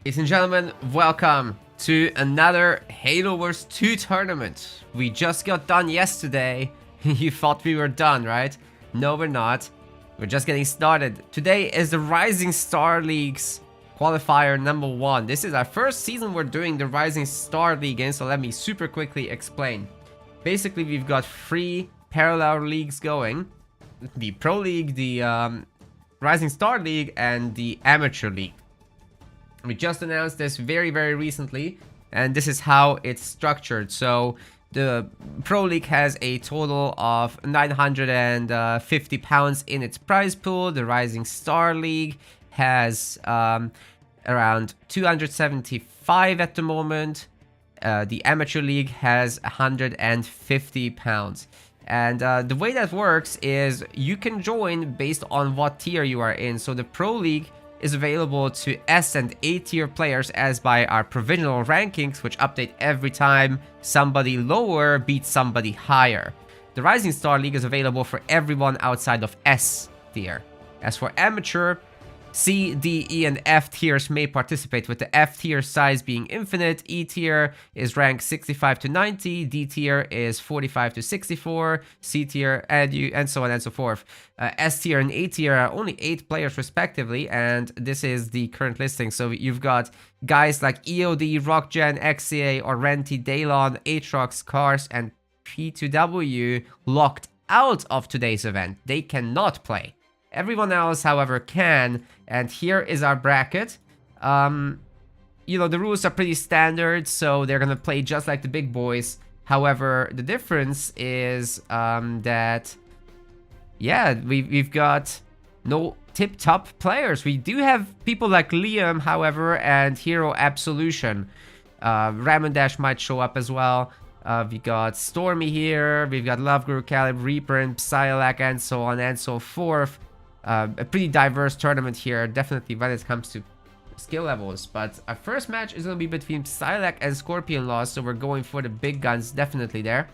Ladies and gentlemen, welcome to another Halo Wars 2 tournament. We just got done yesterday. You thought we were done, right? No, we're not. We're just getting started. Today is the Rising Star League's qualifier number 1. This is our first season we're doing the Rising Star League in, so let me super quickly explain. Basically, we've got 3 parallel leagues going. The Pro League, the Rising Star League, and the Amateur League. We just announced this very recently, and this is how it's structured. So the Pro League has a total of 950 pounds in its prize pool. The Rising Star League has around 275 at the moment. The Amateur League has 150 pounds. And the way that works is you can join based on what tier you are in. So the Pro League is available to S and A tier players as by our provisional rankings, which update every time somebody lower beats somebody higher. The Rising Star League is available for everyone outside of S tier. As for amateur, C, D, E, and F tiers may participate, with the F tier size being infinite. E tier is ranked 65 to 90, D tier is 45 to 64, C tier, and so on and so forth. S tier and A tier are only 8 players respectively, and this is the current listing. So you've got guys like EOD, Rockgen, XCA, Orenti, Daylon, Aatrox, Cars, and P2W locked out of today's event. They cannot play. Everyone else, however, can, and here is our bracket. You know, the rules are pretty standard, so they're gonna play just like the big boys. However, the difference is that, yeah, we've got no tip-top players. We do have people like Liam, however, and Hero Absolution. Ramondash might show up as well. We got Stormy here, we've got Love Guru, Calib, Reaper, and Psyalac, and so on and so forth. A pretty diverse tournament here, definitely when it comes to skill levels. But our first match is going to be between Psyalac and Scorpionlawz, so we're going for the big guns definitely there.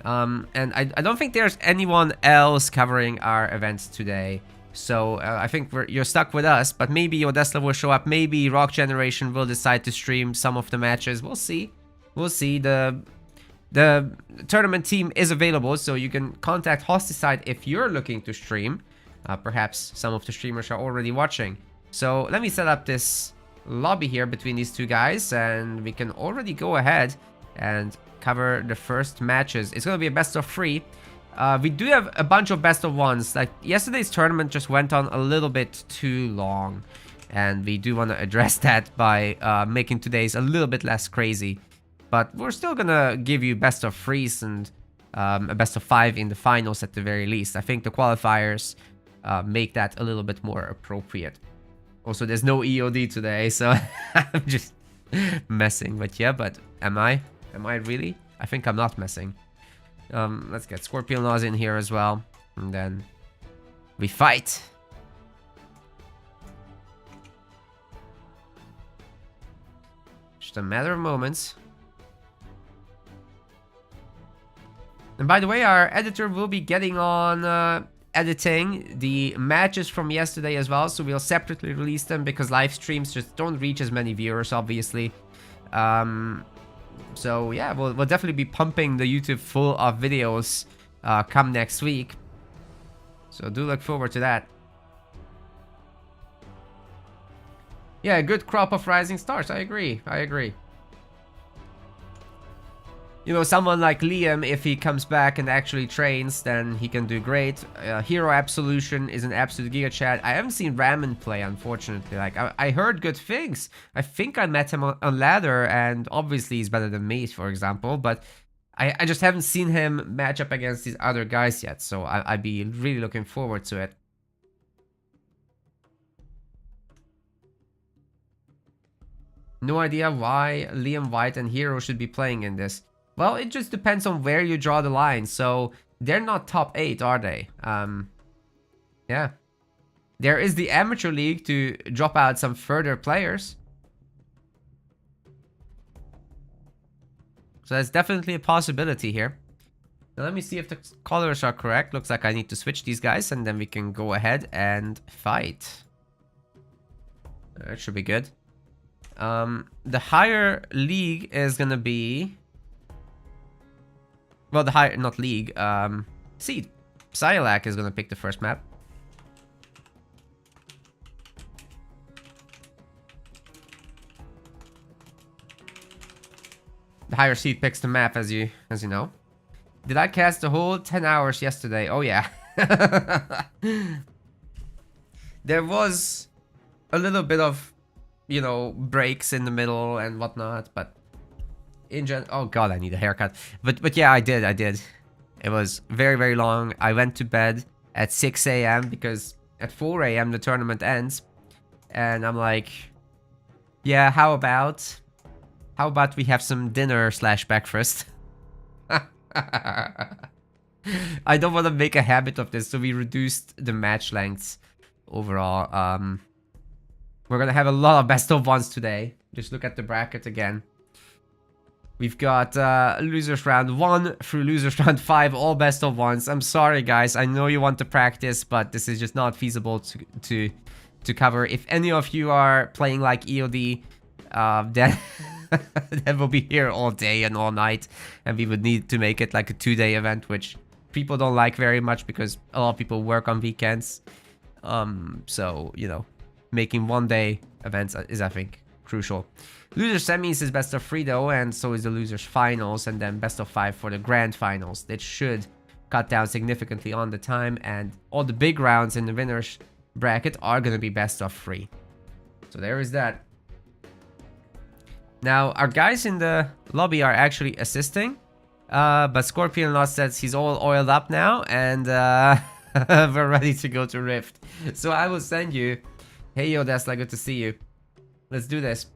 And I don't think there's anyone else covering our events today. So I think you're stuck with us, but maybe Odesla will show up, maybe Rock Generation will decide to stream some of the matches. We'll see. We'll see. The tournament team is available, so you can contact Hosticide if you're looking to stream. Perhaps some of the streamers are already watching. So let me set up this lobby here between these two guys, and we can already go ahead and cover the first matches. It's going to be a best of 3. We do have a bunch of best of 1s. Like yesterday's tournament just went on a little bit too long, and we do want to address that by making today's a little bit less crazy. But we're still gonna give you best of 3s and a best of 5 in the finals at the very least. I think the qualifiers make that a little bit more appropriate. Also, there's no EOD today, so I'm just messing. But yeah, but am I? Am I really? I think I'm not messing. Let's get Scorpionlawz in here as well, and then we fight. Just a matter of moments. And by the way, our editor will be getting on editing the matches from yesterday as well, so we'll separately release them because live streams just don't reach as many viewers, obviously. So yeah, we'll definitely be pumping the YouTube full of videos come next week. So do look forward to that. Yeah, a good crop of rising stars. I agree. I agree. You know, someone like Liam, if he comes back and actually trains, then he can do great. Hero Absolution is an absolute giga chat. I haven't seen Ramen play, unfortunately. Like, I heard good things. I think I met him on ladder, and obviously he's better than me, for example. But I just haven't seen him match up against these other guys yet. So I'd be really looking forward to it. No idea why Liam White and Hero should be playing in this. Well, it just depends on where you draw the line. So they're not top 8, are they? Yeah. There is the Amateur League to drop out some further players. So that's definitely a possibility here. Now let me see if the colors are correct. Looks like I need to switch these guys, and then we can go ahead and fight. That should be good. The higher league is gonna be... Well, the higher... Not league. Seed. Psyalac is gonna pick the first map. The higher seed picks the map, as you know. Did I cast the whole 10 hours yesterday? Oh yeah. There was a little bit of, you know, breaks in the middle and whatnot, but in general, oh god, I need a haircut. But yeah, I did. It was very, very long. I went to bed at 6 a.m. because at 4 a.m. the tournament ends, and I'm like, yeah, how about we have some dinner / breakfast? I don't want to make a habit of this, so we reduced the match lengths overall. We're gonna have a lot of best of ones today. Just look at the bracket again. We've got losers round 1 through losers round 5, all best of ones. I'm sorry guys, I know you want to practice, but this is just not feasible to cover. If any of you are playing like EOD, then then we'll be here all day and all night, and we would need to make it like a 2-day event, which people don't like very much because a lot of people work on weekends. So, you know, making 1-day events is, I think, crucial. Loser semis is best of 3 though, and so is the losers finals, and then best of 5 for the grand finals. That should cut down significantly on the time, and all the big rounds in the winners bracket are going to be best of 3. So there is that. Now, our guys in the lobby are actually assisting, but Scorpionlawz says he's all oiled up now, and we're ready to go to Rift. So I will send you... Hey yo, Tesla, good to see you. Let's do this.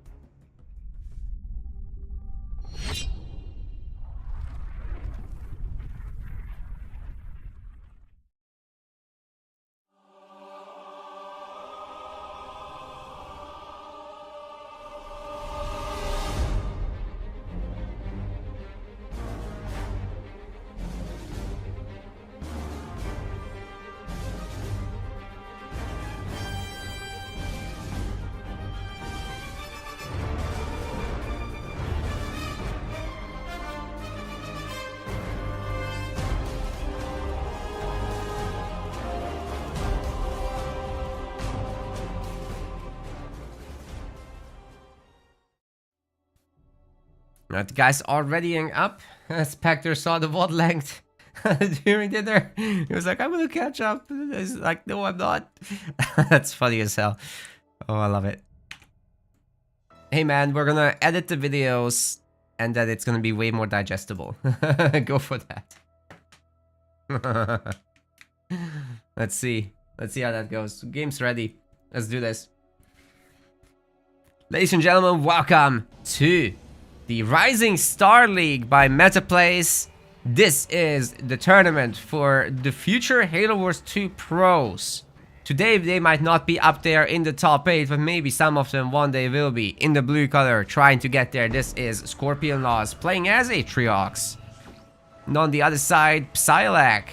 Right, the guys are readying up. Spectre saw the VOD length during dinner. He was like, I'm gonna catch up. He's like, no, I'm not. That's funny as hell. Oh, I love it. Hey man, we're gonna edit the videos and then it's gonna be way more digestible. Go for that. Let's see. Let's see how that goes. Game's ready. Let's do this. Ladies and gentlemen, welcome to the Rising Star League by MetaPlays. This is the tournament for the future Halo Wars 2 pros. Today they might not be up there in the top 8, but maybe some of them one day will be. In the blue color, trying to get there, this is Scorpionlawz playing as Atriox. And on the other side, Psyalac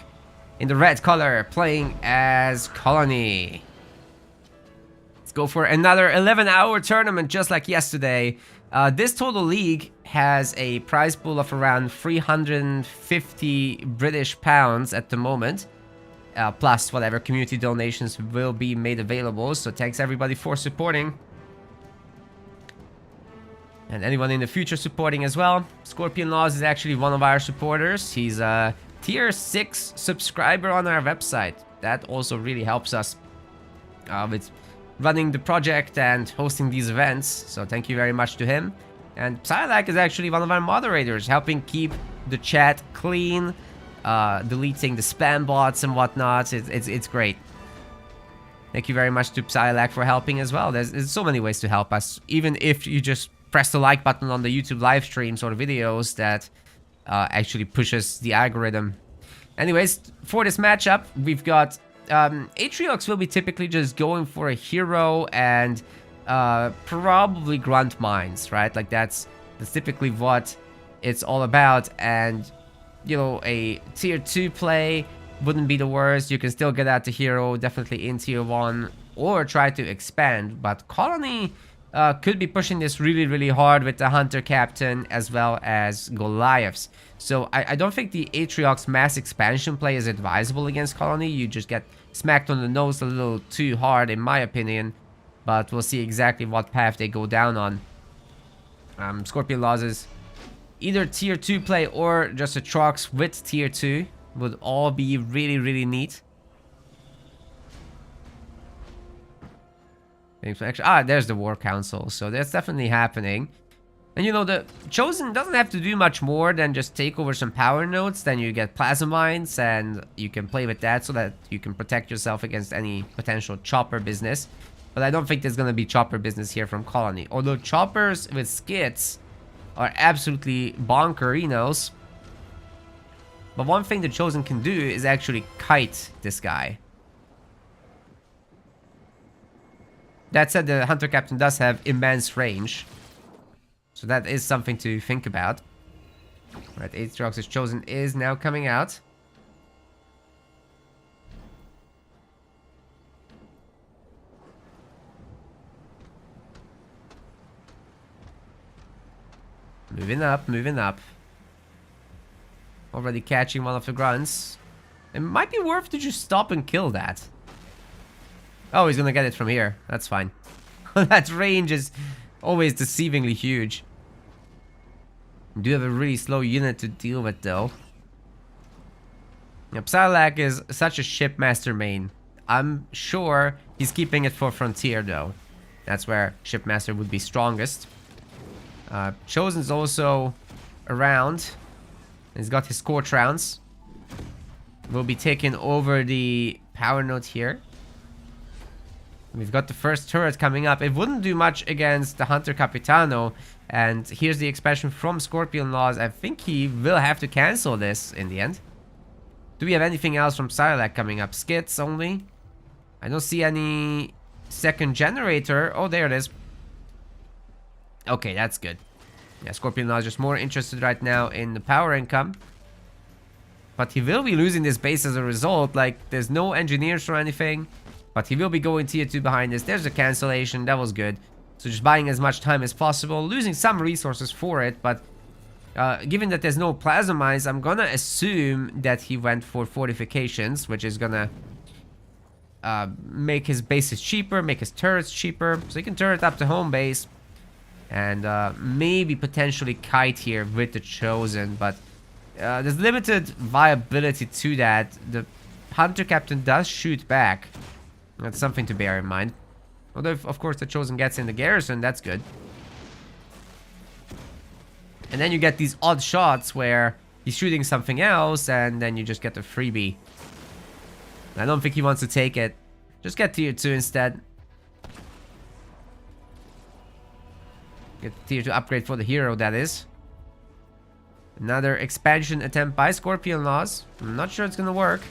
in the red color playing as Colony. Let's go for another 11-hour tournament just like yesterday. This total league has a prize pool of around 350 British pounds at the moment, plus whatever community donations will be made available. So thanks everybody for supporting, and anyone in the future supporting as well. Scorpionlawz is actually one of our supporters. He's a tier 6 subscriber on our website. That also really helps us with running the project and hosting these events, so thank you very much to him. And Psyalac is actually one of our moderators, helping keep the chat clean, deleting the spam bots and whatnot. It's great. Thank you very much to Psyalac for helping as well. There's so many ways to help us, even if you just press the like button on the YouTube live streams or videos. That actually pushes the algorithm. Anyways, for this matchup, we've got Atriox will be typically just going for a hero and probably grunt mines, right? Like that's typically what it's all about. And you know, a tier 2 play wouldn't be the worst. You can still get out the hero, definitely in tier 1. or try to expand. But Colony could be pushing this really, really hard with the Hunter Captain as well as Goliaths. So I don't think the Atriox mass expansion play is advisable against Colony. You just get smacked on the nose a little too hard, in my opinion. But we'll see exactly what path they go down on. Scorpionlawz is either tier 2 play or just a Trox with tier 2 would all be really, really neat. There's the War Council, so that's definitely happening. And you know, the Chosen doesn't have to do much more than just take over some power nodes. Then you get Plasma Mines, and you can play with that so that you can protect yourself against any potential chopper business. But I don't think there's going to be chopper business here from Colony. Although choppers with skits are absolutely bonkerinos. But one thing the Chosen can do is actually kite this guy. That said, the Hunter Captain does have immense range. So that is something to think about. Right, Atriox's Chosen is now coming out. Moving up, moving up. Already catching one of the grunts. It might be worth to just stop and kill that. Oh, he's gonna get it from here. That's fine. That range is always deceivingly huge. You do have a really slow unit to deal with, though. Yeah, Psyalac is such a shipmaster main. I'm sure he's keeping it for Frontier, though. That's where shipmaster would be strongest. Chosen's also around. He's got his Scorch rounds. We'll be taking over the power node here. We've got the first turret coming up. It wouldn't do much against the Hunter Capitano. And here's the expansion from Scorpionlawz. I think he will have to cancel this in the end. Do we have anything else from Psyalac coming up? Skits only. I don't see any second generator. Oh, there it is. Okay, that's good. Yeah, Scorpionlawz is just more interested right now in the power income. But he will be losing this base as a result. Like, there's no engineers or anything. But he will be going tier 2 behind this. There's a cancellation. That was good. So just buying as much time as possible. Losing some resources for it. But given that there's no plasma mines, I'm gonna assume that he went for fortifications. Which is gonna make his bases cheaper. Make his turrets cheaper. So he can turret up the home base. And maybe potentially kite here with the Chosen. But there's limited viability to that. The Hunter Captain does shoot back. That's something to bear in mind. Although, of course, the Chosen gets in the garrison, that's good. And then you get these odd shots where he's shooting something else, and then you just get the freebie. I don't think he wants to take it. Just get tier 2 instead. Get tier 2 upgrade for the hero, that is. Another expansion attempt by Scorpionlawz. I'm not sure it's gonna work.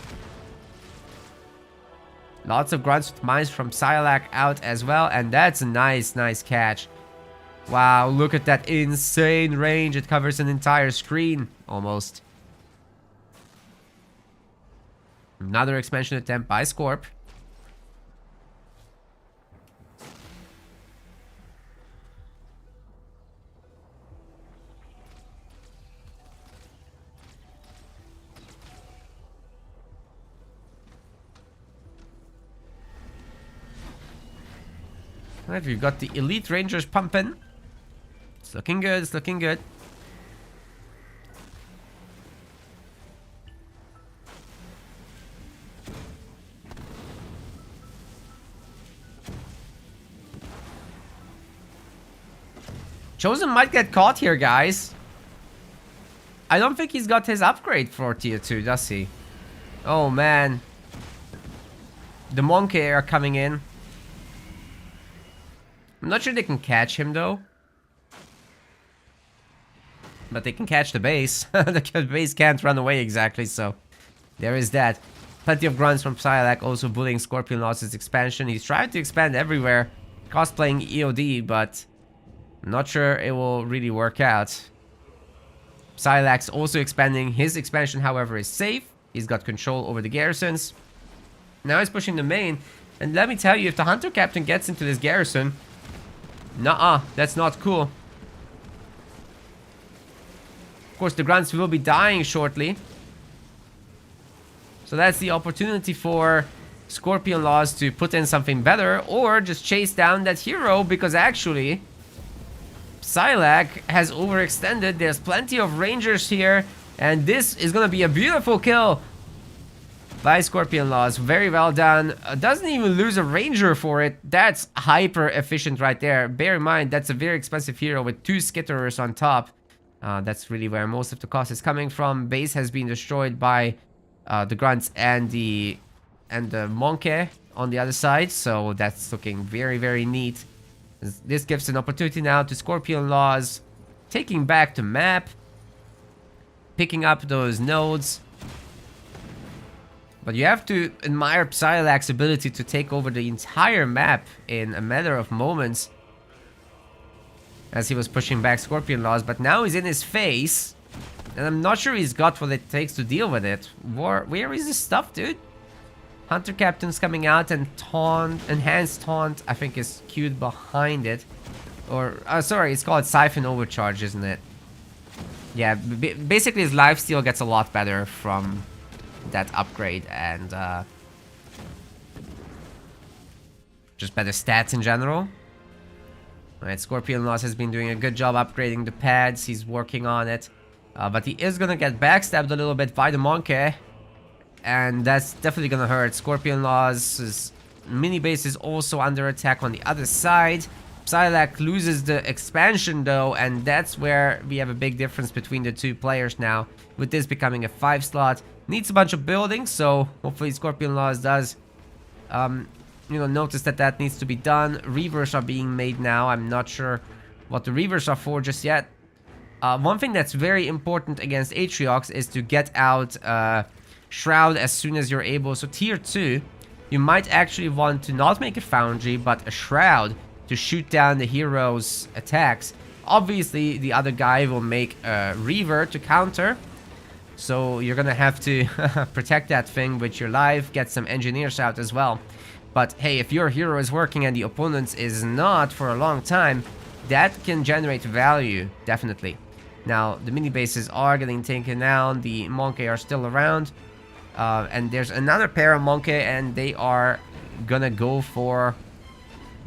Lots of grunts with mines from Psyalac out as well. And that's a nice, nice catch. Wow, look at that insane range. It covers an entire screen, almost. Another expansion attempt by Scorp. Alright, we've got the Elite Rangers pumping. It's looking good, it's looking good. Chosen might get caught here, guys. I don't think he's got his upgrade for tier 2, does he? Oh, man. The Monkey are coming in. I'm not sure they can catch him, though. But they can catch the base. The base can't run away exactly, so there is that. Plenty of grunts from Psyalac, also bullying Scorpionlawz's expansion. He's trying to expand everywhere, cosplaying EOD, but I'm not sure it will really work out. Psyalac's also expanding. His expansion, however, is safe. He's got control over the garrisons. Now he's pushing the main. And let me tell you, if the Hunter Captain gets into this garrison, nuh-uh, that's not cool. Of course, the grunts will be dying shortly. So that's the opportunity for Scorpionlawz to put in something better, or just chase down that hero, because actually Psyalac has overextended. There's plenty of rangers here, and this is gonna be a beautiful kill by Scorpionlawz. Very well done. Doesn't even lose a ranger for it. That's hyper efficient right there. Bear in mind, that's a very expensive hero with 2 skitterers on top. That's really where most of the cost is coming from. Base has been destroyed by the grunts and the monkey on the other side, so that's looking very, very neat. This gives an opportunity now to Scorpionlawz taking back the map, picking up those nodes. But you have to admire Psyalac's ability to take over the entire map in a matter of moments, as he was pushing back Scorpionlawz. But now he's in his face, and I'm not sure he's got what it takes to deal with it. Where is this stuff, dude? Hunter Captain's coming out, and enhanced taunt, I think, is queued behind it. Or, sorry, it's called Siphon Overcharge, isn't it? Yeah, basically his lifesteal gets a lot better from that upgrade, and just better stats in general. Alright, Scorpionlawz has been doing a good job upgrading the pads. He's working on it. But he is gonna get backstabbed a little bit by the monkey, and that's definitely gonna hurt. Scorpionlawz's mini base is also under attack on the other side. Psyalac loses the expansion though, and that's where we have a big difference between the two players now, with this becoming a 5 slot. Needs a bunch of buildings, so hopefully Scorpionlawz does you know, notice that needs to be done. Reavers are being made now. I'm not sure what the Reavers are for just yet. One thing that's very important against Atriox is to get out Shroud as soon as you're able. So tier 2, you might actually want to not make a Foundry, but a Shroud to shoot down the hero's attacks. Obviously, the other guy will make a Reaver to counter, so you're gonna have to protect that thing with your life, get some engineers out as well. But hey, if your hero is working and the opponent's is not for a long time, that can generate value, definitely. Now, the mini bases are getting taken down, the monkey are still around, and there's another pair of monkey, and they are gonna go for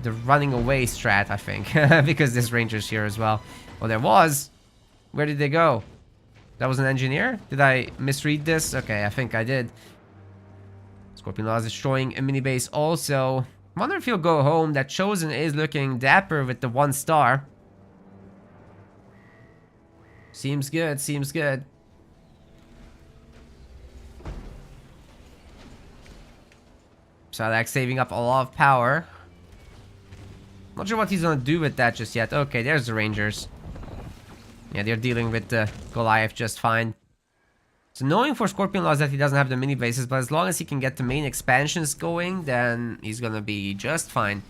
the running away strat, I think, because there's rangers here as well. Well, there was. Where did they go? That was an engineer? Did I misread this? Okay, I think I did. Scorpionlawz destroying a mini base also. Wonder if he'll go home. That Chosen is looking dapper with the 1 star. Seems good, seems good. Psyalac saving up a lot of power. Not sure what he's gonna do with that just yet. Okay, there's the Rangers. Yeah, they're dealing with the Goliath just fine. It's annoying for Scorpionlawz that he doesn't have the mini bases, but as long as he can get the main expansions going, then he's gonna be just fine.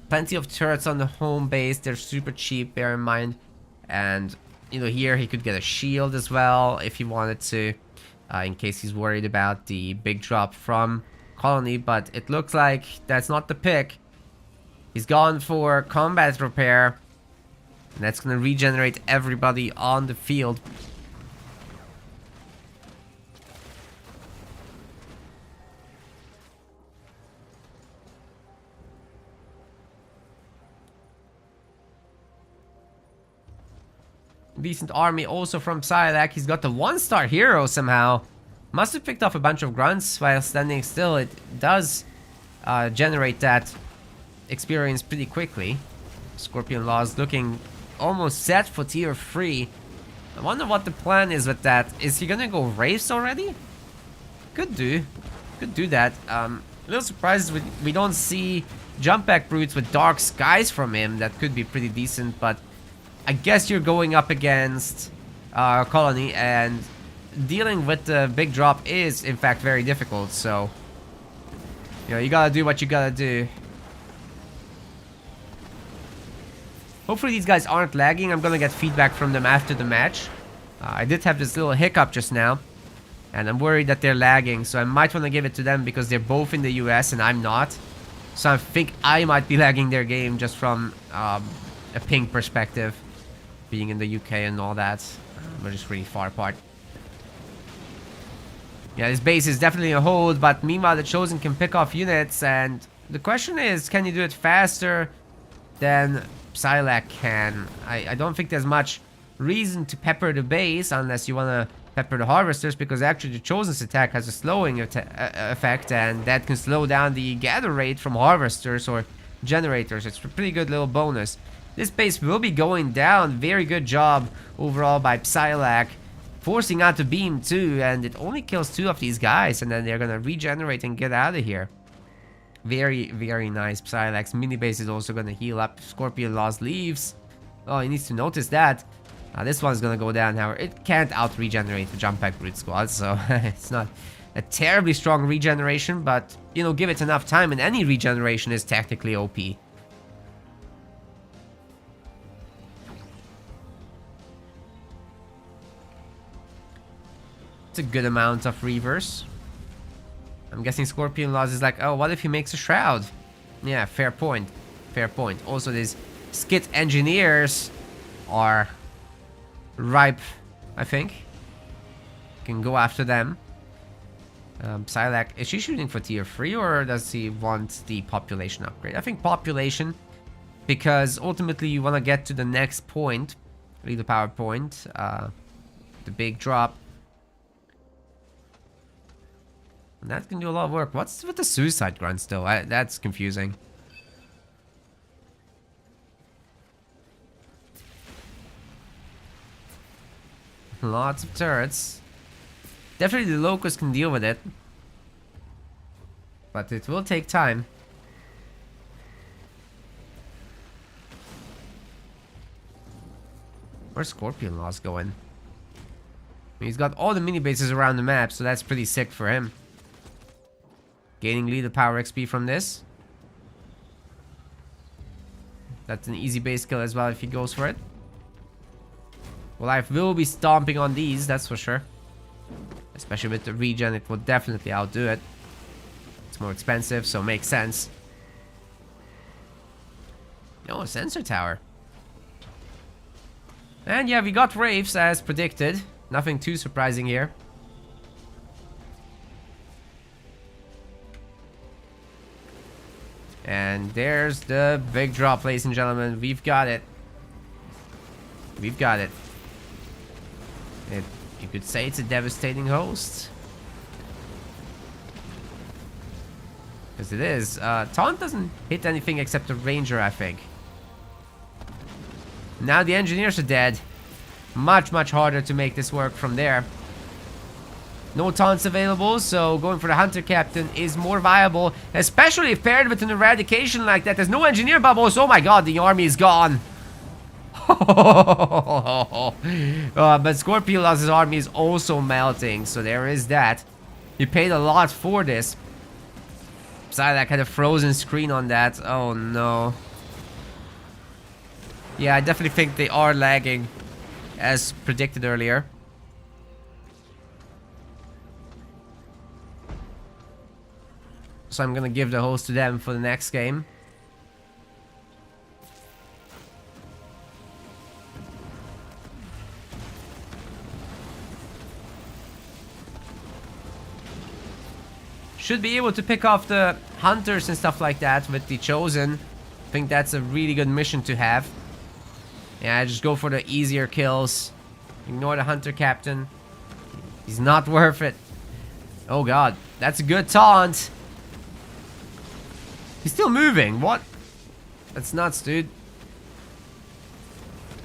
Plenty of turrets on the home base. They're super cheap, bear in mind. And, you know, here he could get a shield as well if he wanted to, in case he's worried about the big drop from Colony, but it looks like that's not the pick. He's gone for combat repair, and that's gonna regenerate everybody on the field. Decent army also from Psyalac. He's got the 1-star hero somehow. Must have picked off a bunch of grunts while standing still. It does generate that experience pretty quickly. Scorpionlawz looking almost set for tier 3. I wonder what the plan is with that. Is he gonna go Wraiths already? Could do that. A little surprised we don't see jump back brutes with Dark Skies from him. That could be pretty decent, but I guess you're going up against Colony, and dealing with the big drop is in fact very difficult, so you know, you gotta do what you gotta do. Hopefully these guys aren't lagging. I'm gonna get feedback from them after the match. I did have this little hiccup just now, and I'm worried that they're lagging, so I might want to give it to them because they're both in the US and I'm not. So I think I might be lagging their game just from a ping perspective, being in the UK and all that. We're just really far apart. Yeah, this base is definitely a hold, but meanwhile the Chosen can pick off units, and the question is, can you do it faster than Psyalac can? I don't think there's much reason to pepper the base unless you want to pepper the harvesters, because actually the Chosen's attack has a slowing effect, and that can slow down the gather rate from harvesters or generators. It's a pretty good little bonus. This base will be going down. Very good job overall by Psyalac, forcing out the beam too, and it only kills 2 of these guys, and then they're gonna regenerate and get out of here. Very, very nice. Psyalac's mini base is also gonna heal up. Scorpionlawz leaves. Oh, he needs to notice that. This one's gonna go down, however. It can't out-regenerate the Jump Pack Brute Squad, so it's not a terribly strong regeneration, but, you know, give it enough time, and any regeneration is technically OP. It's a good amount of Reavers. I'm guessing Scorpionlawz is like, oh, what if he makes a Shroud? Yeah, fair point. Fair point. Also, these Skit Engineers are ripe, I think. Can go after them. Psyalac, is she shooting for tier 3 or does he want the population upgrade? I think population, because ultimately you want to get to the next point, leave the power point, the big drop. And that can do a lot of work. What's with the suicide grunts though? That's confusing. Lots of turrets. Definitely the Locust can deal with it. But it will take time. Where's Scorpionlawz going? He's got all the mini bases around the map, so that's pretty sick for him. Gaining leader power XP from this. That's an easy base kill as well if he goes for it. Well, I will be stomping on these, that's for sure. Especially with the regen, it will definitely outdo it. It's more expensive, so makes sense. Oh, a sensor tower. And yeah, we got Wraiths as predicted. Nothing too surprising here. And there's the big drop, ladies and gentlemen. We've got it. We've got it. You could say it's a devastating host. Because it is. Taunt doesn't hit anything except the Ranger, I think. Now the Engineers are dead. Much, much harder to make this work from there. No taunts available, so going for the Hunter Captain is more viable, especially if paired with an eradication like that. There's no Engineer bubbles. Oh my god, the army is gone. But Scorpionlawz's army is also melting, so there is that. He paid a lot for this. Psyalac had a frozen screen on that. Oh no. Yeah, I definitely think they are lagging, as predicted earlier. So I'm gonna give the host to them for the next game. Should be able to pick off the hunters and stuff like that with the Chosen. I think that's a really good mission to have. Yeah, just go for the easier kills. Ignore the Hunter Captain. He's not worth it. Oh god, that's a good taunt. He's still moving. What? That's nuts, dude.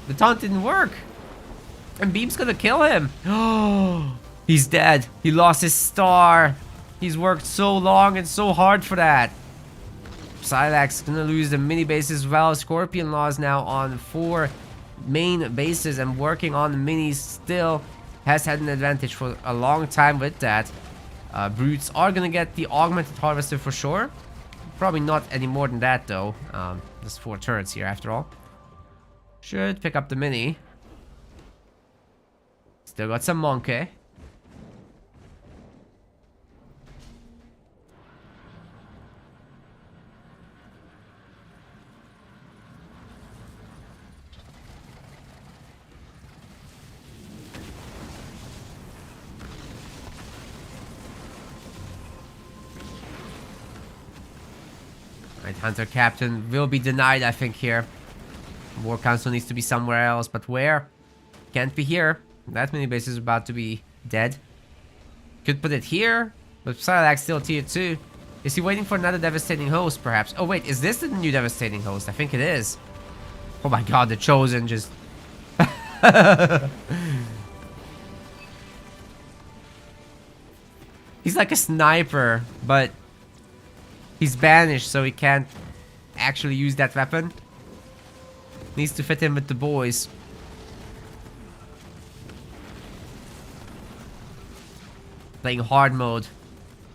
The taunt didn't work. And Beam's gonna kill him. Oh, he's dead. He lost his star. He's worked so long and so hard for that. Psyalac's gonna lose the mini base as well. Scorpionlawz now on 4 main bases and working on the minis still. Has had an advantage for a long time with that. Brutes are gonna get the augmented harvester for sure. Probably not any more than that though. There's 4 turrets here after all. Should pick up the mini. Still got some monkey. Right, Hunter Captain will be denied, I think, here. War Council needs to be somewhere else, but where? Can't be here. That mini base is about to be dead. Could put it here, but Psyalac still tier 2. Is he waiting for another devastating host, perhaps? Oh wait, is this the new devastating host? I think it is. Oh my god, the Chosen just... He's like a sniper, but he's banished, so he can't actually use that weapon. Needs to fit in with the boys. Playing hard mode.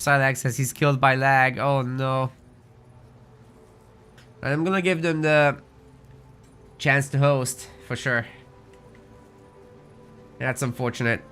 Psyalac says he's killed by lag. Oh no. And I'm gonna give them the chance to host, for sure. That's unfortunate.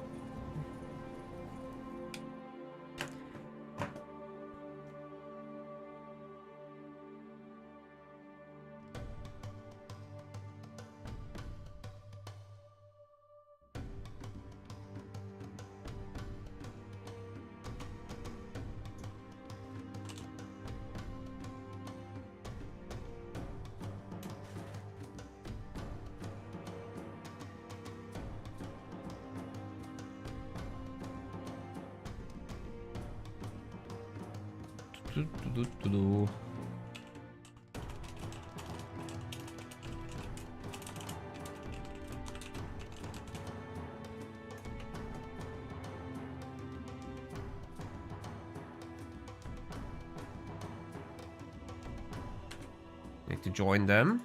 Need to join them.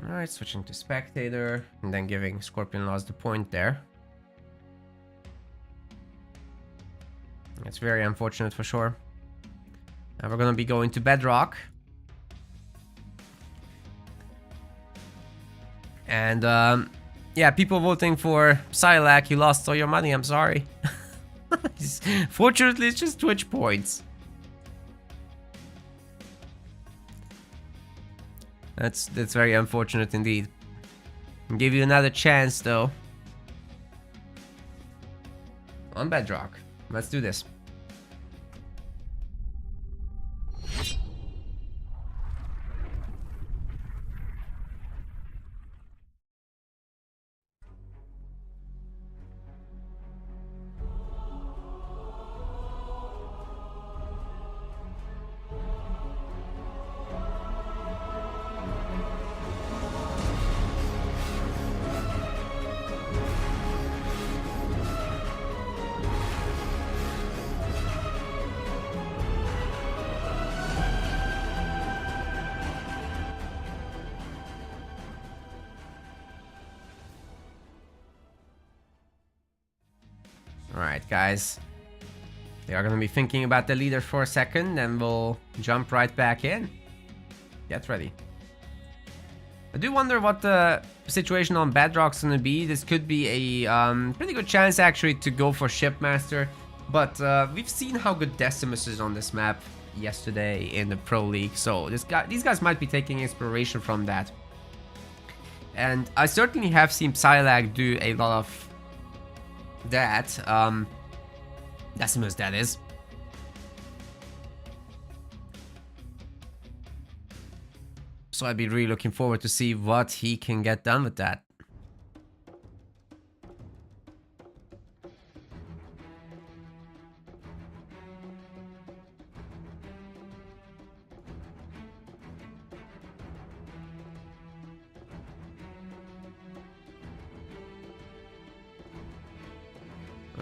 Alright, switching to spectator and then giving Scorpionlawz the point there. It's very unfortunate for sure. Now we're gonna be going to Bedrock. And yeah, people voting for Psyalac, you lost all your money, I'm sorry. Fortunately, it's just Twitch points. That's very unfortunate indeed. I'll give you another chance though. On Bedrock. Let's do this. Alright, guys. They are going to be thinking about the leader for a second, and we'll jump right back in. Get ready. I do wonder what the situation on Bedrock's going to be. This could be a pretty good chance, actually, to go for Shipmaster. But we've seen how good Decimus is on this map yesterday in the Pro League. So these guys might be taking inspiration from that. And I certainly have seen Psyalac do a lot of that. Decimus, that is. So I'd be really looking forward to see what he can get done with that.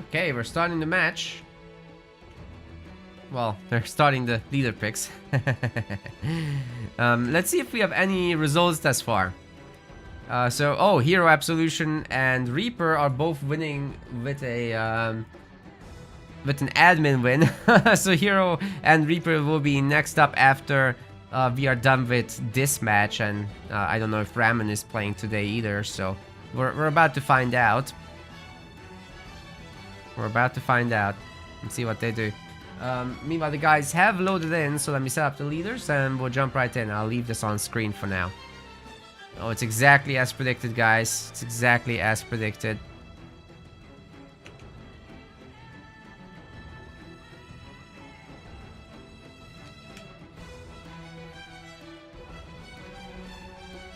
Okay, we're starting the match. Well, they're starting the leader picks. Let's see if we have any results thus far. Hero, Absolution, and Reaper are both winning with a with an admin win. So Hero and Reaper will be next up after we are done with this match, and I don't know if Ramen is playing today either. So we're about to find out. We're about to find out and see what they do. Meanwhile, the guys have loaded in, so let me set up the leaders and we'll jump right in. I'll leave this on screen for now. Oh, it's exactly as predicted, guys. It's exactly as predicted.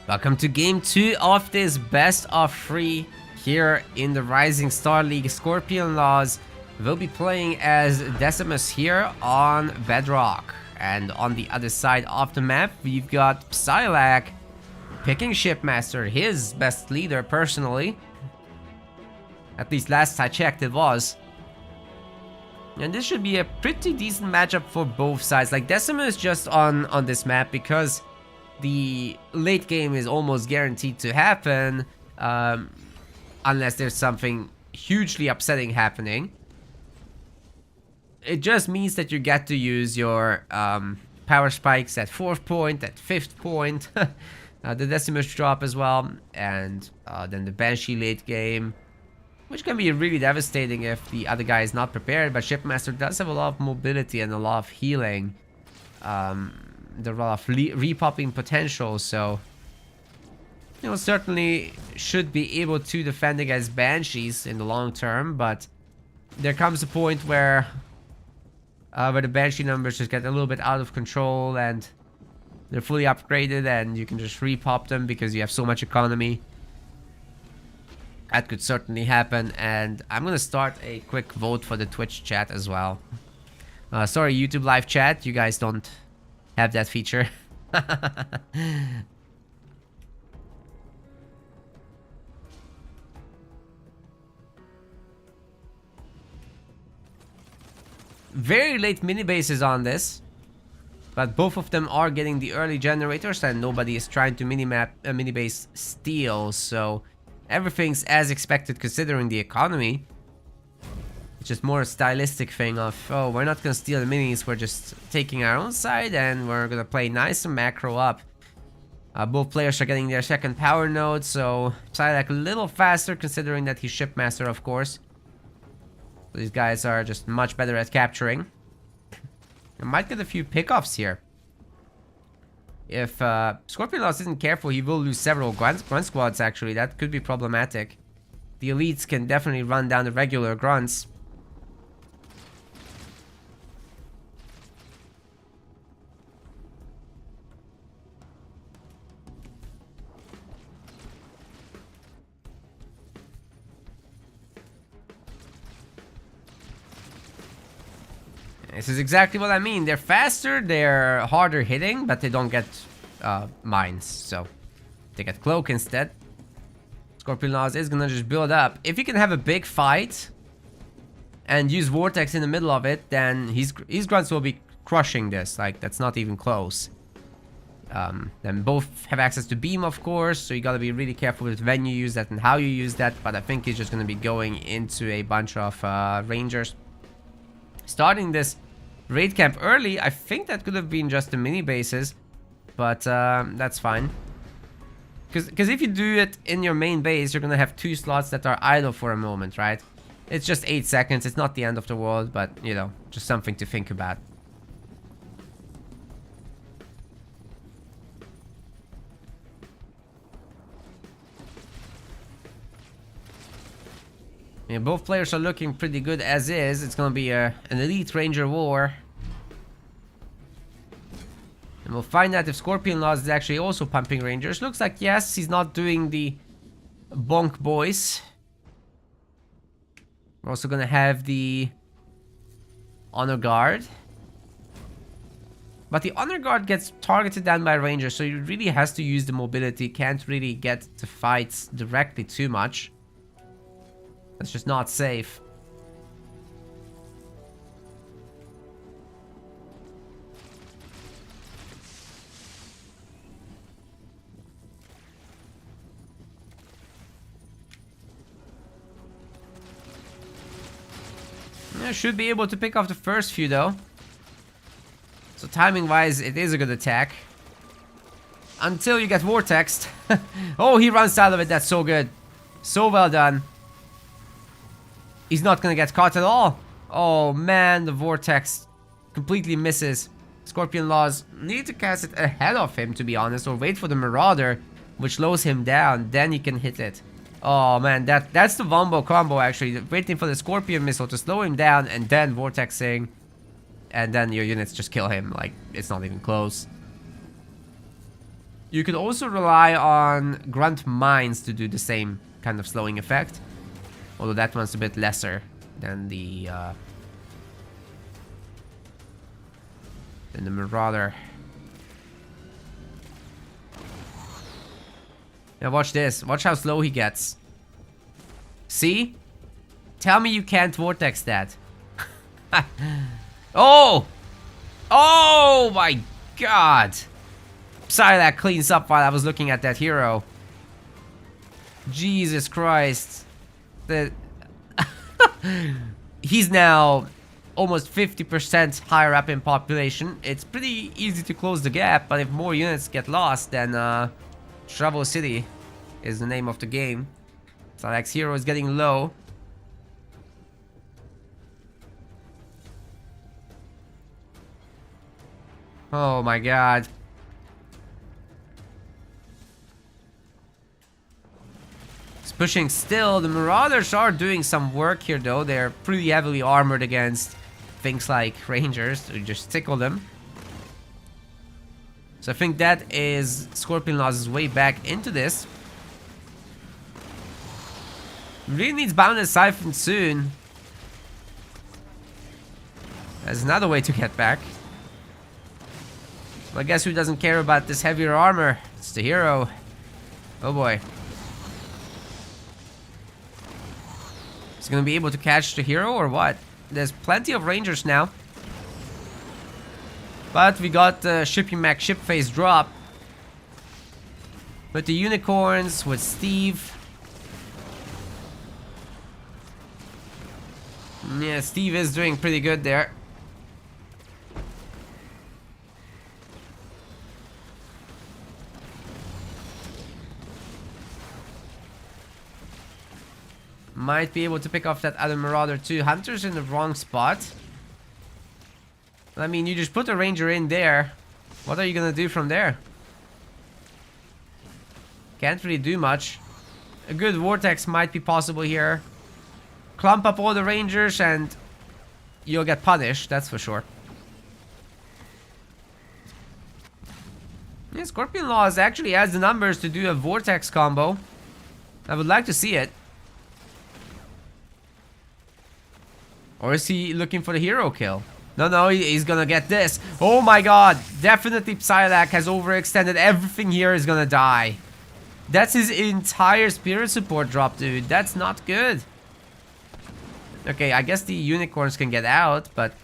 Welcome to game 2 of this best of 3 here in the Rising Star League. Scorpionlawz will be playing as Decimus here on Bedrock. And on the other side of the map, we've got Psyalac picking Shipmaster, his best leader personally. At least last I checked it was. And this should be a pretty decent matchup for both sides. Like, Decimus just on this map because the late game is almost guaranteed to happen. Unless there's something hugely upsetting happening. It just means that you get to use your power spikes at 4th point, at 5th point. The Decimus drop as well, and then the Banshee late game, which can be really devastating if the other guy is not prepared. But Shipmaster does have a lot of mobility and a lot of healing, the lot of repopping potential, so you know, certainly should be able to defend against Banshees in the long term. But there comes a point where the Banshee numbers just get a little bit out of control and they're fully upgraded and you can just repop them because you have so much economy. That could certainly happen, and I'm gonna start a quick vote for the Twitch chat as well. Sorry, YouTube live chat, you guys don't have that feature. Very late mini bases on this, but both of them are getting the early generators and nobody is trying to mini base steal, so everything's as expected considering the economy. It's just more a stylistic thing of, oh, we're not gonna steal the minis, we're just taking our own side and we're gonna play nice and macro up. Both players are getting their second power node, so Psyalac a little faster considering that he's Shipmaster, of course. These guys are just much better at capturing. I might get a few pickoffs here. If Scorpionlawz isn't careful, he will lose several grunt squads, actually. That could be problematic. The elites can definitely run down the regular grunts. This is exactly what I mean. They're faster, they're harder hitting, but they don't get mines. So they get cloak instead. Scorpionlawz is gonna just build up. If he can have a big fight and use Vortex in the middle of it, then his grunts will be crushing this. Like, that's not even close. Then both have access to beam, of course, so you gotta be really careful with when you use that and how you use that. But I think he's just gonna be going into a bunch of rangers. Starting this raid camp early, I think that could have been just the mini bases, but that's fine. Because if you do it in your main base, you're gonna have 2 slots that are idle for a moment, right? It's just 8 seconds, it's not the end of the world, but you know, just something to think about. Yeah, both players are looking pretty good as is. It's gonna be an elite ranger war. And we'll find out if Scorpionlawz is actually also pumping rangers. Looks like yes, he's not doing the bonk boys. We're also gonna have the honor guard. But the honor guard gets targeted down by rangers, so he really has to use the mobility. Can't really get to fights directly too much. That's just not safe. Yeah, should be able to pick off the first few though. So timing wise, it is a good attack. Until you get vortexed. Oh, he runs out of it. That's so good. So well done. He's not gonna get caught at all. Oh man, the vortex completely misses. Scorpionlawz need to cast it ahead of him, to be honest, or wait for the Marauder, which slows him down. Then he can hit it. Oh man, that's the Wombo combo actually. Waiting for the Scorpion missile to slow him down and then vortexing. And then your units just kill him. Like, it's not even close. You could also rely on Grunt Mines to do the same kind of slowing effect. Although that one's a bit lesser than the Marauder. Now watch this. Watch how slow he gets. See? Tell me you can't vortex that. Oh! Oh my god! Psyalac cleans up while I was looking at that hero. Jesus Christ. He's now almost 50% higher up in population. It's pretty easy to close the gap, but if more units get lost, then Travel City is the name of the game. Psyalac's hero is getting low. Oh my god. It's pushing still. The Marauders are doing some work here though. They're pretty heavily armored against things like Rangers. To just tickle them. So I think that is Scorpionlawz' way back into this. Really needs Boundless Siphon soon. There's another way to get back. Well, I guess who doesn't care about this heavier armor? It's the hero. Oh boy. Is he gonna be able to catch the hero or what? There's plenty of Rangers now. But we got the Shipping Mac ship phase drop. With the unicorns, with Steve. Yeah, Steve is doing pretty good there. Might be able to pick off that other Marauder too. Hunter's in the wrong spot. I mean, you just put a Ranger in there. What are you gonna do from there? Can't really do much. A good vortex might be possible here. Clump up all the Rangers and you'll get punished, that's for sure. Yeah, Scorpionlawz actually has the numbers to do a vortex combo. I would like to see it. Or is he looking for the hero kill? No, he's gonna get this. Oh my god. Definitely Psyalac has overextended. Everything here is gonna die. That's his entire spirit support drop, dude. That's not good. Okay, I guess the unicorns can get out, but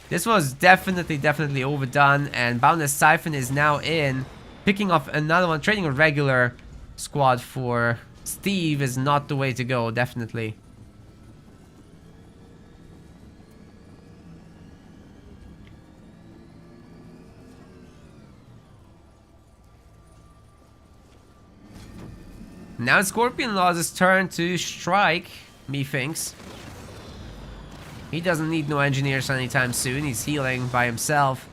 this was definitely overdone. And Boundless Siphon is now in. Picking off another one. Trading a regular squad for Steve is not the way to go, definitely. Now it's Scorpionlawz' turn to strike, methinks. He doesn't need no engineers anytime soon. He's healing by himself.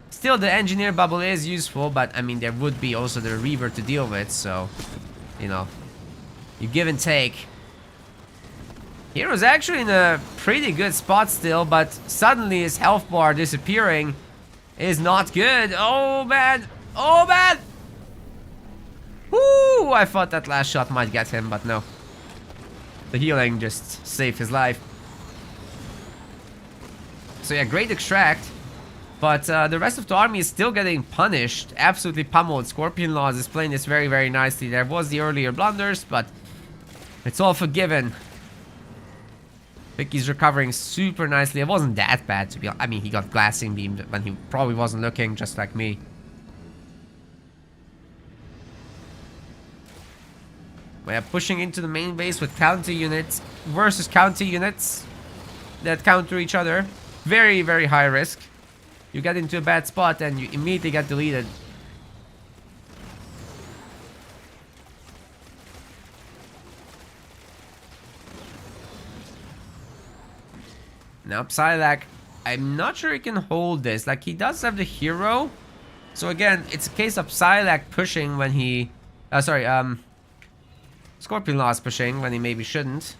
Still, the engineer bubble is useful, but I mean, there would be also the Reaver to deal with, so, you know, you give and take. Hero's actually in a pretty good spot still, but suddenly his health bar disappearing is not good. Oh, man. Oh, man. Woo! I thought that last shot might get him, but no. The healing just saved his life. So yeah, great extract. But the rest of the army is still getting punished. Absolutely pummeled. Scorpionlawz is playing this very nicely. There was the earlier blunders, but it's all forgiven. Vicky's recovering super nicely. It wasn't that bad, to be honest. I mean, he got glassing beamed when he probably wasn't looking, just like me. We are pushing into the main base with counter units versus counter units. that counter each other. Very, very high risk. You get into a bad spot and you immediately get deleted. Now Psyalac, I'm not sure he can hold this. Like, he does have the hero. So again, it's a case of Psyalac pushing when he... Scorpionlawz pushing when he maybe shouldn't.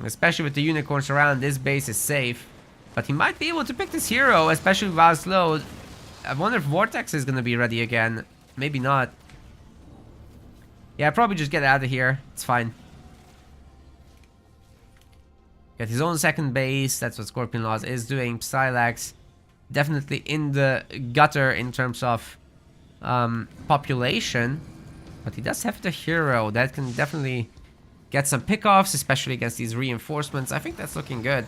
Especially with the unicorns around, this base is safe. But he might be able to pick this hero, especially while slow. I wonder if Vortex is going to be ready again. Maybe not. Yeah, probably just get out of here. It's fine. Get his own second base. That's what Scorpionlawz is doing. Psyalac's definitely in the gutter in terms of population. But he does have the hero. That can definitely get some pickoffs, especially against these reinforcements. I think that's looking good.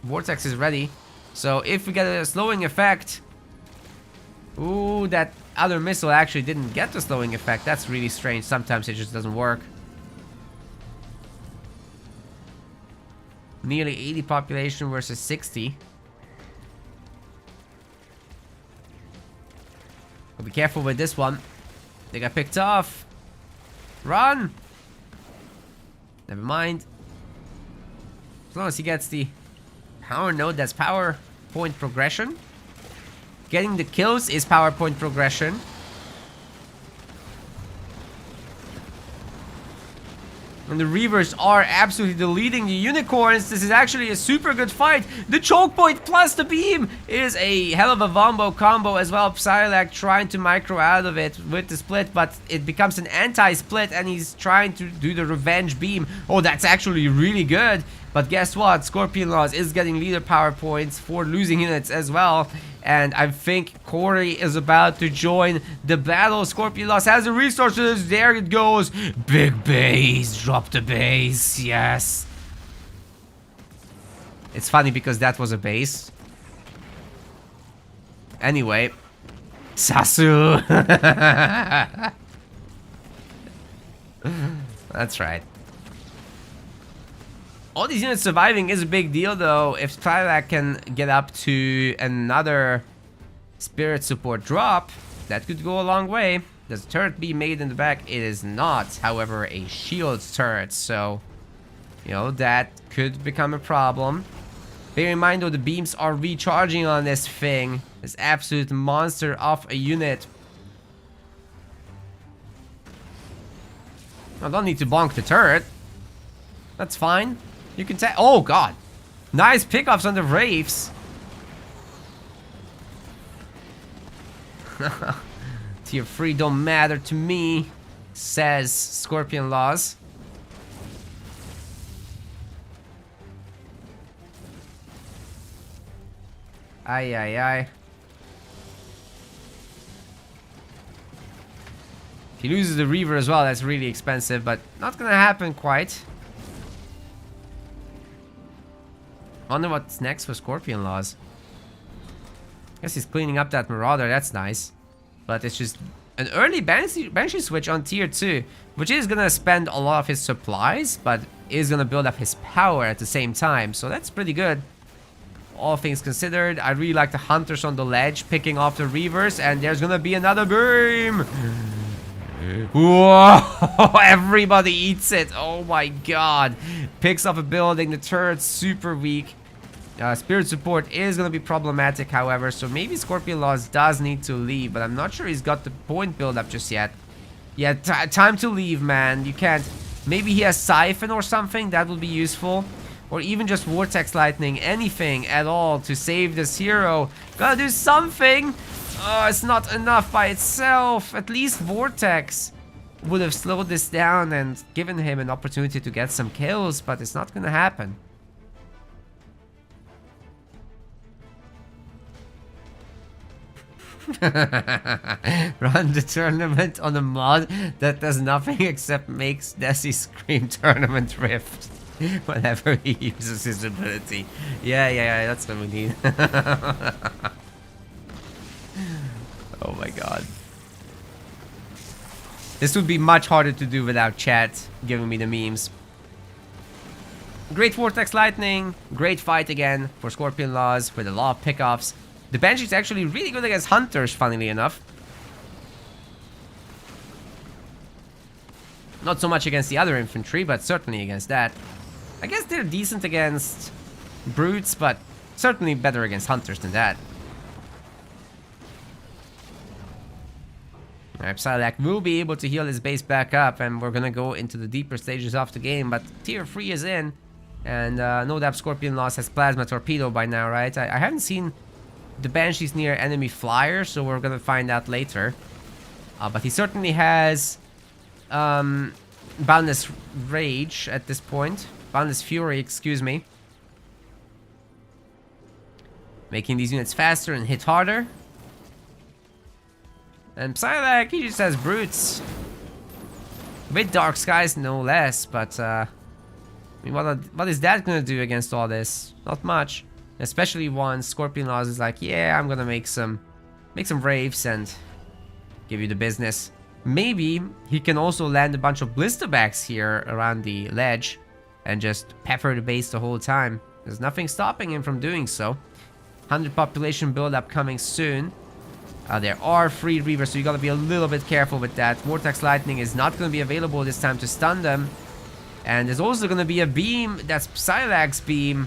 Vortex is ready. So if we get a slowing effect... Ooh, that other missile actually didn't get the slowing effect. That's really strange. Sometimes it just doesn't work. Nearly 80 population versus 60. But be careful with this one. They got picked off. Run! Never mind. As long as he gets the power node, that's power point progression. Getting the kills is power point progression. And the Reavers are absolutely deleting the unicorns. This is actually a super good fight. The choke point plus the beam is a hell of a wombo combo as well. Psyalac trying to micro out of it with the split, but it becomes an anti-split and he's trying to do the revenge beam. Oh, that's actually really good. But guess what? Scorpionlawz is getting leader power points for losing units as well. And I think Corey is about to join the battle. Scorpionlawz has the resources. There it goes. Big base. Drop the base. Yes. It's funny because that was a base. Anyway. Sasu. That's right. All these units surviving is a big deal though. If Psyalac can get up to another spirit support drop, that could go a long way. Does the turret be made in the back? It is not, however, a shield turret. So, you know, that could become a problem. Bear in mind though, the beams are recharging on this thing. This absolute monster of a unit. I don't need to bonk the turret. That's fine. You can take. Oh god, nice pickups on the Wraiths. Tier 3 don't matter to me, says Scorpionlawz. Ay ay ay. If he loses the Reaver as well, that's really expensive, but not gonna happen quite. I wonder what's next for Scorpionlawz. Guess he's cleaning up that Marauder, that's nice. But it's just an early Banshee switch on tier 2, which is gonna spend a lot of his supplies, but is gonna build up his power at the same time. So that's pretty good. All things considered, I really like the Hunters on the ledge picking off the Reavers, and there's gonna be another beam. Whoa! Everybody eats it. Oh my god. Picks up a building. The turret's super weak. Spirit support is going to be problematic, however. So maybe Scorpionlawz does need to leave. But I'm not sure he's got the point build up just yet. Yeah, time to leave, man. You can't. Maybe he has Siphon or something. That would be useful. Or even just Vortex Lightning. Anything at all to save this hero. Gotta do something. Oh, it's not enough by itself. At least Vortex would have slowed this down and given him an opportunity to get some kills, but it's not gonna happen. Run the tournament on a mod that does nothing except makes Desi scream tournament rift whenever he uses his ability. Yeah, that's what we need. Oh my god. This would be much harder to do without chat giving me the memes. Great Vortex Lightning, great fight again for Scorpionlawz with a lot of pickoffs. The Banshee's actually really good against Hunters, funnily enough. Not so much against the other infantry, but certainly against that. I guess they're decent against Brutes, but certainly better against Hunters than that. Alright, Psyalac will be able to heal his base back up, and we're gonna go into the deeper stages of the game, but Tier 3 is in. And no doubt Scorpionlawz has Plasma Torpedo by now, right? I haven't seen the Banshees near enemy flyers, so we're gonna find out later. But he certainly has Boundless Rage at this point. Boundless Fury, excuse me. Making these units faster and hit harder. And Psyalac, he just has Brutes. With Dark Skies, no less, but I mean, what is that gonna do against all this? Not much. Especially once Scorpionlawz is like, yeah, I'm gonna make some Wraiths and give you the business. Maybe he can also land a bunch of Blisterbacks here around the ledge and just pepper the base the whole time. There's nothing stopping him from doing so. 100 population build-up coming soon. There are free Reavers, so you gotta be a little bit careful with that. Vortex Lightning is not gonna be available this time to stun them. And there's also gonna be a beam, that's Psyalac's beam.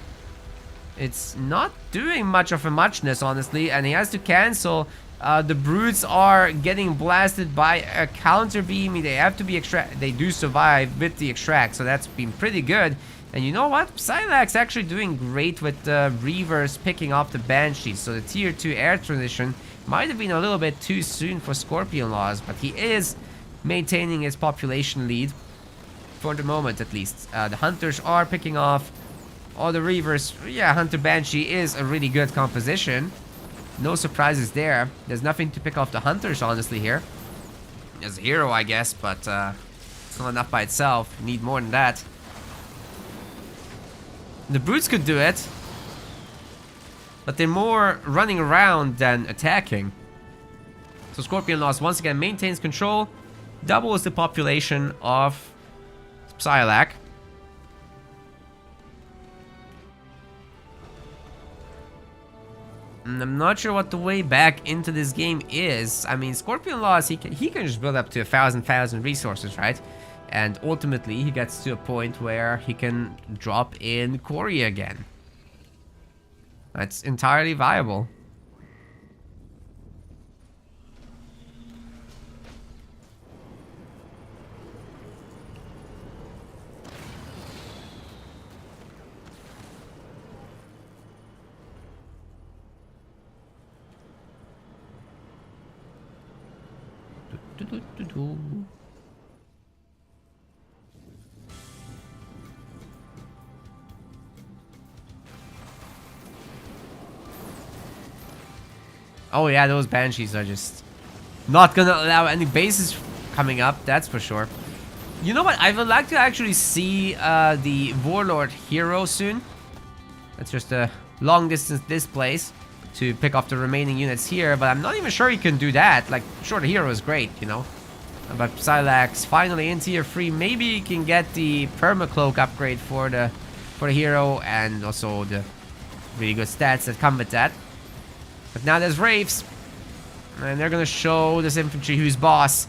It's not doing much of a muchness, honestly, and he has to cancel. The Brutes are getting blasted by a counter beam. They have to be they do survive with the extract, so that's been pretty good. And you know what? Psyalac's actually doing great with the Reavers picking off the Banshees. So the Tier 2 air transition might have been a little bit too soon for Scorpionlawz, but he is maintaining his population lead. For the moment, at least. The Hunters are picking off all the Reavers. Yeah, Hunter Banshee is a really good composition. No surprises there. There's nothing to pick off the Hunters, honestly, here. As a hero, I guess, but it's not enough by itself. You need more than that. The Brutes could do it, but they're more running around than attacking. So Scorpionlawz once again maintains control, doubles the population of Psyalac. And I'm not sure what the way back into this game is. I mean, Scorpionlawz, he can just build up to 1,000 resources, right? And ultimately, he gets to a point where he can drop in Quarry again. That's entirely viable. Oh yeah, those Banshees are just not gonna allow any bases coming up, that's for sure. You know what? I would like to actually see the Warlord hero soon. That's just a long distance displays to pick off the remaining units here, but I'm not even sure he can do that. Like, sure, the hero is great, you know. But Psyalac's finally in tier 3. Maybe he can get the Permacloak upgrade for the hero, and also the really good stats that come with that. But now there's Wraiths, and they're gonna show this infantry who's boss.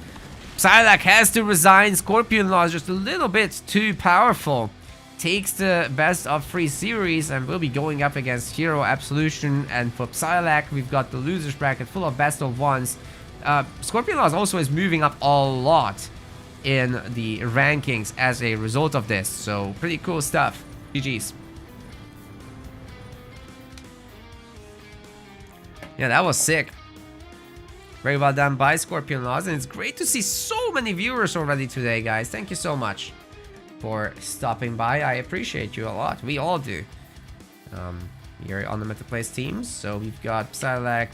Psyalac has to resign. Scorpionlawz just a little bit too powerful. Takes the best of 3 series and will be going up against Hero Absolution. And for Psyalac, we've got the losers bracket full of best of 1s. Scorpionlawz also is moving up a lot in the rankings as a result of this. So pretty cool stuff. GG's. Yeah, that was sick. Very well done by Scorpionlawz, and it's great to see so many viewers already today, guys. Thank you so much for stopping by. I appreciate you a lot. We all do. You're on the MetaPlays teams, so we've got Psyalac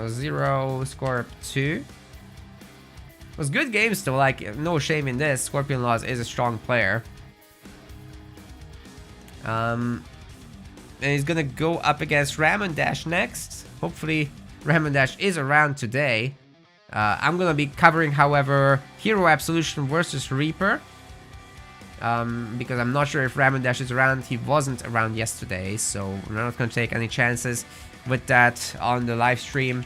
0, Scorp 2. It was good games though, like, no shame in this. Scorpionlawz is a strong player. And he's gonna go up against Ramondash next. Hopefully Ramondash is around today. I'm gonna be covering, however, Hero Absolution versus Reaper. Because I'm not sure if Ramandash is around. He wasn't around yesterday, so we're not going to take any chances with that on the live stream.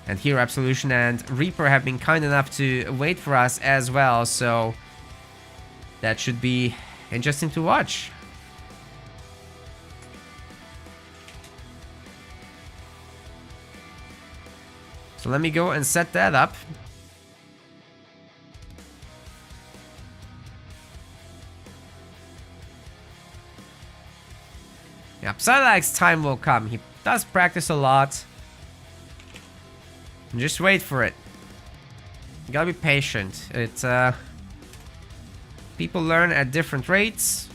And here Absolution and Reaper have been kind enough to wait for us as well, so that should be interesting to watch. So let me go and set that up. Yeah, Psyalac's time will come. He does practice a lot. Just wait for it. You gotta be patient. It's people learn at different rates.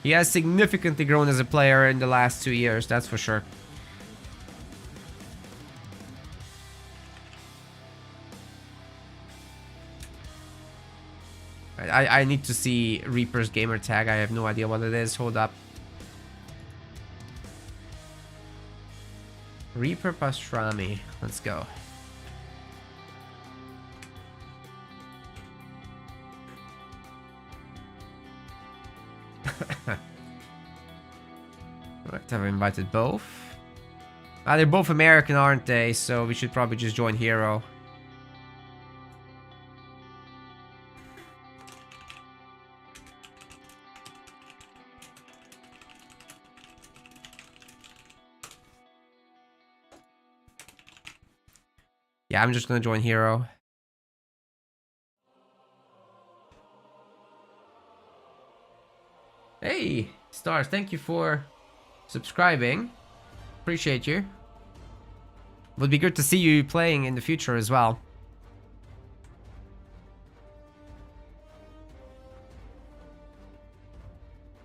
He has significantly grown as a player in the last 2 years, that's for sure. I need to see Reaper's gamer tag. I have no idea what it is. Hold up. Reaper Pastrami. Let's go. Right, I've invited both. They're both American, aren't they? So we should probably just join Hero. Yeah, I'm just gonna join Hero. Hey, Stars, thank you for subscribing. Appreciate you. Would be good to see you playing in the future as well.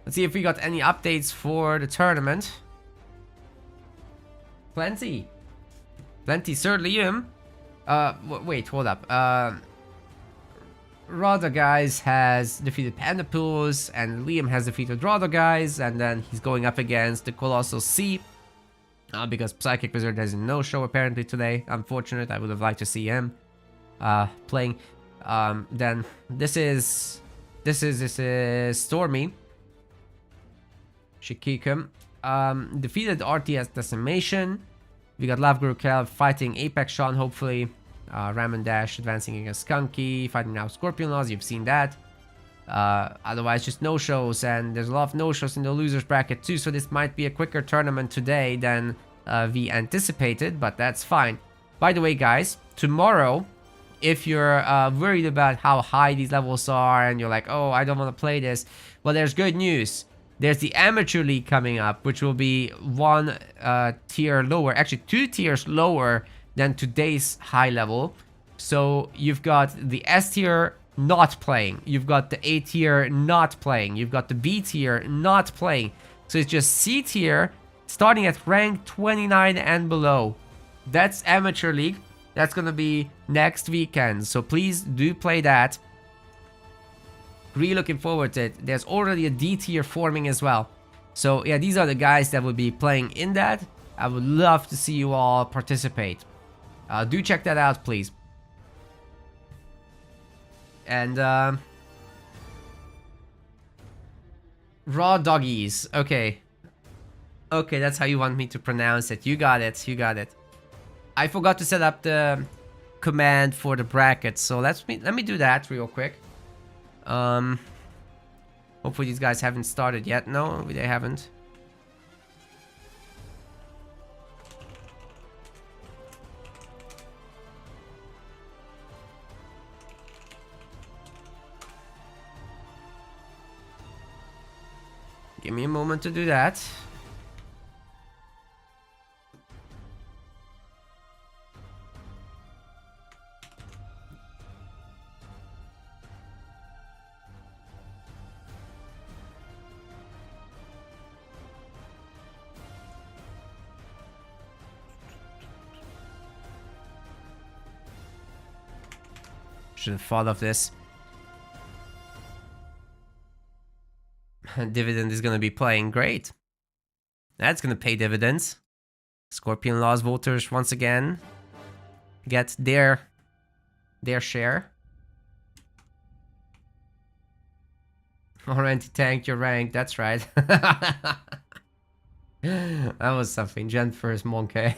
Let's see if we got any updates for the tournament. Plenty. Plenty, Sir Liam. Wait, hold up. Rada Guys has defeated Pandapools, and Liam has defeated Rada Guys, and then he's going up against the Colossal Sea. Because Psychic Wizard has a no-show apparently today. Unfortunate, I would have liked to see him playing. Then this is Stormy. Shikikum. Defeated RTS Decimation. We got Love Guru Kel fighting Apex Sean, hopefully. Ramandash advancing against Skunky, fighting now Scorpionlawz, you've seen that. Otherwise, just no-shows, and there's a lot of no-shows in the losers bracket too, so this might be a quicker tournament today than we anticipated, but that's fine. By the way, guys, tomorrow, if you're worried about how high these levels are, and you're like, oh, I don't want to play this, well, there's good news. There's the Amateur League coming up, which will be one tier lower, actually 2 tiers lower than today's high level. So you've got the S tier not playing, you've got the A tier not playing, you've got the B tier not playing. So it's just C tier starting at rank 29 and below. That's Amateur League. That's gonna be next weekend, so please do play that. Really looking forward to it. There's already a D tier forming as well. So yeah, these are the guys that will be playing in that. I would love to see you all participate. Do check that out, please. And Raw Doggies. Okay. Okay, that's how you want me to pronounce it. You got it. You got it. I forgot to set up the command for the bracket, so let me do that real quick. Hopefully these guys haven't started yet. No, they haven't. Give me a moment to do that. Should have thought of this. Dividend is going to be playing great. That's going to pay dividends. Scorpionlawz voters once again get their share. Or anti-tank your rank, that's right. That was something. Gen first monkey.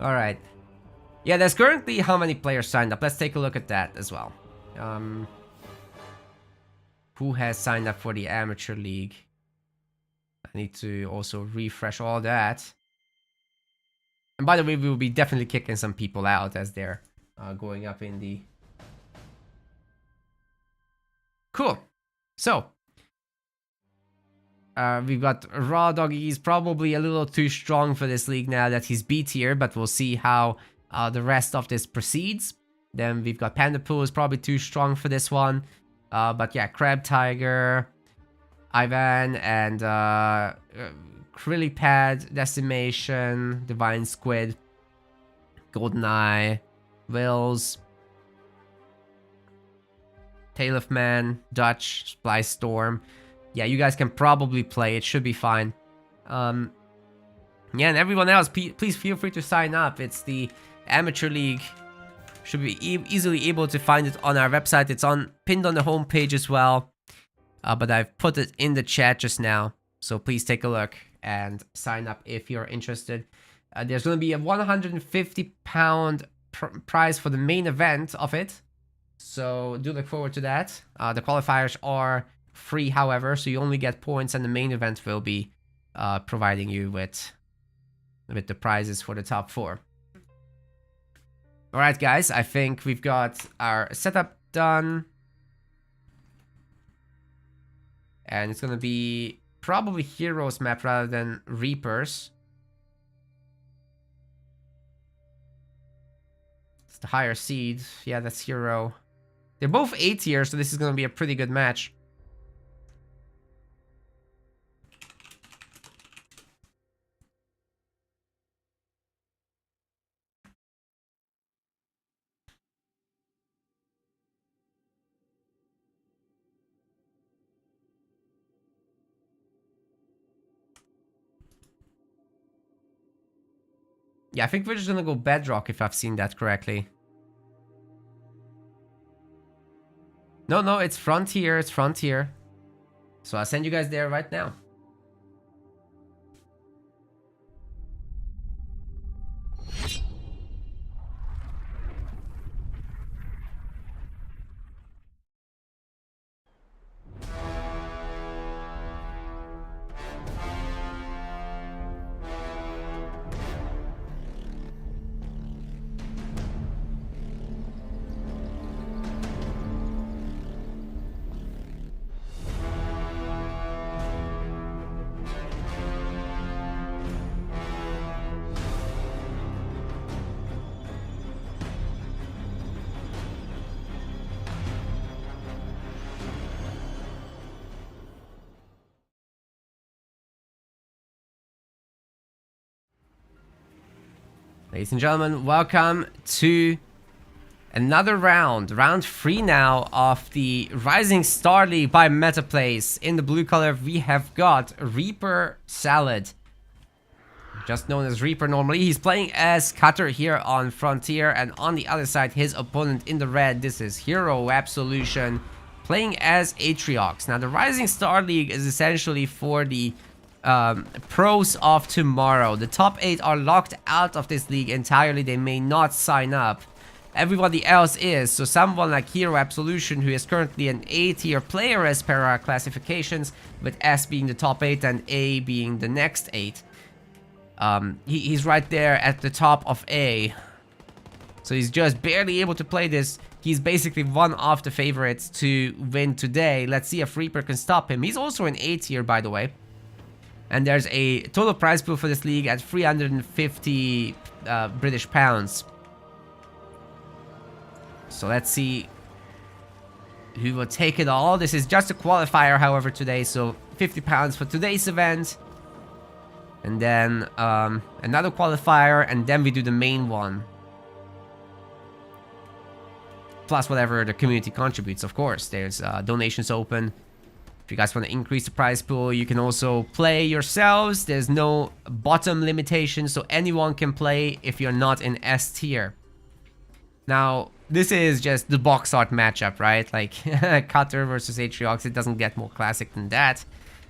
Alright. Yeah, there's currently how many players signed up. Let's take a look at that as well. Who has signed up for the Amateur League? I need to also refresh all that. And by the way, we will be definitely kicking some people out as they're going up in the... Cool. So, we've got Raw Doggy. He's probably a little too strong for this league now that he's B tier, but we'll see how the rest of this proceeds. Then we've got Panda Pool is probably too strong for this one. But yeah, Crab Tiger, Ivan, and Krillipad, Decimation, Divine Squid, Goldeneye, Wills, Tail of Man, Dutch, Splice Storm. Yeah, you guys can probably play. It should be fine. Yeah, and everyone else, please feel free to sign up. It's the Amateur League. Should be easily able to find it on our website. It's pinned on the homepage as well. But I've put it in the chat just now. So please take a look and sign up if you're interested. There's going to be a £150 prize for the main event of it. So do look forward to that. The qualifiers are free, however, so you only get points, and the main event will be providing you with the prizes for the top 4. Alright guys, I think we've got our setup done. And it's gonna be probably Heroes map rather than Reapers. It's the higher seed. Yeah, that's Hero. They're both A tier, so this is gonna be a pretty good match. Yeah, I think we're just gonna go Bedrock if I've seen that correctly. No, it's Frontier, it's Frontier. So I'll send you guys there right now. Ladies and gentlemen, welcome to another round. Round 3 now of the Rising Star League by MetaPlays. In the blue color, we have got Reaper Salad. Just known as Reaper normally. He's playing as Cutter here on Frontier. And on the other side, his opponent in the red, this is Hero Absolution, playing as Atriox. Now, the Rising Star League is essentially for the pros of tomorrow. The top 8 are locked out of this league entirely. They may not sign up. Everybody else is. So someone like Hero Absolution, who is currently an A tier player as per our classifications, with S being the top 8 and A being the next 8. He's right there at the top of A. So he's just barely able to play this. He's basically one of the favorites to win today. Let's see if Reaper can stop him. He's also an A tier, by the way. And there's a total prize pool for this league at 350 British pounds. So let's see who will take it all. This is just a qualifier, however, today. So 50 pounds for today's event. And then another qualifier. And then we do the main one. Plus whatever the community contributes, of course. There's donations open. If you guys want to increase the prize pool, you can also play yourselves. There's no bottom limitation, so anyone can play if you're not in S tier. Now, this is just the box art matchup, right? Like, Cutter versus Atriox, it doesn't get more classic than that.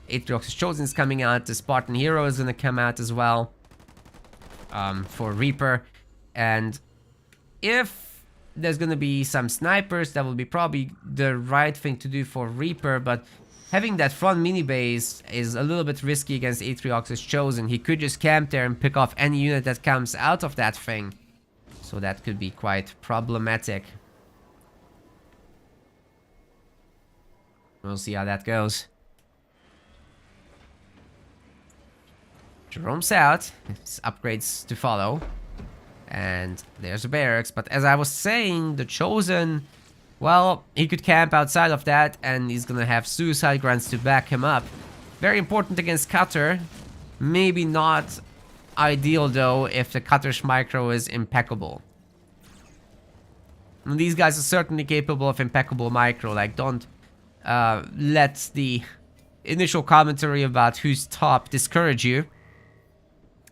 Atriox's Chosen is coming out, the Spartan Hero is gonna come out as well. For Reaper. And if there's gonna be some snipers, that will be probably the right thing to do for Reaper, but having that front mini base is a little bit risky against Atriox's Chosen. He could just camp there and pick off any unit that comes out of that thing. So that could be quite problematic. We'll see how that goes. Jerome's out. His upgrades to follow. And there's a barracks. But as I was saying, the Chosen, well, he could camp outside of that, and he's gonna have suicide grunts to back him up. Very important against Cutter. Maybe not ideal though if the Cutter's micro is impeccable. And these guys are certainly capable of impeccable micro. Like, don't let the initial commentary about who's top discourage you.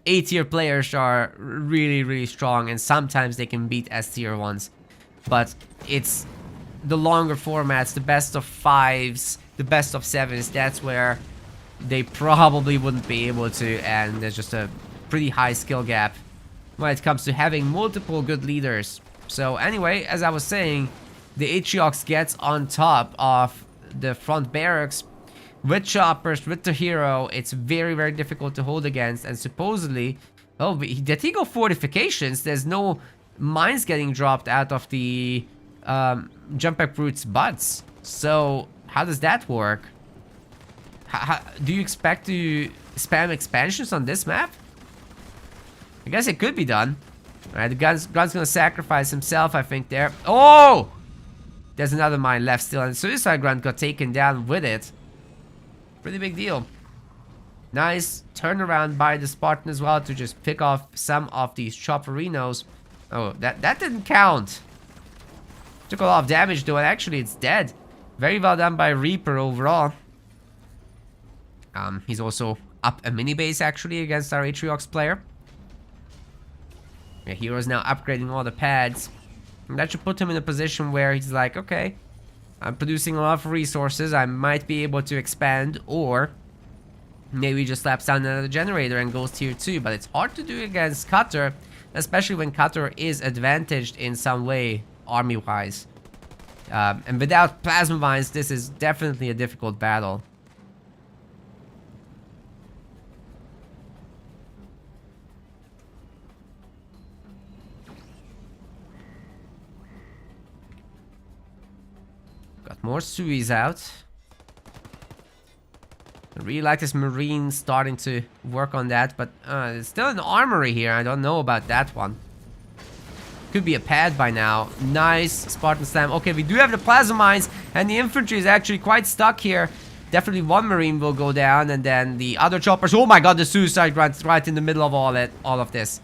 A-tier players are really, really strong, and sometimes they can beat S-tier ones. But it's the longer formats, the best of 5s, the best of 7s, that's where they probably wouldn't be able to, and there's just a pretty high skill gap when it comes to having multiple good leaders. So anyway, as I was saying, the Atriox gets on top of the front barracks. With choppers, with the hero, it's very, very difficult to hold against. And supposedly, oh, did he go fortifications? There's no mines getting dropped out of the jump back brutes' butts. So how does that work? Do you expect to spam expansions on this map? I guess it could be done. Alright, the gun's gonna sacrifice himself, I think, there. Oh! There's another mine left still, and Suicide Grunt got taken down with it. Pretty big deal. Nice turnaround by the Spartan as well to just pick off some of these chopperinos. Oh, that didn't count. Took a lot of damage though, and actually it's dead. Very well done by Reaper overall. He's also up a mini base actually against our Atriox player. Yeah, Hero's now upgrading all the pads. And that should put him in a position where he's like, okay, I'm producing a lot of resources, I might be able to expand, or maybe just slaps down another generator and goes tier 2. But it's hard to do against Cutter, especially when Cutter is advantaged in some way, army-wise. And without plasma mines, this is definitely a difficult battle. Got more Suis out. I really like this Marine starting to work on that, but it's still an armory here. I don't know about that one. Could be a pad by now. Nice Spartan Slam. Okay, we do have the plasma mines, and the infantry is actually quite stuck here. Definitely one Marine will go down, and then the other choppers. Oh my god, the suicide grunts right in the middle of all of this.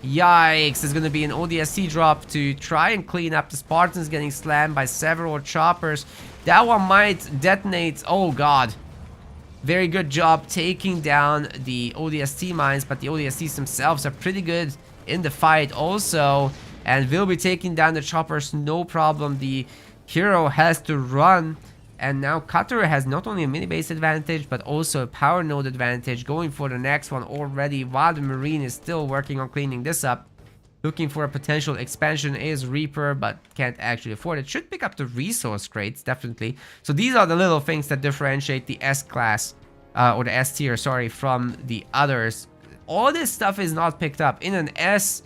Yikes, there's gonna be an ODST drop to try and clean up. The Spartans getting slammed by several choppers. That one might detonate. Oh god. Very good job taking down the ODST mines, but the ODSTs themselves are pretty good in the fight also. And will be taking down the choppers, no problem. The hero has to run. And now Cutter has not only a mini base advantage, but also a power node advantage, going for the next one already, while the Marine is still working on cleaning this up. Looking for a potential expansion is Reaper, but can't actually afford it. Should pick up the resource crates, definitely. So these are the little things that differentiate the S-class, or the S-tier, sorry, from the others. All this stuff is not picked up. In an S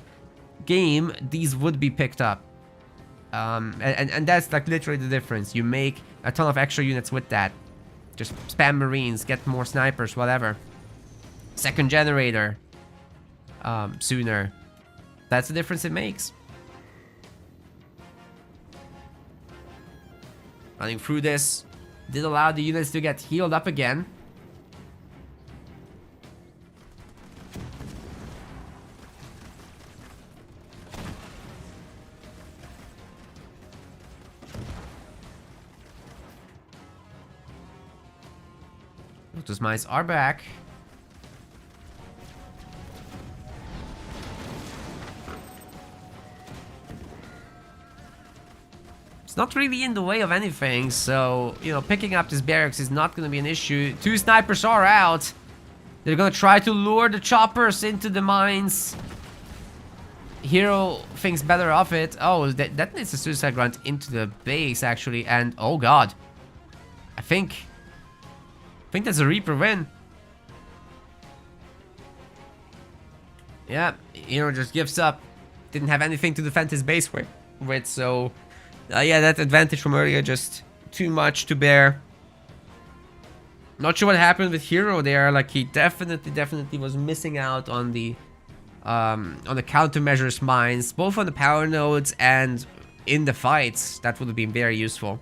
game, these would be picked up. And that's like literally the difference. You make a ton of extra units with that. Just spam Marines, get more snipers, whatever. Second generator sooner. That's the difference it makes. Running through this did allow the units to get healed up again. Lotus Mice are back. It's not really in the way of anything, so, you know, picking up this barracks is not going to be an issue. 2 snipers are out. They're going to try to lure the choppers into the mines. Hero thinks better of it. Oh, that needs a suicide grunt into the base, actually. And, oh god. I think that's a Reaper win. Yeah, Hero just gives up. Didn't have anything to defend his base with, so... yeah, that advantage from earlier just too much to bear. Not sure what happened with Hero there. Like, he definitely was missing out on the countermeasures mines, both on the power nodes and in the fights. That would have been very useful.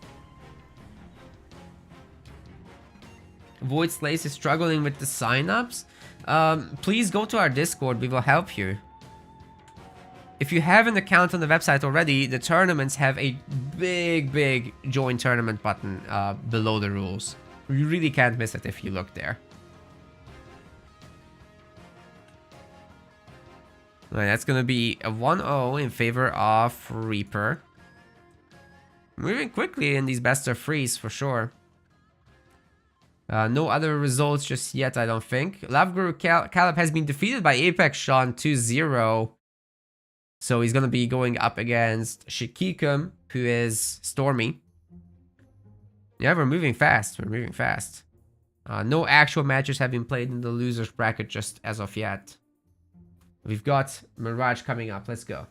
Void Slays is struggling with the signups. Please go to our Discord. We will help you. If you have an account on the website already, the tournaments have a big join tournament button below the rules. You really can't miss it if you look there. Alright, that's gonna be a 1-0 in favor of Reaper. Moving quickly in these best of threes for sure. No other results just yet, I don't think. Love Guru Caleb has been defeated by Apex Sean 2-0. So he's gonna be going up against Shikikum, who is Stormy. Yeah, we're moving fast. We're moving fast. No actual matches have been played in the losers bracket just as of yet. We've got Mirage coming up. Let's go.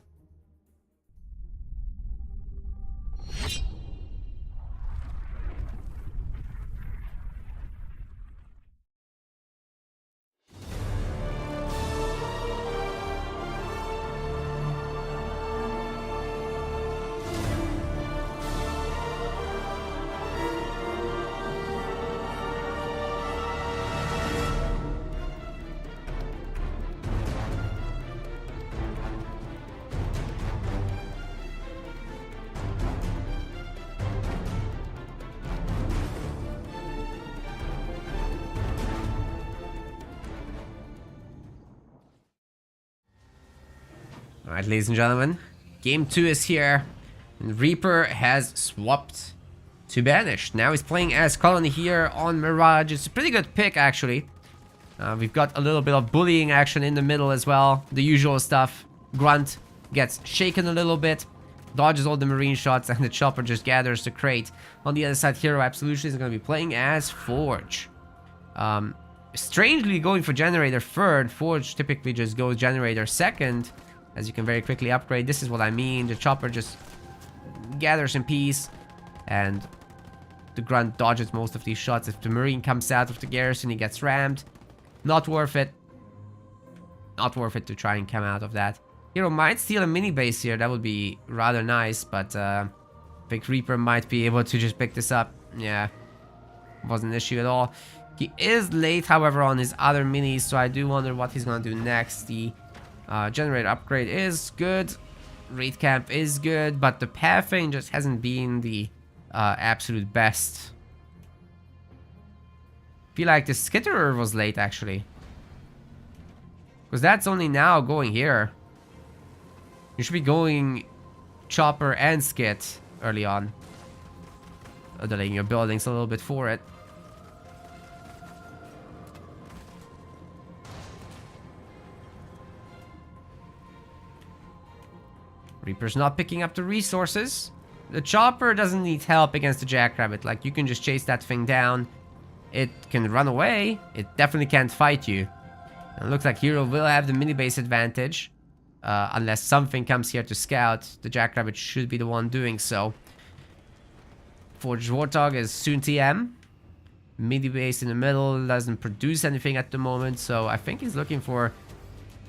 Alright, ladies and gentlemen, game 2 is here. And Reaper has swapped to Banished. Now he's playing as Colony here on Mirage. It's a pretty good pick, actually. We've got a little bit of bullying action in the middle as well. The usual stuff. Grunt gets shaken a little bit, dodges all the marine shots, and the chopper just gathers the crate. On the other side, Hero Absolution is going to be playing as Forge. Strangely going for Generator third. Forge typically just goes Generator second, as you can very quickly upgrade. This is what I mean. The chopper just gathers in peace, and the Grunt dodges most of these shots. If the Marine comes out of the garrison, he gets rammed. Not worth it. Not worth it to try and come out of that. Hero might steal a mini base here. That would be rather nice, but Big Reaper might be able to just pick this up. Yeah, wasn't an issue at all. He is late, however, on his other minis, so I do wonder what he's gonna do next. The generator upgrade is good, raid camp is good, but the pathing just hasn't been the absolute best. Feel like the skitterer was late, actually, because that's only now going here. You should be going chopper and skit early on, delaying your buildings a little bit for it. Reaper's not picking up the resources. The chopper doesn't need help against the jackrabbit. Like, you can just chase that thing down. It can run away. It definitely can't fight you. And it looks like Hero will have the mini base advantage. Unless something comes here to scout. The jackrabbit should be the one doing so. Forged Warthog is soon TM. Mini base in the middle doesn't produce anything at the moment. So I think he's looking for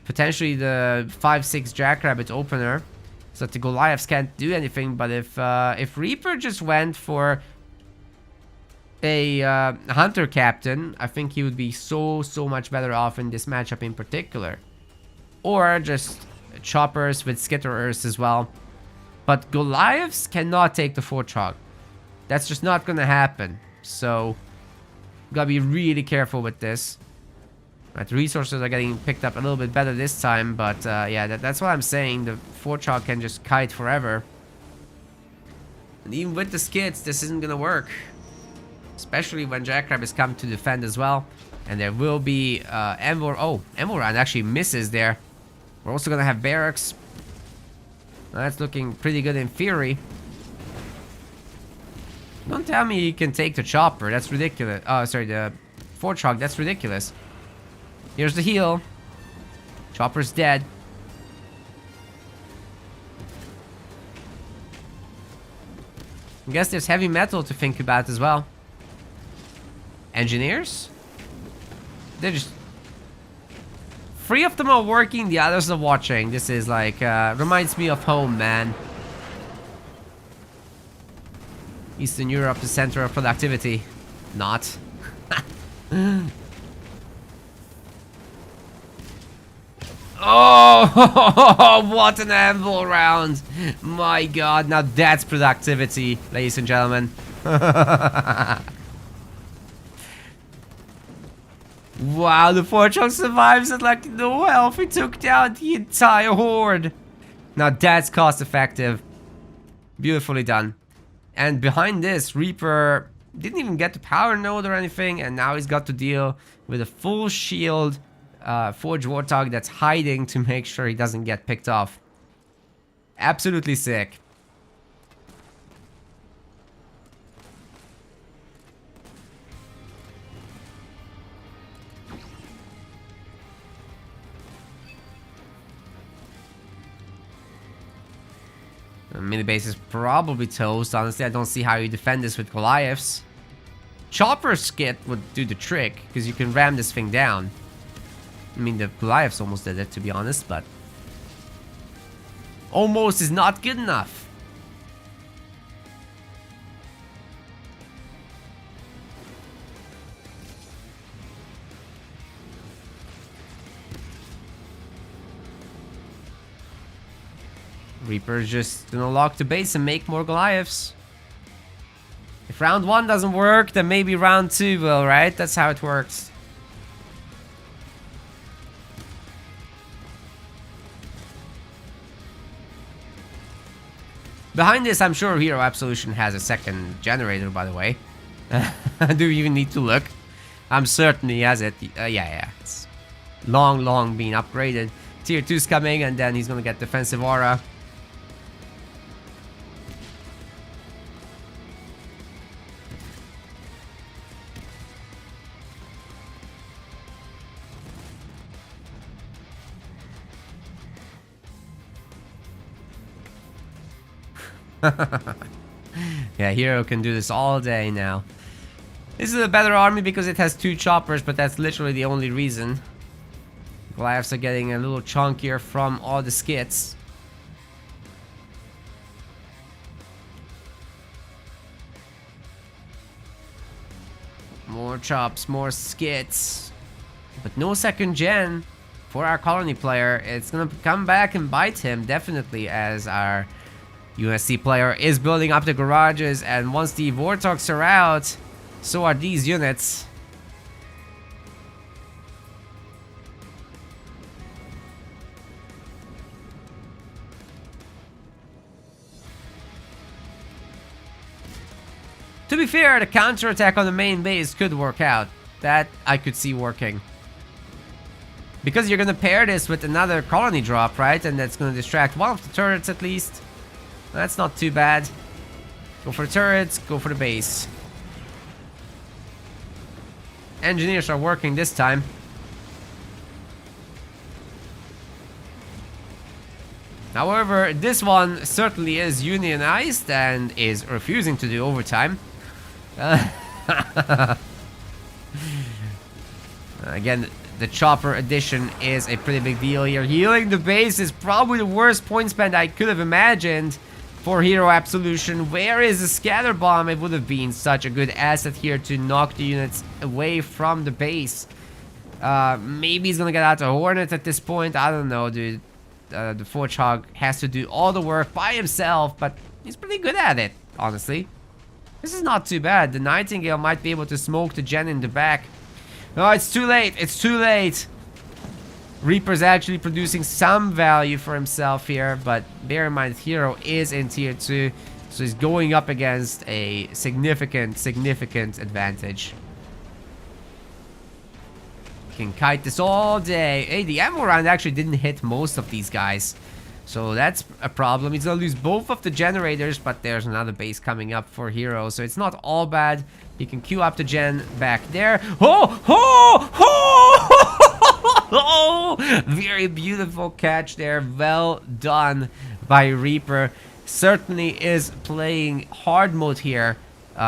potentially the 5-6 jackrabbit opener, so that the Goliaths can't do anything. But if Reaper just went for a Hunter Captain, I think he would be so much better off in this matchup in particular. Or just choppers with skitterers as well. But Goliaths cannot take the Fortrog. That's just not gonna happen. So gotta be really careful with this. Right, the resources are getting picked up a little bit better this time, but yeah, that's what I'm saying. The Fortrog can just kite forever. And even with the skids, this isn't gonna work. Especially when Jackrabbit is coming to defend as well. And there will be Envor. Oh, Envoran actually misses there. We're also gonna have barracks. That's looking pretty good in theory. Don't tell me you can take the chopper. That's ridiculous. Oh, sorry, the Fortrog. That's ridiculous. Here's the heal. Chopper's dead. I guess there's heavy metal to think about as well. Engineers? They're just... 3 of them are working, the others are watching. This is like, reminds me of home, man. Eastern Europe, the center of productivity. Not. Oh, what an anvil round. My god, now that's productivity, ladies and gentlemen. Wow, the Fortrog survives at like no health. He took down the entire horde. Now that's cost effective. Beautifully done. And behind this, Reaper didn't even get the power node or anything, and now he's got to deal with a full shield Forge Warthog that's hiding to make sure he doesn't get picked off. Absolutely sick. The mini base is probably toast. Honestly, I don't see how you defend this with Goliaths. Chopper skit would do the trick, because you can ram this thing down. I mean, the Goliaths almost did it, to be honest, but... almost is not good enough. Reaper's just gonna lock the base and make more Goliaths. If round 1 doesn't work, then maybe round 2 will, right? That's how it works. Behind this, I'm sure Hero Absolution has a second generator, by the way. Do we even need to look? I'm certain he has it. Yeah. It's long been upgraded. Tier 2's coming, and then he's gonna get defensive aura. Yeah, Hero can do this all day now. This is a better army because it has 2 choppers, but that's literally the only reason. Goliaths are getting a little chunkier from all the skits. More chops, more skits. But no second gen for our colony player. It's gonna come back and bite him, definitely, as our USC player is building up the garages, and once the Warthogs are out, so are these units. To be fair, the counterattack on the main base could work out. That I could see working. Because you're gonna pair this with another colony drop, right? And that's gonna distract one of the turrets at least. That's not too bad. Go for the turrets, go for the base. Engineers are working this time. However, this one certainly is unionized and is refusing to do overtime. Again, the chopper addition is a pretty big deal here. Healing the base is probably the worst point spend I could have imagined for Hero Absolution. Where is the scatter bomb? It would have been such a good asset here to knock the units away from the base. Maybe he's gonna get out the Hornet at this point. I don't know, dude. The Fortrog has to do all the work by himself, but he's pretty good at it, honestly. This is not too bad. The Nightingale might be able to smoke the gen in the back. No, it's too late. It's too late. Reaper's actually producing some value for himself here, but bear in mind, Hero is in tier 2, So he's going up against a significant advantage. Can kite this all day. Hey, the ammo round actually didn't hit most of these guys. So that's a problem. He's gonna lose both of the generators, but there's another base coming up for Hero. So it's not all bad. He can queue up the gen back there. Oh! Oh! Oh! Oh! Very beautiful catch there. Well done by Reaper. Certainly is playing hard mode here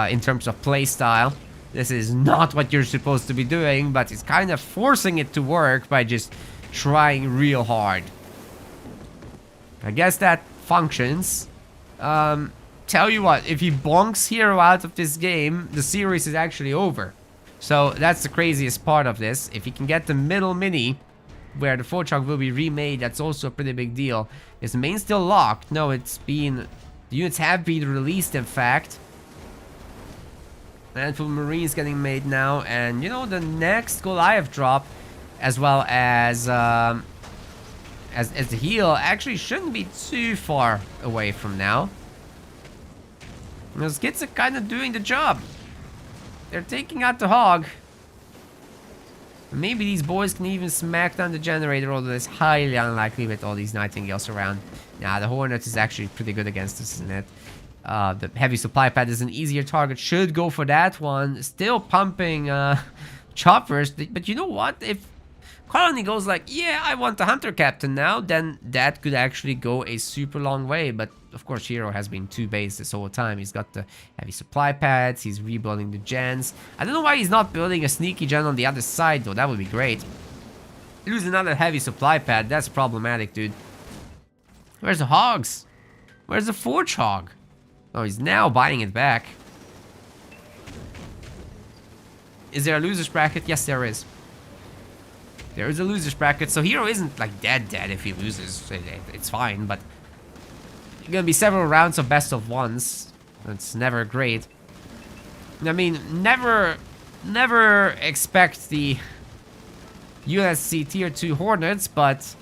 in terms of play style. This is not what you're supposed to be doing, but it's kind of forcing it to work by just trying real hard. I guess that functions. Tell you what, if he bonks Hero out of this game, the series is actually over. So that's the craziest part of this. If he can get the middle mini, where the Forchog will be remade, that's also a pretty big deal. Is the main still locked? No, it's been... The units have been released, in fact. And for Marines getting made now. And, you know, the next Goliath drop, as well as the heal, actually shouldn't be too far away from now. Those kids are kind of doing the job. They're taking out the hog. Maybe these boys can even smack down the generator, although it's highly unlikely with all these Nightingales around. Nah, the Hornet is actually pretty good against us, isn't it? The heavy supply pad is an easier target. Should go for that one. Still pumping choppers. But you know what? If Colony goes like, yeah, I want the Hunter Captain now, then that could actually go a super long way. But of course, Hero has been 2-base this whole time. He's got the heavy supply pads. He's rebuilding the gens. I don't know why he's not building a sneaky gen on the other side, though. That would be great. Lose another heavy supply pad. That's problematic, dude. Where's the hogs? Where's the Forge Hog? Oh, he's now buying it back. Is there a loser's bracket? Yes, there is. There is a loser's bracket, so Hero isn't like dead if he loses. It's fine, but it's gonna be several rounds of best of ones. That's never great. I mean, never expect the USC Tier 2 Hornets, but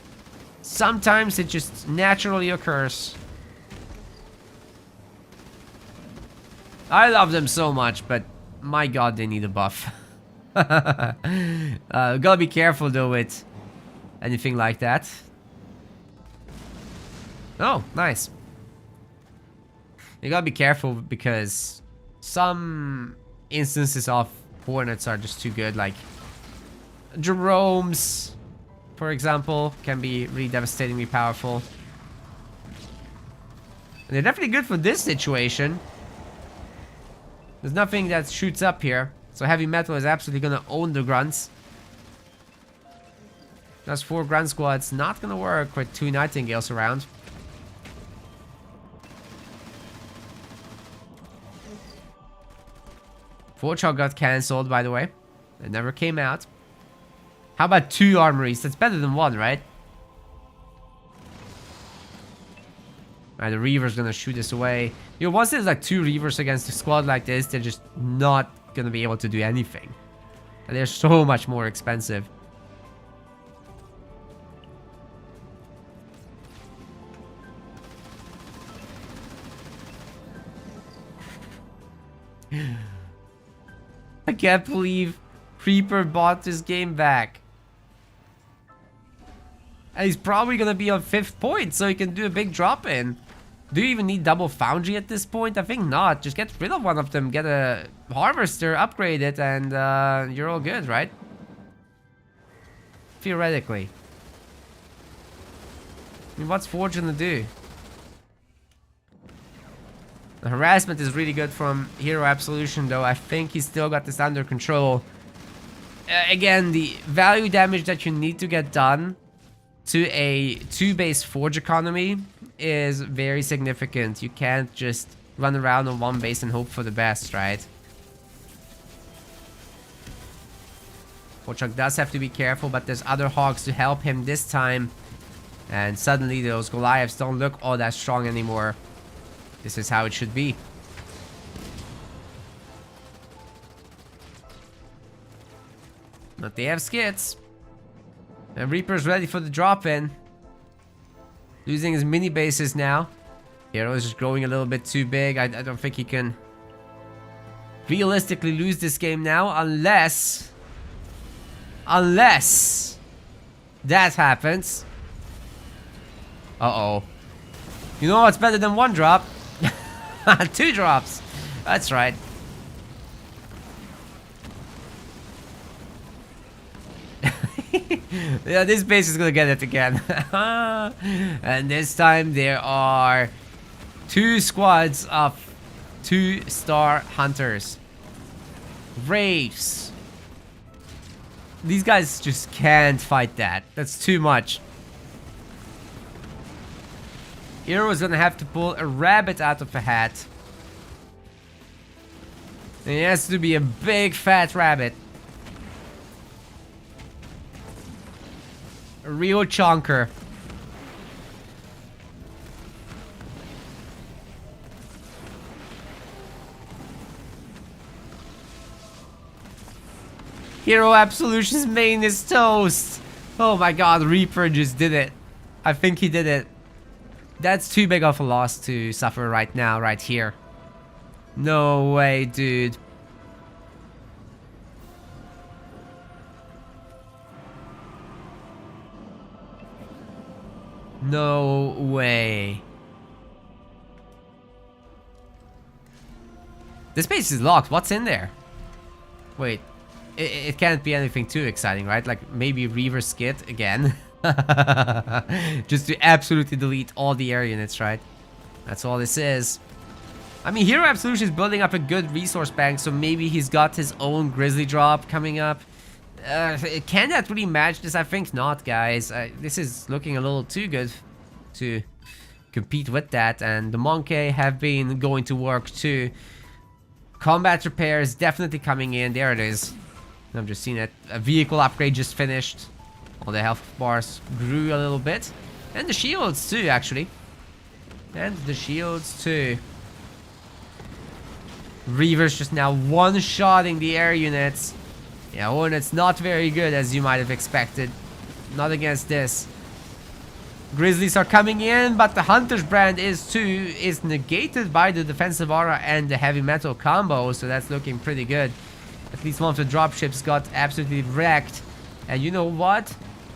sometimes it just naturally occurs. I love them so much, but my god, they need a buff. Gotta be careful though with anything like that. Oh, nice. You gotta be careful because some instances of Hornets are just too good. Like Jerome's, for example, can be really devastatingly powerful. And they're definitely good for this situation. There's nothing that shoots up here. So heavy metal is absolutely gonna own the grunts. That's 4 grunt squads. Not gonna work with 2 Nightingales around. Forchog got cancelled, by the way. It never came out. How about 2 armories? That's better than 1, right? Alright, the Reaver's gonna shoot this away. You know, once there's like 2 Reavers against a squad like this, they're just not gonna be able to do anything. And they're so much more expensive. I can't believe Creeper bought this game back. And he's probably gonna be on 5th point, so he can do a big drop in. Do you even need double foundry at this point? I think not. Just get rid of one of them, get a harvester, upgrade it, and you're all good, right? Theoretically. I mean, what's Forge gonna do? The harassment is really good from Hero Absolution, though. I think he's still got this under control. Again, the value damage that you need to get done to a 2-base Forge economy is very significant. You can't just run around on 1 base and hope for the best, right? Forchuk does have to be careful, but there's other hogs to help him this time. And suddenly those Goliaths don't look all that strong anymore. This is how it should be. But they have skits. And Reaper's ready for the drop-in. Losing his mini bases now. Hero is just growing a little bit too big. I don't think he can realistically lose this game now unless that happens. Uh-oh. You know what's better than 1 drop? 2 drops. That's right. Yeah, this base is gonna get it again. And this time there are 2 squads of 2-star hunters. Wraiths. These guys just can't fight that. That's too much. Hero is gonna have to pull a rabbit out of a hat. And it has to be a big fat rabbit. A real chonker. Hero Absolution's main is toast. Oh my god, Reaper just did it. I think he did it. That's too big of a loss to suffer right now, right here. No way, dude. No way. This base is locked. What's in there? Wait. It can't be anything too exciting, right? Like maybe Reaver Skit again. Just to absolutely delete all the air units, right? That's all this is. I mean, Hero Absolution is building up a good resource bank, so maybe he's got his own Grizzly drop coming up. Can that really match this? I think not, guys. This is looking a little too good to compete with that, and the Monkey have been going to work too. Combat repairs definitely coming in. There it is. I'm just seeing it. A vehicle upgrade just finished. All the health bars grew a little bit. And the shields too, actually. And the shields too. Reaver's just now one-shotting the air units. Yeah, Hornet's not very good, as you might have expected. Not against this. Grizzlies are coming in, but the Hunter's brand is negated by the defensive aura and the heavy metal combo, so that's looking pretty good. At least one of the dropships got absolutely wrecked. And you know what?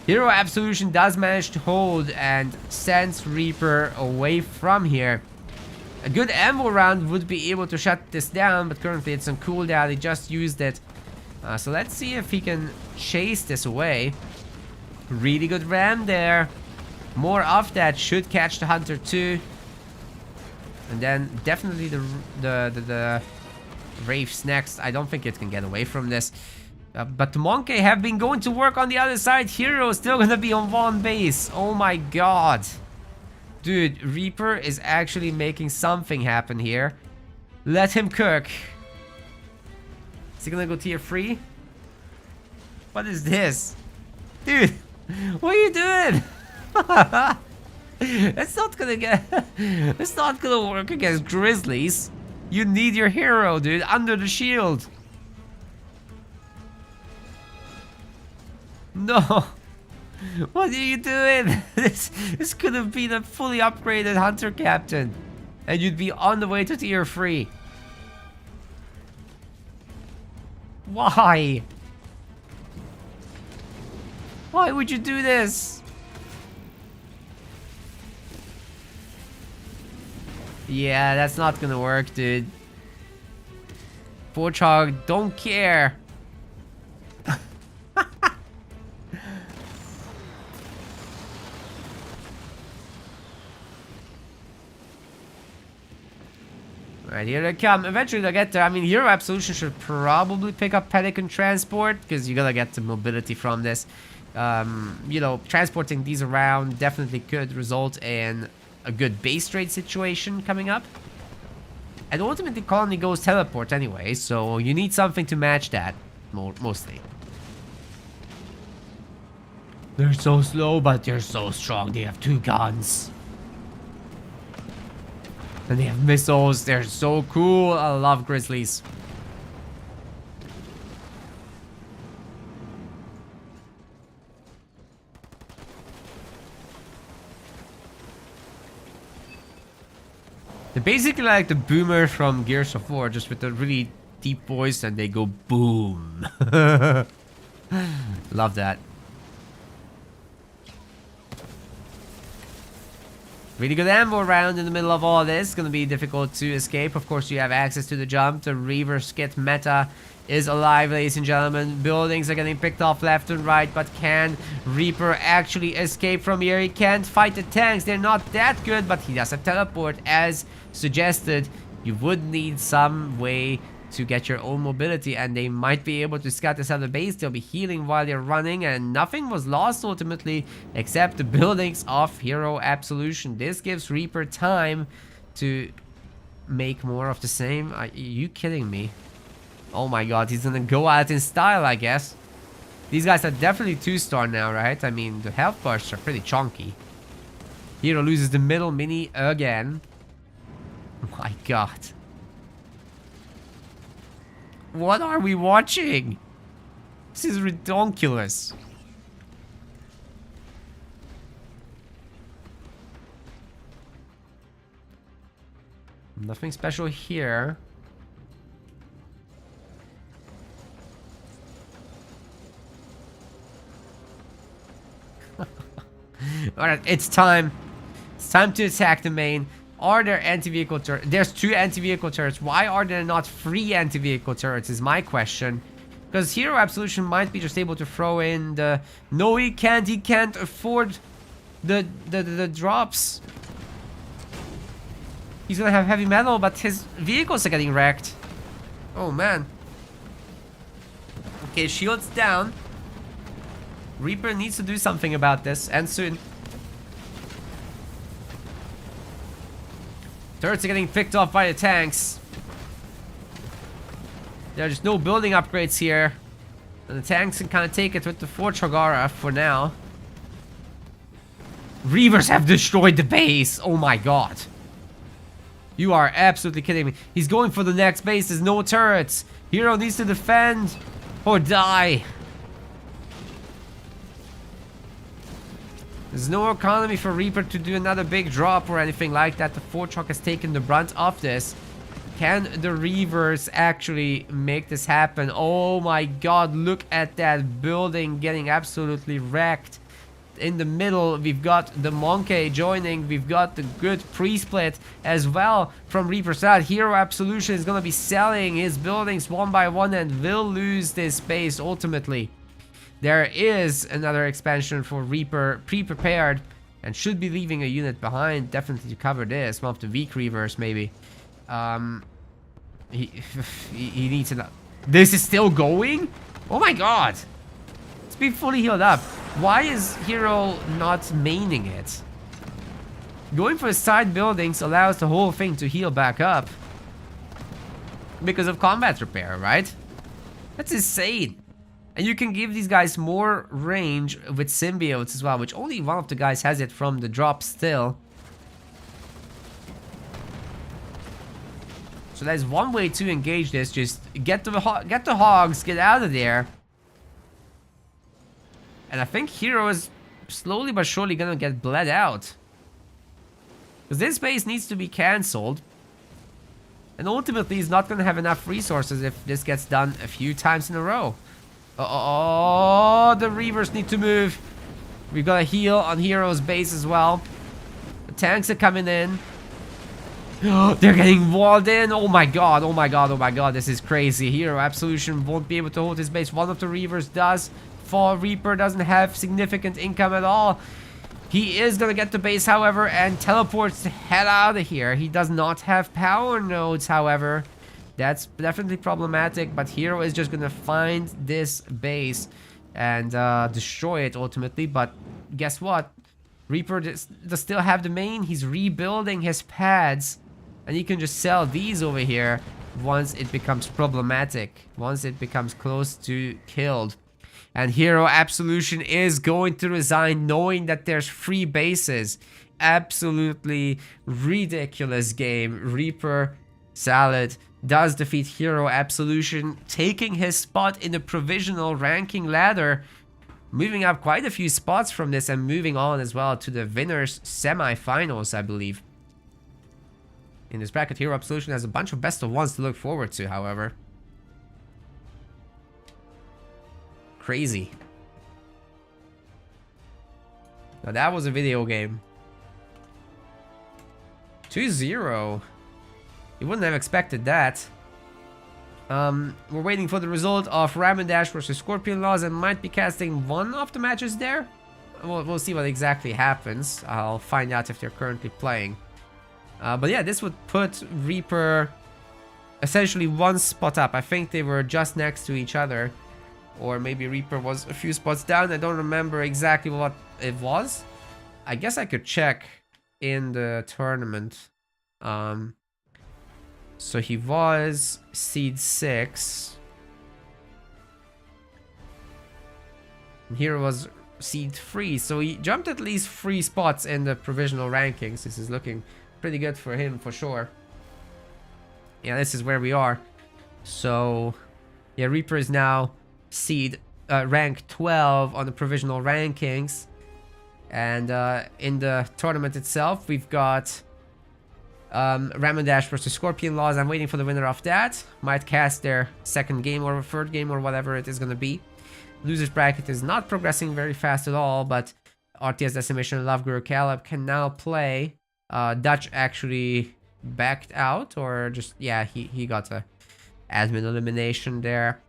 Hero Absolution does manage to hold and sends Reaper away from here. A good ammo round would be able to shut this down, but currently it's on cooldown. He just used it. So let's see if he can chase this away. Really good ram there. More of that should catch the Hunter too. And then definitely the Wraiths next. I don't think it can get away from this. But the Monkey have been going to work on the other side. Hero is still gonna be on one base. Oh my god. Dude, Reaper is actually making something happen here. Let him cook. Is he gonna go tier 3? What is this? Dude, what are you doing? It's not gonna work against Grizzlies. You need your hero, dude, under the shield. No. What are you doing? This could have been a fully upgraded Hunter Captain. And you'd be on the way to tier 3. Why? Why would you do this? Yeah, that's not gonna work, dude. Warthog don't care. Alright, here they come. Eventually they'll get there. I mean, Hero Absolution should probably pick up Pelican Transport, because you're gonna get the mobility from this. You know, transporting these around definitely could result in a good base trade situation coming up. And ultimately, Colony goes teleport anyway, so you need something to match that, mostly. They're so slow, but they're so strong. They have 2 guns. And they have missiles. They're so cool. I love Grizzlies. They're basically like the boomers from Gears of War, just with a really deep voice and they go boom. Love that. Really good ammo round in the middle of all this. Gonna be difficult to escape. Of course, you have access to the jump. The Reaver skit meta is alive, ladies and gentlemen. Buildings are getting picked off left and right, but can Reaper actually escape from here? He can't fight the tanks. They're not that good, but he does have teleport. As suggested, you would need some way to get your own mobility, and they might be able to scout this other base. They'll be healing while they're running, and nothing was lost ultimately except the buildings of Hero Absolution. This gives Reaper time to make more of the same. Are you kidding me? Oh my god, he's gonna go out in style, I guess. These guys are definitely 2-star now, right? I mean, the health bars are pretty chunky. Hero loses the middle mini again. My god. What are we watching? This is ridiculous. Nothing special here. Alright, it's time. It's time to attack the main. Are there anti-vehicle turrets? There's 2 anti-vehicle turrets. Why are there not 3 anti-vehicle turrets is my question. Because Hero Absolution might be just able to throw in the... No, he can't. He can't afford the drops. He's gonna have heavy metal, but his vehicles are getting wrecked. Oh, man. Okay, shields down. Reaper needs to do something about this, and soon. Turrets are getting picked off by the tanks. There's no building upgrades here. And the tanks can kind of take it with the 4 Chagara for now. Reavers have destroyed the base. Oh my god. You are absolutely kidding me. He's going for the next base. There's no turrets. Hero needs to defend or die. There's no economy for Reaper to do another big drop or anything like that. The 4 truck has taken the brunt of this. Can the Reavers actually make this happen? Oh my god, look at that building getting absolutely wrecked. In the middle, we've got the Monkey joining. We've got the good pre-split as well from Reaper's side. Hero Absolution is going to be selling his buildings one by one and will lose this base ultimately. There is another expansion for Reaper pre-prepared and should be leaving a unit behind definitely to cover this. One of the weak Reavers maybe. He needs to... This is still going? Oh my god. It's been fully healed up. Why is Hero not maining it? Going for side buildings allows the whole thing to heal back up. Because of combat repair, right? That's insane. And you can give these guys more range with symbiotes as well, which only one of the guys has it from the drop still. So there's one way to engage this. Just get the hogs, get out of there. And I think Hero is slowly but surely gonna get bled out. Because this base needs to be cancelled. And ultimately he's not gonna have enough resources if this gets done a few times in a row. Oh, the Reavers need to move. We've got a heal on Hero's base as well. The tanks are coming in. They're getting walled in. Oh my god, oh my god, oh my god. This is crazy. Hero Absolution won't be able to hold his base. One of the Reavers does fall. Reaper doesn't have significant income at all. He is gonna get the base, however, and teleports the hell out of here. He does not have power nodes, however. That's definitely problematic, but Hero is just gonna find this base and destroy it ultimately. But guess what? Reaper does still have the main. He's rebuilding his pads, and he can just sell these over here once it becomes problematic, once it becomes close to killed. And Hero Absolution is going to resign knowing that there's 3 bases. Absolutely ridiculous game. Reaper Salad does defeat Hero Absolution, taking his spot in the provisional ranking ladder, moving up quite a few spots from this and moving on as well to the winners semifinals, I believe. in this bracket. Here, Absolution has a bunch of best of ones to look forward to, however. Crazy. Now that was a video game. 2-0. You wouldn't have expected that. We're waiting for the result of Ramandash versus Scorpionlawz and might be casting one of the matches there. We'll see what exactly happens. I'll find out if they're currently playing. But yeah, this would put Reaper essentially one spot up. I think they were just next to each other. Or maybe Reaper was a few spots down. I don't remember exactly what it was. I guess I could check in the tournament. So he was seed 6. And here was seed 3. So he jumped at least 3 spots in the provisional rankings. This is looking pretty good for him for sure. Yeah, this is where we are. So yeah, Reaper is now seed rank 12 on the provisional rankings. And in the tournament itself, we've got Ramandash versus Scorpionlawz. I'm waiting for the winner of that. Might cast their second game or third game or whatever it is going to be. Losers bracket is not progressing very fast at all, but RTS Decimation and Love Guru Caleb can now play. Dutch actually backed out, or just, yeah, he got a admin elimination there.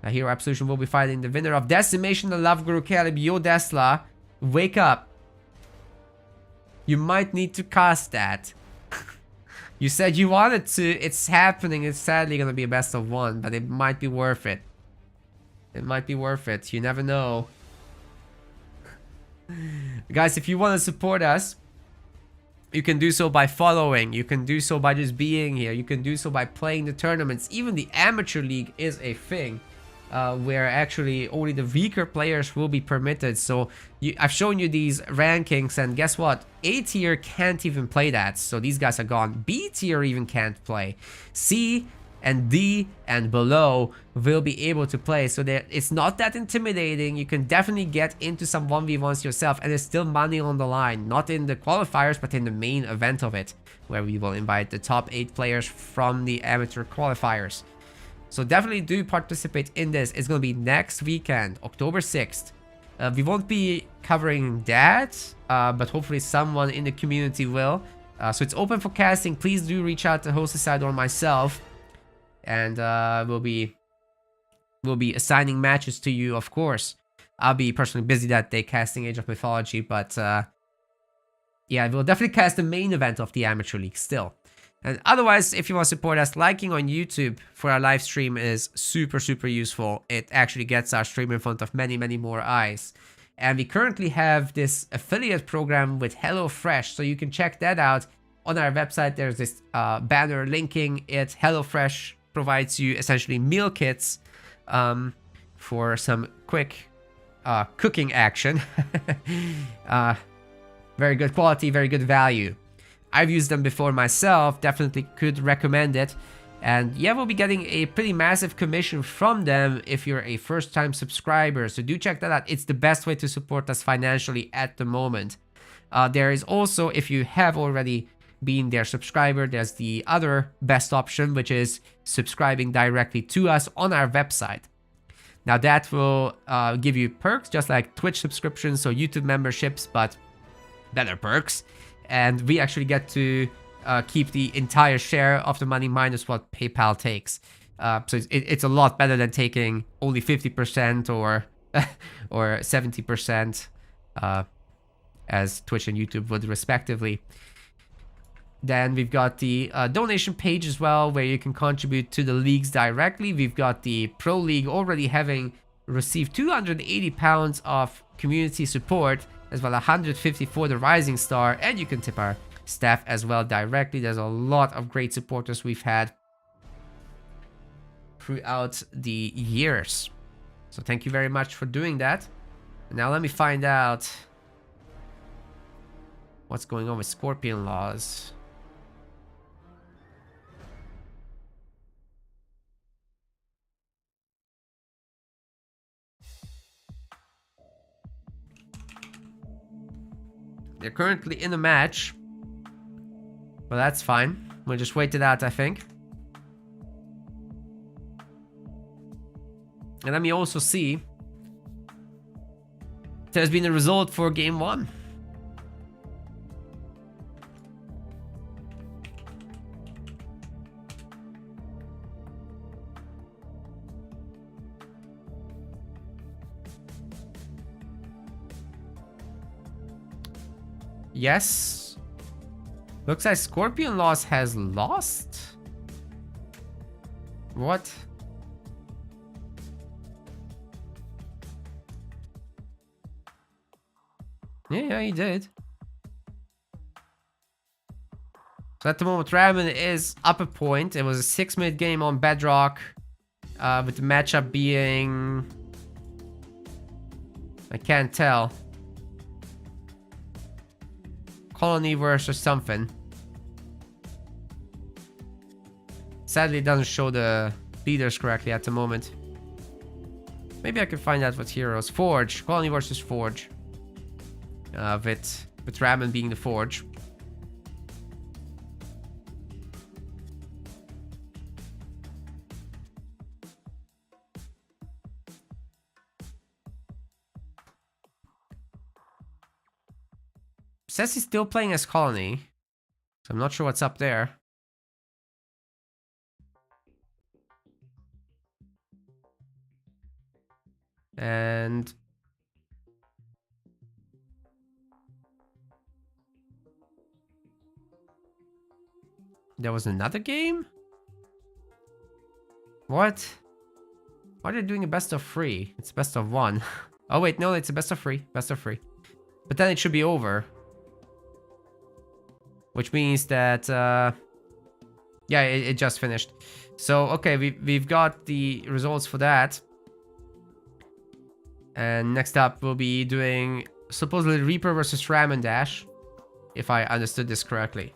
Here Absolution will be fighting the winner of Decimation and Love Guru Caleb. Yo Desla, wake up. You might need to cast that. You said you wanted to. It's happening. It's sadly going to be a best of 1, but it might be worth it. It might be worth it. You never know. Guys, if you want to support us, you can do so by following. You can do so by just being here. You can do so by playing the tournaments. Even the Amateur League is a thing. Where actually only the weaker players will be permitted. So I've shown you these rankings, and guess what? A tier can't even play that, so these guys are gone. B tier even can't play. C and D and below will be able to play, so that it's not that intimidating. You can definitely get into some 1v1s yourself, and there's still money on the line. Not in the qualifiers, but in the main event of it, where we will invite the top 8 players from the amateur qualifiers. So definitely do participate in this. It's going to be next weekend, October 6th. We won't be covering that, but hopefully someone in the community will. So it's open for casting. Please do reach out to Hostess Side or myself. And we'll be assigning matches to you, of course. I'll be personally busy that day casting Age of Mythology, but yeah, we'll definitely cast the main event of the Amateur League still. And otherwise, if you want to support us, liking on YouTube for our live stream is super, super useful. It actually gets our stream in front of many, many more eyes. And we currently have this affiliate program with HelloFresh, so you can check that out on our website. There's this banner linking it. HelloFresh provides you essentially meal kits for some quick cooking action. Very good quality, very good value. I've used them before myself, definitely could recommend it. And yeah, we'll be getting a pretty massive commission from them if you're a first-time subscriber. So do check that out. It's the best way to support us financially at the moment. There is also, if you have already been their subscriber, there's the other best option, which is subscribing directly to us on our website. Now that will give you perks, just like Twitch subscriptions, so YouTube memberships, but better perks. And we actually get to keep the entire share of the money minus what PayPal takes. So it's a lot better than taking only 50% or 70% as Twitch and YouTube would respectively. Then we've got the donation page as well, where you can contribute to the leagues directly. We've got the Pro League already having received £280 of community support, as well 150 for the Rising Star, and you can tip our staff as well directly. There's a lot of great supporters we've had throughout the years. So thank you very much for doing that. Now let me find out what's going on with Scorpionlawz. They're currently in a match, but that's fine. We'll just wait it out, I think. And let me also see. There's been a result for game 1. Yes. Looks like Scorpionlawz has lost. What? Yeah, he did. So at the moment, Ramen is up a point. It was a 6-minute game on Bedrock. With the matchup being... I can't tell. Colony versus something. Sadly, it doesn't show the leaders correctly at the moment. Maybe I can find out what heroes. Forge. Colony versus Forge. With Ramen being the Forge. Says he's still playing as Colony, so I'm not sure what's up there. And there was another game? What? Why are they doing a best of 3? It's best of 1. Oh wait, no, it's a best of 3. Best of 3. But then it should be over. Which means that, yeah, it just finished. So, okay, we've got the results for that. And next up, we'll be doing supposedly Reaper versus Ramen Dash, if I understood this correctly.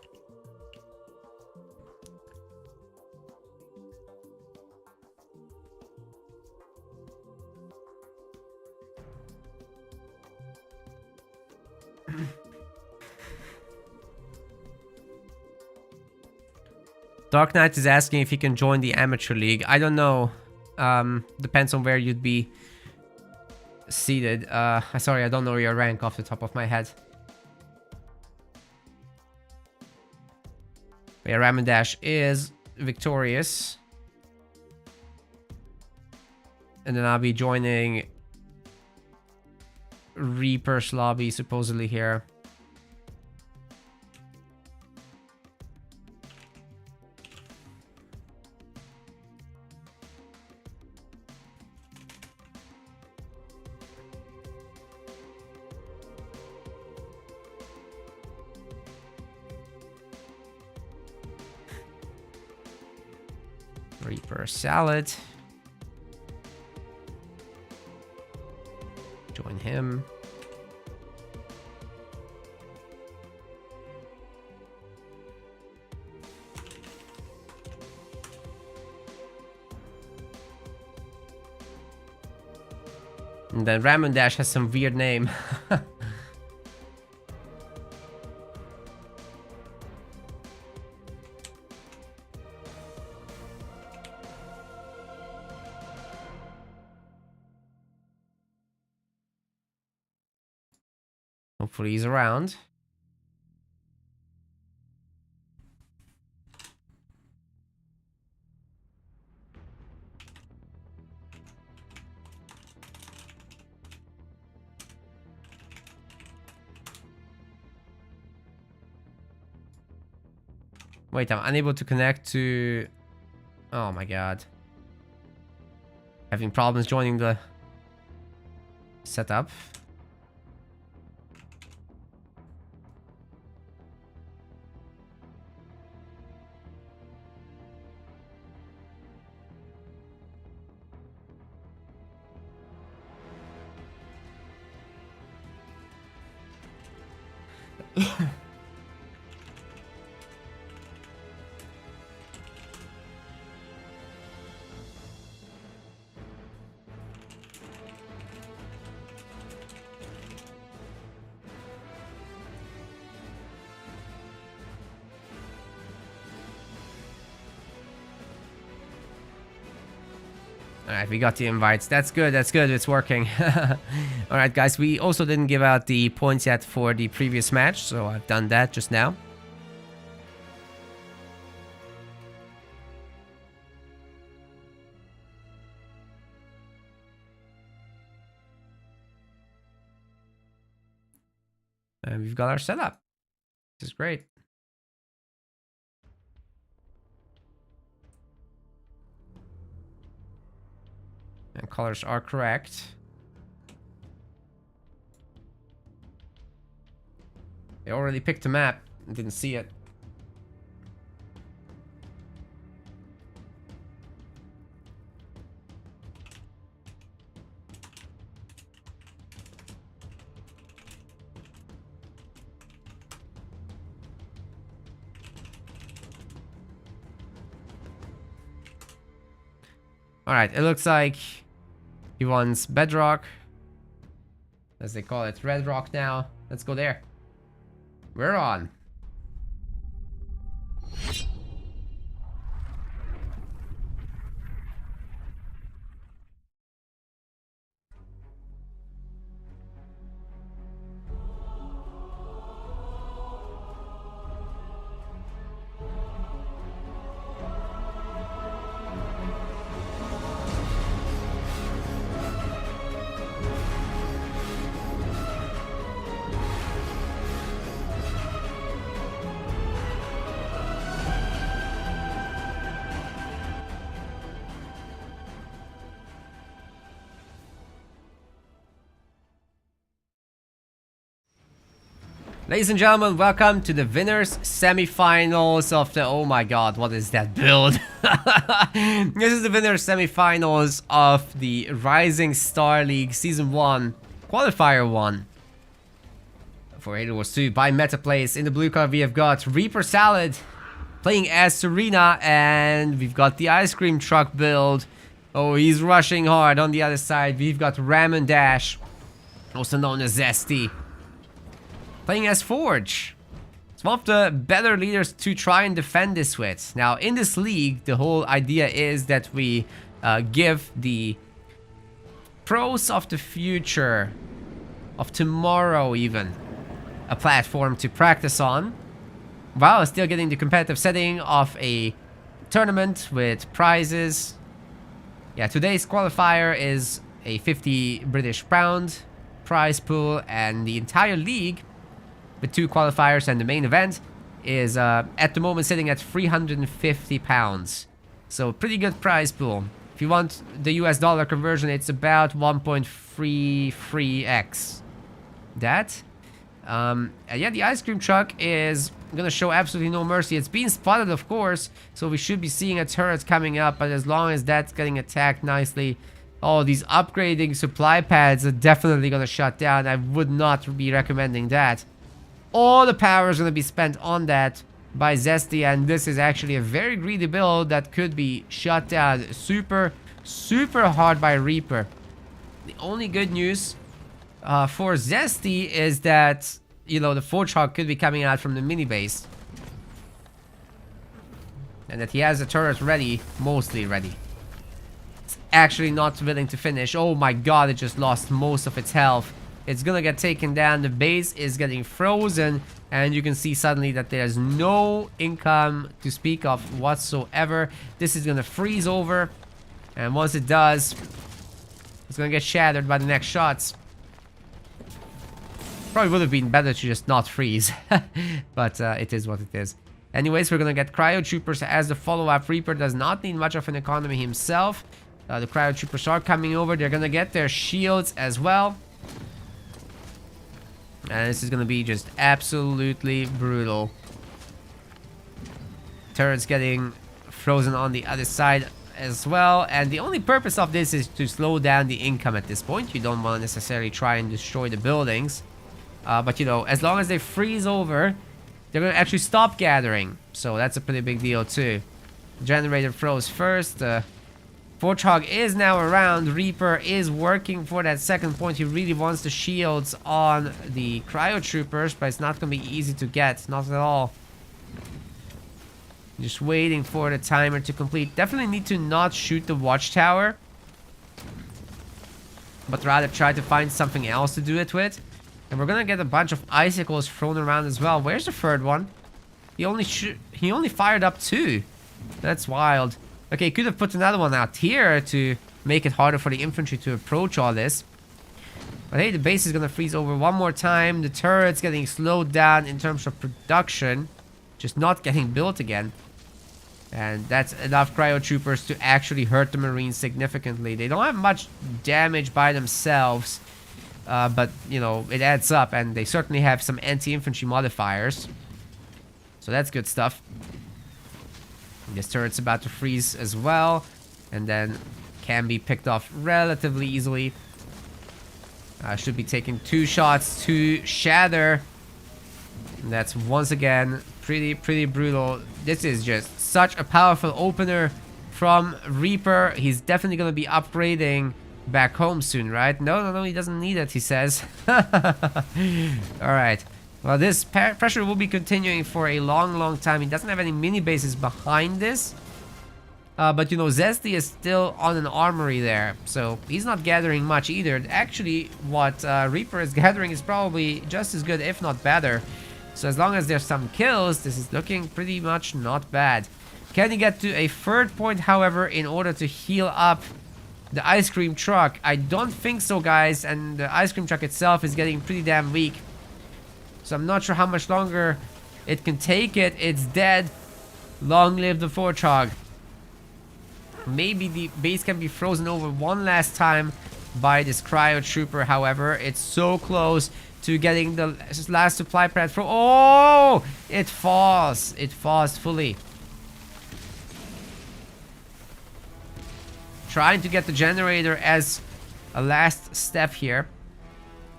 Dark Knight is asking if he can join the amateur league. I don't know. Depends on where you'd be seated. Sorry, I don't know your rank off the top of my head. But yeah, Ramen Dash is victorious. And then I'll be joining Reaper's lobby supposedly here. Reaper Salad. Join him. And then Ramen Dash has some weird name. Hopefully he's around. Wait, I'm unable to connect to... Oh my god. Having problems joining the setup. Alright, we got the invites. That's good, it's working. Alright guys, we also didn't give out the points yet for the previous match, so I've done that just now. And we've got our setup, which is great. And colors are correct. They already picked a map. Didn't see it. Alright, it looks like he wants Bedrock. As they call it, Red Rock now. Let's go there. We're on. Ladies and gentlemen, welcome to the winners semifinals of the... Oh my god, what is that build? This is the winners semifinals of the Rising Star League Season 1 Qualifier 1 for Halo Wars 2 by MetaPlays. In the blue card we have got Reaper Salad playing as Serena, and we've got the ice cream truck build. Oh, he's rushing hard. On the other side we've got Ram and Dash, also known as Zesty, playing as Forge. It's one of the better leaders to try and defend this with. Now, in this league, the whole idea is that we give the pros of the future, of tomorrow even, a platform to practice on, while still getting the competitive setting of a tournament with prizes. Yeah, today's qualifier is a 50 British pound prize pool, and the entire league with 2 qualifiers and the main event is at the moment sitting at 350 pounds. So pretty good prize pool. If you want the US dollar conversion, it's about 1.33x that. And yeah, the ice cream truck is gonna show absolutely no mercy. It's being spotted, of course, so we should be seeing a turret coming up, but as long as that's getting attacked nicely... Oh, these upgrading supply pads are definitely gonna shut down. I would not be recommending that. All the power is going to be spent on that by Zesty, and this is actually a very greedy build that could be shut down super hard by Reaper. The only good news for Zesty is that, you know, the Forge could be coming out from the mini base, and that he has the turret ready, mostly ready. It's actually not willing to finish. Oh my god, it just lost most of its health. It's gonna get taken down. The base is getting frozen, and you can see suddenly that there's no income to speak of whatsoever. This is gonna freeze over, and once it does, it's gonna get shattered by the next shots. Probably would have been better to just not freeze, but it is what it is. Anyways, we're gonna get Cryo Troopers as the follow-up. Reaper does not need much of an economy himself. The Cryo Troopers are coming over. They're gonna get their shields as well. And this is going to be just absolutely brutal. Turrets getting frozen on the other side as well. And the only purpose of this is to slow down the income at this point. You don't want to necessarily try and destroy the buildings. But, you know, as long as they freeze over, they're going to actually stop gathering. So that's a pretty big deal too. Generator froze first. Forge is now around. Reaper is working for that second point. He really wants the shields on the Cryo Troopers, but it's not going to be easy to get. Not at all. Just waiting for the timer to complete. Definitely need to not shoot the watchtower. but rather try to find something else to do it with. And we're gonna get a bunch of icicles thrown around as well. Where's the third one? He only fired up 2. That's wild. Okay, could have put another one out here to make it harder for the infantry to approach all this. But hey, the base is gonna freeze over one more time. The turret's getting slowed down in terms of production. Just not getting built again. And that's enough cryo troopers to actually hurt the Marines significantly. They don't have much damage by themselves. But, you know, it adds up. And they certainly have some anti-infantry modifiers. So that's good stuff. This turret's about to freeze as well. And then can be picked off relatively easily. Should be taking 2 shots to shatter. And that's once again pretty brutal. This is just such a powerful opener from Reaper. He's definitely going to be upgrading back home soon, right? No, he doesn't need it, he says. Alright. Well, this pressure will be continuing for a long time. He doesn't have any mini bases behind this. But, you know, Zesty is still on an armory there. So, he's not gathering much either. Actually, what Reaper is gathering is probably just as good, if not better. So, as long as there's some kills, this is looking pretty much not bad. Can he get to a third point, however, in order to heal up the ice cream truck? I don't think so, guys. And the ice cream truck itself is getting pretty damn weak. So, I'm not sure how much longer it can take it. It's dead. Long live the Fortrog. Maybe the base can be frozen over one last time by this cryo trooper. However, it's so close to getting the last supply pad from. Oh, it falls. It falls fully. Trying to get the generator as a last step here.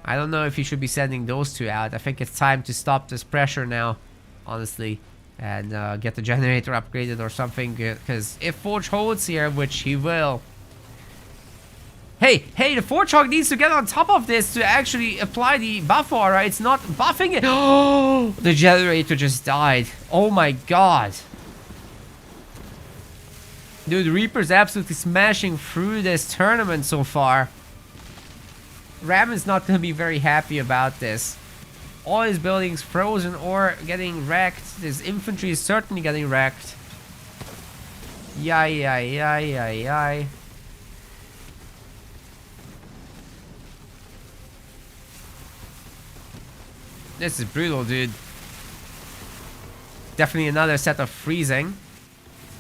I don't know if you should be sending those 2 out. I think it's time to stop this pressure now, honestly. And get the generator upgraded or something, because if Forge holds here, which he will. Hey, the Fortrog needs to get on top of this to actually apply the buff aura. It's not buffing it. Oh, the generator just died. Oh my god. Dude, Reaper's absolutely smashing through this tournament so far. Raven's not going to be very happy about this. All his buildings frozen or getting wrecked. His infantry is certainly getting wrecked. Yay. This is brutal, dude. Definitely another set of freezing.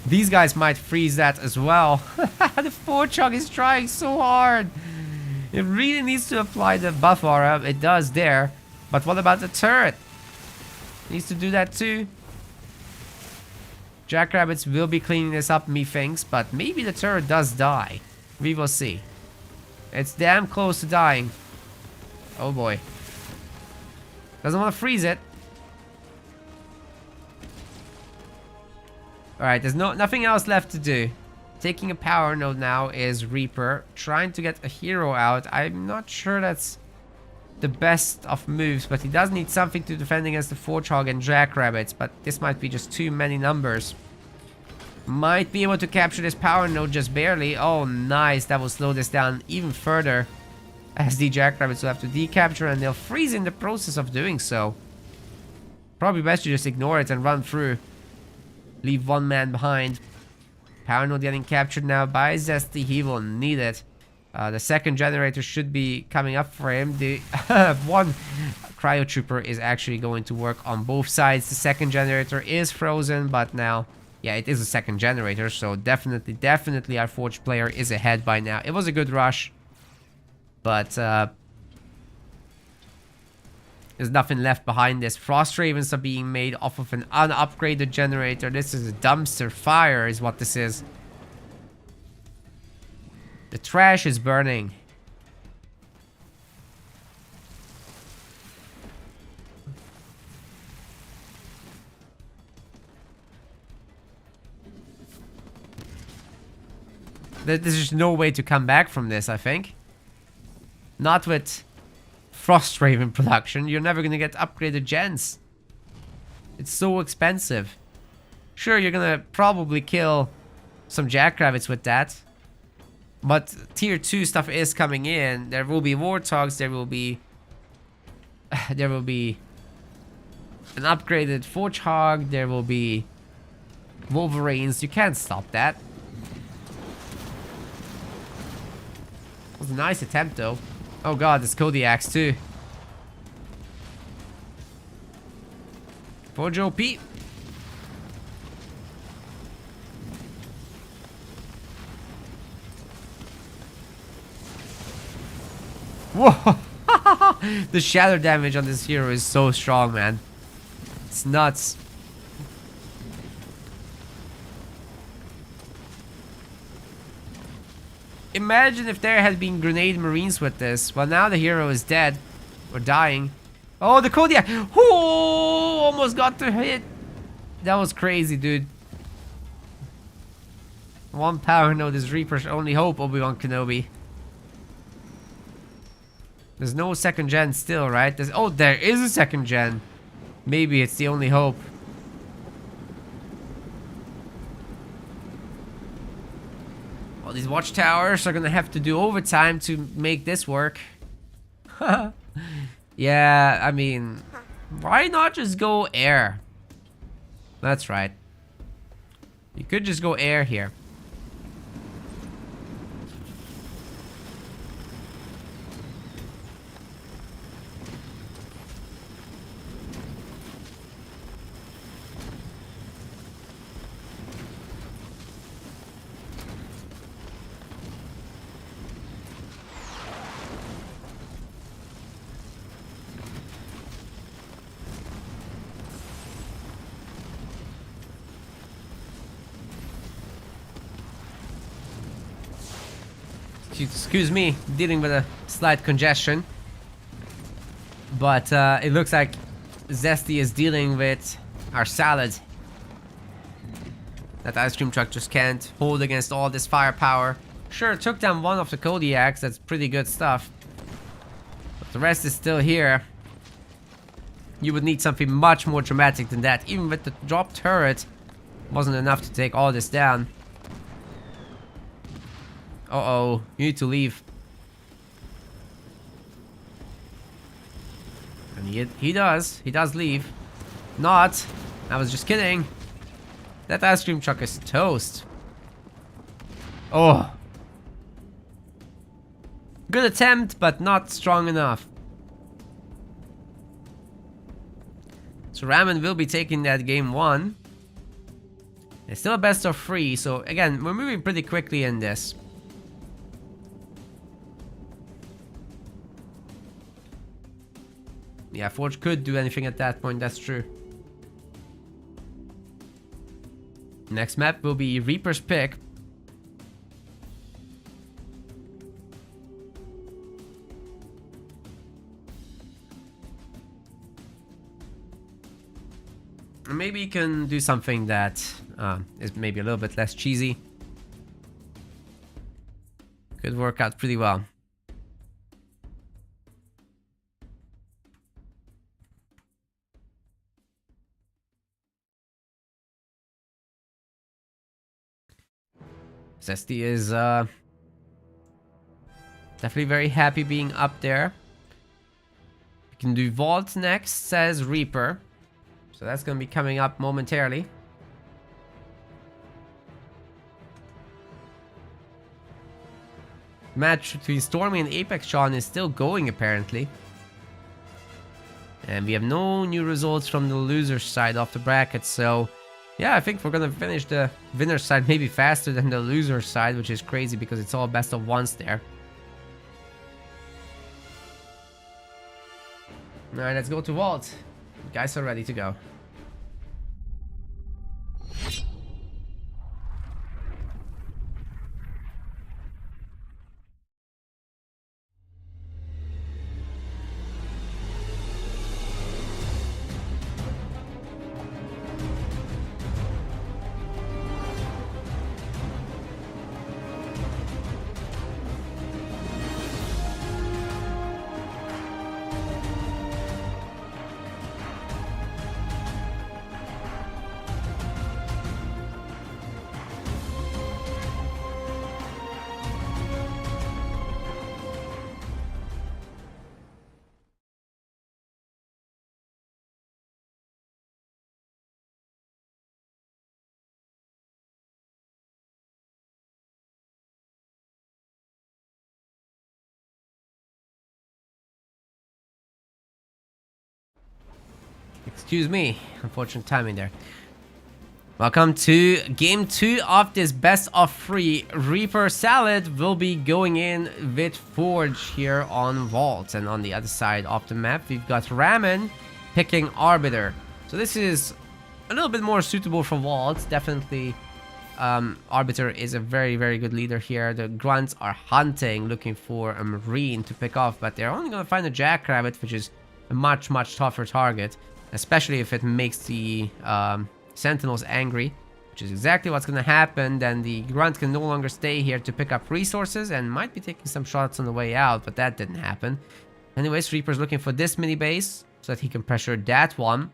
These guys might freeze that as well. The Fortrog is trying so hard. It really needs to apply the buff aura. It does there. But what about the turret? Needs to do that too. Jackrabbits will be cleaning this up, methinks, but maybe the turret does die. We will see. It's damn close to dying. Oh boy. Doesn't want to freeze it. Alright, there's nothing else left to do. Taking a power node now is Reaper. Trying to get a hero out. I'm not sure that's the best of moves, but he does need something to defend against the Fortrog and Jackrabbits, but this might be just too many numbers. Might be able to capture this power node just barely. Oh, nice. That will slow this down even further, as the Jackrabbits will have to decapture, and they'll freeze in the process of doing so. Probably best to just ignore it and run through. Leave one man behind. Power node getting captured now by Zesty. He will need it. The second generator should be coming up for him. The one cryo trooper is actually going to work on both sides. The second generator is frozen, but now, yeah, it is a second generator, so definitely our Forge player is ahead by now. It was a good rush, but there's nothing left behind this. Frost Ravens are being made off of an unupgraded generator. This is a dumpster fire is what this is. The trash is burning. There's just no way to come back from this, I think. Not with Frost Raven production. You're never gonna get upgraded gens. It's so expensive. Sure, you're gonna probably kill some Jackrabbits with that. But tier 2 stuff is coming in. There will be warthogs, there will be an upgraded forge hog, there will be wolverines. You can't stop that. It was a nice attempt though. Oh god, there's Kodiaks too. Forge OP. Whoa! The shadow damage on this hero is so strong, man. It's nuts. Imagine if there had been grenade marines with this. Well, now the hero is dead. Or dying. Oh, the Kodiak! Oh, almost got to hit. That was crazy, dude. One power node is Reaper's only hope, Obi-Wan Kenobi. There's no second gen still, right? Oh, there is a second gen. Maybe it's the only hope. Well, these watchtowers are gonna have to do overtime to make this work. Yeah, I mean, why not just go air? That's right. You could just go air here. Excuse me, dealing with a slight congestion. But it looks like Zesty is dealing with our salad. That ice cream truck just can't hold against all this firepower. Sure, it took down one of the Kodiaks, that's pretty good stuff. But the rest is still here. You would need something much more dramatic than that. Even with the drop turret, wasn't enough to take all this down. Uh-oh, you need to leave. And he does leave. Not. I was just kidding. That ice cream truck is toast. Oh. Good attempt, but not strong enough. So Ramen will be taking that game 1. It's still a best of 3, so again, we're moving pretty quickly in this. Yeah, Forge could do anything at that point, that's true. Next map will be Reaper's Pick. Maybe you can do something that is maybe a little bit less cheesy. Could work out pretty well. Zesty is definitely very happy being up there. We can do Vault next, says Reaper. So that's going to be coming up momentarily. Match between Stormy and Apex Sean is still going apparently. And we have no new results from the loser side of the bracket, so yeah, I think we're gonna finish the winner side maybe faster than the loser side, which is crazy because it's all best of ones there. Alright, let's go to Vault. You guys are ready to go. Excuse me. Unfortunate timing there. Welcome to game 2 of this best of 3. Reaper Salad will be going in with Forge here on Vault. And on the other side of the map, we've got Ramen picking Arbiter. So this is a little bit more suitable for Vault. Definitely, Arbiter is a very, very good leader here. The Grunts are hunting, looking for a Marine to pick off. But they're only going to find a Jackrabbit, which is a much, much tougher target. Especially if it makes the Sentinels angry, which is exactly what's going to happen. Then the Grunt can no longer stay here to pick up resources and might be taking some shots on the way out, but that didn't happen. Anyways, Reaper's looking for this mini base so that he can pressure that one,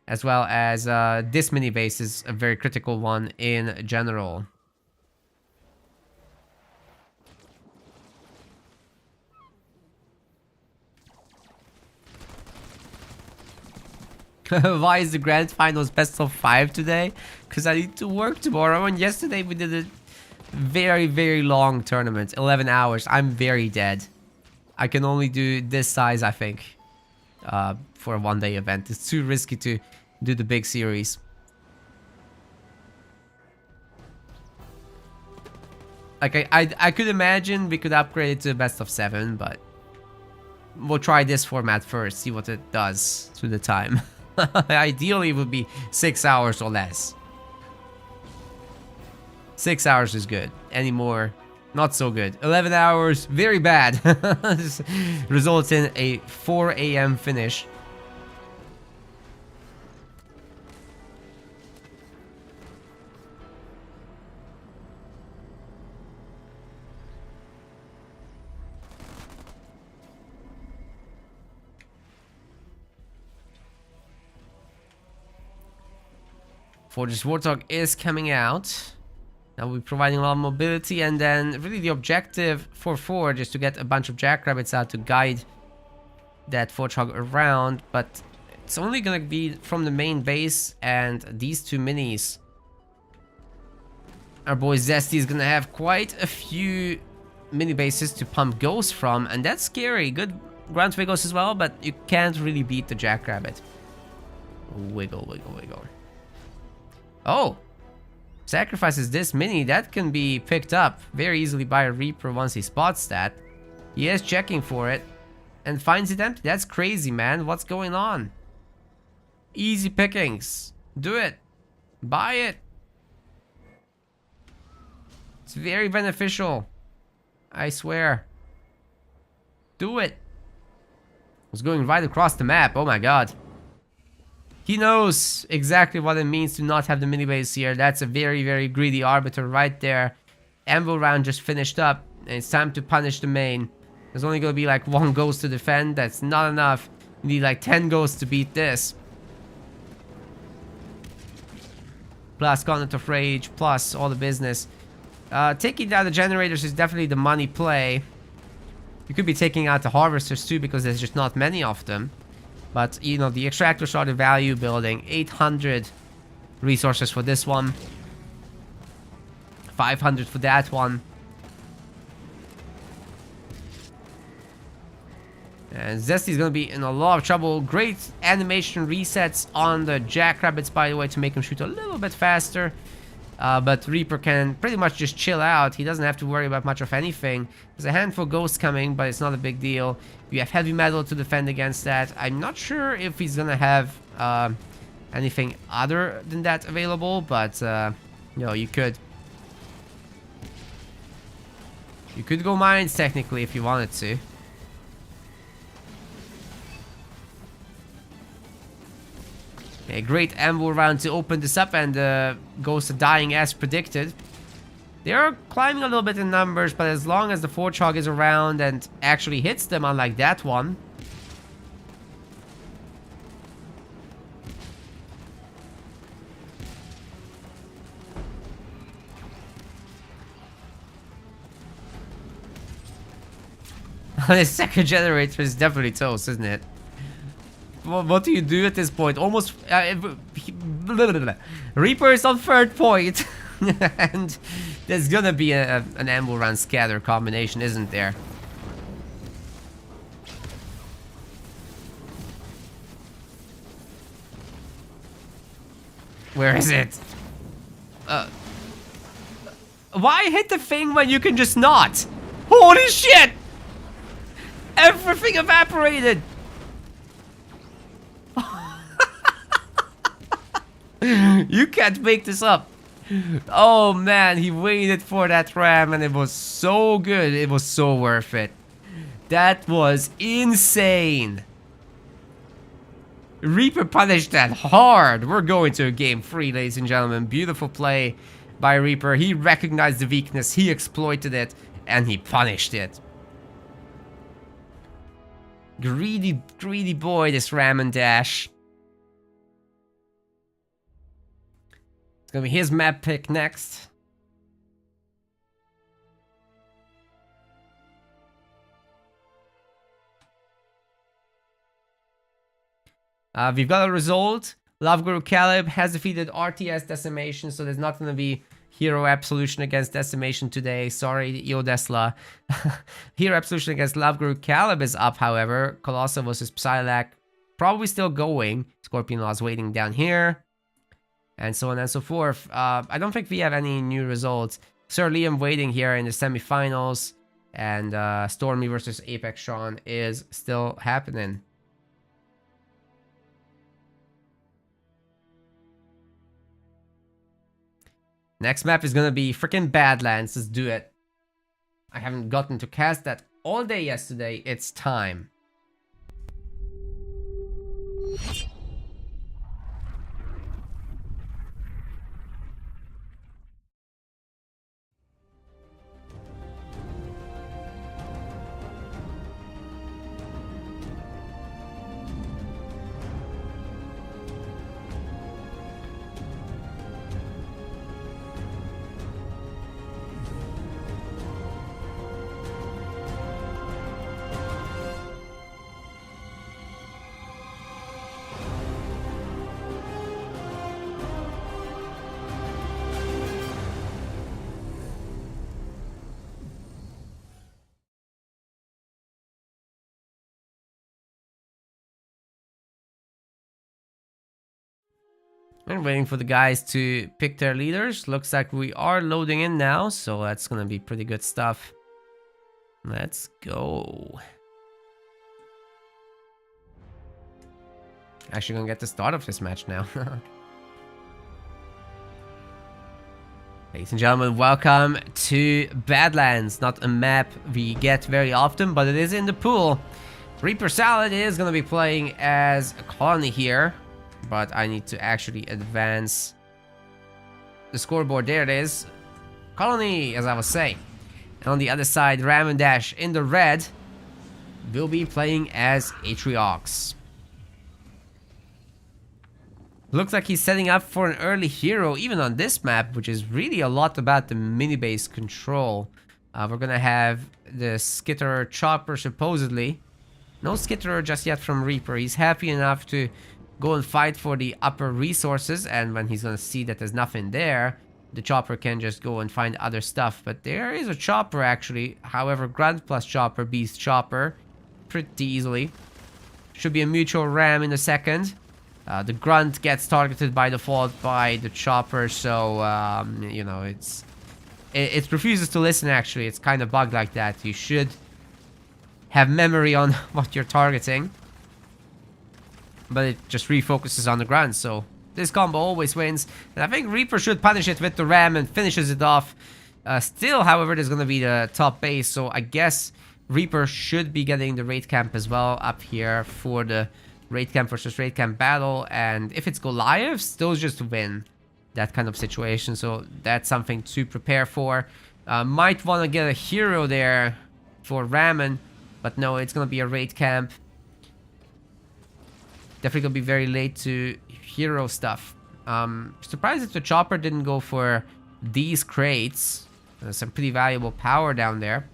as well as this mini base is a very critical one in general. Why is the grand finals best of 5 today? Because I need to work tomorrow, and yesterday we did a very, very long tournament, 11 hours. I'm very dead. I can only do this size, I think, for a one-day event. It's too risky to do the big series. Like I could imagine we could upgrade it to best of 7, but we'll try this format first, see what it does to the time. Ideally, it would be 6 hours or less. 6 hours is good. Any more, not so good. 11 hours, very bad. This results in a 4 a.m. finish. Forge's Warthog is coming out. Now we're providing a lot of mobility, and then really the objective for Forge is to get a bunch of Jackrabbits out to guide that Forgehog around, but it's only gonna be from the main base and these two minis. Our boy Zesty is gonna have quite a few mini bases to pump ghosts from, and that's scary. Good ground wiggles as well, but you can't really beat the Jackrabbit. Wiggle, wiggle, wiggle. Oh, sacrifices this mini. That can be picked up very easily by a Reaper once he spots that. He is checking for it and finds it empty. That's crazy, man. What's going on? Easy pickings. Do it. Buy it. It's very beneficial. I swear. Do it. It's going right across the map. Oh my god. He knows exactly what it means to not have the mini base here. That's a very, very greedy Arbiter right there. Anvil round just finished up, and it's time to punish the main. There's only going to be like 1 ghost to defend. That's not enough. You need like 10 ghosts to beat this. Plus Covenant of Rage, plus all the business. Taking down the generators is definitely the money play. You could be taking out the harvesters too, because there's just not many of them. But, you know, the extractors are the value building. 800 resources for this one. 500 for that one. And Zesty's going to be in a lot of trouble. Great animation resets on the Jackrabbits, by the way, to make him shoot a little bit faster. But Reaper can pretty much just chill out. He doesn't have to worry about much of anything. There's a handful of ghosts coming, but it's not a big deal. You have heavy metal to defend against that. I'm not sure if he's gonna have anything other than that available, but you know, you could go mines technically if you wanted to. A great amble round to open this up, and Ghosts are dying as predicted. They are climbing a little bit in numbers, but as long as the Forgehog is around and actually hits them, unlike that one. The second generator is definitely toast, isn't it? What do you do at this point? Almost Reaper is on 3rd point. And there's gonna be an amble run scatter combination, isn't there? Where is it? Why hit the thing when you can just not? Holy shit! Everything evaporated! You can't make this up. Oh man, he waited for that ram and it was so good. It was so worth it. That was insane. Reaper punished that hard. We're going to game 3, ladies and gentlemen. Beautiful play by Reaper. He recognized the weakness, he exploited it, and he punished it. Greedy, greedy boy, this Ram and Dash. It's gonna be his map pick next. We've got a result. Love Guru Caleb has defeated RTS Decimation, so there's not going to be Hero Absolution against Decimation today. Sorry, Yodesla. Hero Absolution against Love Guru Caleb is up, however. Colossal versus Psyalac probably still going. Scorpionlawz waiting down here. And so on and so forth. I don't think we have any new results. Sir Liam waiting here in the semifinals. And Stormy versus Apex Sean is still happening. Next map is gonna be freaking Badlands. Let's do it. I haven't gotten to cast that all day yesterday. It's time. And waiting for the guys to pick their leaders. Looks like we are loading in now, so that's gonna be pretty good stuff. Let's go. Actually gonna get the start of this match now. Ladies and gentlemen, welcome to Badlands. Not a map we get very often, but it is in the pool. Reaper Salad is gonna be playing as a colony here. But I need to actually advance the scoreboard. There it is. Colony, as I was saying. And on the other side, Ram and Dash in the red will be playing as Atriox. Looks like he's setting up for an early hero, even on this map, which is really a lot about the mini-base control. We're gonna have the Skitterer Chopper, supposedly. No Skitterer just yet from Reaper. He's happy enough to go and fight for the upper resources, and when he's gonna see that there's nothing there, the Chopper can just go and find other stuff. But there is a Chopper actually. However, Grunt plus Chopper beats Chopper pretty easily. Should be a mutual ram in a second. The Grunt gets targeted by default by the Chopper, so you know, it refuses to listen. Actually, it's kind of bugged like that. You should have memory on what you're targeting. But it just refocuses on the Grunt, so this combo always wins. And I think Reaper should punish it with the ram and finishes it off. Still, however, there's going to be the top base, so I guess Reaper should be getting the raid camp as well up here for the raid camp versus raid camp battle. And if it's Goliaths, those just win that kind of situation, so that's something to prepare for. Might want to get a hero there for Ramen, but no, it's going to be a raid camp. Definitely gonna be very late to hero stuff. Surprised if the Chopper didn't go for these crates. There's some pretty valuable power down there.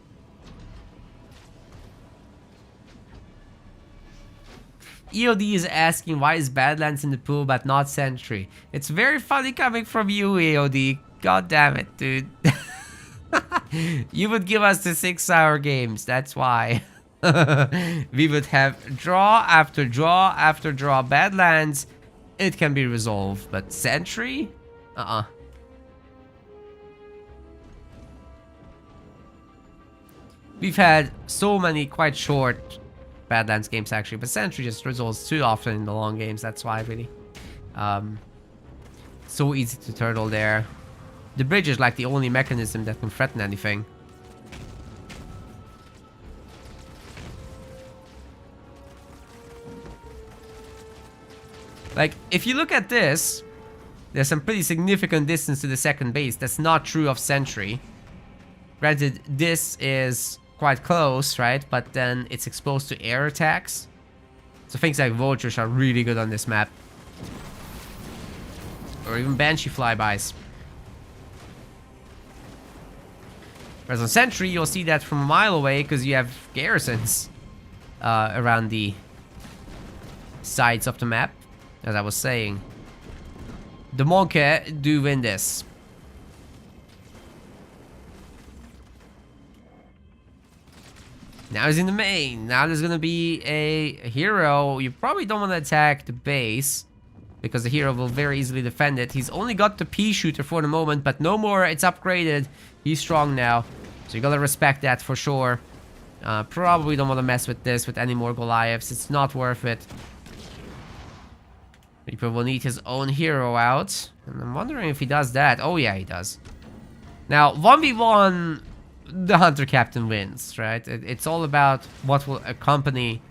EOD is asking why is Badlands in the pool but not Sentry. It's very funny coming from you, EOD. God damn it, dude. You would give us the 6-hour games, that's why. We would have draw after draw after draw. Badlands it can be resolved. But Sentry? We've had so many quite short Badlands games actually, but Sentry just resolves too often in the long games. That's why, really. So easy to turtle there. The bridge is like the only mechanism that can threaten anything. Like, if you look at this, there's some pretty significant distance to the second base. That's not true of Sentry. Granted, this is quite close, right? But then it's exposed to air attacks. So things like vultures are really good on this map. Or even Banshee flybys. Whereas on Sentry, you'll see that from a mile away because you have garrisons around the sides of the map. As I was saying, the Monkey do win this. Now he's in the main. Now there's gonna be a hero. You probably don't want to attack the base because the hero will very easily defend it. He's only got the pea shooter for the moment, but no more. It's upgraded. He's strong now, so you gotta respect that for sure. Probably don't want to mess with this with any more Goliaths. It's not worth it. Reaper will need his own hero out, and I'm wondering if he does that. Oh yeah, he does. Now 1v1, the Hunter Captain wins, right? It's all about what will accompany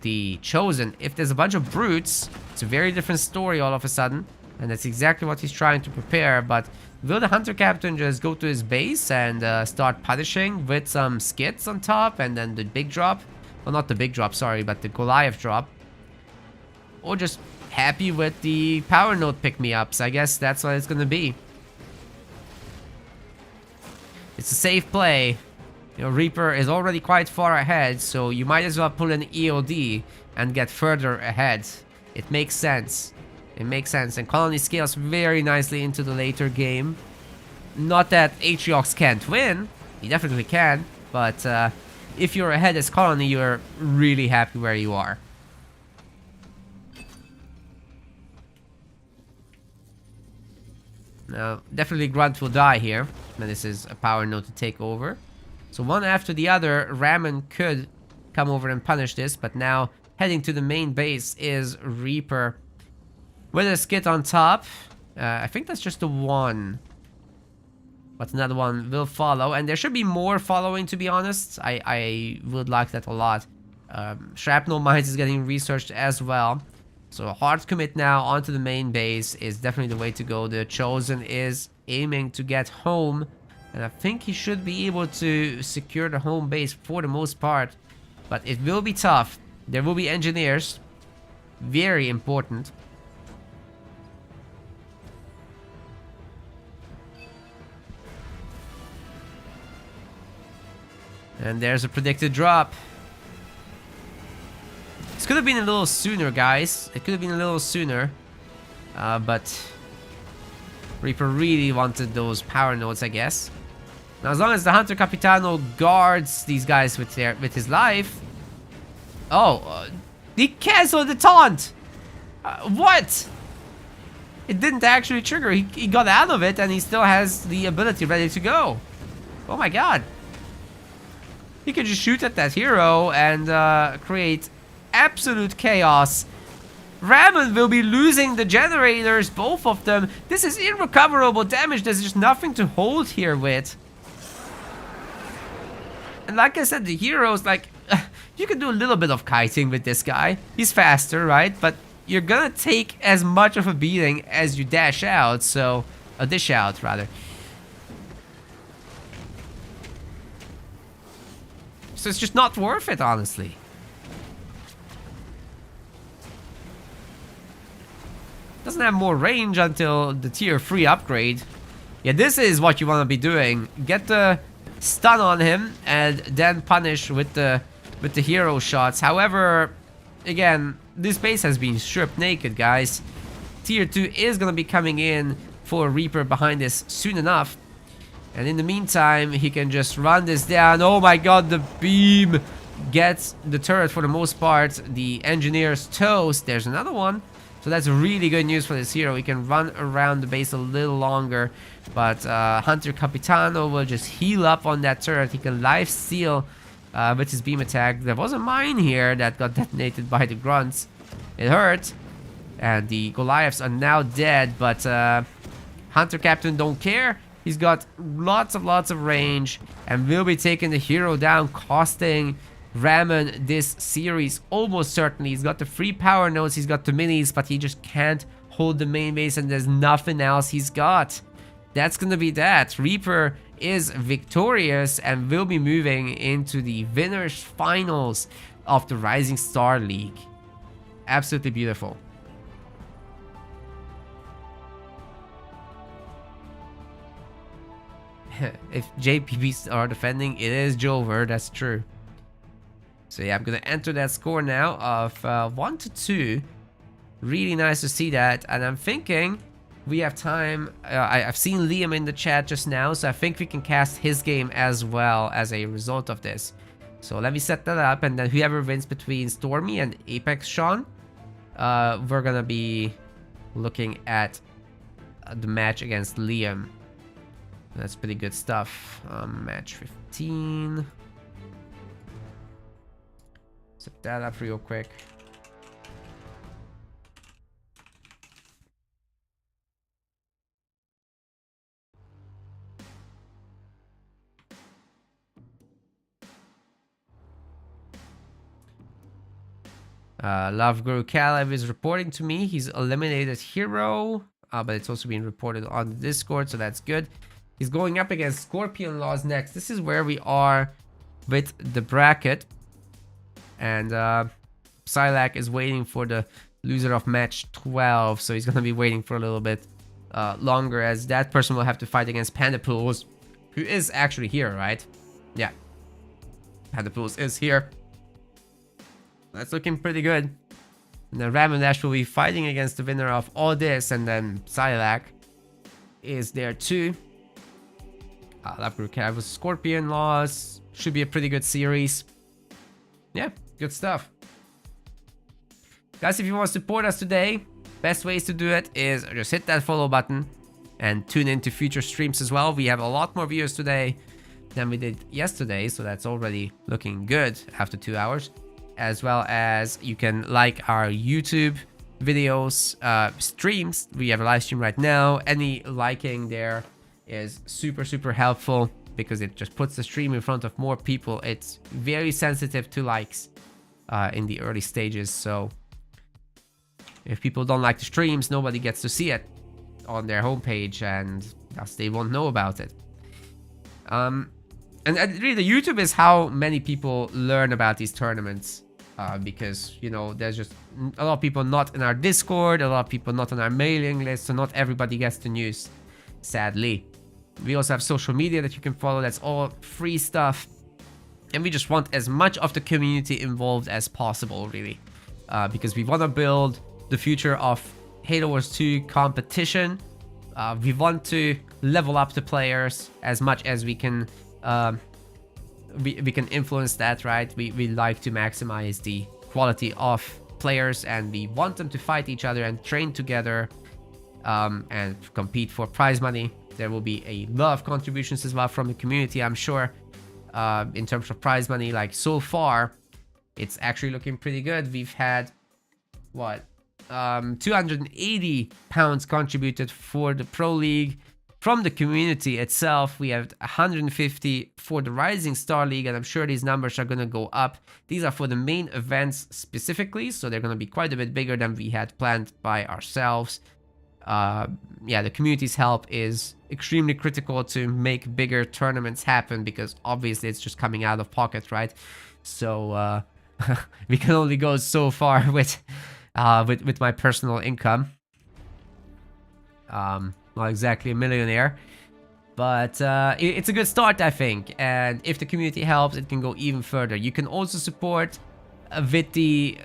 the Chosen. If there's a bunch of brutes, it's a very different story all of a sudden, and that's exactly what he's trying to prepare. But will the Hunter Captain just go to his base and start punishing with some skits on top, and then the big drop? Well, not the big drop, sorry, but the Goliath drop. Or just happy with the power node pick-me-ups. I guess that's what it's gonna be. It's a safe play. You know, Reaper is already quite far ahead, so you might as well pull an EOD and get further ahead. It makes sense. It makes sense. And Colony scales very nicely into the later game. Not that Atriox can't win. He definitely can. But if you're ahead as Colony, you're really happy where you are. Now, definitely Grunt will die here. And this is a power node to take over. So one after the other, Ramen could come over and punish this. But now, heading to the main base is Reaper. With a skit on top. I think that's just the one. But another one will follow. And there should be more following, to be honest. I would like that a lot. Shrapnel Mines is getting researched as well. So a hard commit now onto the main base is definitely the way to go. The Chosen is aiming to get home. And I think he should be able to secure the home base for the most part. But it will be tough. There will be engineers. Very important. And there's a predicted drop. This could have been a little sooner, guys. It could have been a little sooner. But Reaper really wanted those power nodes, I guess. Now, as long as the Hunter Capitano guards these guys with his life. Oh, he canceled the taunt. What? It didn't actually trigger. He got out of it, and he still has the ability ready to go. Oh my god. He could just shoot at that hero and create absolute chaos. Ramen will be losing the generators, both of them. This is irrecoverable damage. There's just nothing to hold here with. And like I said, the heroes, like, you can do a little bit of kiting with this guy. He's faster, right? But you're gonna take as much of a beating as you dash out, so... dish out, rather. So it's just not worth it, honestly. Doesn't have more range until the tier 3 upgrade. Yeah, this is what you want to be doing. Get the stun on him and then punish with the hero shots. However, again, this base has been stripped naked, guys. Tier 2 is going to be coming in for Reaper behind this soon enough. And in the meantime, he can just run this down. Oh my god, the beam gets the turret for the most part. The engineer's toast. There's another one. So that's really good news for this hero. He can run around the base a little longer, but Hunter Capitano will just heal up on that turret. He can life steal with his beam attack. There was a mine here that got detonated by the grunts. It hurt. And the Goliaths are now dead, but Hunter Captain don't care. He's got lots of range and will be taking the hero down, costing Ramen this series almost certainly. He's got the free power nodes, he's got the minis, but he just can't hold the main base and there's nothing else he's got. That's gonna be that. Reaper is victorious and will be moving into the winners finals of the Rising Star League. Absolutely beautiful. If JPBs are defending, it is Jover, that's true. So yeah, I'm gonna enter that score now of 1-2. Really nice to see that, and I'm thinking we have time. I've seen Liam in the chat just now, so I think we can cast his game as well as a result of this. So let me set that up, and then whoever wins between Stormy and Apex Sean, we're gonna be looking at the match against Liam. That's pretty good stuff. Match 15. Set that up real quick. Love Guru Caleb is reporting to me. He's eliminated hero, but it's also being reported on the Discord, so that's good. He's going up against Scorpionlawz next. This is where we are with the bracket. And Psyalac is waiting for the loser of match 12. So he's going to be waiting for a little bit longer, as that person will have to fight against Pandapools, who is actually here, right? Yeah. Pandapools is here. That's looking pretty good. And then Ramondash will be fighting against the winner of all this. And then Psyalac is there too. Love Group Cav with Scorpionlawz. Should be a pretty good series. Yeah, good stuff. Guys, if you want to support us today, best ways to do it is just hit that follow button and tune into future streams as well. We have a lot more viewers today than we did yesterday, so that's already looking good after 2 hours. As well as you can like our YouTube videos, streams. We have a live stream right now. Any liking there is super helpful because it just puts the stream in front of more people. It's very sensitive to likes in the early stages, so if people don't like the streams, nobody gets to see it on their homepage, and thus they won't know about it. And really, the YouTube is how many people learn about these tournaments, because, you know, there's just a lot of people not in our Discord, a lot of people not on our mailing list, so not everybody gets the news, sadly. We also have social media that you can follow. That's all free stuff. And we just want as much of the community involved as possible, really. Because we want to build the future of Halo Wars 2 competition. We want to level up the players as much as we can. We can influence that, right? We like to maximize the quality of players, and we want them to fight each other and train together and compete for prize money. There will be a lot of contributions as well from the community, I'm sure, in terms of prize money. Like, so far, it's actually looking pretty good. We've had, what, 280 pounds contributed for the Pro League from the community itself. We have 150 for the Rising Star League, and I'm sure these numbers are going to go up. These are for the main events specifically, so they're going to be quite a bit bigger than we had planned by ourselves. Yeah, the community's help is extremely critical to make bigger tournaments happen, because obviously it's just coming out of pocket, right? So we can only go so far with my personal income. Not exactly a millionaire, but it's a good start, I think. And if the community helps, it can go even further. You can also support with the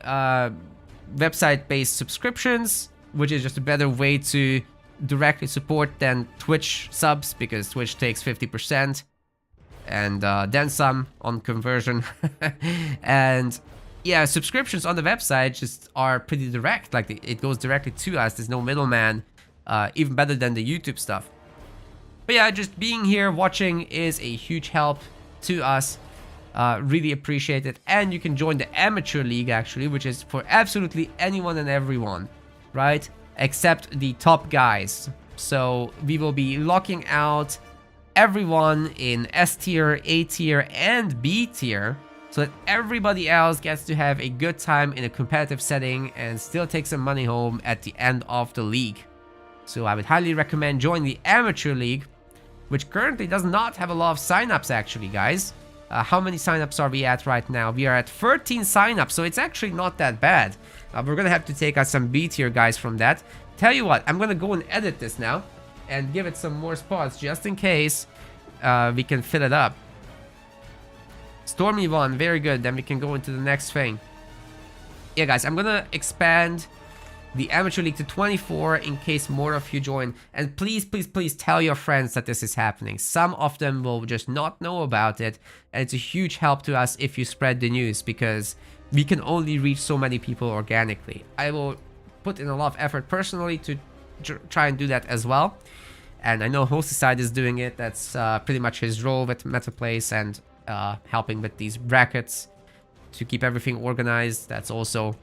website-based subscriptions, which is just a better way to directly support than Twitch subs, because Twitch takes 50% and then some on conversion. And yeah, subscriptions on the website just are pretty direct. Like it goes directly to us. There's no middleman. Even better than the YouTube stuff. But yeah, just being here watching is a huge help to us. Really appreciate it. And you can join the amateur league actually, which is for absolutely anyone and everyone, right? Except the top guys. So we will be locking out everyone in S tier, A tier, and B tier, so that everybody else gets to have a good time in a competitive setting and still take some money home at the end of the league. So I would highly recommend joining the amateur league, which currently does not have a lot of signups actually, guys. How many signups are we at right now? We are at 13 signups, so it's actually not that bad. We're gonna have to take out some B tier guys from that. Tell you what, I'm gonna go and edit this now and give it some more spots just in case we can fill it up. Stormy won, very good. Then we can go into the next thing. Yeah, guys, I'm gonna expand the amateur league to 24 in case more of you join. And please, please, please tell your friends that this is happening. Some of them will just not know about it. And it's a huge help to us if you spread the news, because we can only reach so many people organically. I will put in a lot of effort personally to try and do that as well. And I know Hosticide is doing it. That's pretty much his role with MetaPlace and helping with these brackets to keep everything organized. That's also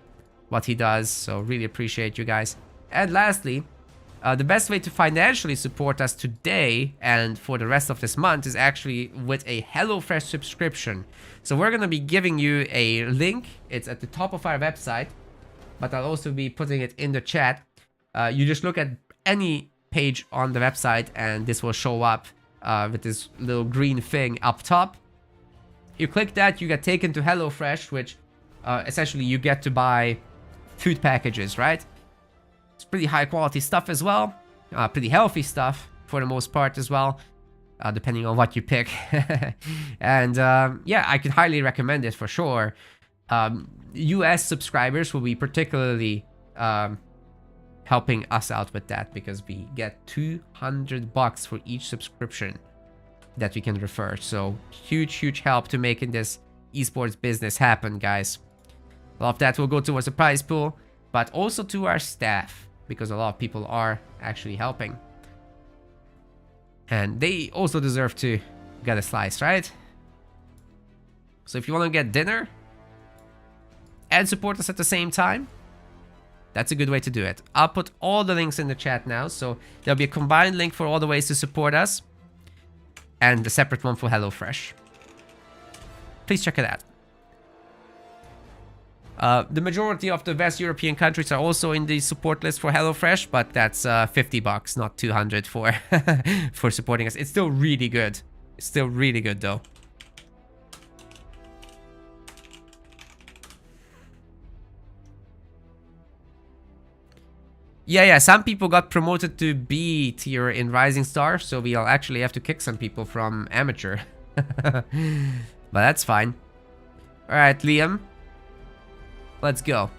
what he does, so really appreciate you guys. And lastly, the best way to financially support us today and for the rest of this month is actually with a HelloFresh subscription. So we're gonna be giving you a link. It's at the top of our website, but I'll also be putting it in the chat. You just look at any page on the website and this will show up with this little green thing up top. You click that, you get taken to HelloFresh, which essentially you get to buy food packages, right? It's pretty high quality stuff as well. Pretty healthy stuff for the most part as well, depending on what you pick. And yeah, I can highly recommend it for sure. US subscribers will be particularly helping us out with that, because we get $200 for each subscription that we can refer. So huge help to making this esports business happen, guys. A lot of that will go towards the prize pool, but also to our staff, because a lot of people are actually helping. And they also deserve to get a slice, right? So if you want to get dinner and support us at the same time, that's a good way to do it. I'll put all the links in the chat now, so there'll be a combined link for all the ways to support us, and a separate one for HelloFresh. Please check it out. The majority of the West European countries are also in the support list for HelloFresh, but that's $50, not 200 for for supporting us. It's still really good. It's still really good though. Yeah, some people got promoted to B tier in Rising Star, so we'll actually have to kick some people from Amateur. But that's fine. Alright, Liam. Let's go.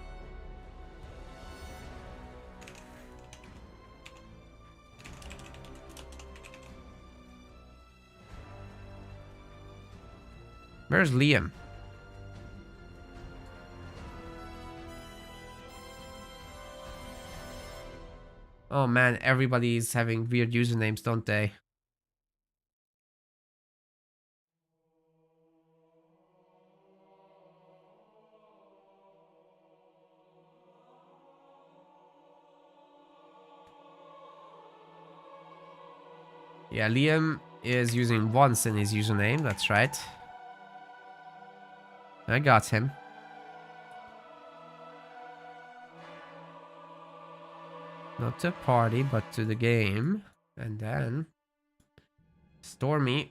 Where's Liam? Oh man, everybody's having weird usernames, don't they? Yeah, Liam is using once in his username, that's right. I got him. Not to party, but to the game. And then Stormy.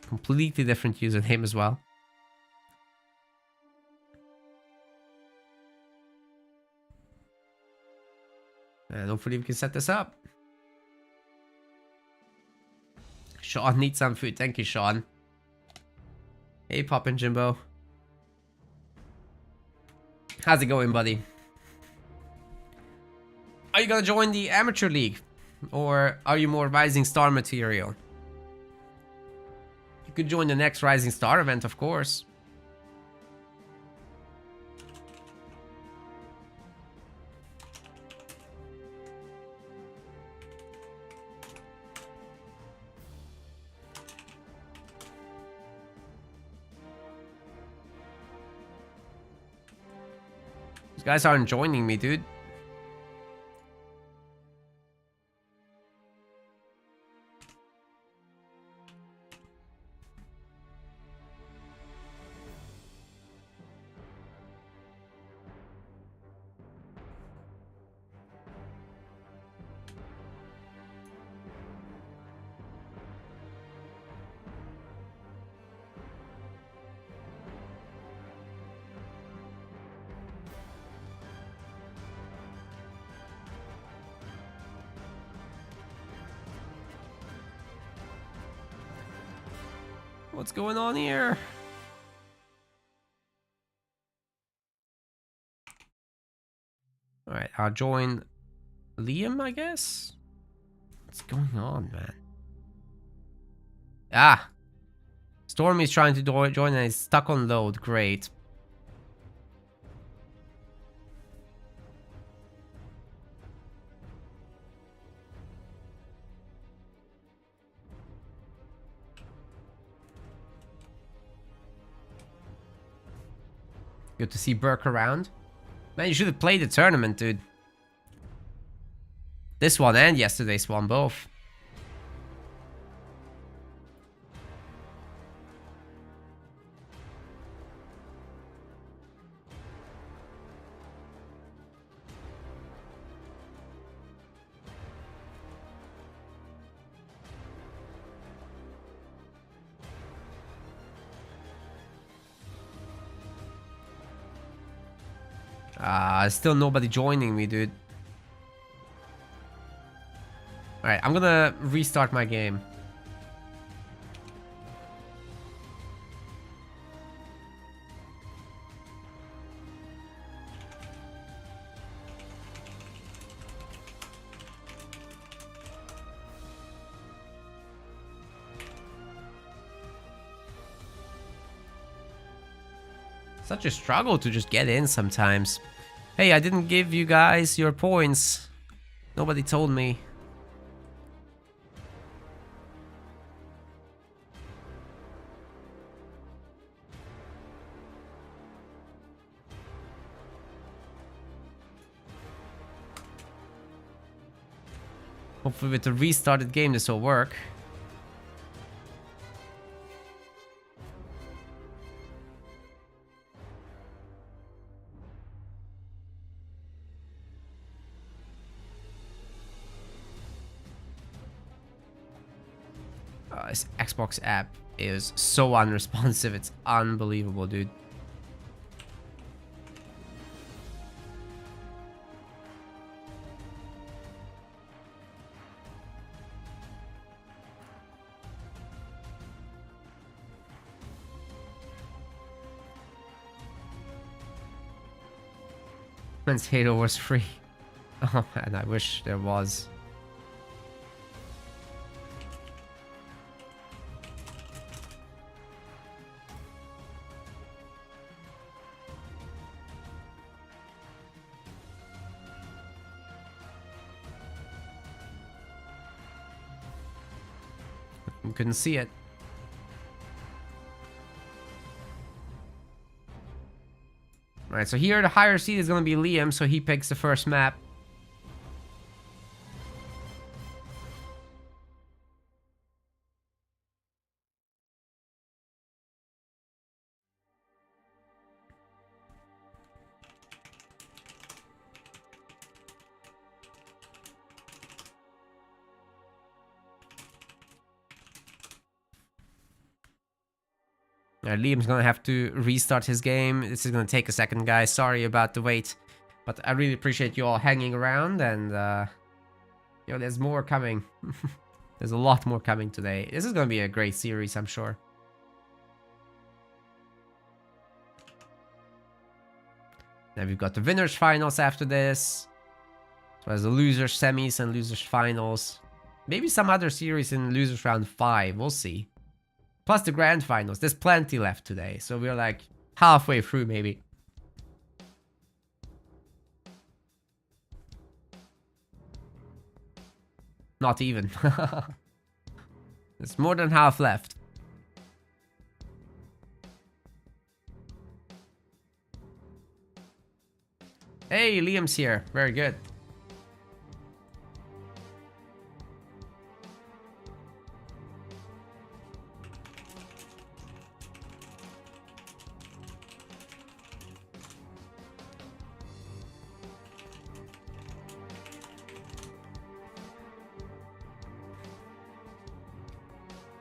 Completely different username as well. And hopefully we can set this up. Sean needs some food. Thank you, Sean. Hey, Poppin' Jimbo. How's it going, buddy? Are you gonna join the Amateur League? Or are you more Rising Star material? You could join the next Rising Star event, of course. These guys aren't joining me, dude. What's going on here? Alright, I'll join Liam, I guess? What's going on, man? Ah! Stormy's trying to join and is stuck on load. Great. Good to see Burke around. Man, you should have played the tournament, dude. This one and yesterday's one, both. Still nobody joining me, dude. Alright, I'm gonna restart my game. Such a struggle to just get in sometimes. Hey, I didn't give you guys your points. Nobody told me. Hopefully with the restarted game this will work. This Xbox app is so unresponsive. It's unbelievable, dude. Men's Halo was free. Oh man, I wish there was. Couldn't see it. Alright, so here the higher seed is going to be Liam, so he picks the first map. Liam's gonna have to restart his game. This is gonna take a second, guys. Sorry about the wait, but I really appreciate you all hanging around, and you know, there's more coming. There's a lot more coming today. This is gonna be a great series, I'm sure. Then we've got the winners finals after this, as well as the losers semis and losers finals. Maybe some other series in losers round 5. We'll see. Plus the grand finals. There's plenty left today. So we're like halfway through maybe. Not even. There's more than half left. Hey, Liam's here. Very good.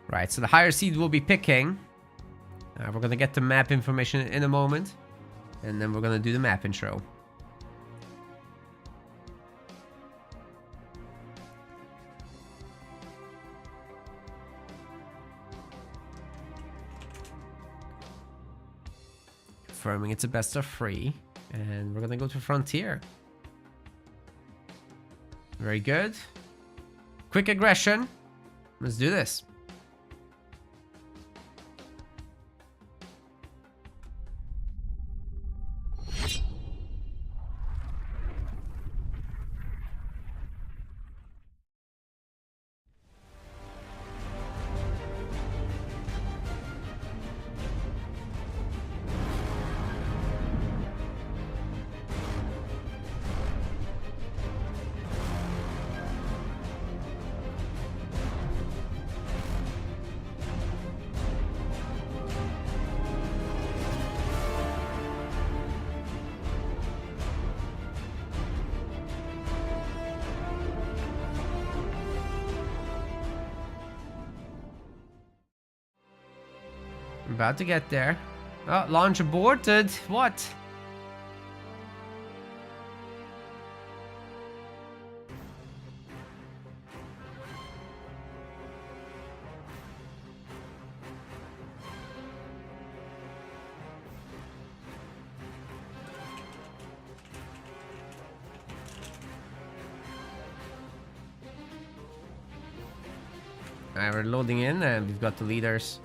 Right, so the higher seed will be picking. We're gonna get the map information in a moment. And then we're gonna do the map intro. Confirming it's a best of 3. And we're gonna go to Frontier. Very good. Quick aggression. Let's do this. About to get there. Oh, launch aborted. What? Alright, we're loading in and we've got the leaders.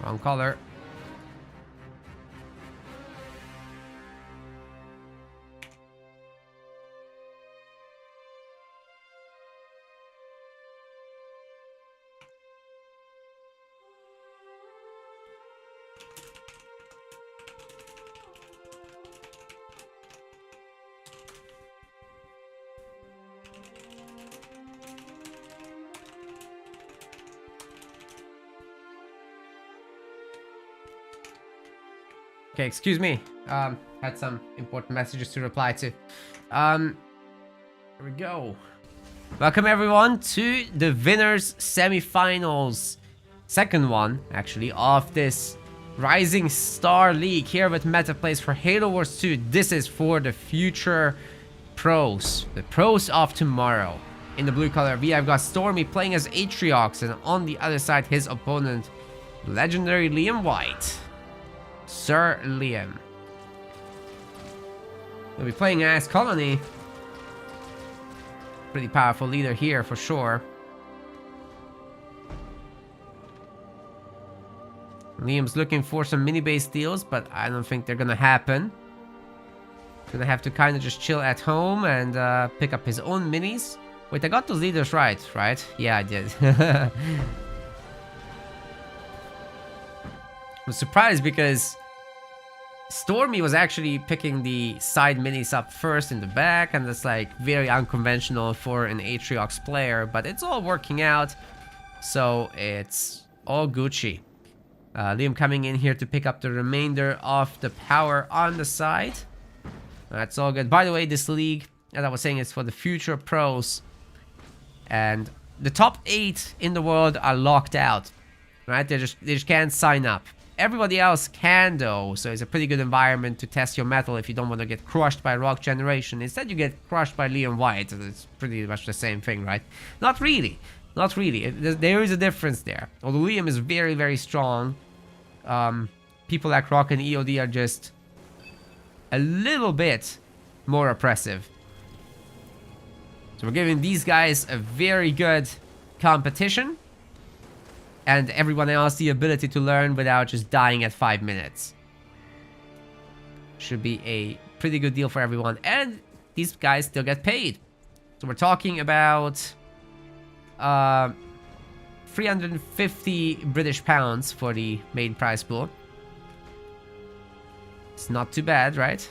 Wrong color. Okay, excuse me. Had some important messages to reply to. Here we go. Welcome everyone to the winners semifinals. Second one, actually, of this Rising Star League here with Meta Plays for Halo Wars 2. This is for the future pros. The pros of tomorrow. In the blue color, we have got Stormy playing as Atriox, and on the other side, his opponent, legendary Liam White. Sir Liam. We'll be playing as Colony. Pretty powerful leader here for sure. Liam's looking for some mini-base deals, but I don't think they're gonna happen. Gonna have to kind of just chill at home and pick up his own minis. Wait, I got those leaders right? Yeah, I did. I was surprised because Stormy was actually picking the side minis up first in the back, and that's like very unconventional for an Atriox player, but it's all working out, so it's all Gucci. Liam coming in here to pick up the remainder of the power on the side. That's all good. By the way, this league, as I was saying, is for the future pros, and the top 8 in the world are locked out, right? They just can't sign up. Everybody else can though, so it's a pretty good environment to test your metal if you don't want to get crushed by Rock Generation. Instead you get crushed by Liam White. It's pretty much the same thing, right? Not really. Not really. There is a difference there. Although Liam is very, very strong, people like Rock and EOD are just a little bit more oppressive. So we're giving these guys a very good competition. And everyone else the ability to learn without just dying at 5 minutes. Should be a pretty good deal for everyone. And these guys still get paid. So we're talking about 350 British pounds for the main prize pool. It's not too bad, right?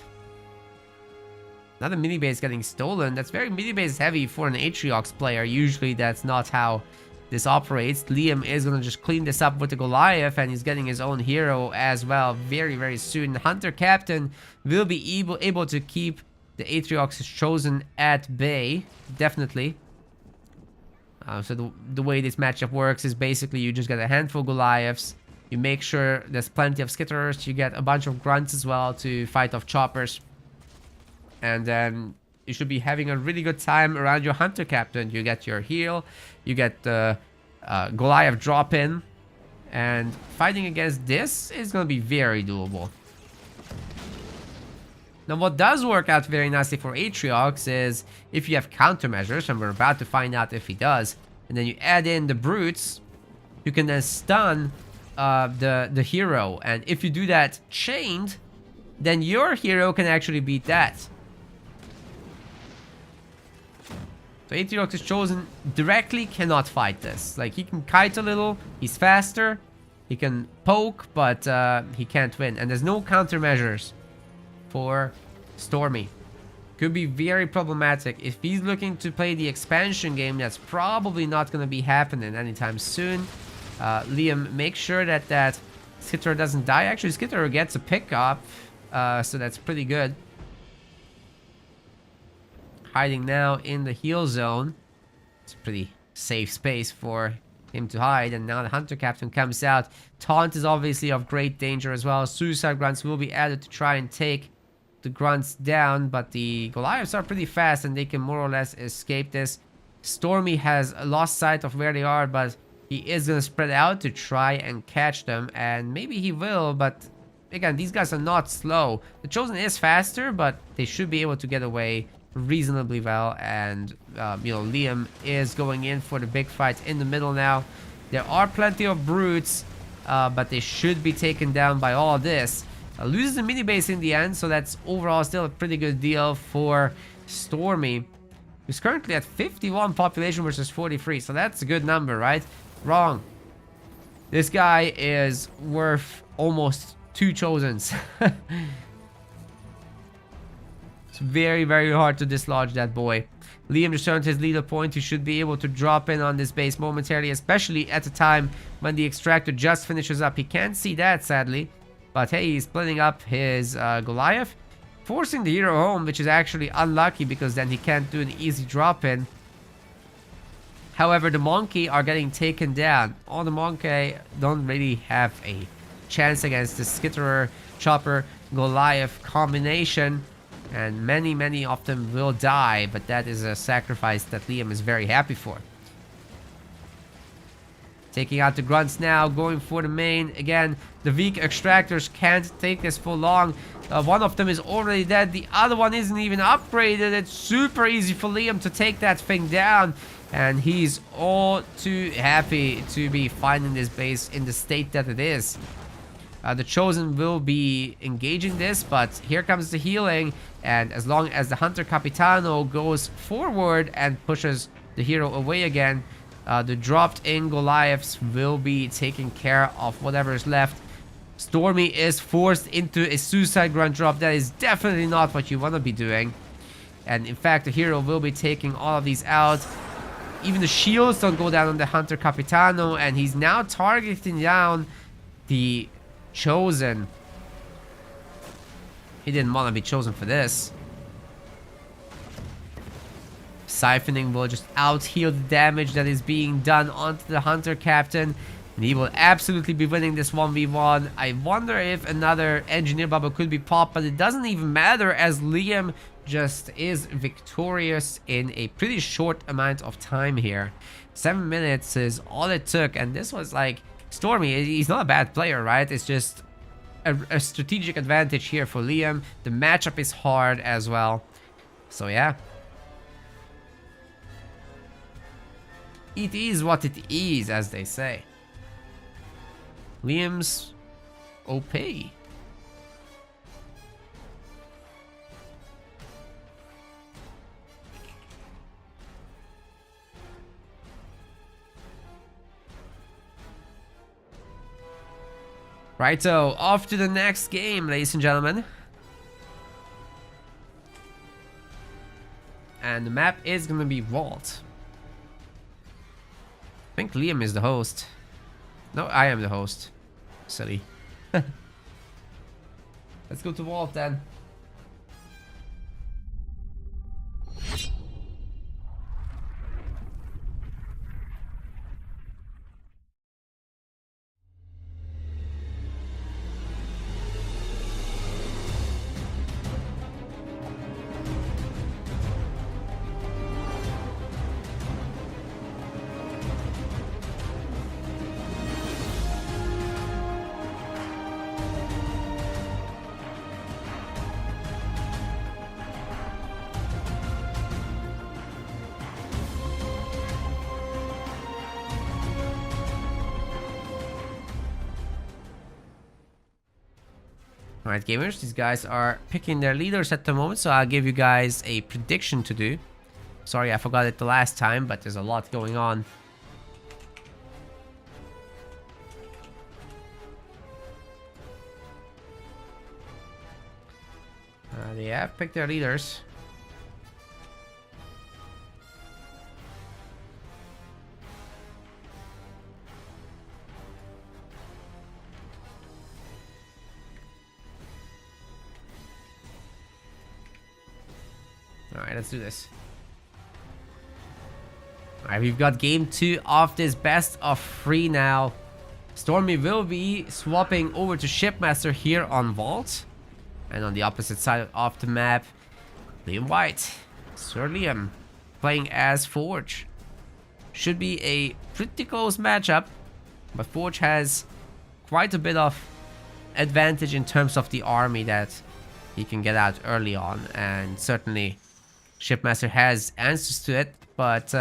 Another mini base getting stolen. That's very mini base heavy for an Atriox player. Usually that's not how this operates. Liam is going to just clean this up with the Goliath, and he's getting his own hero as well very, very soon. Hunter Captain will be able to keep the Atriox's Chosen at bay, definitely. So the way this matchup works is basically you just get a handful of Goliaths. You make sure there's plenty of Skitterers. You get a bunch of Grunts as well to fight off Choppers. And then you should be having a really good time around your Hunter Captain. You get your heal. You get the Goliath drop in. And fighting against this is going to be very doable. Now what does work out very nicely for Atriox is if you have countermeasures, and we're about to find out if he does, and then you add in the Brutes, you can then stun the hero. And if you do that chained, then your hero can actually beat that. So Atriox is Chosen directly cannot fight this. Like, he can kite a little, he's faster, he can poke, but he can't win. And there's no countermeasures for Stormy. Could be very problematic. If he's looking to play the expansion game, that's probably not going to be happening anytime soon. Liam, make sure that that Skitterer doesn't die. Actually, Skitterer gets a pickup, so that's pretty good. Hiding now in the heal zone. It's a pretty safe space for him to hide. And now the Hunter Captain comes out. Taunt is obviously of great danger as well. Suicide Grunts will be added to try and take the Grunts down. But the Goliaths are pretty fast and they can more or less escape this. Stormy has lost sight of where they are, but he is going to spread out to try and catch them. And maybe he will, but again, these guys are not slow. The Chosen is faster, but they should be able to get away reasonably well. And you know, Liam is going in for the big fight in the middle now. There are plenty of Brutes, but they should be taken down by all of this. Loses the mini base in the end, so that's overall still a pretty good deal for Stormy, who's currently at 51 population versus 43, so that's a good number, right? Wrong. This guy is worth almost 2 Chosens. It's very, very hard to dislodge that boy. Liam just turned his leader point. He should be able to drop in on this base momentarily, especially at the time when the extractor just finishes up. He can't see that, sadly. But hey, he's splitting up his Goliath, forcing the hero home, which is actually unlucky because then he can't do an easy drop in. However, the Monkey are getting taken down. All the Monkey don't really have a chance against the Skitterer, Chopper, Goliath combination. And many of them will die, but that is a sacrifice that Liam is very happy for. Taking out the Grunts now, going for the main. Again, the weak extractors can't take this for long. One of them is already dead. The other one isn't even upgraded. It's super easy for Liam to take that thing down. And he's all too happy to be finding this base in the state that it is. The Chosen will be engaging this, but here comes the healing. And as long as the Hunter Capitano goes forward and pushes the hero away again, the dropped in Goliaths will be taking care of whatever is left. Stormy is forced into a Suicide Grunt drop. That is definitely not what you want to be doing. And in fact, the hero will be taking all of these out. Even the shields don't go down on the Hunter Capitano, and he's now targeting down the Chosen. He didn't want to be chosen for this. Siphoning will just out-heal the damage that is being done onto the Hunter Captain. And he will absolutely be winning this 1v1. I wonder if another Engineer Bubble could be popped, but it doesn't even matter as Liam just is victorious in a pretty short amount of time here. 7 minutes is all it took, and this was like Stormy. He's not a bad player, right? It's just a strategic advantage here for Liam. The matchup is hard as well. So yeah. It is what it is, as they say. Liam's OP. Right, so off to the next game, ladies and gentlemen. And the map is gonna be Vault. I think Liam is the host. No, I am the host. Silly. Let's go to Vault then. Alright gamers, these guys are picking their leaders at the moment, so I'll give you guys a prediction to do. Sorry, I forgot it the last time, but there's a lot going on. They have picked their leaders. Alright, let's do this. Alright, we've got game 2 of this best of 3 now. Stormy will be swapping over to Shipmaster here on Vault. And on the opposite side of the map, Liam White, Sir Liam, playing as Forge. Should be a pretty close matchup, but Forge has quite a bit of advantage in terms of the army that he can get out early on, and certainly Shipmaster has answers to it, but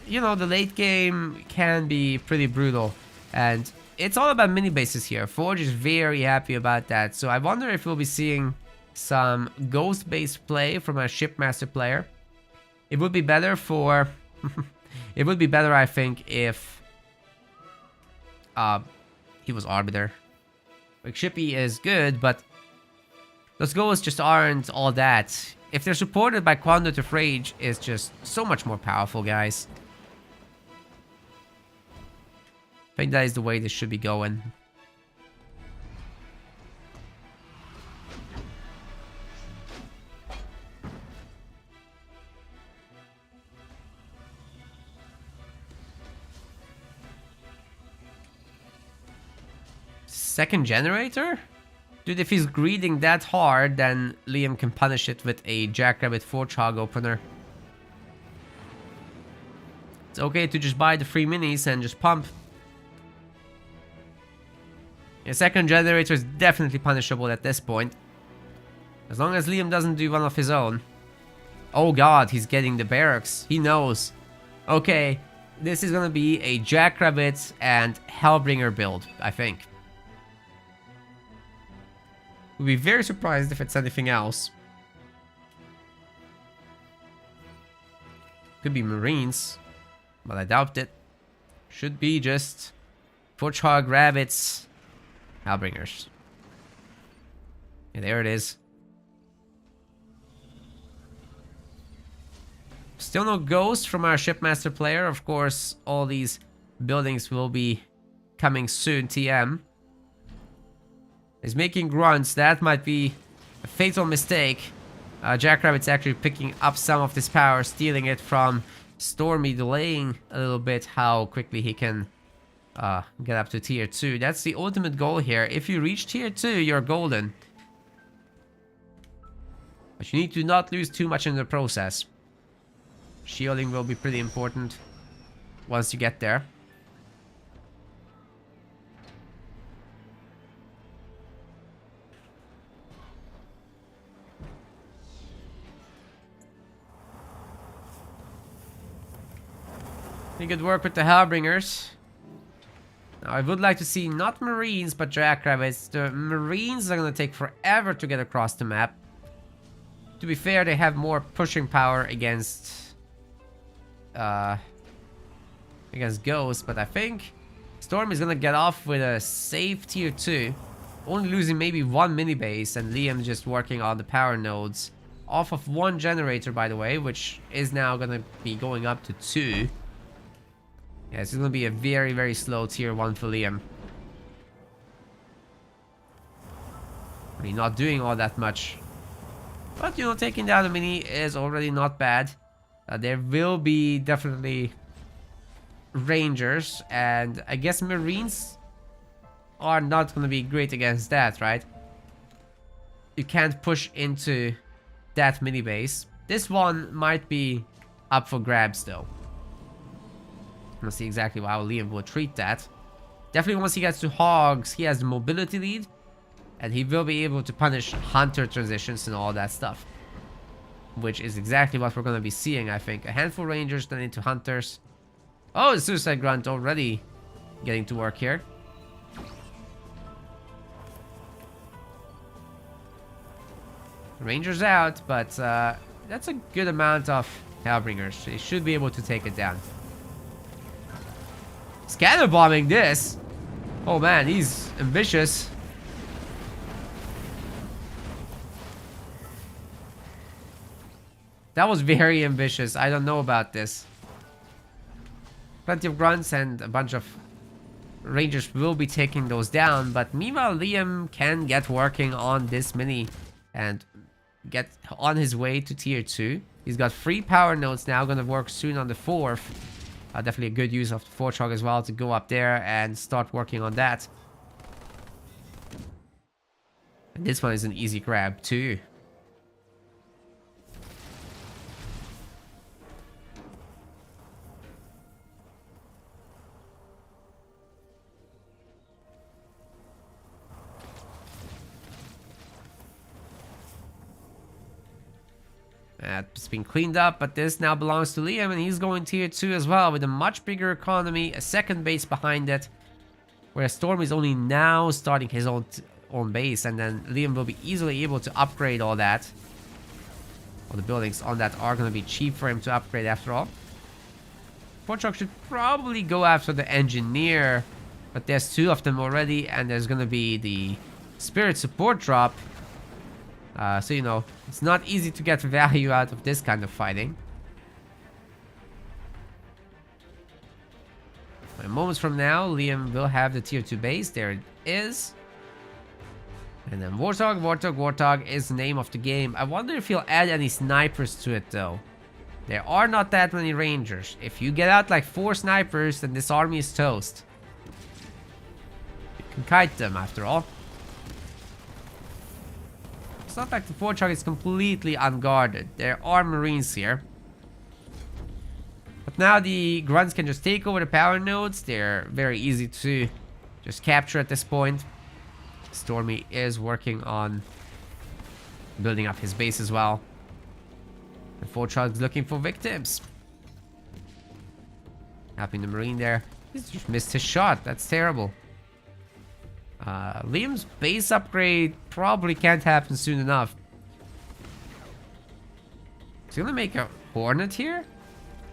you know, the late game can be pretty brutal, and it's all about mini bases here. Forge is very happy about that, so I wonder if we'll be seeing some ghost based play from a Shipmaster player. It would be better for it would be better, I think, if he was Arbiter. Like, Shippy is good, but those ghosts just aren't all that. If they're supported by Quantitative Rage, is just so much more powerful, guys. I think that is the way this should be going. Second generator? Dude, if he's greeding that hard, then Liam can punish it with a Jackrabbit Forge-Hog opener. It's okay to just buy the free minis and just pump. A second generator is definitely punishable at this point. As long as Liam doesn't do one of his own. Oh god, he's getting the barracks. He knows. Okay, this is gonna be a Jackrabbit and Hellbringer build, I think. Would be very surprised if it's anything else. Could be Marines, but I doubt it. Should be just Forge-Hog, Rabbits, Hellbringers. Yeah, there it is. Still no ghost from our Shipmaster player. Of course, all these buildings will be coming soon, TM. He's making grunts. That might be a fatal mistake. Jackrabbit's actually picking up some of this power, stealing it from Stormy, delaying a little bit how quickly he can get up to tier 2. That's the ultimate goal here. If you reach tier 2, you're golden. But you need to not lose too much in the process. Shielding will be pretty important once you get there. Good work with the Hellbringers. Now, I would like to see not Marines, but Jackrabbits. The Marines are going to take forever to get across the map. To be fair, they have more pushing power against Ghosts, but I think Stormy is going to get off with a safe tier 2. Only losing maybe one mini base, and Liam just working on the power nodes. Off of one generator, by the way, which is now going to be going up to 2. Yeah, it's going to be a very, very slow tier 1 for Liam. I mean, not doing all that much. But, you know, taking down a mini is already not bad. There will be definitely Rangers, and I guess Marines are not going to be great against that, right? You can't push into that mini base. This one might be up for grabs, though. Let's see exactly how Liam will treat that. Definitely once he gets to Hogs, he has the mobility lead. And he will be able to punish Hunter transitions and all that stuff. Which is exactly what we're going to be seeing, I think. A handful of Rangers, then into Hunters. Oh, the Suicide Grunt already getting to work here. Rangers out, but that's a good amount of Hellbringers. They should be able to take it down. Scatter bombing this. Oh man, he's ambitious. That was very ambitious. I don't know about this. Plenty of grunts and a bunch of Rangers will be taking those down. But meanwhile, Liam can get working on this mini and get on his way to tier 2. He's got 3 power nodes now. Gonna work soon on the 4th. Definitely a good use of the 4-Chog as well to go up there and start working on that. And this one is an easy grab too. It's been cleaned up, but this now belongs to Liam, and he's going tier 2 as well with a much bigger economy, a second base behind it, whereas Stormy is only now starting his own base, and then Liam will be easily able to upgrade all that. All the buildings on that are going to be cheap for him to upgrade after all. Porchok should probably go after the engineer, but there's 2 of them already, and there's going to be the spirit support drop. So, you know, it's not easy to get value out of this kind of fighting. Moments from now, Liam will have the tier 2 base. There it is. And then Warthog is the name of the game. I wonder if he'll add any snipers to it, though. There are not that many Rangers. If you get out like 4 snipers, then this army is toast. You can kite them, after all. It's not like the 4-Chog is completely unguarded. There are Marines here. But now the grunts can just take over the power nodes. They're very easy to just capture at this point. Stormy is working on building up his base as well. The 4-Chog's looking for victims. Helping the Marine there. He's just missed his shot. That's terrible. Liam's base upgrade probably can't happen soon enough. He's gonna make a Hornet here?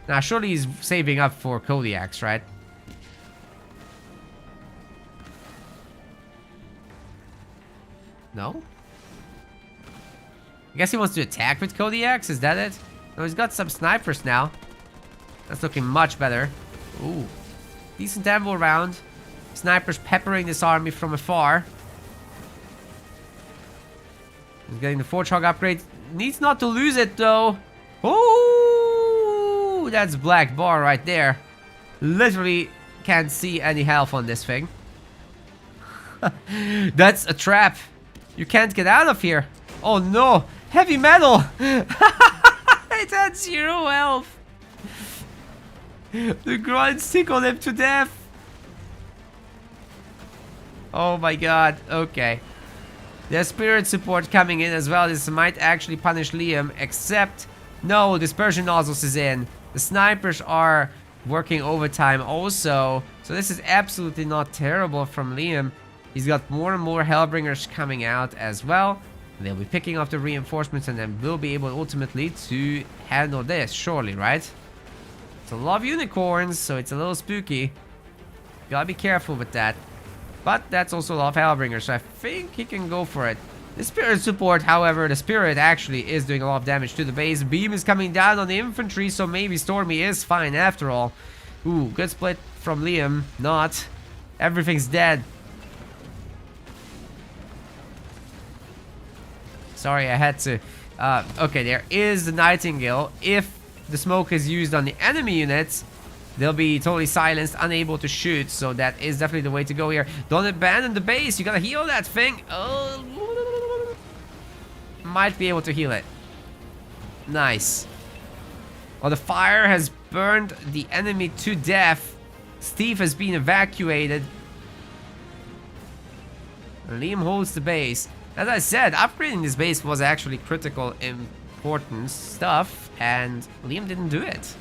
Now, surely he's saving up for Kodiaks, right? No? I guess he wants to attack with Kodiaks, is that it? No, he's got some snipers now. That's looking much better. Ooh. Decent ammo round. Snipers peppering this army from afar. He's getting the 4-Chog upgrade. Needs not to lose it, though. Ooh, that's black bar right there. Literally can't see any health on this thing. That's a trap. You can't get out of here. Oh no, heavy metal. It had 0 health. The grunts tickled him to death. Oh my god, okay. There's spirit support coming in as well. This might actually punish Liam, except no, Dispersion Nozzles is in. The snipers are working overtime also. So this is absolutely not terrible from Liam. He's got more and more Hellbringers coming out as well. They'll be picking up the reinforcements and then we'll be able ultimately to handle this, surely, right? It's a lot of unicorns, so it's a little spooky. Gotta be careful with that. But that's also a lot of Hellbringers, so I think he can go for it. The Spirit support, however, the Spirit actually is doing a lot of damage to the base. Beam is coming down on the infantry, so maybe Stormy is fine after all. Ooh, good split from Liam. Not. Everything's dead. Sorry, I had to. Okay, there is the Nightingale. If the smoke is used on the enemy units, they'll be totally silenced, unable to shoot. So that is definitely the way to go here. Don't abandon the base. You gotta heal that thing. Oh, might be able to heal it. Nice. Well, the fire has burned the enemy to death. Steve has been evacuated. Liam holds the base. As I said, upgrading this base was actually critical important stuff, and Liam didn't do it.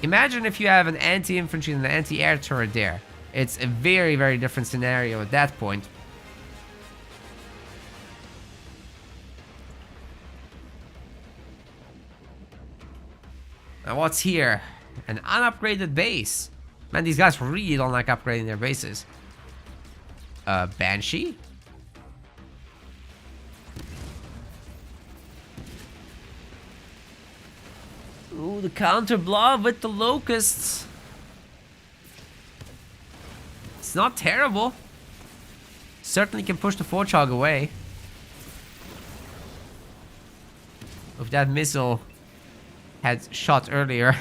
Imagine if you have an anti-infantry and an anti-air turret there. It's a very, very different scenario at that point. Now what's here? An unupgraded base. Man, these guys really don't like upgrading their bases. Banshee? Ooh, the counter blow with the locusts. It's not terrible. Certainly can push the Forchog away. If that missile had shot earlier,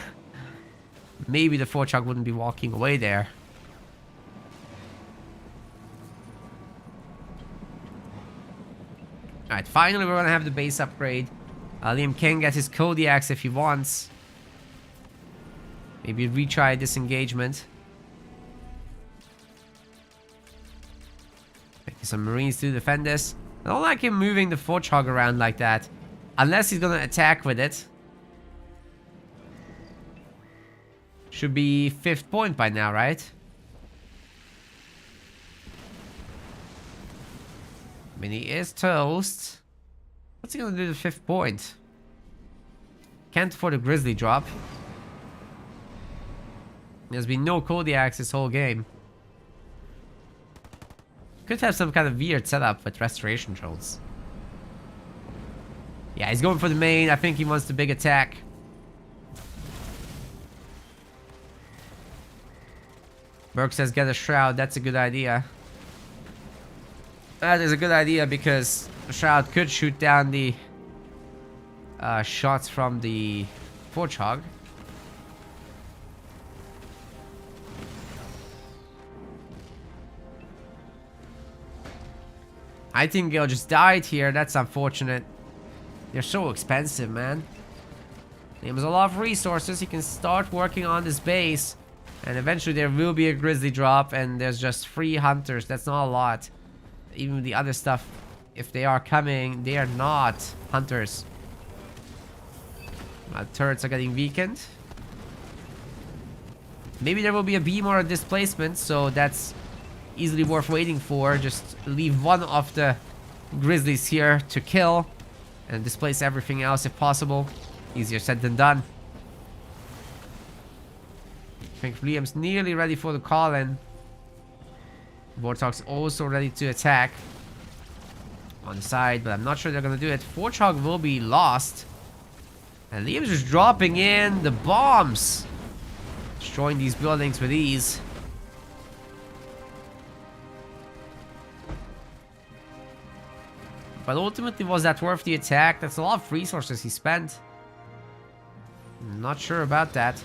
maybe the Forchog wouldn't be walking away there. Alright, finally we're gonna have the base upgrade. Liam can get his Kodiaks if he wants. Maybe retry disengagement. Maybe some Marines to defend this. I don't like him moving the Forchog around like that. Unless he's gonna attack with it. Should be 5th point by now, right? I mean, he is toast. What's he gonna do to 5th point? Can't afford a Grizzly drop. There's been no Kodiaks this whole game. Could have some kind of weird setup with restoration drones. Yeah, he's going for the main. I think he wants the big attack. Burke says get a shroud. That's a good idea. That is a good idea because the shroud could shoot down the shots from the Forchog. I think Gale just died here. That's unfortunate. They're so expensive, man. He has a lot of resources. He can start working on this base. And eventually there will be a Grizzly drop. And there's just 3 hunters. That's not a lot. Even the other stuff, if they are coming, they are not hunters. My turrets are getting weakened. Maybe there will be a beam or a displacement. So that's easily worth waiting for. Just leave one of the Grizzlies here to kill. And displace everything else if possible. Easier said than done. I think Liam's nearly ready for the call-in. Warthog's also ready to attack. On the side, but I'm not sure they're gonna do it. Forchog will be lost. And Liam's just dropping in the bombs. Destroying these buildings with ease. But ultimately, was that worth the attack? That's a lot of resources he spent. I'm not sure about that.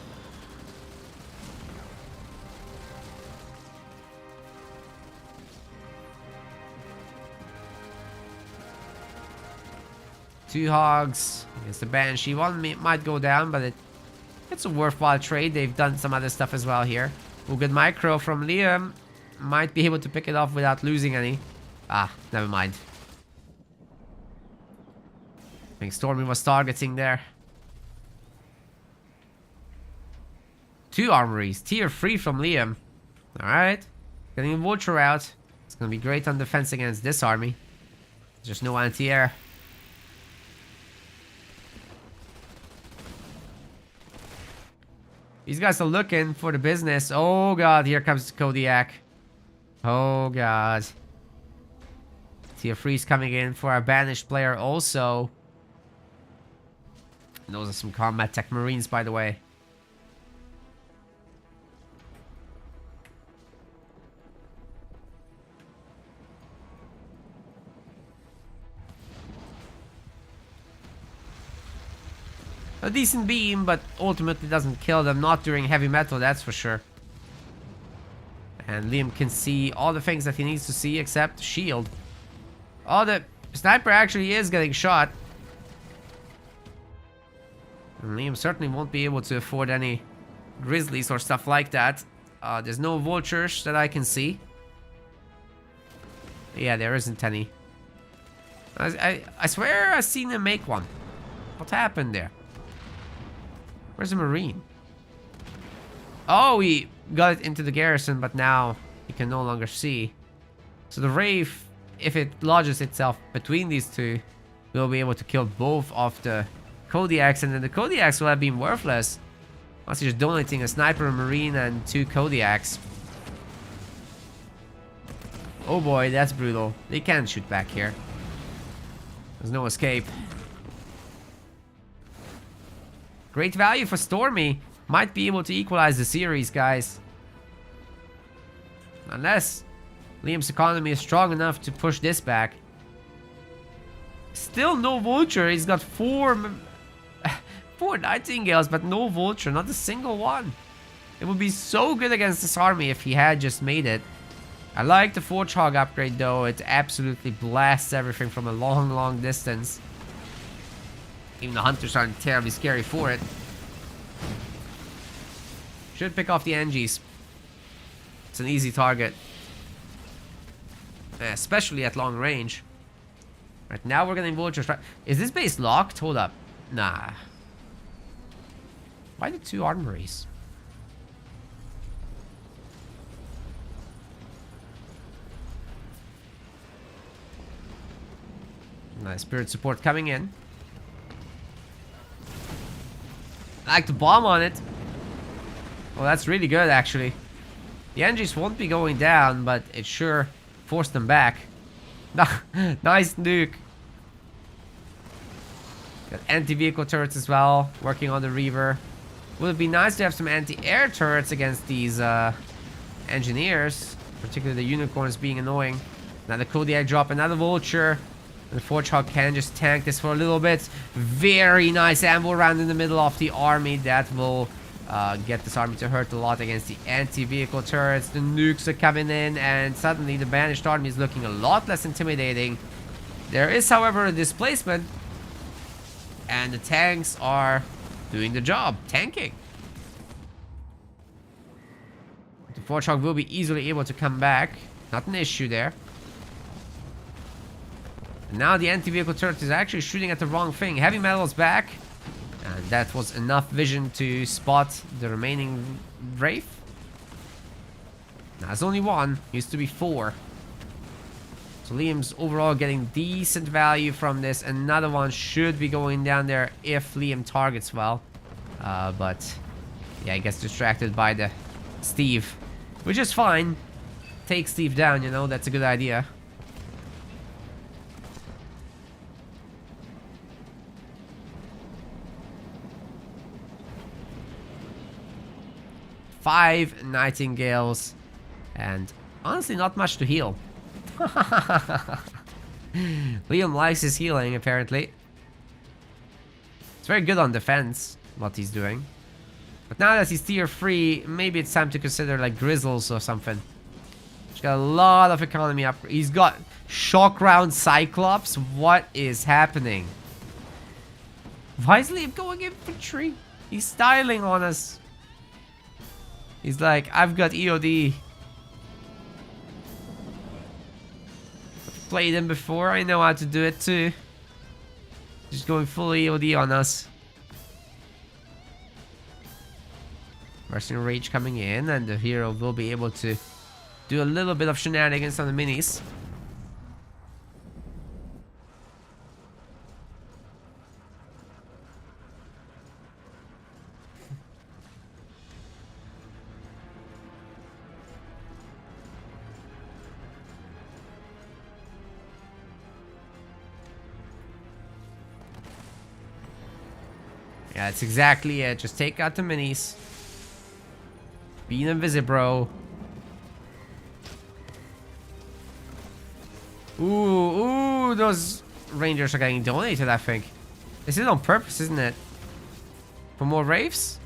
Two hogs against the Banshee. One might go down, but it's a worthwhile trade. They've done some other stuff as well here. Ooh, good micro from Liam. Might be able to pick it off without losing any. Ah, never mind. I think Stormy was targeting there. 2 armories. Tier 3 from Liam. Alright. Getting a vulture out. It's gonna be great on defense against this army. Just no anti-air. These guys are looking for the business. Oh god, here comes Kodiak. Oh god. Tier 3 is coming in for our banished player also. And those are some combat tech marines, by the way. A decent beam, but ultimately doesn't kill them. Not during heavy metal, that's for sure. And Liam can see all the things that he needs to see except shield. Oh, the sniper actually is getting shot. And Liam certainly won't be able to afford any grizzlies or stuff like that. There's no vultures that I can see. Yeah, there isn't any. I swear I've seen him make one. What happened there? Where's the marine? Oh, he got it into the garrison, but now he can no longer see. So the Wraith, if it lodges itself between these two, will be able to kill both of the Kodiaks, and then the Kodiaks will have been worthless. Unless you're just donating a sniper, a marine, and 2 Kodiaks. Oh boy, that's brutal. They can't shoot back here. There's no escape. Great value for Stormy. Might be able to equalize the series, guys. Unless Liam's economy is strong enough to push this back. Still no vulture. He's got 4 Nightingales, but no vulture. Not a single one. It would be so good against this army if he had just made it. I like the Forge Hog upgrade though. It absolutely blasts everything from a long, long distance. Even the hunters aren't terribly scary for it. Should pick off the NGs. It's an easy target. Especially at long range. Right, now we're getting vultures. Is this base locked? Hold up. Nah. Why the 2 armories? Nice spirit support coming in. I like to bomb on it. Well, that's really good, actually. The NGs won't be going down, but it sure forced them back. Nice nuke. Got anti-vehicle turrets as well, working on the Reaver. Would it be nice to have some anti-air turrets against these engineers, particularly the unicorns being annoying. Now the Kodiak drop another vulture. The Forge Hog can just tank this for a little bit. Very nice ammo round in the middle of the army. That will get this army to hurt a lot against the anti-vehicle turrets. The nukes are coming in, and suddenly the banished army is looking a lot less intimidating. There is, however, a displacement, and the tanks are doing the job, tanking. The Forge Hog will be easily able to come back. Not an issue there. Now the anti-vehicle turret is actually shooting at the wrong thing. Heavy metal is back. And that was enough vision to spot the remaining Wraith. Now there's only 1. Used to be 4. So Liam's overall getting decent value from this. Another one should be going down there if Liam targets well. But yeah, he gets distracted by the Steve. Which is fine. Take Steve down, you know, that's a good idea. Five Nightingales, and honestly not much to heal. Liam likes his healing, apparently. It's very good on defense, what he's doing. But now that he's tier 3, maybe it's time to consider like Grizzles or something. He's got a lot of economy up. He's got Shock Round Cyclops. What is happening? Why is Liam going infantry? He's styling on us. He's like, I've got EOD. I've played him before. I know how to do it too. Just going full EOD on us. Mercenary Rage coming in, and the hero will be able to do a little bit of shenanigans on the minis. Yeah, that's exactly it. Just take out the minis. Be an invisibro. Ooh, those rangers are getting donated, I think. This is on purpose, isn't it? For more Wraiths?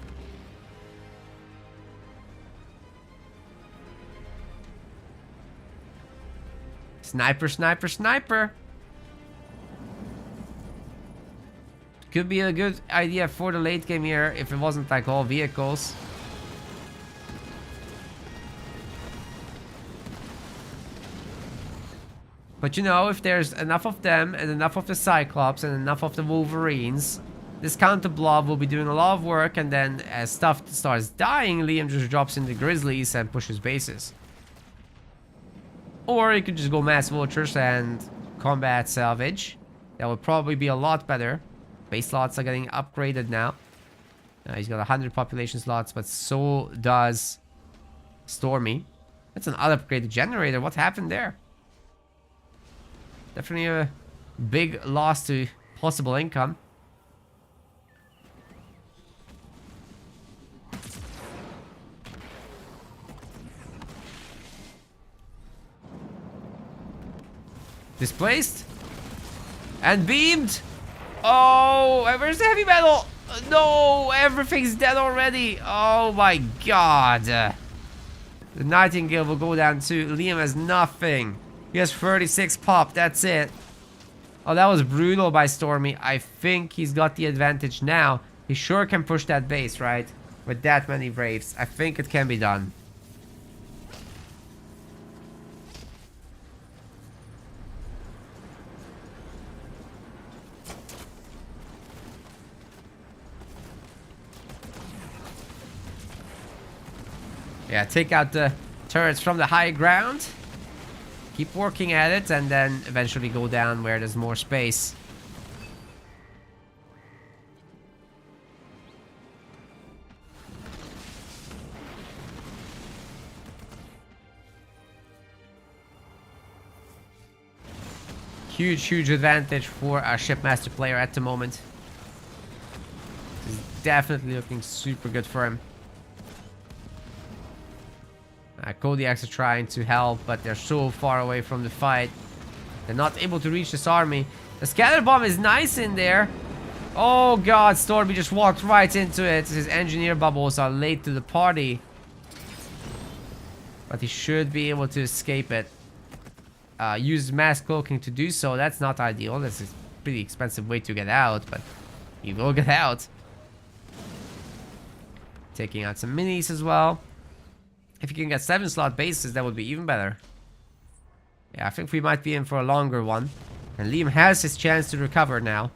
Sniper, sniper, sniper. Could be a good idea for the late game here if it wasn't like all vehicles. But you know, if there's enough of them and enough of the Cyclops and enough of the Wolverines, this counter blob will be doing a lot of work, and then as stuff starts dying, Liam just drops in the Grizzlies and pushes bases. Or you could just go mass vultures and combat salvage. That would probably be a lot better. Base slots are getting upgraded now. He's got 100 population slots, but so does Stormy. That's an unupgraded generator. What happened there? Definitely a big loss to possible income. Displaced and beamed. Oh, where's the heavy metal? No, everything's dead already. Oh my god. The Nightingale will go down too. Liam has nothing. He has 36 pop, that's it. Oh, that was brutal by Stormy. I think he's got the advantage now. He sure can push that base, right? With that many Wraiths. I think it can be done. Yeah, take out the turrets from the high ground. Keep working at it, and then eventually go down where there's more space. Huge advantage for our Shipmaster player at the moment. This is definitely looking super good for him. Kodiaks are trying to help, but they're so far away from the fight. They're not able to reach this army. The scatter bomb is nice in there. Oh god, Stormy just walked right into it. His engineer bubbles are late to the party. But he should be able to escape it. Use mass cloaking to do so. That's not ideal. That's a pretty expensive way to get out, but he will get out. Taking out some minis as well. If you can get 7-slot bases, that would be even better. Yeah, I think we might be in for a longer one. And Liam has his chance to recover now.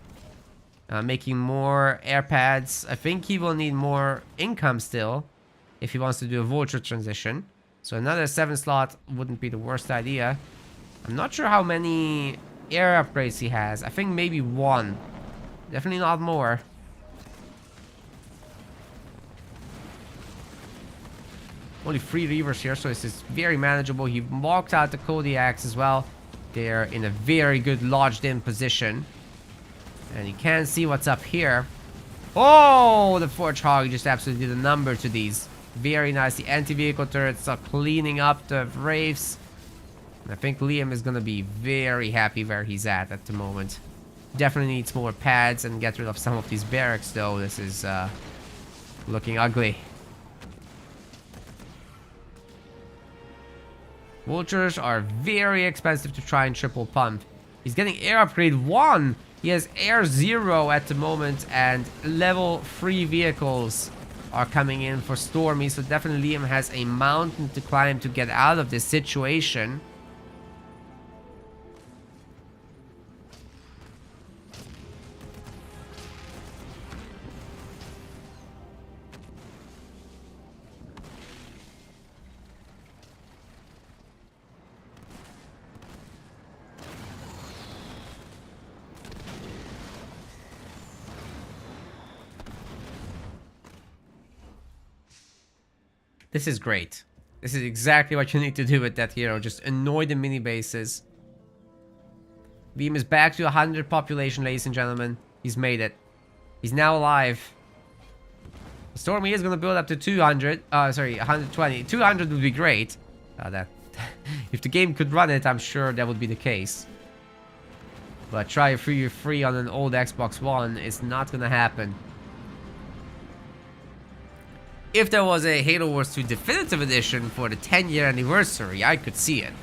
Making more air pads. I think he will need more income still if he wants to do a vulture transition. So another 7-slot wouldn't be the worst idea. I'm not sure how many air upgrades he has. I think maybe 1. Definitely not more. Only 3 Reavers here, so this is very manageable. He walked out the Kodiaks as well. They're in a very good lodged in position. And you can see what's up here. Oh, the Forge Hog just absolutely did a number to these. Very nice. The anti-vehicle turrets are cleaning up the Wraiths. And I think Liam is going to be very happy where he's at the moment. Definitely needs more pads and get rid of some of these barracks though. This is looking ugly. Vultures are very expensive to try and triple pump. He's getting air upgrade 1. He has air 0 at the moment, and level 3 vehicles are coming in for Stormy. So definitely Liam has a mountain to climb to get out of this situation. This is great. This is exactly what you need to do with that hero. Just annoy the mini bases. Liam is back to 100 population, ladies and gentlemen. He's made it. He's now alive. Stormy is going to build up to 200. Sorry, 120. 200 would be great. That if the game could run it, I'm sure that would be the case. But try a free on an old Xbox One is not going to happen. If there was a Halo Wars 2 Definitive Edition for the 10-year anniversary, I could see it.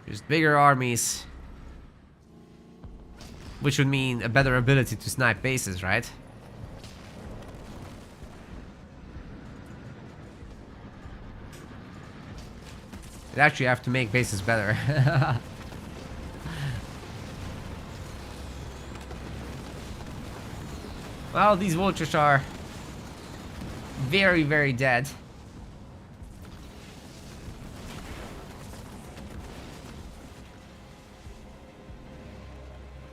Just bigger armies. Which would mean a better ability to snipe bases, right? You'd actually have to make bases better. Well, these vultures are very, very dead.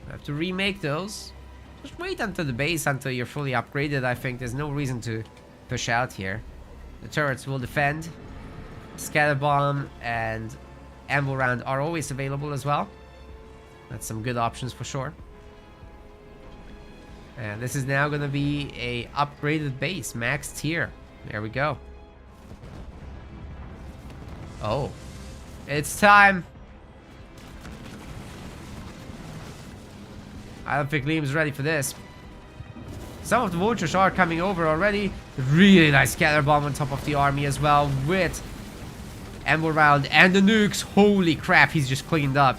I have to remake those. Just wait until the base, until you're fully upgraded. I think there's no reason to push out here. The turrets will defend. Scatter bomb and amble round are always available as well. That's some good options for sure. And this is now going to be a upgraded base, max tier. There we go. Oh, it's time. I don't think Liam's ready for this. Some of the vultures are coming over already. Really nice scatter bomb on top of the army as well, with amble round and the nukes. Holy crap, he's just cleaned up.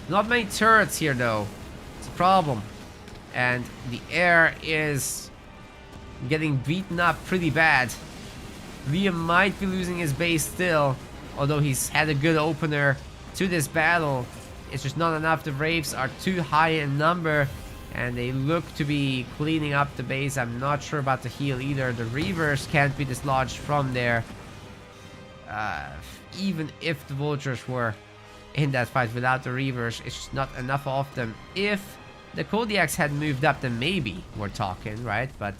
Not many turrets here though. It's a problem. And the air is getting beaten up pretty bad. Liam might be losing his base still, although he's had a good opener to this battle. It's just not enough. The Wraiths are too high in number, and they look to be cleaning up the base. I'm not sure about the heal either. The Reavers can't be dislodged from there. Even if the Vultures were in that fight without the Reavers, it's just not enough of them. If the Kodiaks had moved up, then maybe we're talking, right? But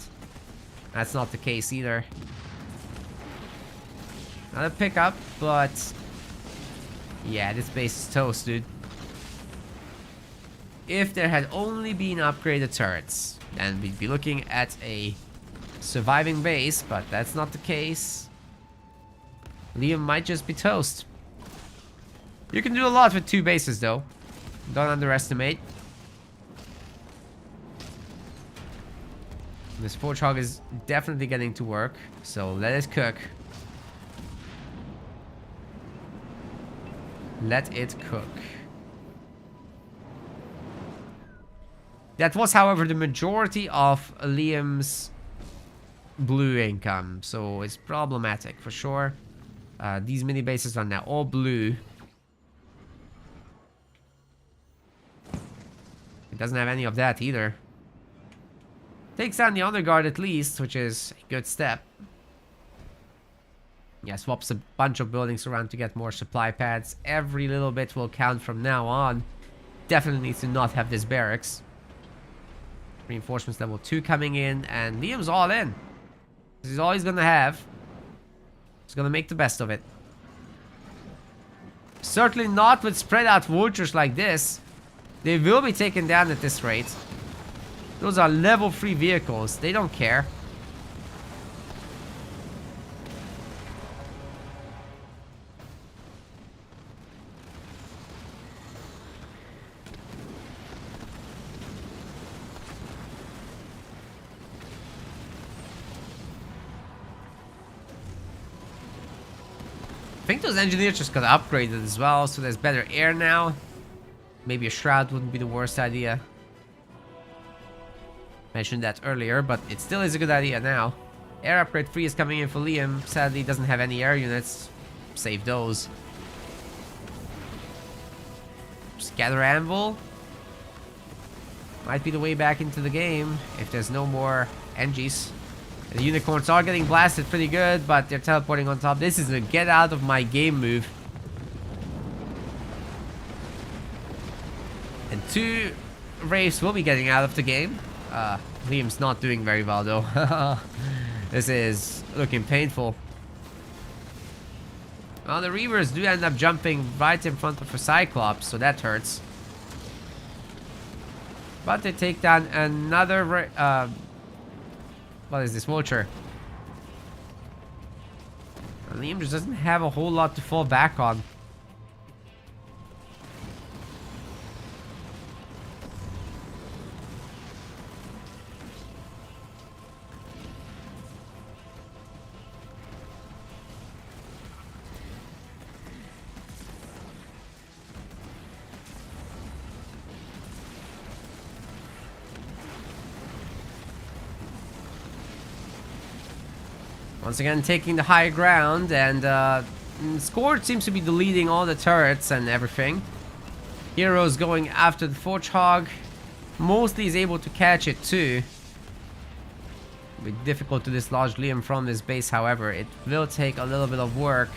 that's not the case either. Not a pickup, but yeah, this base is toast, dude. If there had only been upgraded turrets, then we'd be looking at a surviving base, but that's not the case. Liam might just be toast. You can do a lot with two bases though. Don't underestimate. This Forge Hog is definitely getting to work, so let it cook. Let it cook. That was, however, the majority of Liam's blue income, so it's problematic for sure. These mini bases are now all blue. It doesn't have any of that either. Takes down the Honor Guard at least, which is a good step. Yeah, swaps a bunch of buildings around to get more supply pads. Every little bit will count from now on. Definitely needs to not have this barracks. Reinforcements level 2 coming in, and Liam's all in. This is all he's gonna have. He's gonna make the best of it. Certainly not with spread out vultures like this. They will be taken down at this rate. Those are level 3 vehicles. They don't care. I think those engineers just got upgraded as well, so there's better air now. Maybe a shroud wouldn't be the worst idea. Mentioned that earlier, but it still is a good idea now. Air upgrade 3 is coming in for Liam. Sadly, doesn't have any air units. Save those. Scatter Anvil. Might be the way back into the game if there's no more Engies. The unicorns are getting blasted pretty good, but they're teleporting on top. This is a get out of my game move. And 2 Wraiths will be getting out of the game. Liam's not doing very well though. This is looking painful. Well, the Reavers do end up jumping right in front of a Cyclops, so that hurts. But they take down another... what is this? Vulture. And Liam just doesn't have a whole lot to fall back on. Once again, taking the high ground, and Scorch seems to be deleting all the turrets and everything. Heroes going after the Forge Hog. Mostly is able to catch it too. It'll be difficult to dislodge Liam from this base, however. It will take a little bit of work.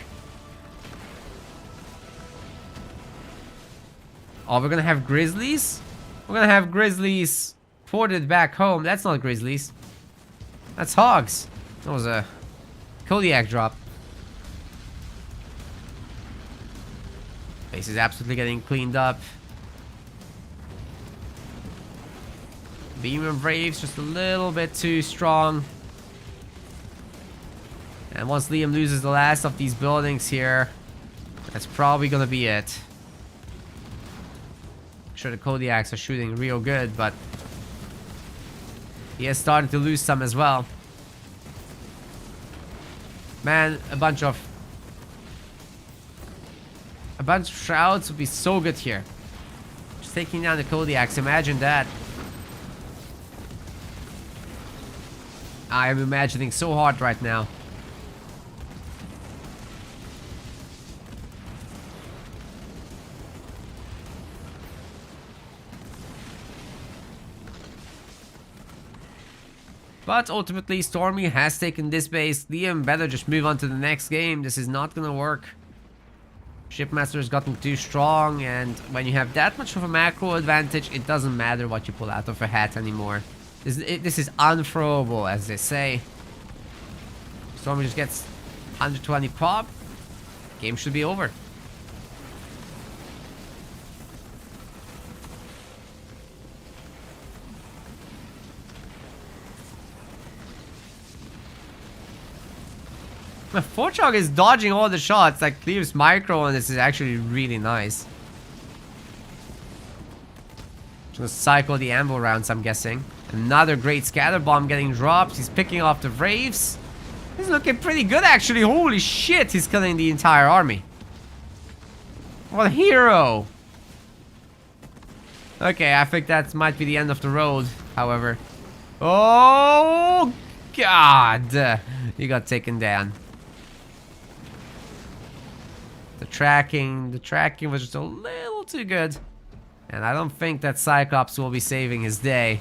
Oh, we're gonna have Grizzlies? We're gonna have Grizzlies ported back home. That's not Grizzlies. That's Hogs. That was a Kodiak drop. Base is absolutely getting cleaned up. Beam of Braves just a little bit too strong. And once Liam loses the last of these buildings here, that's probably gonna be it. Sure, the Kodiaks are shooting real good, but he is starting to lose some as well. Man, a bunch of shrouds would be so good here. Just taking down the Kodiaks, imagine that. I am imagining so hard right now. But ultimately, Stormy has taken this base. Liam better just move on to the next game. This is not gonna work. Shipmaster has gotten too strong, and when you have that much of a macro advantage, it doesn't matter what you pull out of a hat anymore. This is unthrowable, as they say. Stormy just gets 120 pop. Game should be over. Forge Hog is dodging all the shots, like clears micro, and this is actually really nice. Just gonna cycle the ammo rounds, I'm guessing. Another great scatter bomb getting dropped. He's picking off the Wraiths. He's looking pretty good, actually. Holy shit, he's killing the entire army. What a hero. Okay, I think that might be the end of the road, however. Oh, God. He got taken down. The tracking was just a little too good. And I don't think that Cyclops will be saving his day.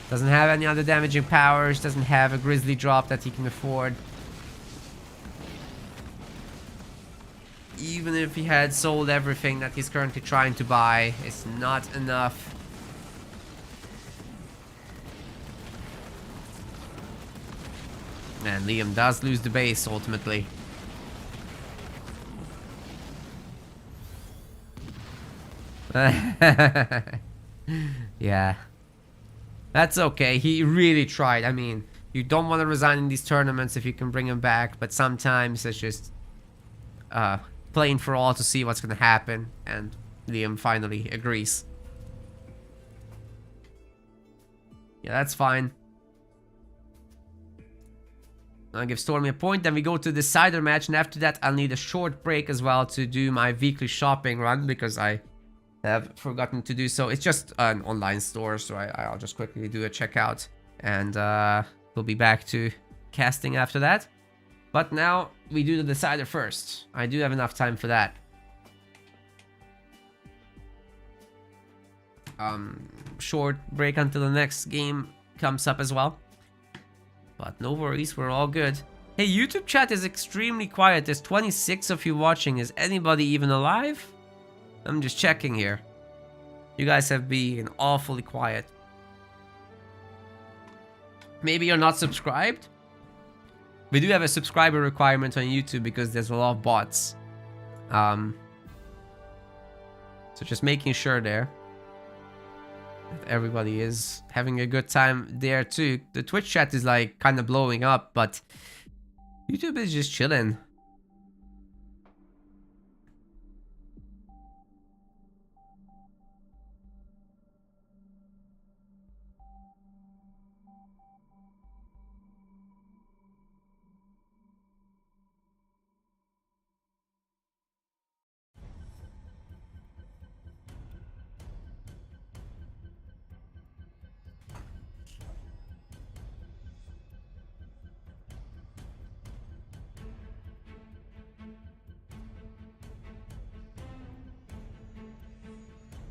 Doesn't have any other damaging powers, doesn't have a Grizzly drop that he can afford. Even if he had sold everything that he's currently trying to buy, it's not enough. And Liam does lose the base ultimately. Yeah. That's okay. He really tried. I mean, you don't want to resign in these tournaments if you can bring him back, but sometimes it's just playing for all to see what's going to happen, and Liam finally agrees. Yeah, that's fine. I'll give Stormy a point, then we go to the decider match, and after that I'll need a short break as well to do my weekly shopping run, because I have forgotten to do so. It's just an online store, so I'll just quickly do a checkout, and we'll be back to casting after that. But now we do the decider first. I do have enough time for that. Short break until the next game comes up as well. But no worries, we're all good. Hey, YouTube chat is extremely quiet. There's 26 of you watching. Is anybody even alive? I'm just checking here. You guys have been awfully quiet. Maybe you're not subscribed? We do have a subscriber requirement on YouTube because there's a lot of bots. So just making sure there that everybody is having a good time there too. The Twitch chat is like kind of blowing up, but YouTube is just chilling.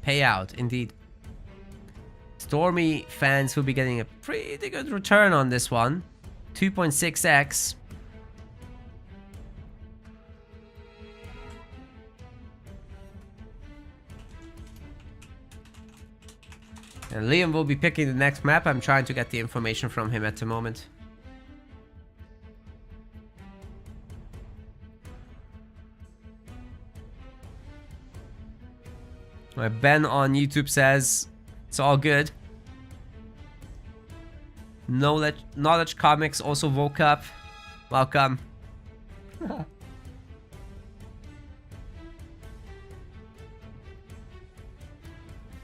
Payout, indeed. Stormy fans will be getting a pretty good return on this one. 2.6x. And Liam will be picking the next map. I'm trying to get the information from him at the moment. Ben on YouTube says it's all good. Knowledge Comics also woke up. Welcome.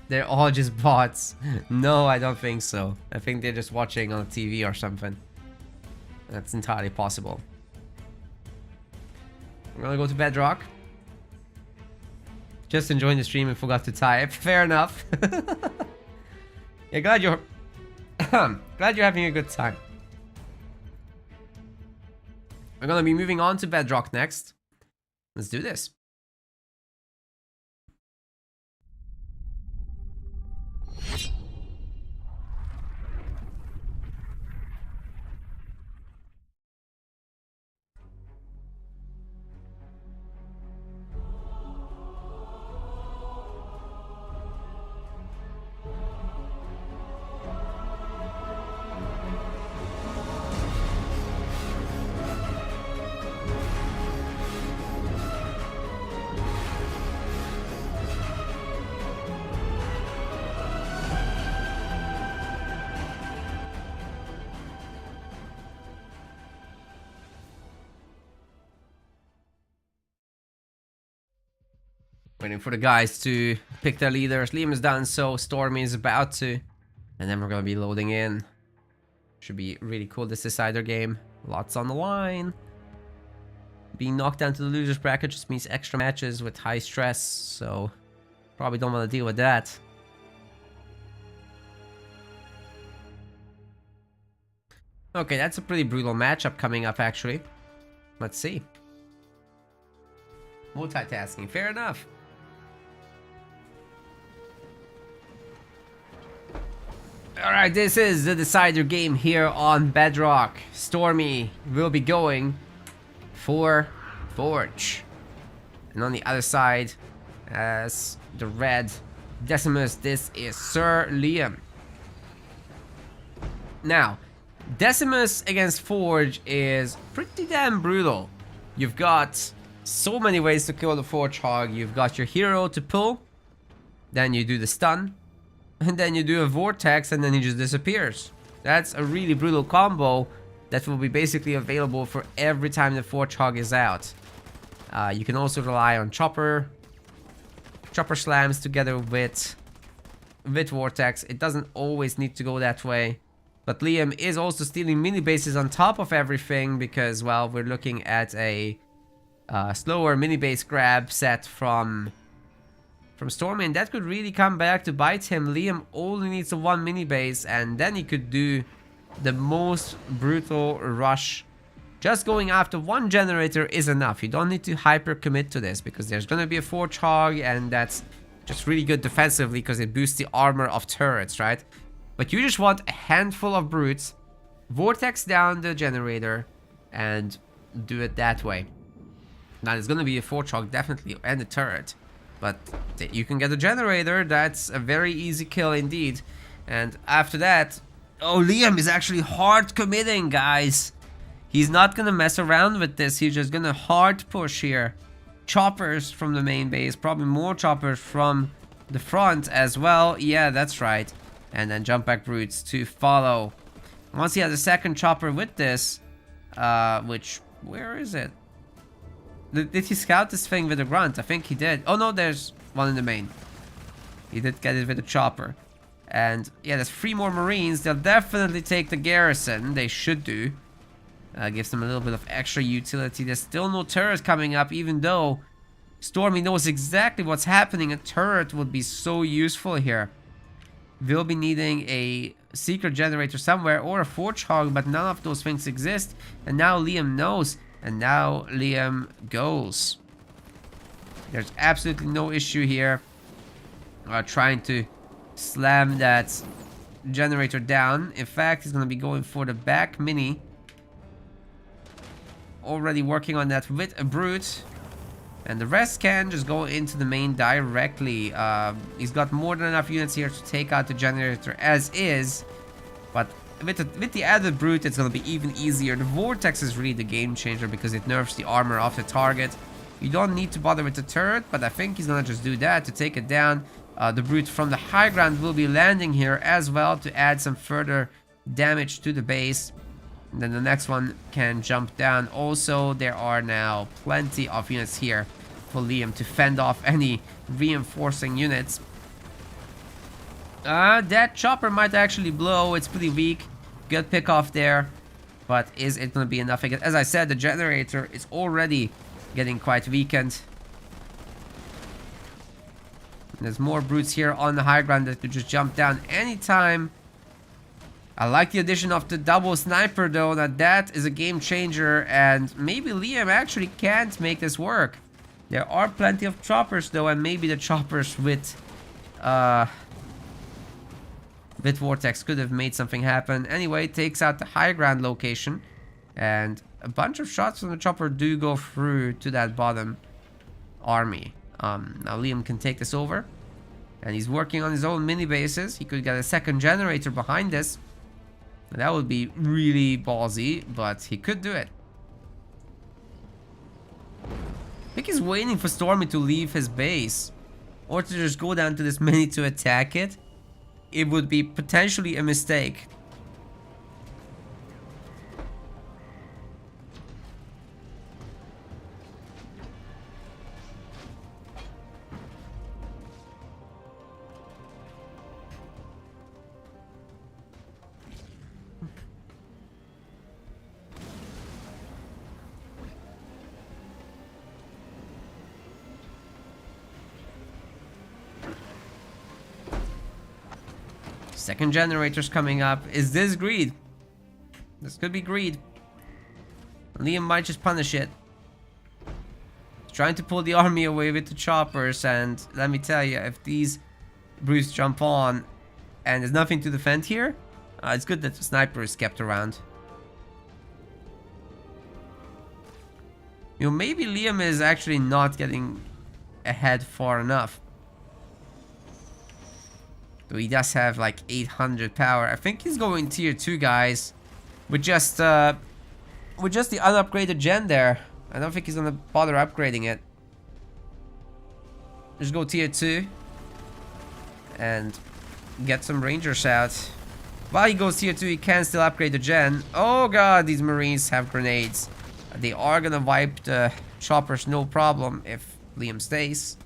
They're all just bots. No, I don't think so. I think they're just watching on TV or something. That's entirely possible. I'm gonna go to Bedrock. Just enjoying the stream and forgot to type. Fair enough. Yeah, glad you're glad you're having a good time. We're gonna be moving on to Bedrock next. Let's do this. Waiting for the guys to pick their leaders. Liam is done, so Stormy is about to. And then we're gonna be loading in. Should be really cool, this decider game. Lots on the line. Being knocked down to the losers bracket just means extra matches with high stress, so probably don't want to deal with that. Okay, that's a pretty brutal matchup coming up actually. Let's see. Multitasking, fair enough. Alright, this is the decider game here on Bedrock. Stormy will be going for Forge. And on the other side, as the red Decimus, this is Sir Liam. Now, Decimus against Forge is pretty damn brutal. You've got so many ways to kill the Forge Hog. You've got your hero to pull, then you do the stun, and then you do a vortex, and then he just disappears. That's a really brutal combo that will be basically available for every time the Forge Hog is out. You can also rely on chopper slams together with vortex. It doesn't always need to go that way. But Liam is also stealing mini bases on top of everything because, well, we're looking at a slower mini base grab set from Stormy, and that could really come back to bite him. Liam only needs a 1 mini base, and then he could do the most brutal rush. Just going after 1 generator is enough. You don't need to hyper commit to this because there's gonna be a Forge Hog, and that's just really good defensively because it boosts the armor of turrets, right? But you just want a handful of brutes, vortex down the generator, and do it that way. Now there's gonna be a Forge Hog definitely, and a turret. But you can get a generator. That's a very easy kill indeed. And after that, oh, Liam is actually hard committing, guys. He's not gonna mess around with this. He's just gonna hard push here. Choppers from the main base, probably more choppers from the front as well. Yeah, that's right. And then jump back brutes to follow. Once he has a second chopper with this, where is it? Did he scout this thing with a grunt? I think he did. Oh no, there's one in the main. He did get it with a chopper. And yeah, there's 3 more Marines. They'll definitely take the garrison. They should do. Gives them a little bit of extra utility. There's still no turret coming up, even though Stormy knows exactly what's happening. A turret would be so useful here. We'll be needing a secret generator somewhere or a forge hog, but none of those things exist. And now Liam knows. And now Liam goes. There's absolutely no issue here. Trying to slam that generator down. In fact, he's going to be going for the back mini. Already working on that with a brute. And the rest can just go into the main directly. He's got more than enough units here to take out the generator as is. But with the added brute, it's going to be even easier. The vortex is really the game changer because it nerfs the armor off the target. You don't need to bother with the turret, but I think he's going to just do that to take it down. The brute from the high ground will be landing here as well to add some further damage to the base. And then the next one can jump down. Also, there are now plenty of units here for Liam to fend off any reinforcing units. That chopper might actually blow. It's pretty weak. Good pick off there. But is it going to be enough? As I said, the generator is already getting quite weakened. There's more brutes here on the high ground that could just jump down anytime. I like the addition of the double sniper though. That is a game changer, and maybe Liam actually can't make this work. There are plenty of choppers though, and maybe the choppers with Vortex could have made something happen. Anyway, takes out the high ground location, and a bunch of shots from the chopper do go through to that bottom army. Now Liam can take this over, and he's working on his own mini bases. He could get a second generator behind this. That would be really ballsy, but he could do it. I think he's waiting for Stormy to leave his base, or to just go down to this mini to attack it. It would be potentially a mistake. Second generator's coming up. Is this greed? This could be greed. Liam might just punish it. He's trying to pull the army away with the choppers, and let me tell you, if these brutes jump on and there's nothing to defend here, it's good that the sniper is kept around. You know, maybe Liam is actually not getting ahead far enough. So he does have like 800 power. I think he's going tier 2, guys. With just the unupgraded gen there. I don't think he's gonna bother upgrading it. Just go tier 2 and get some rangers out. While he goes tier 2, he can still upgrade the gen. Oh god, these Marines have grenades. They are gonna wipe the choppers no problem if Liam stays.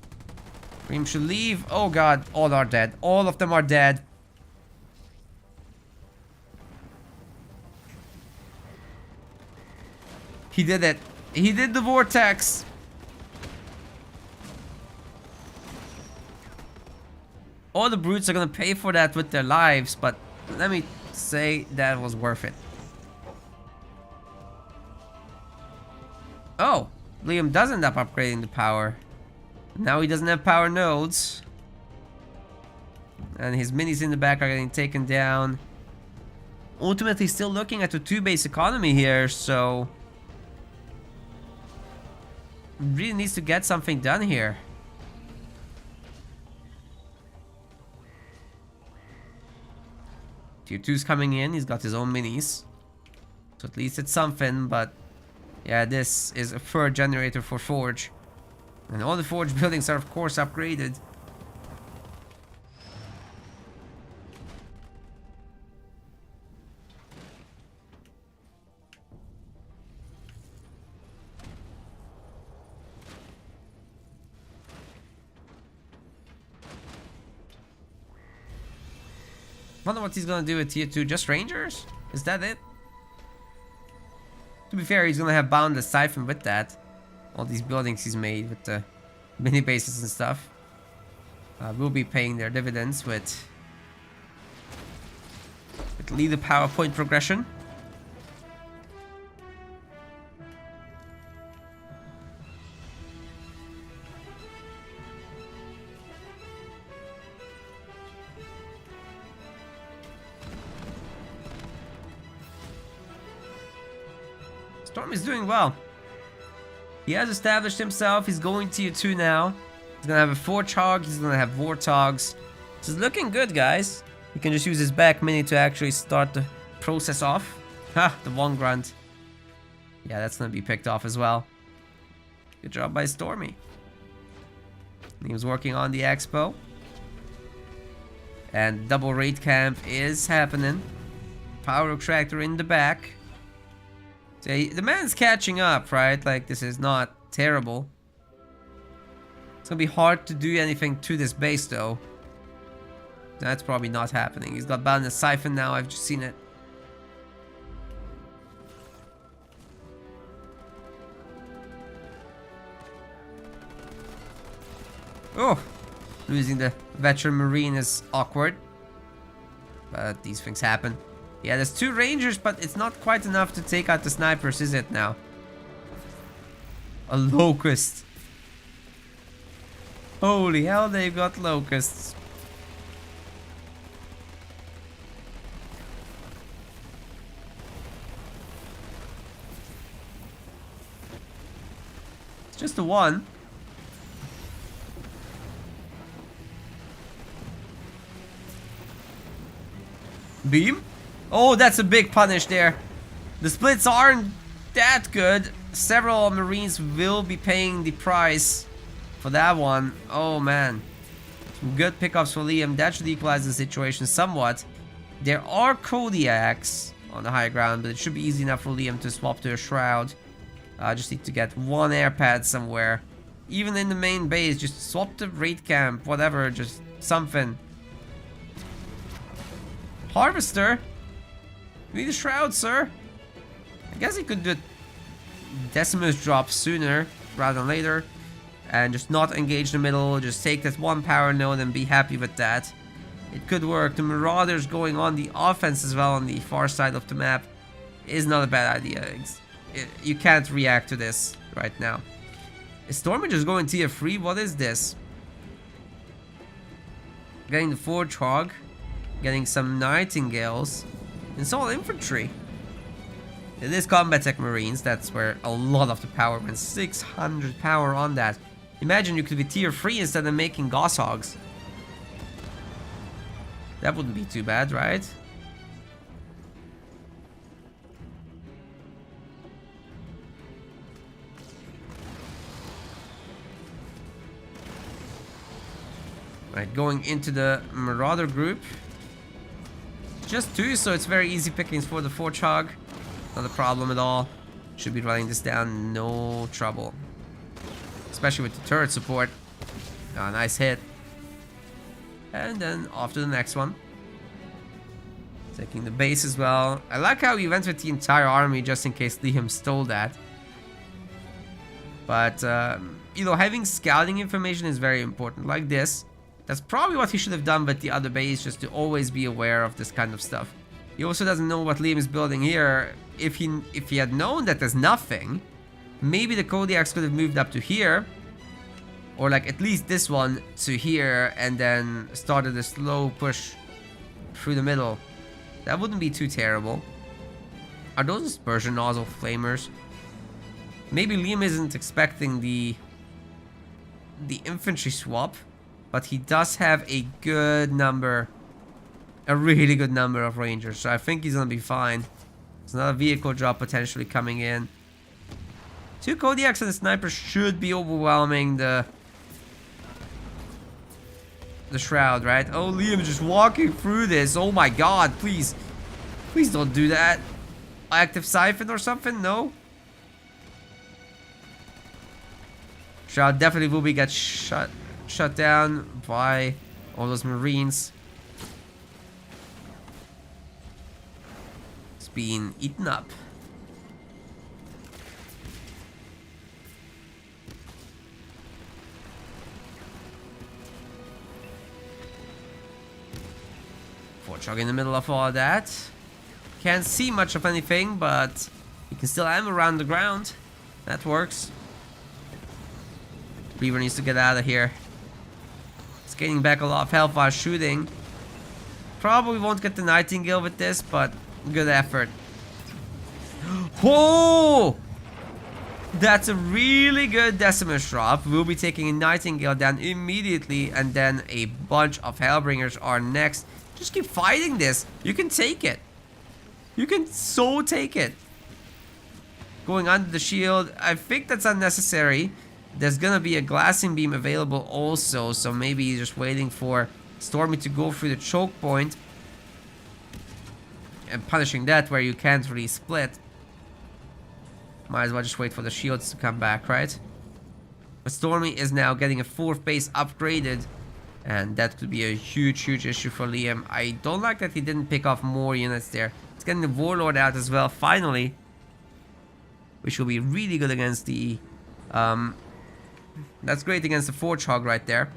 Liam should leave. Oh god, all are dead. All of them are dead. He did it. He did the vortex. All the brutes are gonna pay for that with their lives, but let me say that was worth it. Oh, Liam does end up upgrading the power. Now he doesn't have power nodes. And his minis in the back are getting taken down. Ultimately still looking at the 2-base economy here, so really needs to get something done here. Tier 2's coming in. He's got his own minis. So at least it's something, but yeah, this is a third generator for Forge. And all the Forge buildings are of course upgraded. Wonder what he's gonna do with tier 2. Just Rangers? Is that it? To be fair, he's gonna have boundless siphon with that. All these buildings he's made with the mini bases and stuff will be paying their dividends with leader PowerPoint progression. Stormy's doing well. He has established himself. He's going tier 2 now. He's gonna have a Forge Hog. He's gonna have Warthogs. This is looking good, guys. He can just use his back mini to actually start the process off. Ha! The one grunt. Yeah, that's gonna be picked off as well. Good job by Stormy. He was working on the expo. And double raid camp is happening. Power extractor in the back. So the man's catching up, right? Like, this is not terrible. It's gonna be hard to do anything to this base, though. That's probably not happening. He's got boundless siphon now. I've just seen it. Oh! Losing the veteran marine is awkward. But these things happen. Yeah, there's 2 rangers, but it's not quite enough to take out the snipers, is it now? A locust. Holy hell, they've got locusts. It's just the one. Beam? Oh, that's a big punish there. The splits aren't that good. Several Marines will be paying the price for that one. Oh, man. Some good pickups for Liam. That should equalize the situation somewhat. There are Kodiaks on the high ground, but it should be easy enough for Liam to swap to a Shroud. I just need to get one air pad somewhere. Even in the main base, just swap the raid camp, whatever, just something. Harvester? We need a Shroud, sir. I guess he could do Decimus drop sooner rather than later. And just not engage the middle. Just take that one power node and be happy with that. It could work. The Marauders going on the offense as well on the far side of the map is not a bad idea. You can't react to this right now. Is Stormy just going tier 3? What is this? Getting the Forge Hog. Getting some Nightingales. It's all infantry. It is combat tech marines. That's where a lot of the power went. 600 power on that. Imagine you could be tier 3 instead of making Goss Hogs. That wouldn't be too bad, right? Right, going into the Marauder group. Just 2, so it's very easy pickings for the Forge Hog. Not a problem at all. Should be running this down, no trouble. Especially with the turret support. Nice hit. And then off to the next one. Taking the base as well. I like how he went with the entire army just in case Liam stole that. But, you know, having scouting information is very important. Like this. That's probably what he should have done with the other base, just to always be aware of this kind of stuff. He also doesn't know what Liam is building here. If he had known that there's nothing, maybe the Kodiaks could have moved up to here. Or like at least this one to here, and then started a slow push through the middle. That wouldn't be too terrible. Are those dispersion nozzle flamers? Maybe Liam isn't expecting the infantry swap. But he does have a good number a really good number of Rangers, so I think he's gonna be fine. There's another vehicle drop potentially coming in. 2 Kodiaks and a sniper should be overwhelming the Shroud, right? Oh, Liam's just walking through this. Oh my god, please. Please don't do that. Active Siphon or something? No? Shroud definitely will be get shut down by all those Marines. It's being eaten up. Chug in the middle of all that. Can't see much of anything, but you can still aim around the ground. That works. Reaver needs to get out of here. It's gaining back a lot of health while shooting. Probably won't get the Nightingale with this, but good effort. Oh! That's a really good Decimus drop. We'll be taking a Nightingale down immediately, and then a bunch of Hellbringers are next. Just keep fighting this. You can take it. You can so take it. Going under the shield. I think that's unnecessary. There's gonna be a glassing beam available also. So maybe he's just waiting for Stormy to go through the choke point. And punishing that where you can't really split. Might as well just wait for the shields to come back, right? But Stormy is now getting a 4th base upgraded. And that could be a huge issue for Liam. I don't like that he didn't pick off more units there. He's getting the Warlord out as well, finally. Which will be really good against the... that's great against the Forge Hog right there.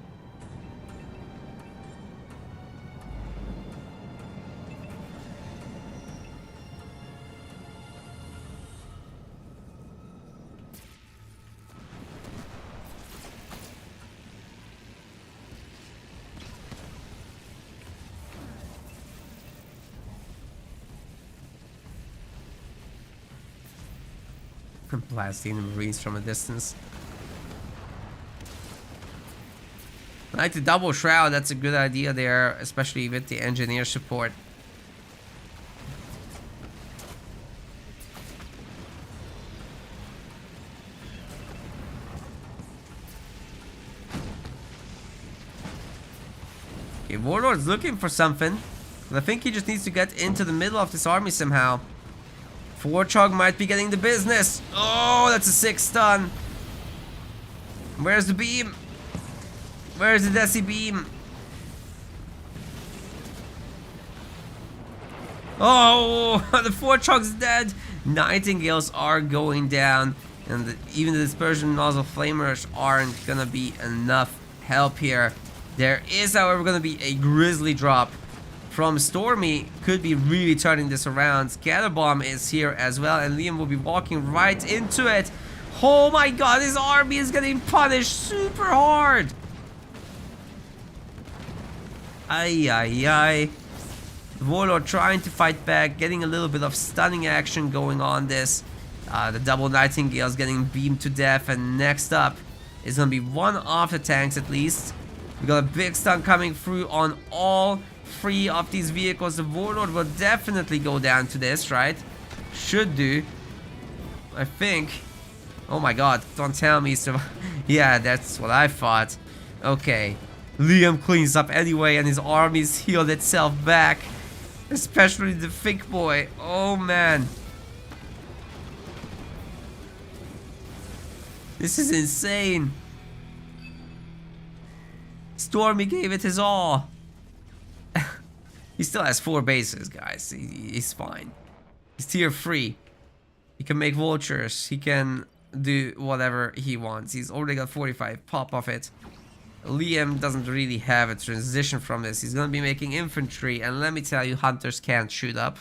Blasting the Marines from a distance. I like the double Shroud, that's a good idea there, especially with the engineer support. Okay, Warlord's looking for something, but I think he just needs to get into the middle of this army somehow. Forchog might be getting the business. Oh, that's a 6 stun. Where's the beam? Where's the Desi beam? Oh, the Forchog's dead. Nightingales are going down. And even the Dispersion Nozzle Flamers aren't gonna be enough help here. There is, however, gonna be a Grizzly drop from Stormy. Could be really turning this around. Scatterbomb is here as well, and Liam will be walking right into it. Oh my god, his army is getting punished super hard. Ay, ay, ay. Warlord trying to fight back, getting a little bit of stunning action going on this. The double Nightingales getting beamed to death, and next up is gonna be one of the tanks at least. We got a big stun coming through on all 3 of these vehicles. The Warlord will definitely go down to this, right? Should do. I think. Oh my god, don't tell me so. Yeah, that's what I thought. Okay. Liam cleans up anyway, and his army's healed itself back. Especially the thick boy. Oh man. This is insane. Stormy gave it his all. He still has 4 bases, guys. He's fine. He's tier 3. He can make vultures. He can do whatever he wants. He's already got 45 pop of it. Liam doesn't really have a transition from this. He's gonna be making infantry, and let me tell you, hunters can't shoot up.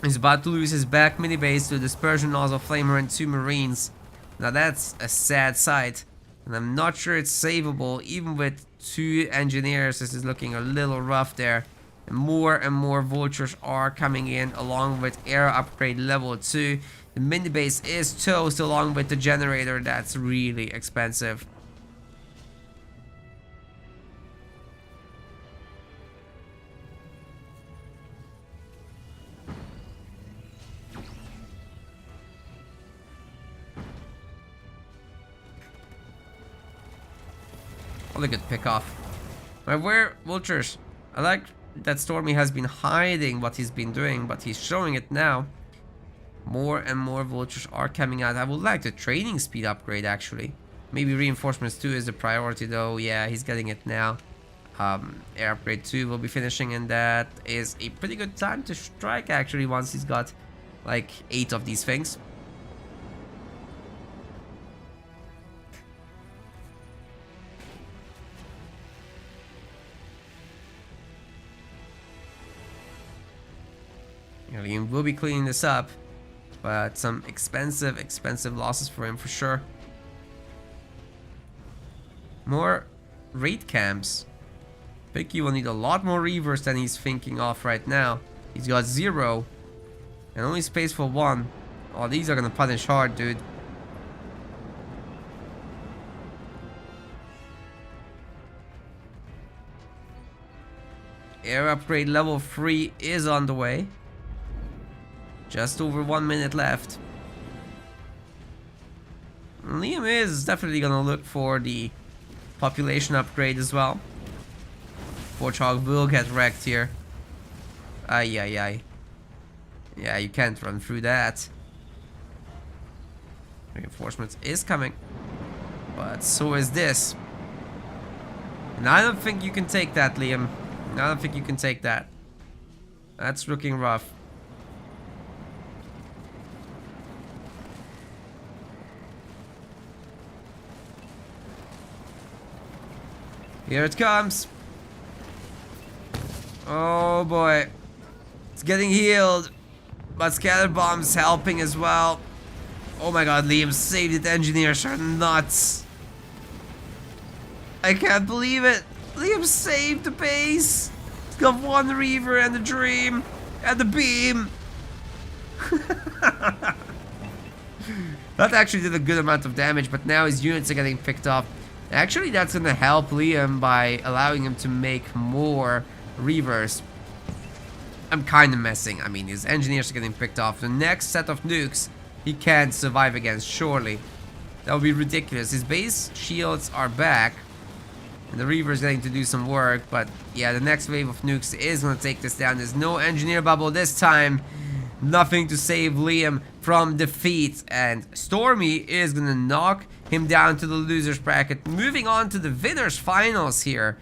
He's about to lose his back mini base to a Dispersion Nozzle Flamer and 2 Marines. Now that's a sad sight, and I'm not sure it's savable. Even with 2 engineers, this is looking a little rough there. And more vultures are coming in, along with air upgrade level 2. The mini base is toast, along with the generator. That's really expensive. All a good pick off. Right, where vultures? I like that Stormy has been hiding what he's been doing, but he's showing it now. More and more vultures are coming out. I would like the training speed upgrade actually. Maybe reinforcements 2 is the priority though. Yeah, he's getting it now. Air upgrade 2 will be finishing, and that is a pretty good time to strike actually once he's got like 8 of these things. Liam will be cleaning this up, but some expensive losses for him for sure. More raid camps. Picky will need a lot more reavers than he's thinking of right now. He's got 0 and only space for 1. Oh, these are gonna punish hard, dude. Air upgrade level 3 is on the way. Just over 1 minute left. Liam is definitely gonna look for the population upgrade as well. Warthog will get wrecked here. Ay ay ay. Yeah, you can't run through that. Reinforcements is coming, but so is this. And I don't think you can take that, Liam. I don't think you can take that. That's looking rough. Here it comes. Oh boy. It's getting healed. But scatter bombs helping as well. Oh my god, Liam saved it. Engineers are nuts. I can't believe it. Liam saved the base. He's got 1 Reaver and the Dream and the Beam. That actually did a good amount of damage, but now his units are getting picked off. Actually, that's gonna help Liam by allowing him to make more Reavers. I'm kind of messing. I mean, his engineers are getting picked off. The next set of nukes he can't survive against, surely. That would be ridiculous. His base shields are back. And the Reaver is getting to do some work. But yeah, the next wave of nukes is going to take this down. There's no engineer bubble this time. Nothing to save Liam from defeat. And Stormy is going to knock him down to the losers bracket. Moving on to the winners finals here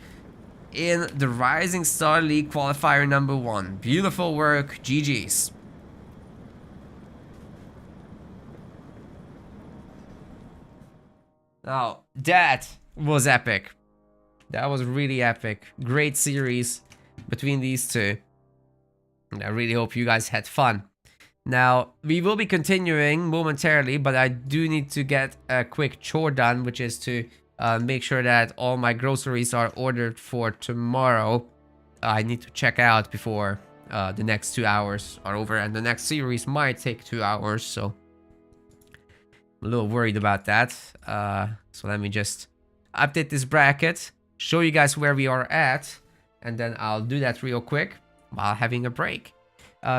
in the Rising Star League qualifier number 1. Beautiful work. GG's. Now, that was epic. That was really epic. Great series between these two. And I really hope you guys had fun. Now, we will be continuing momentarily, but I do need to get a quick chore done, which is to make sure that all my groceries are ordered for tomorrow. I need to check out before the next 2 hours are over, and the next series might take 2 hours, so I'm a little worried about that. So let me just update this bracket, show you guys where we are at, and then I'll do that real quick while having a break.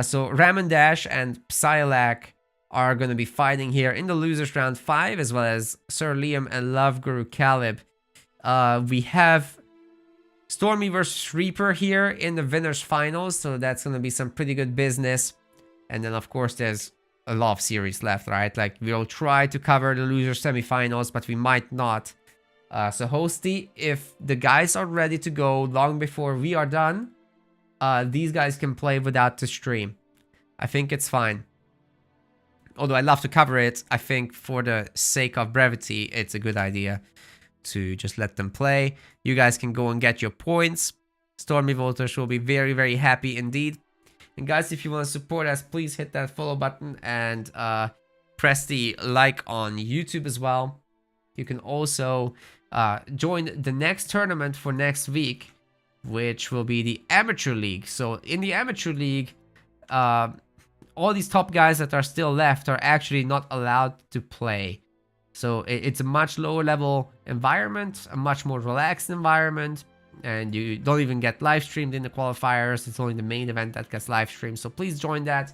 So Ramen Dash and Psyalac are going to be fighting here in the losers round 5, as well as Sir Liam and Love Guru Caleb. We have Stormy versus Reaper here in the winners finals, so that's going to be some pretty good business. And then of course there's a lot of series left, right? Like, we'll try to cover the loser semifinals, but we might not. So Hosty, if the guys are ready to go long before we are done, these guys can play without the stream. I think it's fine. Although I'd love to cover it, I think for the sake of brevity, it's a good idea to just let them play. You guys can go and get your points. Stormy voters will be very, very happy indeed. And guys, if you want to support us, please hit that follow button and press the like on YouTube as well. You can also join the next tournament for next week, which will be the Amateur League. So in the Amateur League, all these top guys that are still left are actually not allowed to play. So it's a much lower level environment, a much more relaxed environment, and you don't even get live streamed in the qualifiers. It's only the main event that gets live streamed. So please join that.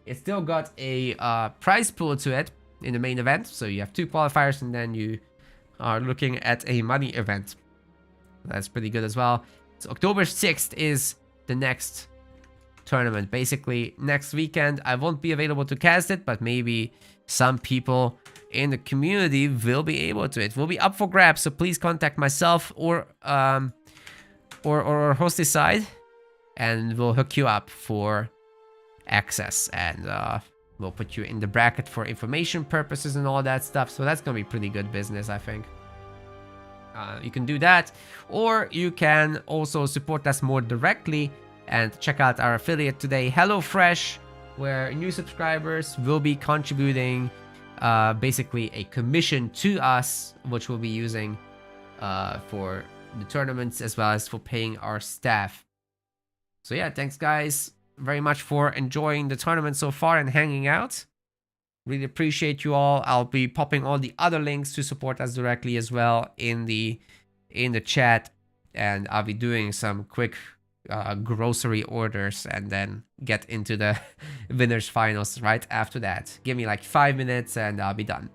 It's still got a prize pool to it in the main event. So you have 2 qualifiers, and then you are looking at a money event. That's pretty good as well. So October 6th is the next tournament. Basically, next weekend, I won't be available to cast it, but maybe some people in the community will be able to. It will be up for grabs, so please contact myself or hosty side, and we'll hook you up for access, and we'll put you in the bracket for information purposes and all that stuff. So that's gonna be pretty good business, I think. You can do that, or you can also support us more directly and check out our affiliate today, HelloFresh, where new subscribers will be contributing basically a commission to us, which we'll be using for the tournaments as well as for paying our staff. So yeah, thanks guys very much for enjoying the tournament so far and hanging out. Really appreciate you all. I'll be popping all the other links to support us directly as well in the chat, and I'll be doing some quick grocery orders and then get into the winners finals right after that. Give me like 5 minutes and I'll be done.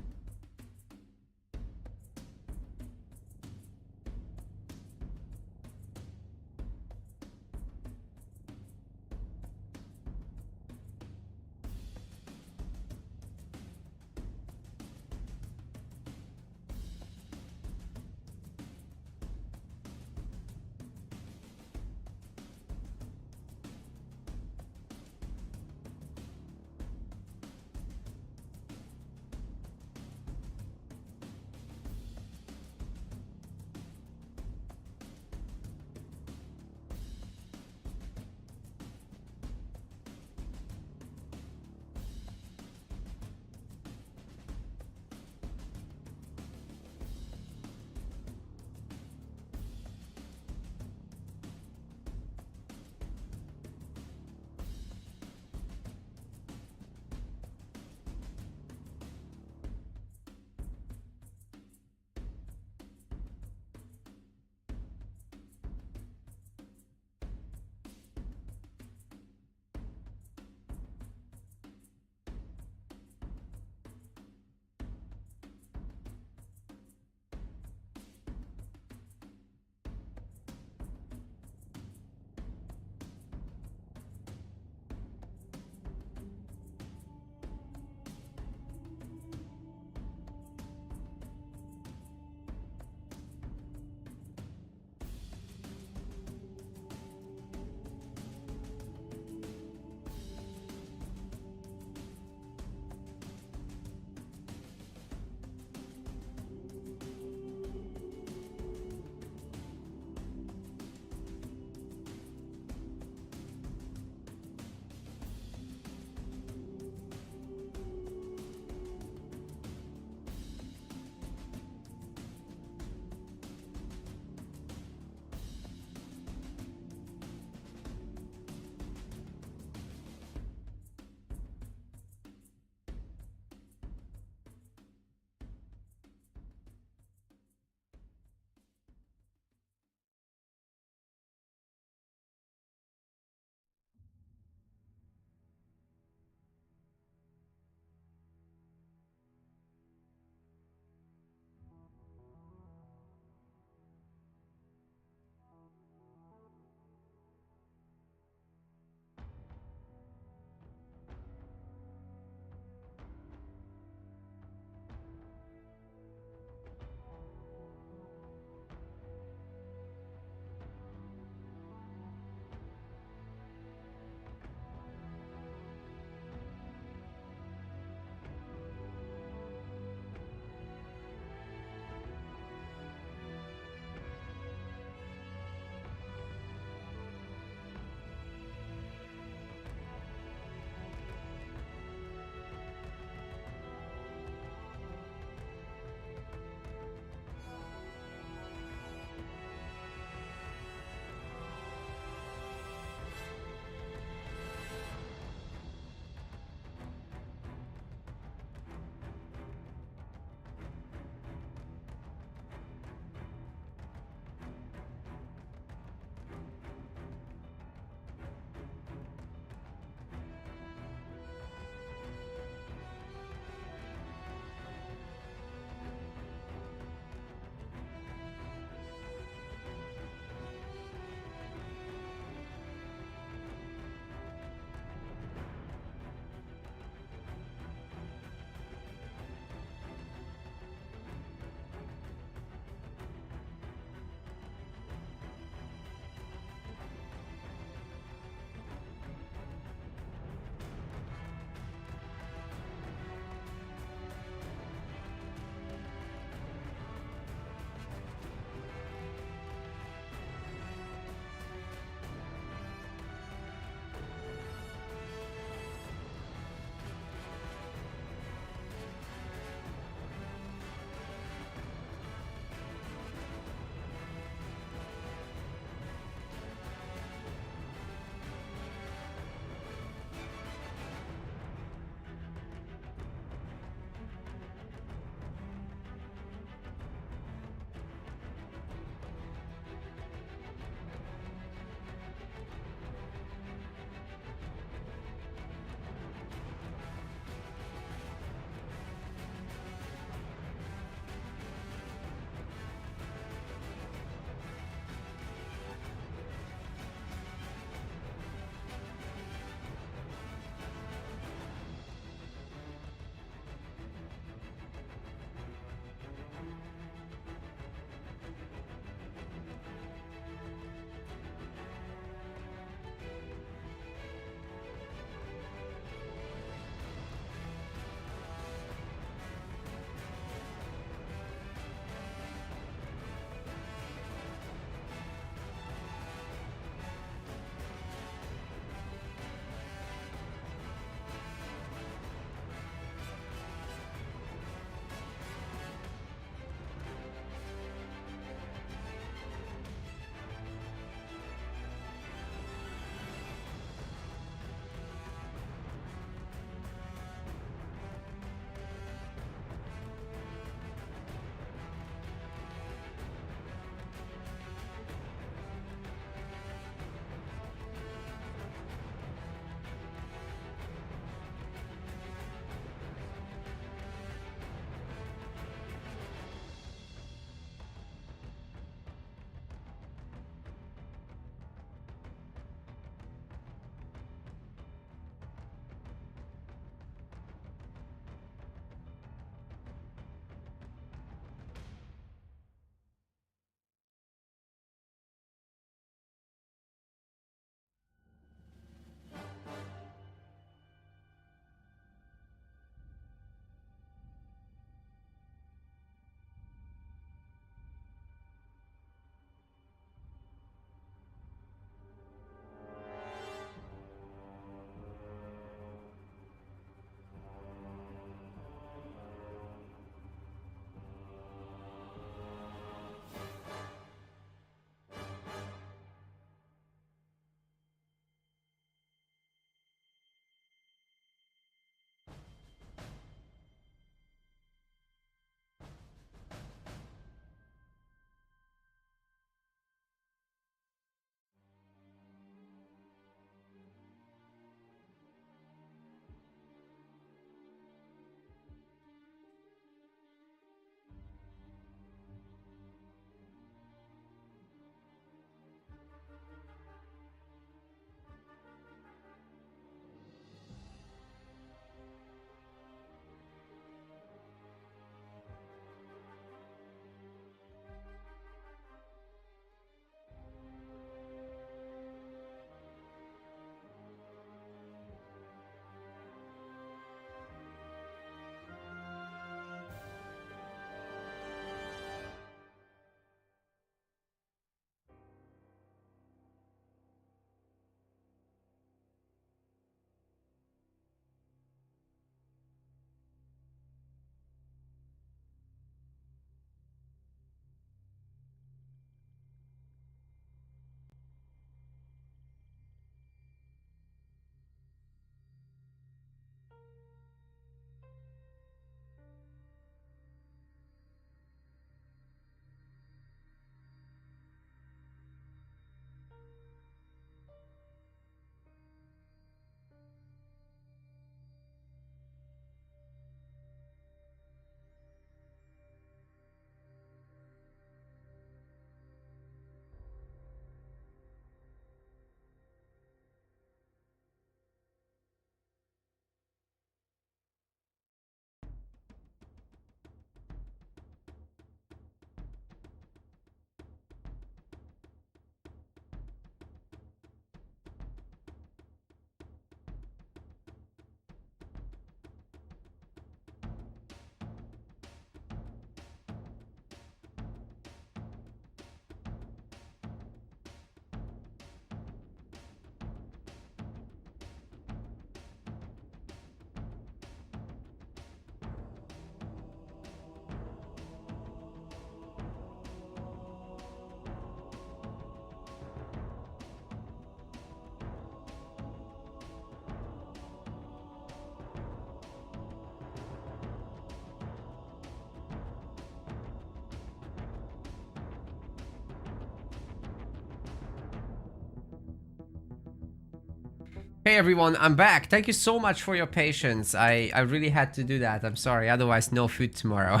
Hey everyone, I'm back. Thank you so much for your patience. I really had to do that. I'm sorry, otherwise no food tomorrow.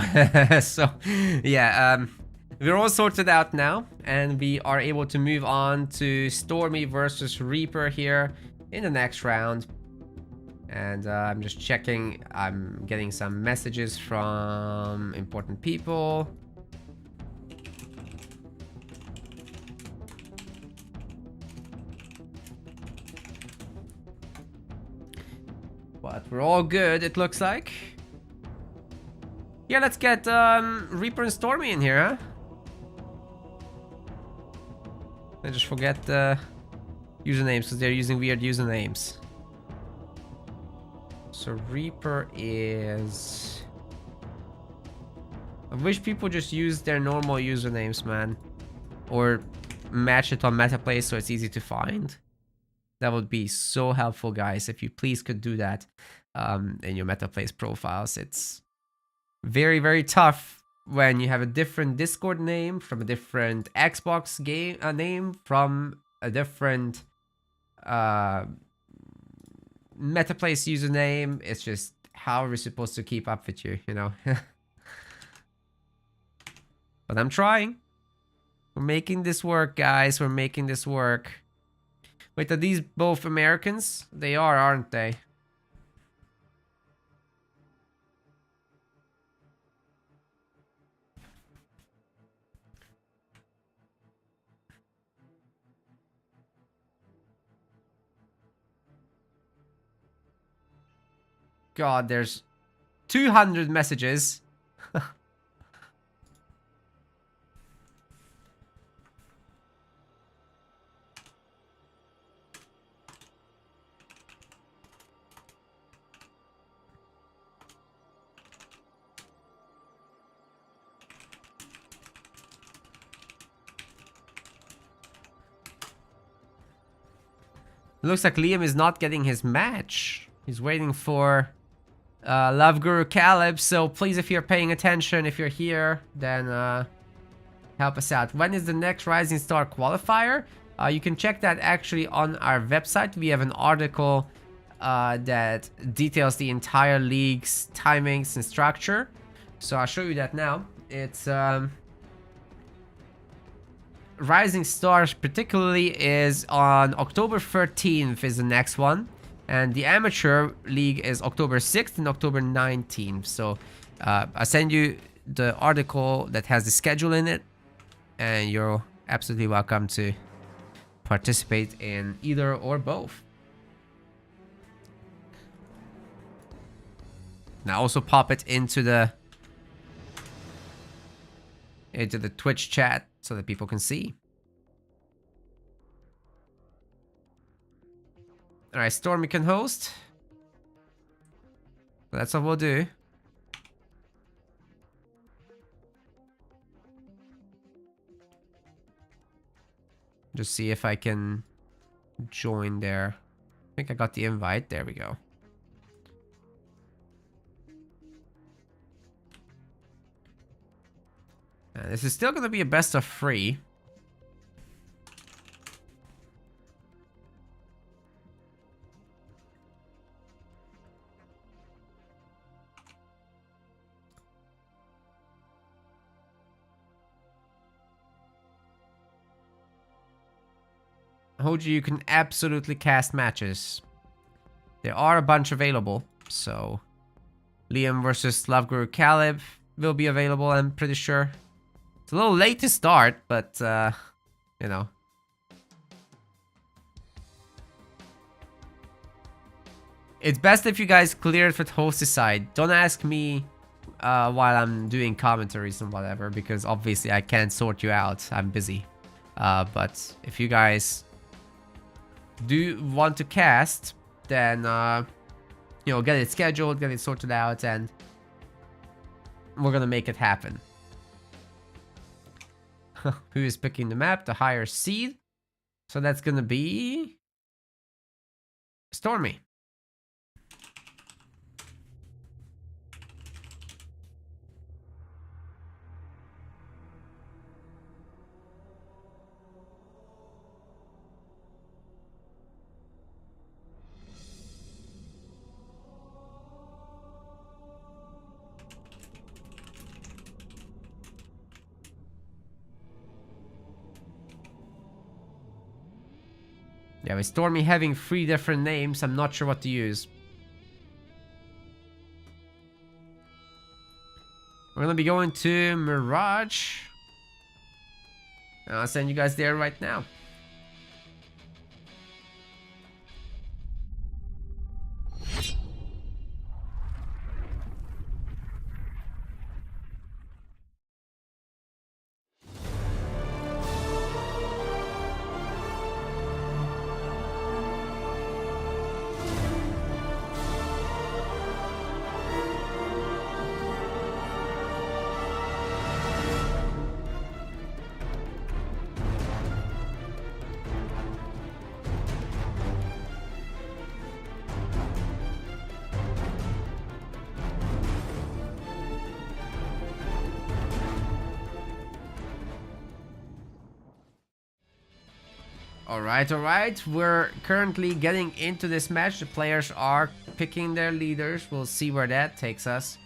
So, yeah, we're all sorted out now, and we are able to move on to Stormy versus Reaper here in the next round. And I'm just checking. I'm getting some messages from important people. But we're all good, it looks like. Yeah, let's get Reaper and Stormy in here, huh? I just forget the usernames because they're using weird usernames. So Reaper is... I wish people just use their normal usernames, man. Or match it on MetaPlay so it's easy to find. That would be so helpful, guys, if you please could do that in your MetaPlay's profiles. It's very, very tough when you have a different Discord name from a different Xbox game name from a different MetaPlay's username. It's just, how are we supposed to keep up with you, you know? But I'm trying. We're making this work, guys. We're making this work. Wait, are these both Americans? They are, aren't they? God, there's 200 messages. It looks like Liam is not getting his match. He's waiting for Love Guru Caleb. So please, if you're paying attention, if you're here, then help us out. When is the next Rising Star qualifier? You can check that actually on our website. We have an article that details the entire league's timings and structure. So I'll show you that now. It's Rising Stars particularly is on October 13th is the next one. And the Amateur League is October 6th and October 19th. So I'll send you the article that has the schedule in it. And you're absolutely welcome to participate in either or both. Now also pop it into the Twitch chat so that people can see. Alright, Stormy can host. That's what we'll do. Just see if I can join there. I think I got the invite. There we go. This is still going to be a best of 3. Hoji, you can absolutely cast matches. There are a bunch available, so Liam versus Love Guru Caleb will be available, I'm pretty sure. It's a little late to start, but you know. It's best if you guys clear it with host's side. Don't ask me while I'm doing commentaries and whatever, because obviously I can't sort you out. I'm busy. But if you guys do want to cast, then you know, get it scheduled, get it sorted out, and we're gonna make it happen. Who is picking the map? The higher seed. So that's gonna be Stormy. Yeah, with Stormy having 3 different names, I'm not sure what to use. We're gonna be going to Mirage. I'll send you guys there right now. Alright, we're currently getting into this match. The players are picking their leaders. We'll see where that takes us.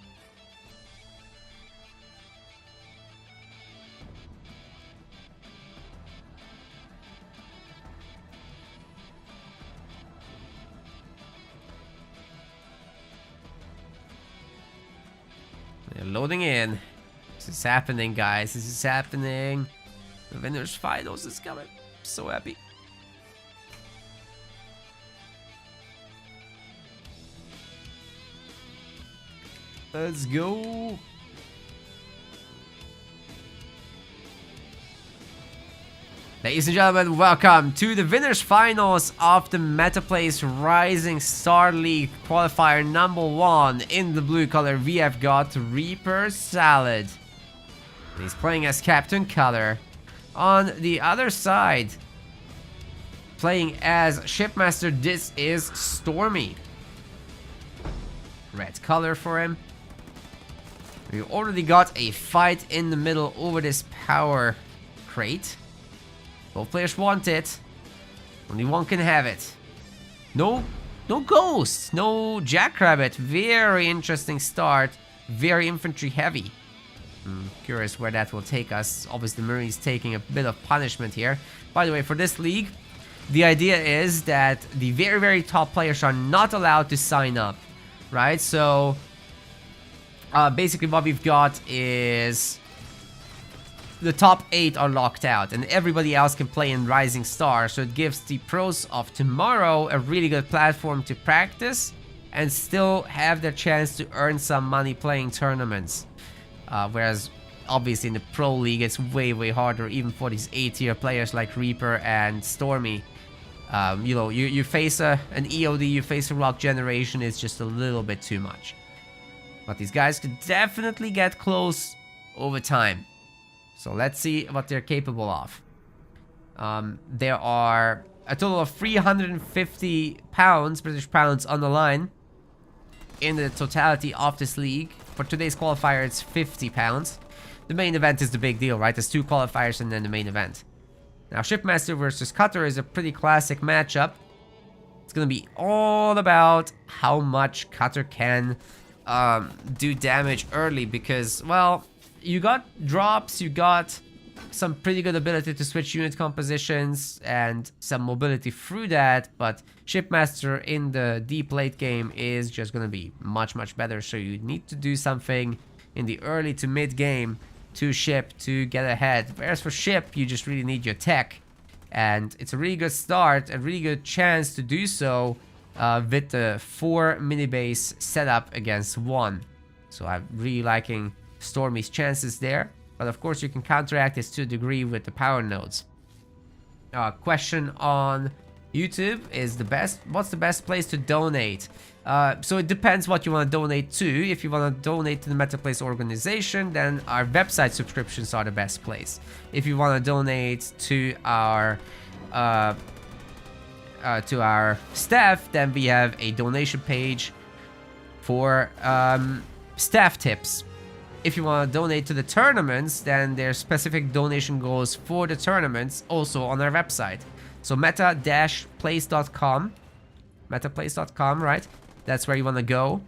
They're loading in. This is happening, guys. This is happening. The winners finals is coming. So happy. Let's go. Ladies and gentlemen, welcome to the winners finals of the MetaPlace Rising Star League qualifier number 1. In the blue color, we have got Reaper Salad. He's playing as Captain Color. On the other side, playing as Shipmaster, this is Stormy. Red color for him. We already got a fight in the middle over this power crate. Both players want it. Only one can have it. No ghosts. No jackrabbit. Very interesting start. Very infantry heavy. Curious where that will take us. Obviously, the Marines taking a bit of punishment here. By the way, for this league, the idea is that the very, very top players are not allowed to sign up. Right? So basically what we've got is the top 8 are locked out and everybody else can play in Rising Star, so it gives the pros of tomorrow a really good platform to practice and still have their chance to earn some money playing tournaments, whereas obviously in the pro league it's way harder, even for these A-tier players like Reaper and Stormy. You know, you face an EOD, you face a rock generation, it's just a little bit too much. But these guys could definitely get close over time. So let's see what they're capable of. There are a total of 350 pounds, British pounds, on the line in the totality of this league. For today's qualifier, it's 50 pounds. The main event is the big deal, right? There's 2 qualifiers and then the main event. Now, Shipmaster versus Cutter is a pretty classic matchup. It's going to be all about how much Cutter can do damage early because, well, you got drops, you got some pretty good ability to switch unit compositions and some mobility through that, but Shipmaster in the deep late game is just going to be much better, so you need to do something in the early to mid game to Ship to get ahead. Whereas for Ship, you just really need your tech, and it's a really good start, a really good chance to do so with the 4 mini base setup against 1. So I'm really liking Stormy's chances there, but of course you can counteract this to a degree with the power nodes. Question on YouTube is what's the best place to donate? So it depends what you want to donate to. If you want to donate to the MetaPlace organization, then our website subscriptions are the best place. If you want to donate to our staff, then we have a donation page for staff tips. If you want to donate to the tournaments, then there's specific donation goals for the tournaments also on our website. So meta-place.com, right? That's where you want to go.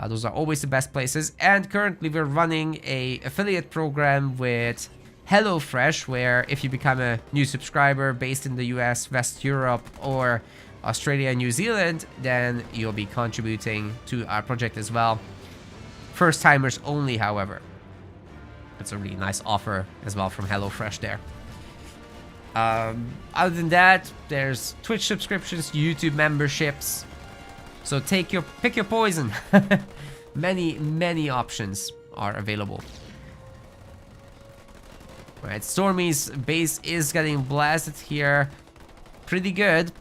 Those are always the best places. And currently we're running a affiliate program with HelloFresh, where if you become a new subscriber based in the US, West Europe, or Australia and New Zealand, then you'll be contributing to our project as well. First timers only, however. It's a really nice offer as well from HelloFresh there. Other than that, there's Twitch subscriptions, YouTube memberships. So pick your poison. Many options are available. Right, Stormy's base is getting blasted here. Pretty good.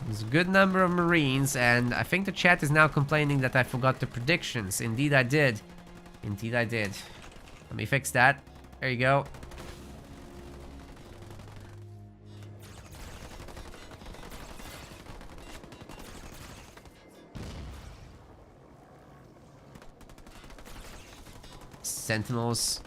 There's a good number of Marines, and I think the chat is now complaining that I forgot the predictions. Indeed I did. Indeed I did. Let me fix that. There you go. Sentinels.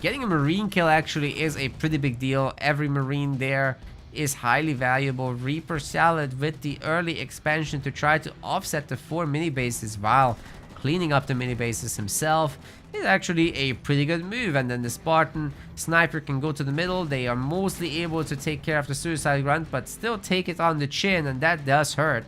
Getting a Marine kill actually is a pretty big deal. Every Marine there is highly valuable. Reaper Salad with the early expansion to try to offset the 4 mini bases while cleaning up the mini bases himself is actually a pretty good move. And then the Spartan Sniper can go to the middle. They are mostly able to take care of the Suicide Grunt, but still take it on the chin, and that does hurt.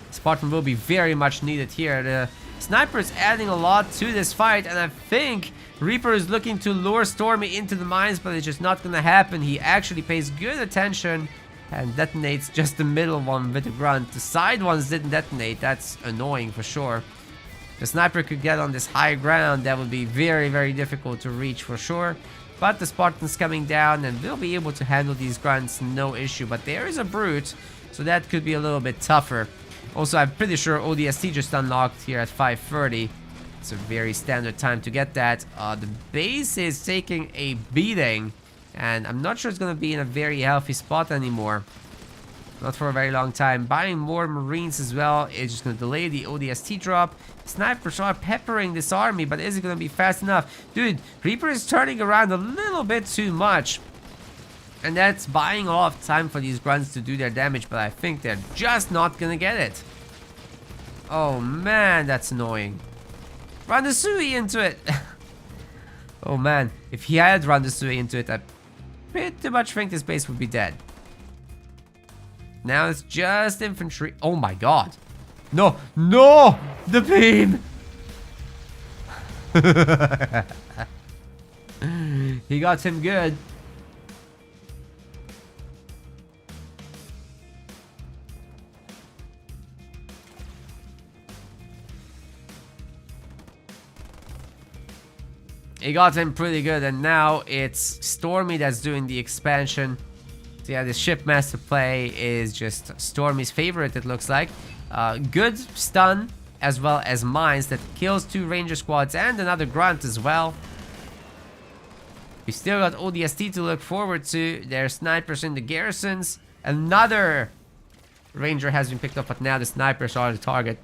Spartan will be very much needed here. The Sniper is adding a lot to this fight, and I think Reaper is looking to lure Stormy into the mines, but it's just not gonna happen. He actually pays good attention and detonates just the middle one with the Grunt. The side ones didn't detonate. That's annoying for sure. The Sniper could get on this high ground. That would be very difficult to reach for sure. But the Spartan's coming down, and they'll be able to handle these Grunts no issue. But there is a Brute, so that could be a little bit tougher. Also, I'm pretty sure ODST just unlocked here at 5:30. It's a very standard time to get that. The base is taking a beating, and I'm not sure it's going to be in a very healthy spot anymore. Not for a very long time. Buying more Marines as well is just going to delay the ODST drop. Snipers are peppering this army, but is it going to be fast enough? Dude, Reaper is turning around a little bit too much. And that's buying off time for these Grunts to do their damage, but I think they're just not gonna get it. Oh man, that's annoying. Run the Sui into it. Oh man, if he had run the Sui into it, I pretty much think this base would be dead. Now it's just infantry. Oh my god. No, no! The beam! He got him good. He got him pretty good, and now it's Stormy that's doing the expansion. So yeah, the Shipmaster play is just Stormy's favorite, it looks like. Good stun, as well as mines that kills 2 Ranger squads and another Grunt as well. We still got ODST to look forward to. There's snipers in the garrisons. Another Ranger has been picked up, but now the snipers are the target.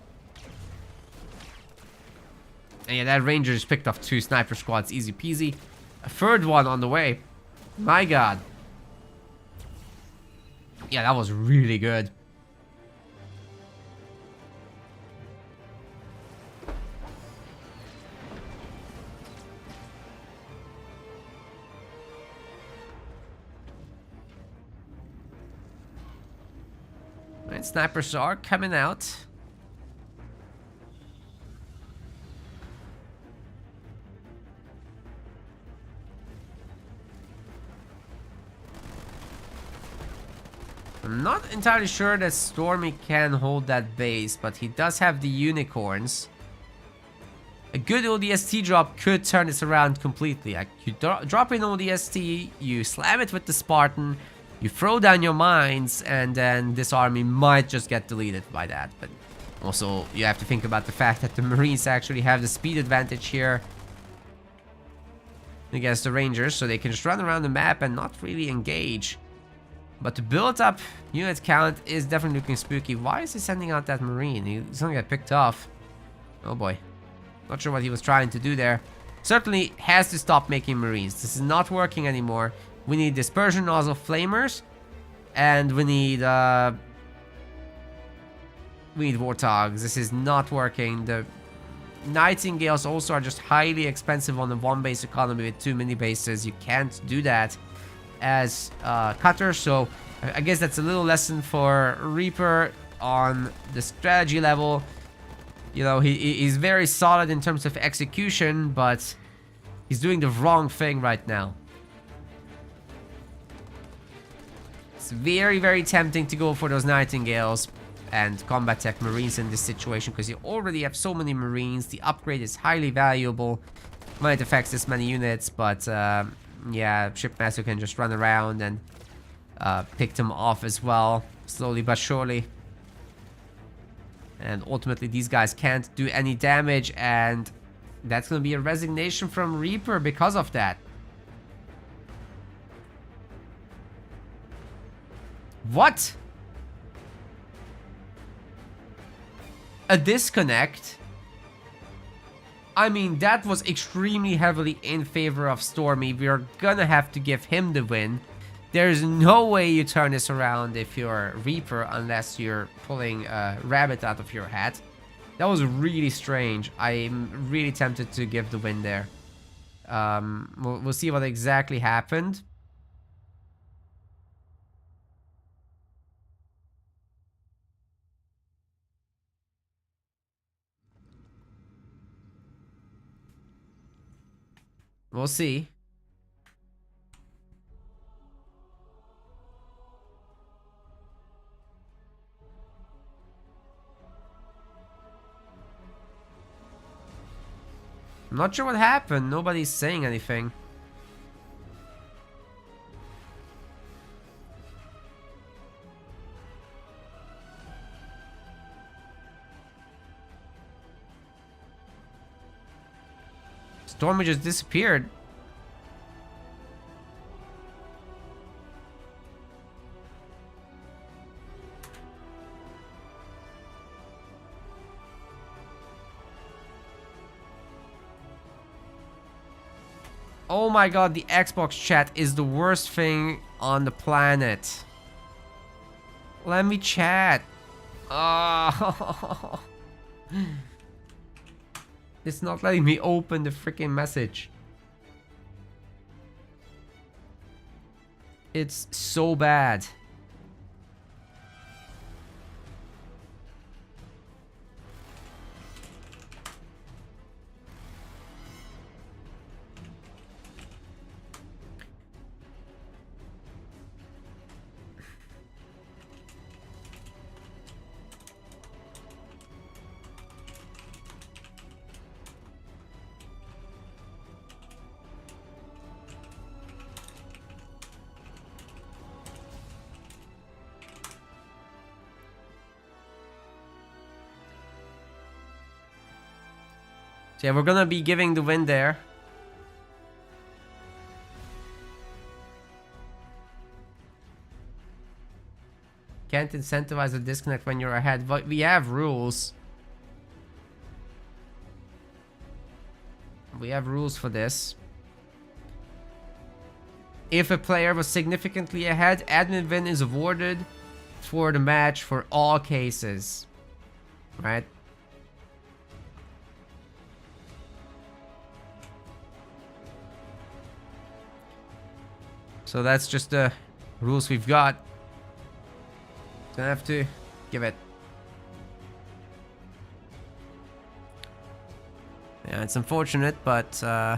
And yeah, that Ranger just picked off 2 sniper squads, easy peasy. A 3rd one on the way. My god. Yeah, that was really good. Right, snipers are coming out. I'm not entirely sure that Stormy can hold that base, but he does have the unicorns. A good ODST drop could turn this around completely. Like, you drop in ODST, you slam it with the Spartan, you throw down your mines, and then this army might just get deleted by that. But also, you have to think about the fact that the Marines actually have the speed advantage here against the Rangers, so they can just run around the map and not really engage. But the build-up unit count is definitely looking spooky. Why is he sending out that Marine? He's gonna get picked off. Oh boy. Not sure what he was trying to do there. Certainly has to stop making Marines. This is not working anymore. We need dispersion nozzle flamers. And we need warthogs. This is not working. The nightingales also are just highly expensive on the one base economy with too many bases. You can't do that as cutter. So I guess that's a little lesson for Reaper on the strategy level. You know, he's very solid in terms of execution, but he's doing the wrong thing right now. It's very, very tempting to go for those nightingales and combat tech marines in this situation, because you already have so many marines. The upgrade is highly valuable when it affects this many units, but yeah, Shipmaster can just run around and pick them off as well, slowly but surely. And ultimately these guys can't do any damage, and that's gonna be a resignation from Reaper because of that. What? A disconnect? I mean, that was extremely heavily in favor of Stormy. We are gonna have to give him the win. There's no way you turn this around if you're Reaper, unless you're pulling a rabbit out of your hat. That was really strange. I'm really tempted to give the win there. We'll see what exactly happened. We'll see. I'm not sure what happened. Nobody's saying anything. Stormy just disappeared. Oh my god, the Xbox chat is the worst thing on the planet. Let me chat. Oh. It's not letting me open the freaking message. It's so bad. So yeah, we're gonna be giving the win there. Can't incentivize a disconnect when you're ahead, but we have rules. We have rules for this. If a player was significantly ahead, admin win is awarded for the match for all cases. Right? So that's just the rules we've got. Gonna have to give it. Yeah, it's unfortunate, but I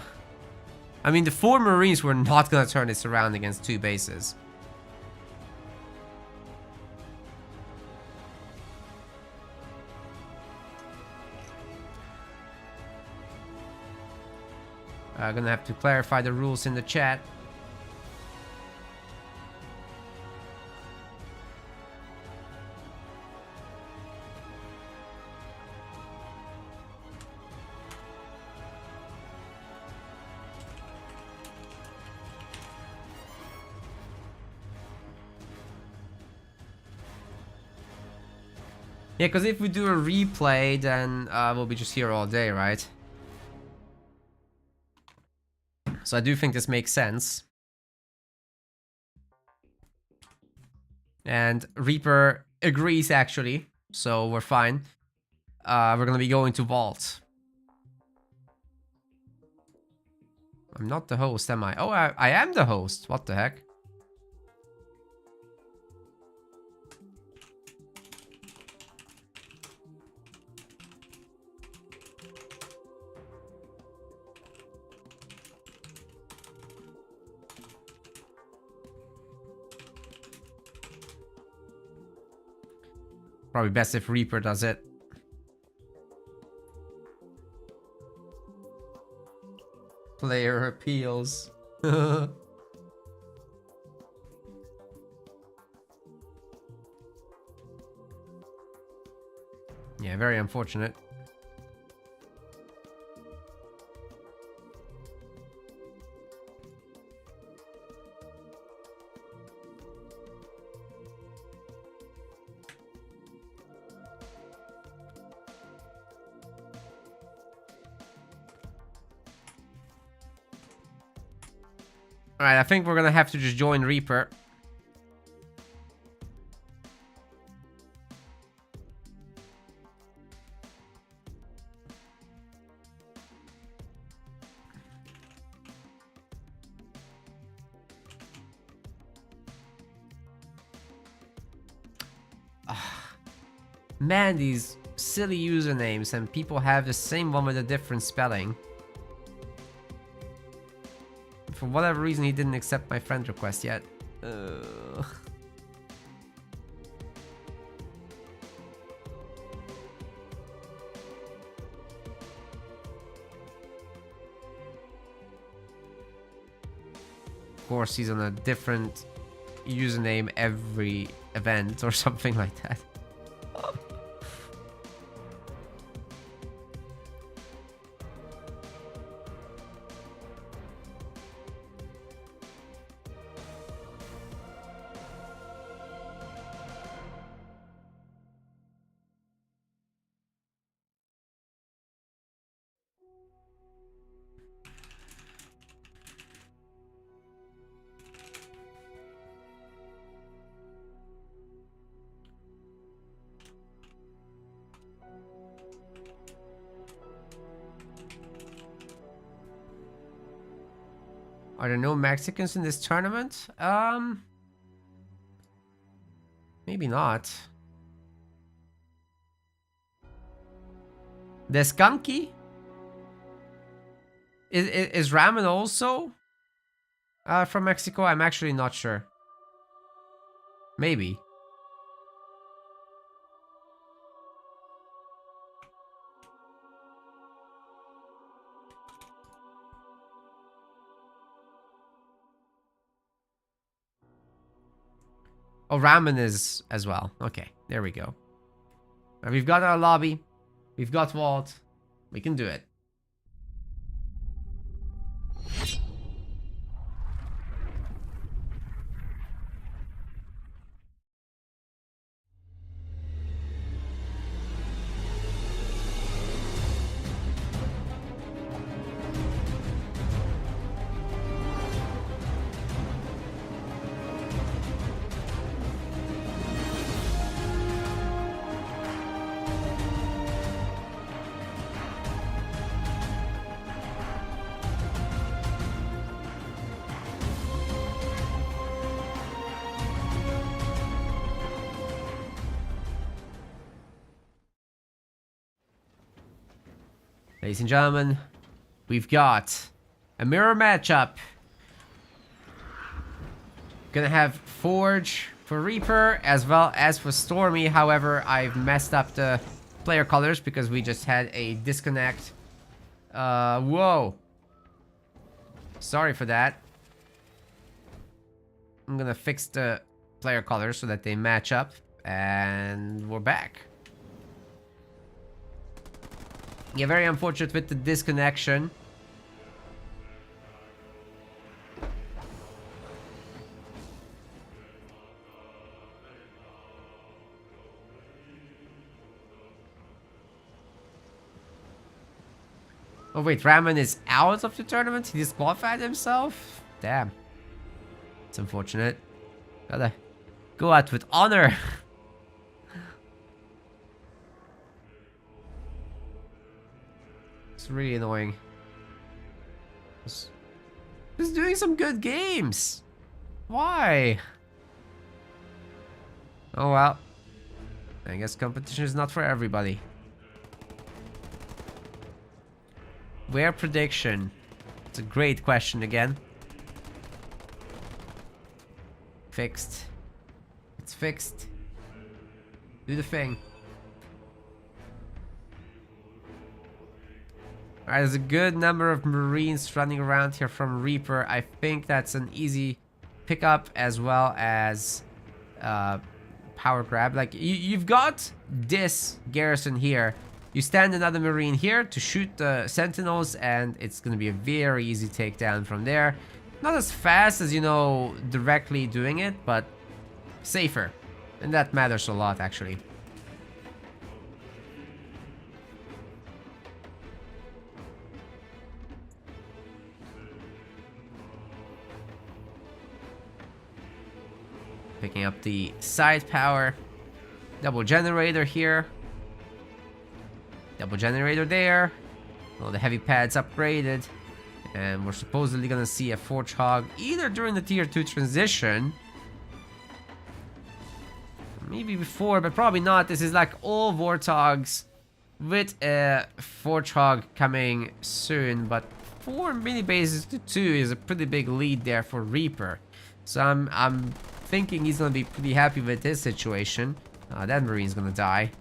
mean, the 4 Marines were not gonna turn this around against 2 bases. Gonna have to clarify the rules in the chat. Yeah, because if we do a replay, then we'll be just here all day, right? So I do think this makes sense. And Reaper agrees, actually. So we're fine. We're gonna be going to Vault. I'm not the host, am I? Oh, I am the host. What the heck? Probably best if Reaper does it. Player appeals. Yeah, very unfortunate. Alright, I think we're gonna have to just join Reaper. Man, these silly usernames and people have the same one with a different spelling. For whatever reason, he didn't accept my friend request yet. Of course, he's on a different username every event or something like that. Are there no Mexicans in this tournament? Maybe not. The Skunky? Is Ramen also from Mexico? I'm actually not sure. Maybe. Oh, Ramen is as well. Okay, there we go. Now we've got our lobby. We've got Vault. We can do it. Ladies and gentlemen, we've got a mirror matchup. Gonna have Forge for Reaper as well as for Stormy. However, I've messed up the player colors because we just had a disconnect. Whoa. Sorry for that. I'm gonna fix the player colors so that they match up. And we're back. Yeah, very unfortunate with the disconnection. Oh wait, Ramen is out of the tournament? He disqualified himself? Damn. It's unfortunate. Gotta Go out with honor. It's really annoying. Just doing some good games. Why? Oh well. I guess competition is not for everybody. Where prediction? It's a great question again. Fixed. It's fixed. Do the thing. Alright, there's a good number of Marines running around here from Reaper. I think that's an easy pickup as well as power grab. Like, you've got this garrison here. You stand another Marine here to shoot the Sentinels, and it's going to be a very easy takedown from there. Not as fast as, you know, directly doing it, but safer. And that matters a lot, actually. Picking up the side power. Double generator here. Double generator there. Well, the heavy pads upgraded. And we're supposedly gonna see a Forge Hog either during the tier 2 transition. Maybe before, but probably not. This is like all Warthogs with a Forge Hog coming soon. But 4 mini bases to 2 is a pretty big lead there for Reaper. So I'm thinking he's gonna be pretty happy with this situation. That Marine's gonna die.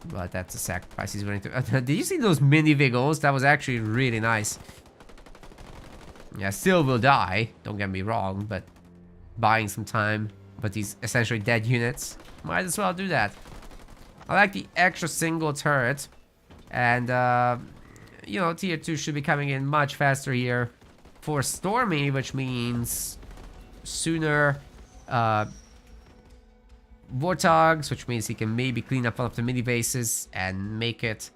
But that's a sacrifice he's willing to... Did you see those mini Vigils? That was actually really nice. Yeah, still will die. Don't get me wrong, but buying some time. But these essentially dead units. Might as well do that. I like the extra single turret. And, you know, tier 2 should be coming in much faster here for Stormy, which means sooner Warthogs, which means he can maybe clean up one of the mini bases and make it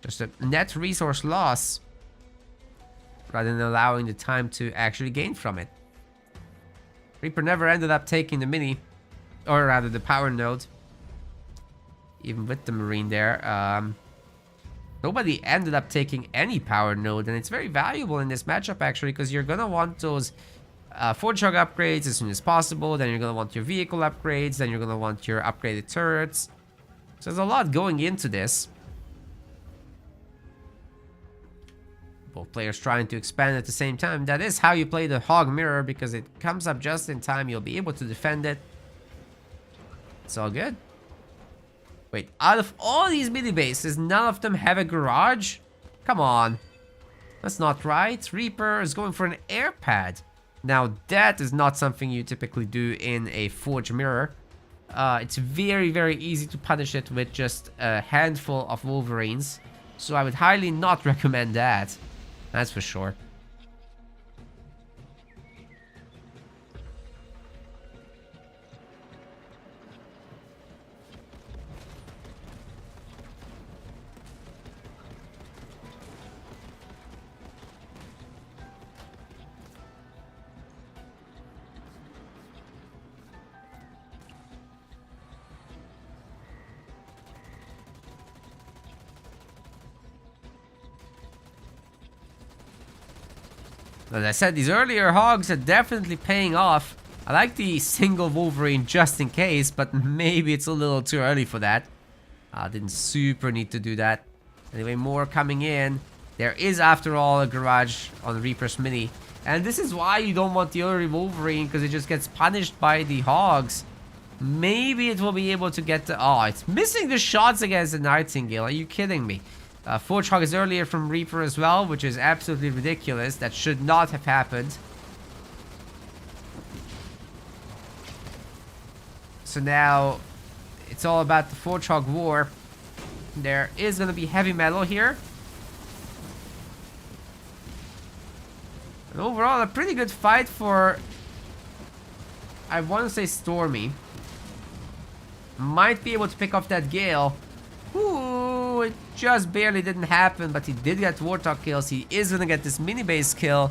just a net resource loss rather than allowing the time to actually gain from it. Reaper never ended up taking the mini, or rather the power node, even with the Marine there. Nobody ended up taking any power node, and it's very valuable in this matchup actually, because you're gonna want those Forge Hog upgrades as soon as possible. Then you're gonna want your vehicle upgrades. Then you're gonna want your upgraded turrets. So there's a lot going into this. Both players trying to expand at the same time. That is how you play the Hog Mirror, because it comes up just in time. You'll be able to defend it. It's all good. Wait, out of all these mini bases, none of them have a garage? Come on. That's not right. Reaper is going for an air pad. Now, that is not something you typically do in a Forge Mirror. It's very, very easy to punish it with just a handful of Wolverines. So I would highly not recommend that. That's for sure. As I said, these earlier hogs are definitely paying off. I like the single Wolverine just in case, but maybe it's a little too early for that. Didn't super need to do that. Anyway, more coming in. There is, after all, a garage on Reaper's Mini. And this is why you don't want the early Wolverine, because it just gets punished by the hogs. Maybe it will be able to get the... Oh, it's missing the shots against the Nightingale. Are you kidding me? Forge Hog is earlier from Reaper as well, which is absolutely ridiculous. That should not have happened. So now, it's all about the Forge Hog war. There is going to be heavy metal here. And overall, a pretty good fight for... I want to say Stormy. Might be able to pick off that Gale. Ooh, it just barely didn't happen, but he did get Warthog kills. He is gonna get this mini base kill.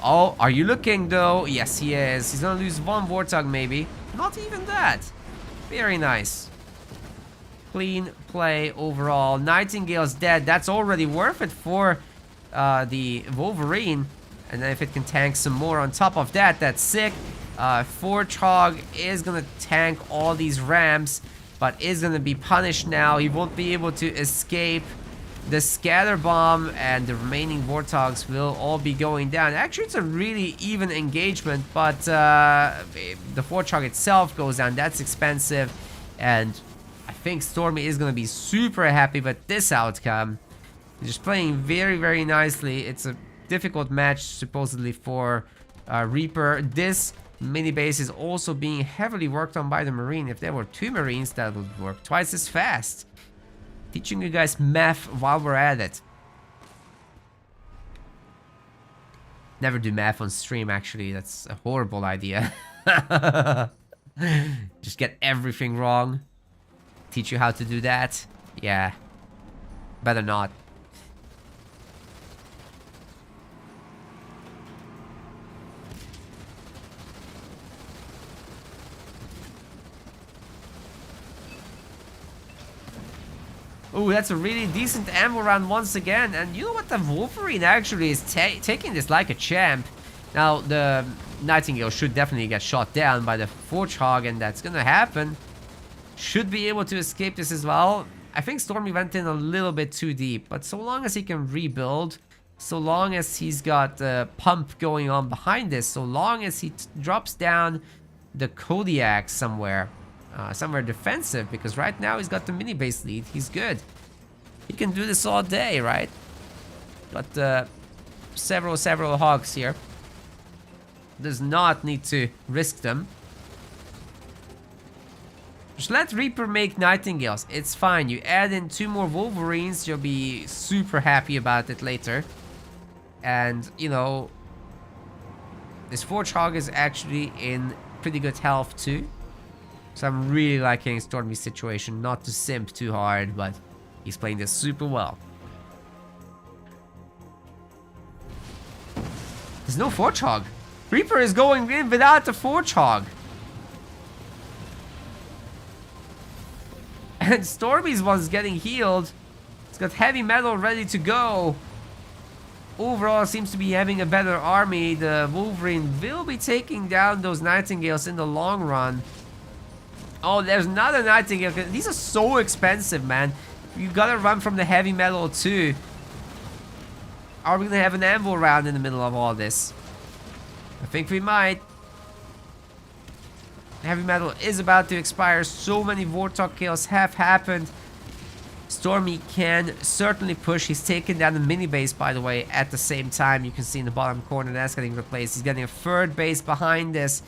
Oh, are you looking though? Yes, he is. He's gonna lose one Warthog maybe. Not even that. Very nice. Clean play overall. Nightingale's dead. That's already worth it for the Wolverine. And then if it can tank some more on top of that, that's sick. Warthog is gonna tank all these rams, but is gonna be punished now. He won't be able to escape the scatter bomb, and the remaining Warthogs will all be going down. Actually, it's a really even engagement, but the Warthog itself goes down. That's expensive, and I think Stormy is going to be super happy with this outcome. He's just playing very, very nicely. It's a difficult match, supposedly, for Reaper. This mini base is also being heavily worked on by the Marine. If there were 2 Marines, that would work twice as fast. Teaching you guys math while we're at it. Never do math on stream, actually. That's a horrible idea. Just get everything wrong. Teach you how to do that? Yeah. Better not. Oh, that's a really decent ammo round once again. And you know what? The Wolverine actually is taking this like a champ. Now, the Nightingale should definitely get shot down by the Warthog, and that's gonna happen. Should be able to escape this as well. I think Stormy went in a little bit too deep, but so long as he can rebuild, so long as he's got a pump going on behind this, so long as he drops down the Kodiak somewhere defensive, because right now he's got the mini base lead. He's good. He can do this all day, right? Got several hogs here. Does not need to risk them. Just let Reaper make Nightingales. It's fine. You add in 2 more Wolverines, you'll be super happy about it later. And, you know, this Warthog is actually in pretty good health too. So I'm really liking Stormy's situation. Not to simp too hard, but he's playing this super well. There's no Warthog. Reaper is going in without the Warthog. And Stormy's one's getting healed. It's got heavy metal ready to go. Overall, seems to be having a better army. The Wolverine will be taking down those Nightingales in the long run. Oh, there's another Nightingale. These are so expensive, man. You gotta run from the heavy metal too. Are we gonna have an anvil round in the middle of all this? I think we might. Heavy metal is about to expire. So many Warthog kills have happened. Stormy can certainly push. He's taken down the mini base, by the way, at the same time. You can see in the bottom corner that's getting replaced. He's getting a 3rd base behind this.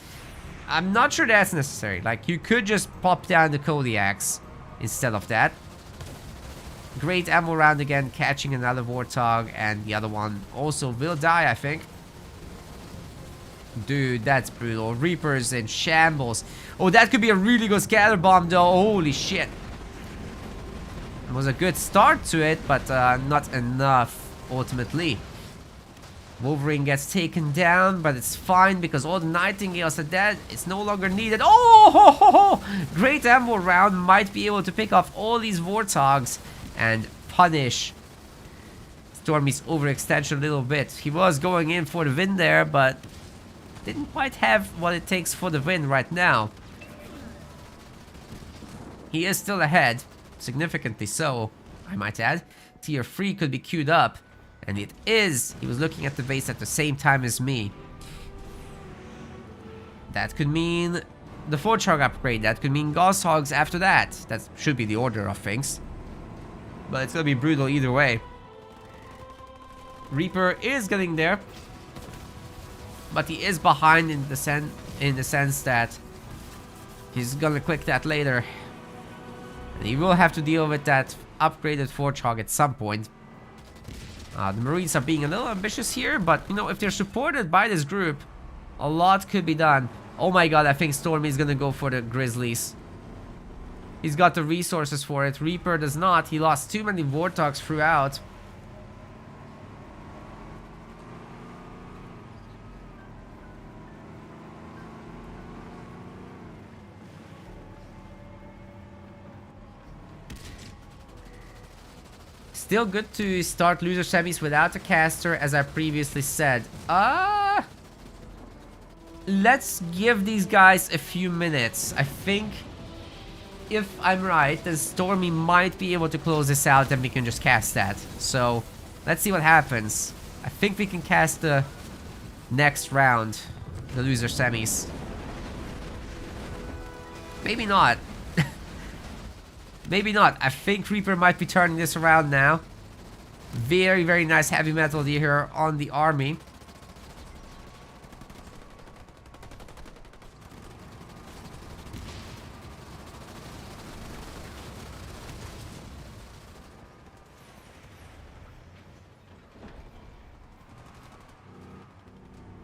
I'm not sure that's necessary. Like, you could just pop down the Kodiaks instead of that. Great ammo round again, catching another Warthog, and the other one also will die, I think. Dude, that's brutal. Reaper's in shambles. Oh, that could be a really good scatter bomb, though. Holy shit. It was a good start to it, but not enough, ultimately. Wolverine gets taken down, but it's fine because all the Nightingales are dead. It's no longer needed. Oh, ho, ho, ho. Great ammo round. Might be able to pick off all these Warthogs and punish Stormy's overextension a little bit. He was going in for the win there, but didn't quite have what it takes for the win right now. He is still ahead, significantly so, I might add. Tier 3 could be queued up. And it is. He was looking at the base at the same time as me. That could mean the Warthog upgrade. That could mean Gauss Hogs after that. That should be the order of things. But it's gonna be brutal either way. Reaper is getting there. But he is behind in the sense that he's gonna click that later. And he will have to deal with that upgraded Warthog at some point. The Marines are being a little ambitious here, but, you know, if they're supported by this group, a lot could be done. Oh my god, I think Stormy is gonna go for the Grizzlies. He's got the resources for it. Reaper does not. He lost too many Warthogs throughout. Still good to start loser semis without a caster, as I previously said. Let's give these guys a few minutes. I think, if I'm right, the Stormy might be able to close this out, and we can just cast that. So, let's see what happens. I think we can cast the next round, the loser semis. Maybe not. Maybe not. I think Reaper might be turning this around now. Very, very nice heavy metal here on the army.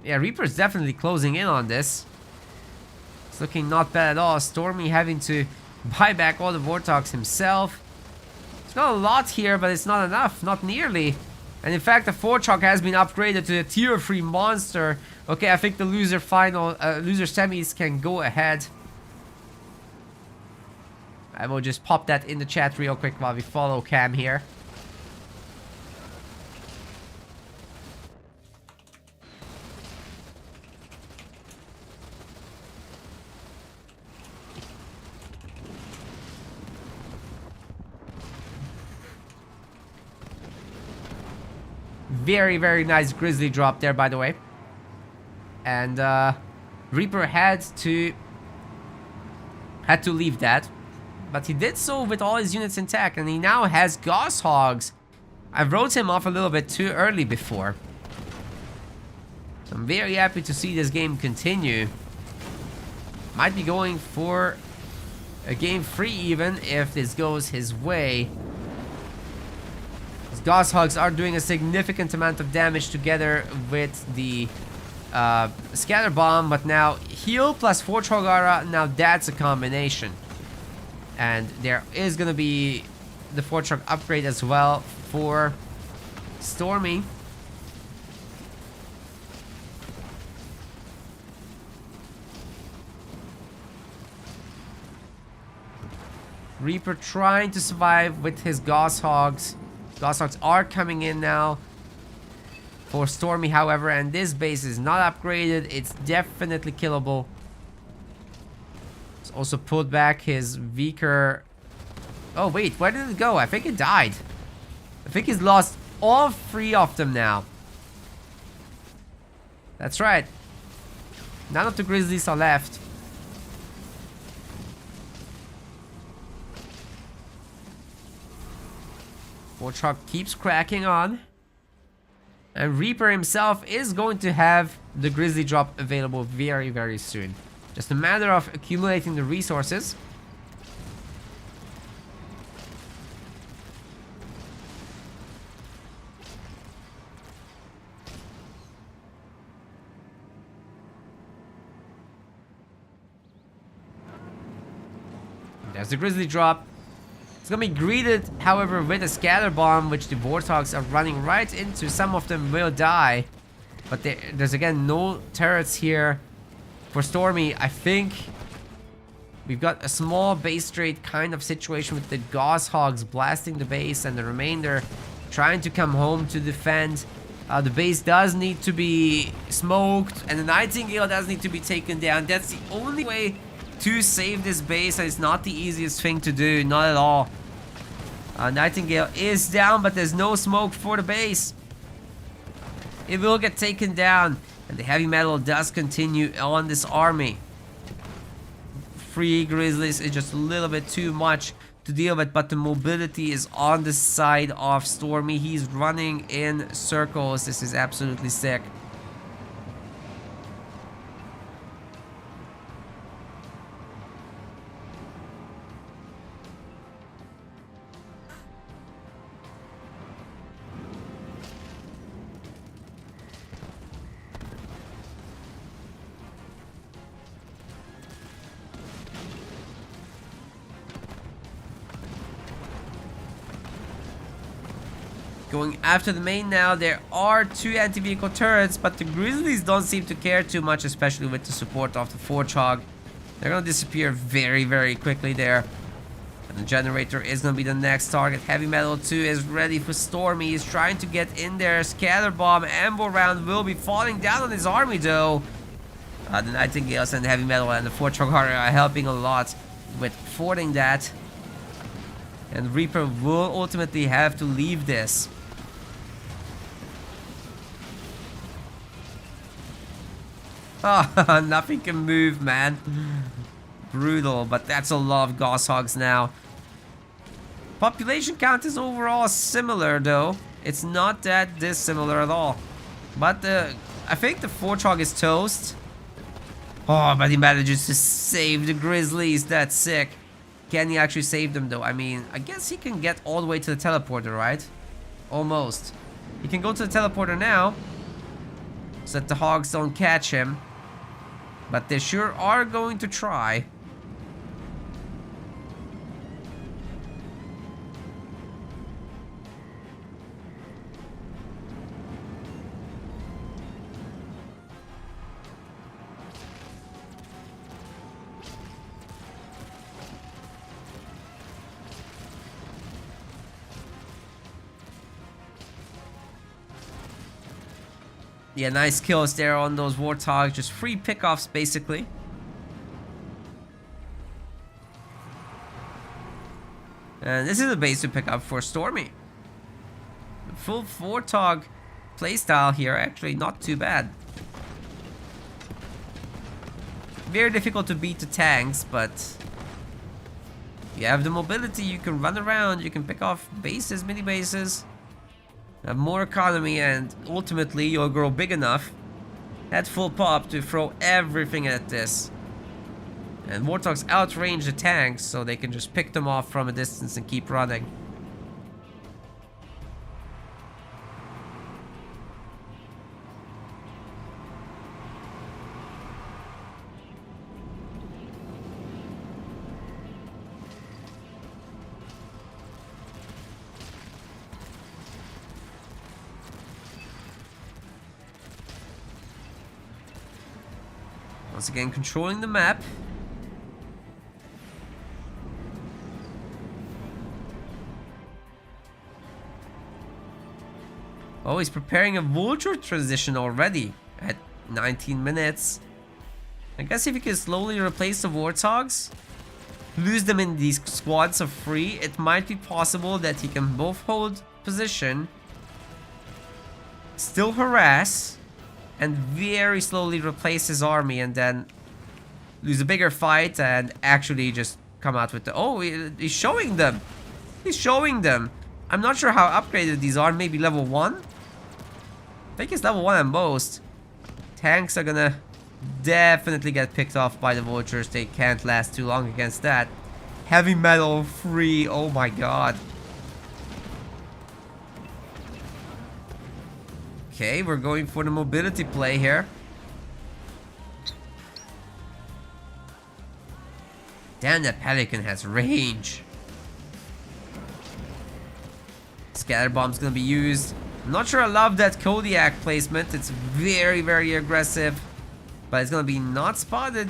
Yeah, Reaper's definitely closing in on this. It's looking not bad at all. Stormy having to buy back all the Warthogs himself. It's not a lot here, but it's not enough. Not nearly. And in fact, the Warthog has been upgraded to a tier 3 monster. Okay, I think the loser semis can go ahead. I will just pop that in the chat real quick while we follow Cam here. Very, very nice Grizzly drop there, by the way. And Reaper had to leave that. But he did so with all his units intact. And he now has Gosshogs. I wrote him off a little bit too early before. So I'm very happy to see this game continue. Might be going for a game 3 even if this goes his way. Gosshogs are doing a significant amount of damage together with the Scatter Bomb, but now heal plus Warthog Aura, now that's a combination. And there is going to be the Warthog upgrade as well for Stormy. Reaper trying to survive with his Gosshogs. Gosshogs are coming in now for Stormy, however, and this base is not upgraded. It's definitely killable. He's also pulled back his weaker... Oh, wait, where did it go? I think it died. I think he's lost all 3 of them now. That's right. None of the Grizzlies are left. Warthog keeps cracking on. And Reaper himself is going to have the Grizzly drop available very, very soon. Just a matter of accumulating the resources. There's the Grizzly drop. It's gonna be greeted, however, with a Scatter Bomb, which the Warthogs are running right into. Some of them will die. But there's again no turrets here for Stormy. I think we've got a small base trade kind of situation with the Gosshogs blasting the base and the remainder trying to come home to defend. The base does need to be smoked and the Nightingale does need to be taken down. That's the only way to save this base, and it's not the easiest thing to do, not at all. Nightingale is down, but there's no smoke for the base. It will get taken down, and the heavy metal does continue on this army. 3 Grizzlies is just a little bit too much to deal with, but the mobility is on the side of Stormy. He's running in circles. This is absolutely sick. Going after the main now. There are 2 anti-vehicle turrets, but the Grizzlies don't seem to care too much, especially with the support of the Warthog. They're gonna disappear very, very quickly there. The generator is going to be the next target. Heavy Metal 2 is ready for Stormy. He's trying to get in there. Scatter Bomb, Ambo Round will be falling down on his army though. The Nightingales and the Heavy Metal and the Fortrog are helping a lot with forting that. And Reaper will ultimately have to leave this. Oh, nothing can move, man. Brutal, but that's a lot of Gosshogs now. Population count is overall similar, though. It's not that dissimilar at all. But I think the Fortrog is toast. Oh, but he manages to save the Grizzlies. That's sick. Can he actually save them, though? I mean, I guess he can get all the way to the teleporter, right? Almost. He can go to the teleporter now, so that the Hogs don't catch him. But they sure are going to try. Yeah, nice kills there on those Warthogs. Just free pickoffs, basically. And this is a base to pick up for Stormy. The full Warthog playstyle here, actually not too bad. Very difficult to beat the tanks, but you have the mobility, you can run around, you can pick off bases, mini bases. Have more economy, and ultimately you'll grow big enough at full pop to throw everything at this. And Warthogs outrange the tanks, so they can just pick them off from a distance and keep running. Once again, controlling the map. Oh, he's preparing a vulture transition already at 19 minutes. I guess if he can slowly replace the Warthogs, lose them in these squads of 3, it might be possible that he can both hold position, still harass, and very slowly replace his army, and then lose a bigger fight and actually just come out with the... Oh, he's showing them. He's showing them. I'm not sure how upgraded these are. Maybe level 1? I think it's level 1 at most. Tanks are gonna definitely get picked off by the vultures. They can't last too long against that. Heavy Metal 3. Oh my god. Okay, we're going for the mobility play here. Damn, that Pelican has range. Scatter Bomb's gonna be used. I'm not sure I love that Kodiak placement. It's very, very aggressive. But it's gonna be not spotted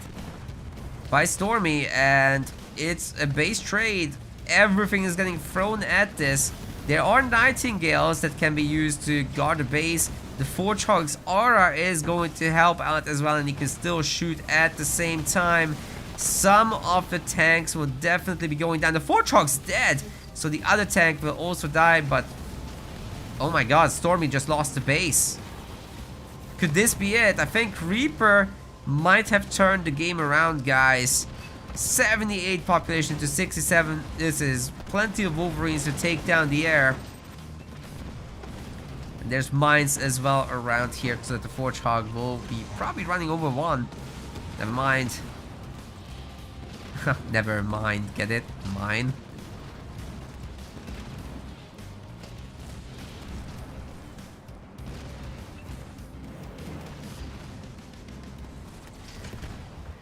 by Stormy. And it's a base trade. Everything is getting thrown at this. There are Nightingales that can be used to guard the base. The Fortrog's aura is going to help out as well, and he can still shoot at the same time. Some of the tanks will definitely be going down. The Fortrog's dead, so the other tank will also die, but... Oh my god, Stormy just lost the base. Could this be it? I think Reaper might have turned the game around, guys. 78 population to 67. This is plenty of Wolverines to take down the air. And there's mines as well around here, so that the Fortrog will be probably running over one. Never mind. Never mind, get it? Mine.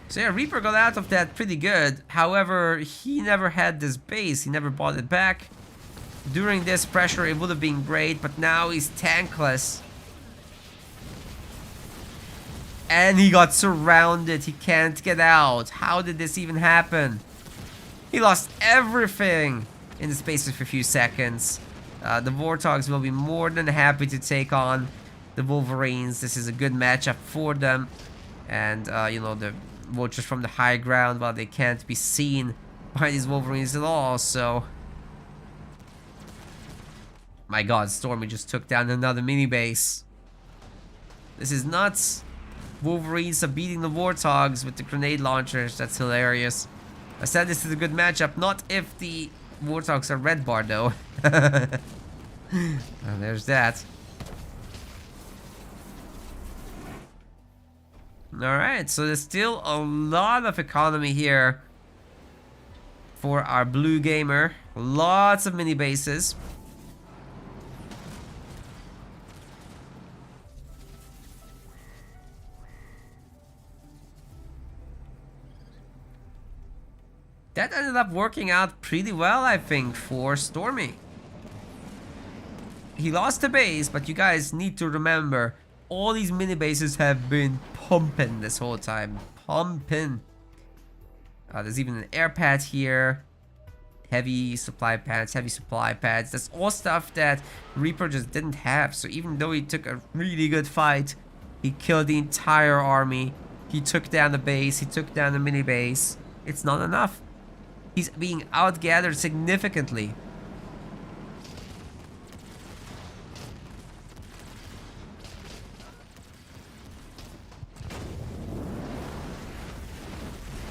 So yeah, Reaper got out of that pretty good. However, he never had this base. He never bought it back. During this pressure, it would have been great, but now he's tankless. And he got surrounded. He can't get out. How did this even happen? He lost everything in the space of a few seconds. The Warthogs will be more than happy to take on the Wolverines. This is a good matchup for them. And, you know, the Vultures from the high ground, well, they can't be seen by these Wolverines at all, so... My god, Stormy just took down another mini base. This is nuts. Wolverines are beating the Warthogs with the grenade launchers. That's hilarious. I said this is a good matchup, not if the Warthogs are red bar though. And there's that. Alright, so there's still a lot of economy here for our blue gamer. Lots of mini bases. That ended up working out pretty well, I think, for Stormy. He lost a base, but you guys need to remember, all these mini bases have been pumping this whole time. Pumping. There's even an air pad here. Heavy supply pads, heavy supply pads. That's all stuff that Reaper just didn't have. So even though he took a really good fight, he killed the entire army. He took down the base, he took down the mini base. It's not enough. He's being outgathered significantly.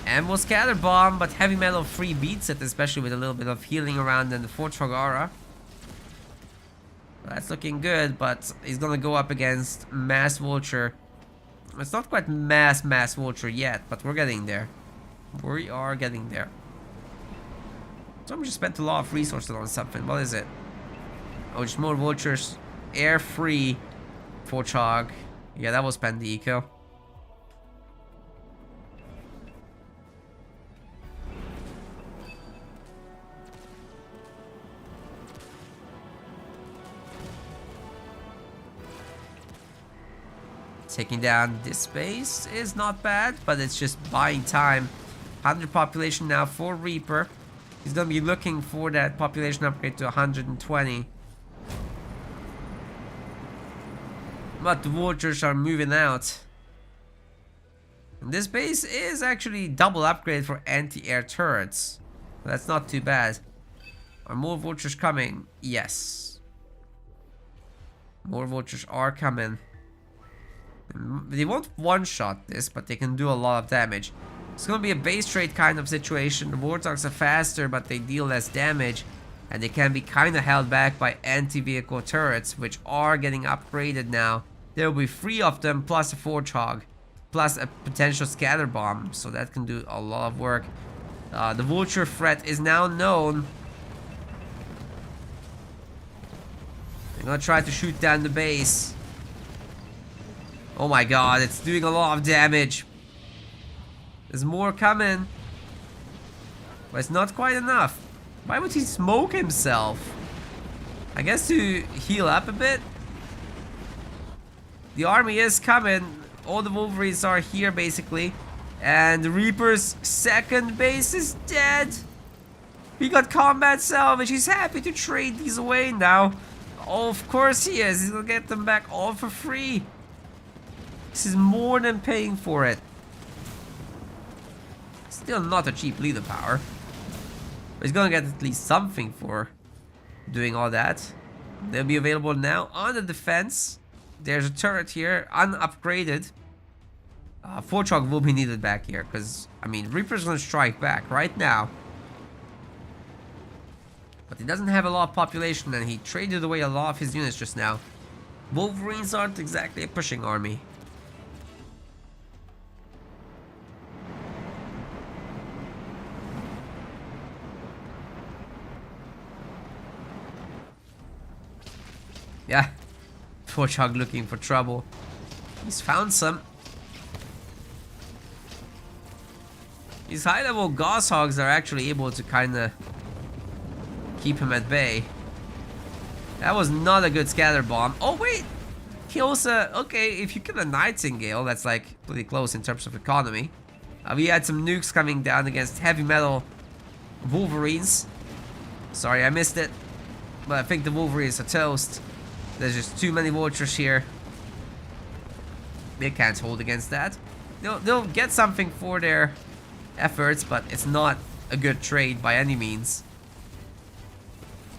And will scatter bomb, but heavy metal 3 beats it, especially with a little bit of healing around and the Fortrog aura. That's looking good, but he's gonna go up against Mass Vulture. It's not quite Mass Vulture yet, but we're getting there. We are getting there. Somebody just spent a lot of resources on something. What is it? Oh, just more Vultures. Air free Fortrog. Yeah, that will spend the eco. Taking down this base is not bad, but it's just buying time. 100 population now for Reaper. He's gonna be looking for that population upgrade to 120. But the Vultures are moving out. And this base is actually double upgrade for anti-air turrets. That's not too bad. Are more Vultures coming? Yes. More Vultures are coming. They won't one-shot this, but they can do a lot of damage. It's gonna be a base trade kind of situation. The Warthogs are faster, but they deal less damage. And they can be kind of held back by anti-vehicle turrets, which are getting upgraded now. There will be 3 of them, plus a Fortrog, plus a potential scatter bomb. So that can do a lot of work. The Vulture threat is now known. They're gonna try to shoot down the base. Oh my god, it's doing a lot of damage. There's more coming. But it's not quite enough. Why would he smoke himself? I guess to heal up a bit. The army is coming. All the Wolverines are here basically. And the Reaper's second base is dead. He got combat salvage. He's happy to trade these away now. Oh, of course he is. He's gonna get them back all for free. This is more than paying for it. Still not a cheap leader power. But he's gonna get at least something for doing all that. They'll be available now on the defense. There's a turret here, unupgraded. Fortrog will be needed back here, because, I mean, Reaper's gonna strike back right now. But he doesn't have a lot of population, and he traded away a lot of his units just now. Wolverines aren't exactly a pushing army. Yeah, Fortrog looking for trouble. He's found some. These high-level Gosshogs are actually able to kind of keep him at bay. That was not a good scatter bomb. Oh wait, kills a... Okay, if you kill a Nightingale, that's like pretty close in terms of economy. We had some nukes coming down against heavy metal Wolverines. Sorry, I missed it. But I think the Wolverines are toast. There's just too many vultures here. They can't hold against that. They'll get something for their efforts, but it's not a good trade by any means.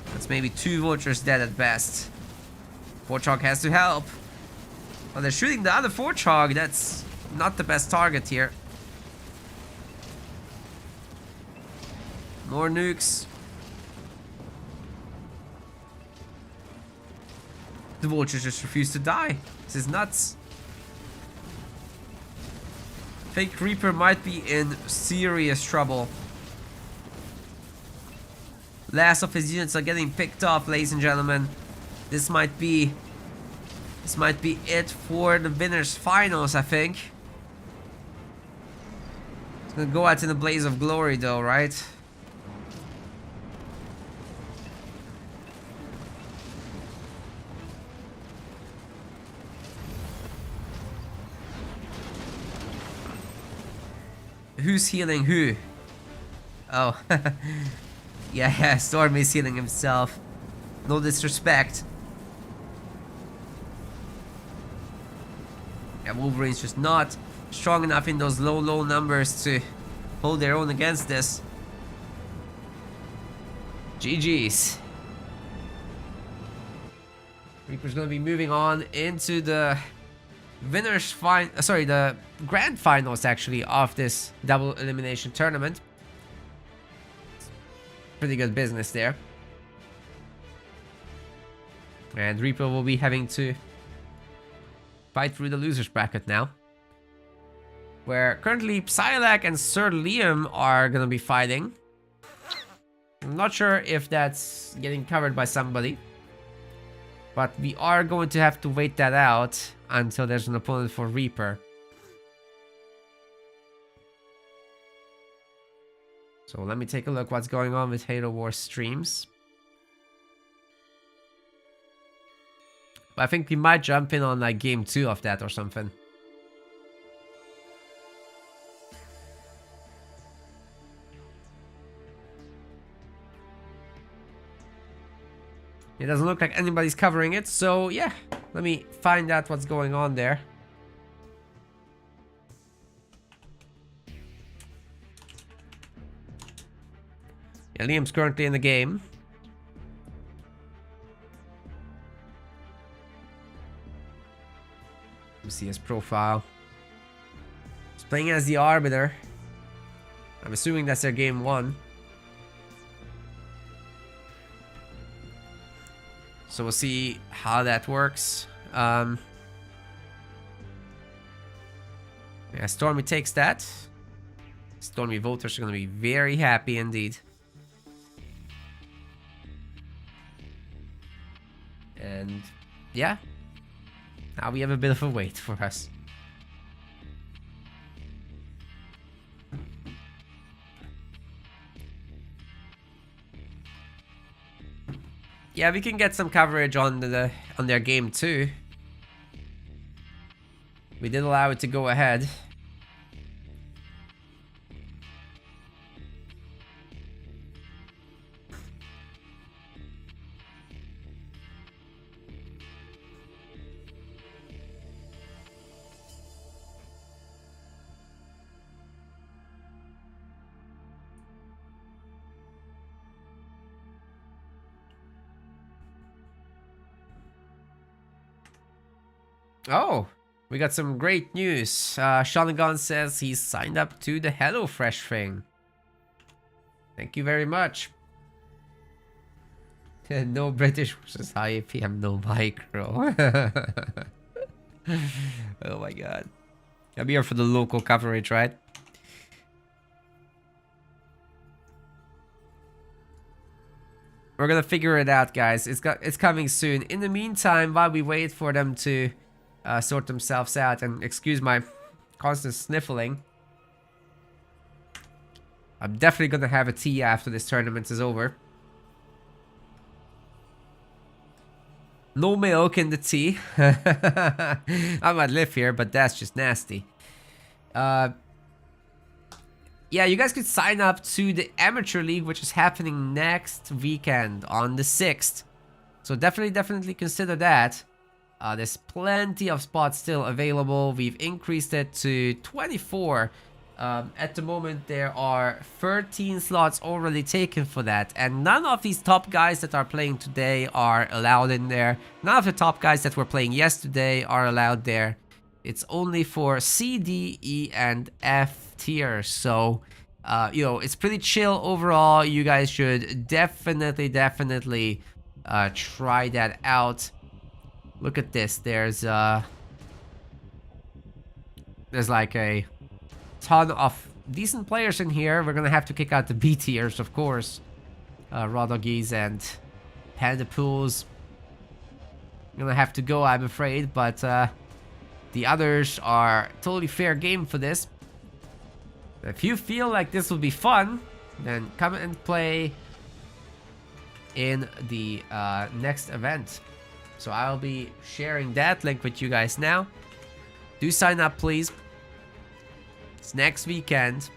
That's maybe 2 vultures dead at best. Warthog has to help. Well, they're shooting the other Warthog. That's not the best target here. More nukes. The vultures just refuse to die. This is nuts. I think Reaper might be in serious trouble. Last of his units are getting picked off, ladies and gentlemen. This might be it for the winners finals, I think. It's gonna go out in a blaze of glory though, right? Who's healing who? Oh. Yeah, Stormy's healing himself. No disrespect. Yeah, Wolverine's just not strong enough in those low numbers to hold their own against this. GG's. Reaper's gonna be moving on into the the grand finals actually of this double elimination tournament. Pretty good business there. And Reaper will be having to fight through the losers bracket now, where currently Psyalac and Sir Liam are gonna be fighting. I'm not sure if that's getting covered by somebody, but we are going to have to wait that out until there's an opponent for Reaper. So let me take a look what's going on with Halo Wars streams. I think we might jump in on like game 2 of that or something. It doesn't look like anybody's covering it, so yeah, let me find out what's going on there. Yeah, Liam's currently in the game. Let me see his profile. He's playing as the Arbiter. I'm assuming that's their game 1. So we'll see how that works. Yeah, Stormy takes that. Stormy voters are going to be very happy indeed. And yeah, now we have a bit of a wait for us. Yeah, we can get some coverage on their game too. We did allow it to go ahead. Oh, we got some great news. Shanagan says he's signed up to the HelloFresh thing. Thank you very much. No British versus high APM, no micro. Oh my god. I'm here for the local coverage, right? We're gonna figure it out, guys. It's coming soon. In the meantime, while we wait for them to sort themselves out, and excuse my constant sniffling, I'm definitely gonna have a tea after this tournament is over. No milk in the tea. I might live here, but that's just nasty. Yeah, yeah, you guys could sign up to the Amateur League, which is happening next weekend on the 6th. So definitely consider that. There's plenty of spots still available. We've increased it to 24. At the moment, there are 13 slots already taken for that. And none of these top guys that are playing today are allowed in there. None of the top guys that were playing yesterday are allowed there. It's only for C, D, E, and F tiers. So, you know, it's pretty chill overall. You guys should definitely try that out. Look at this. There's like a ton of decent players in here. We're gonna have to kick out the B tiers, of course. Raw Doggies and Panda Pools. Gonna have to go, I'm afraid, but the others are totally fair game for this. If you feel like this will be fun, then come and play in the next event. So I'll be sharing that link with you guys now. Do sign up, please. It's next weekend.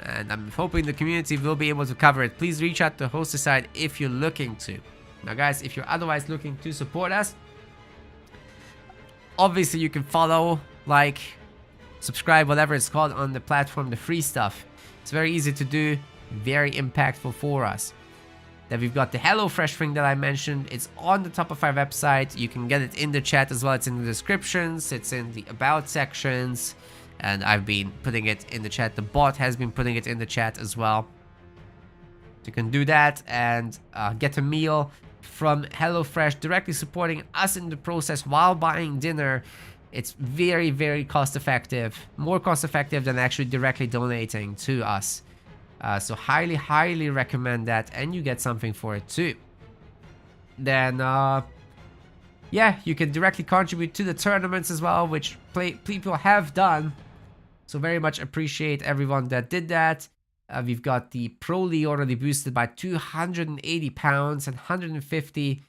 And I'm hoping the community will be able to cover it. Please reach out to host the site if you're looking to. Now guys, if you're otherwise looking to support us, obviously you can follow, like, subscribe, whatever it's called on the platform, the free stuff. It's very easy to do, very impactful for us. Then we've got the HelloFresh thing that I mentioned. It's on the top of our website. You can get it in the chat as well. It's in the descriptions. It's in the about sections. And I've been putting it in the chat. The bot has been putting it in the chat as well. You can do that and get a meal from HelloFresh, directly supporting us in the process while buying dinner. It's very cost effective. More cost effective than actually directly donating to us. So highly recommend that, and you get something for it too. Then yeah, you can directly contribute to the tournaments as well, which people have done. So very much appreciate everyone that did that. We've got the Pro League already boosted by £280 and 150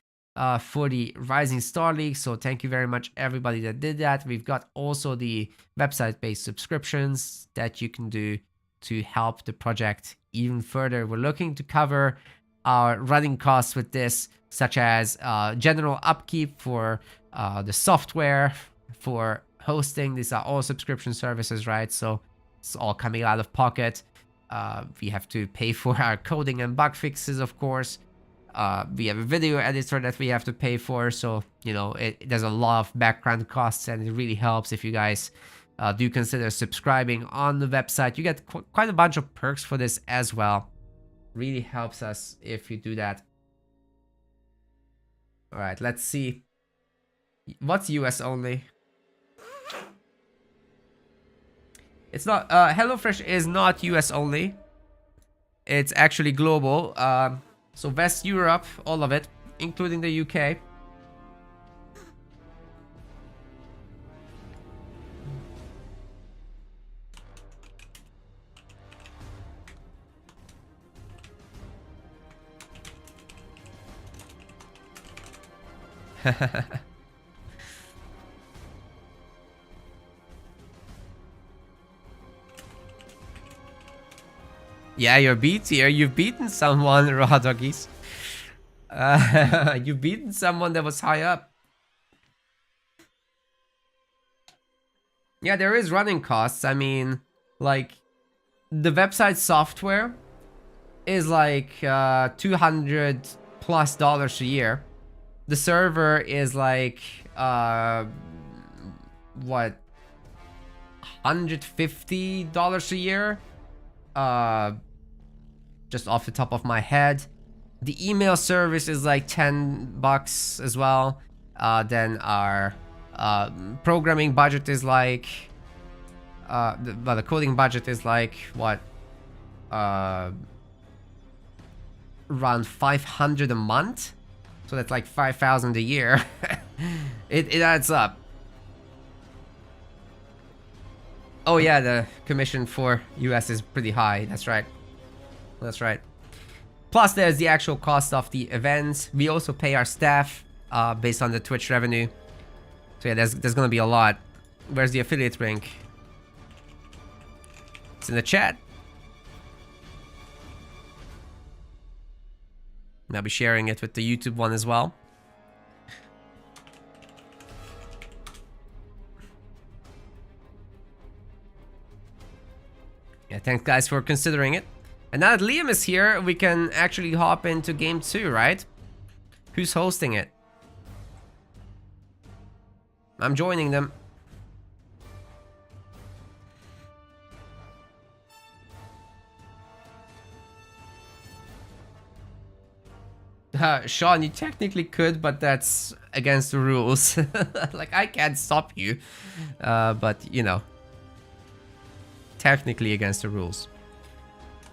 for the Rising Star League. So thank you very much everybody that did that. We've got also the website-based subscriptions that you can do to help the project even further. We're looking to cover our running costs with this, such as general upkeep for the software, for hosting. These are all subscription services, right? So it's all coming out of pocket. We have to pay for our coding and bug fixes, of course. We have a video editor that we have to pay for. So, you know, there's a lot of background costs, and it really helps if you guys do consider subscribing on the website. You get quite a bunch of perks for this as well. Really helps us if you do that. All right, let's see. What's US only? It's not, HelloFresh is not US only. It's actually global. So West Europe, all of it, including the UK. Yeah, you're B tier. You've beaten someone, Raw Doggies. You've beaten someone that was high up. Yeah, there is running costs. I mean, like, the website software is like $200+ a year. The server is like what, $150 a year, just off the top of my head. The email service is like $10 as well. Then our programming budget is like the coding budget is like what, around 500 a month. So that's like 5,000 a year. It adds up. Oh yeah, the commission for US is pretty high. That's right. That's right. Plus there's the actual cost of the events. We also pay our staff based on the Twitch revenue. So yeah, there's gonna be a lot. Where's the affiliate link? It's in the chat. And I'll be sharing it with the YouTube one as well. Yeah, thanks guys for considering it. And now that Liam is here, we can actually hop into game 2, right? Who's hosting it? I'm joining them. Sean, you technically could, but that's against the rules. Like, I can't stop you. But, you know. Technically against the rules.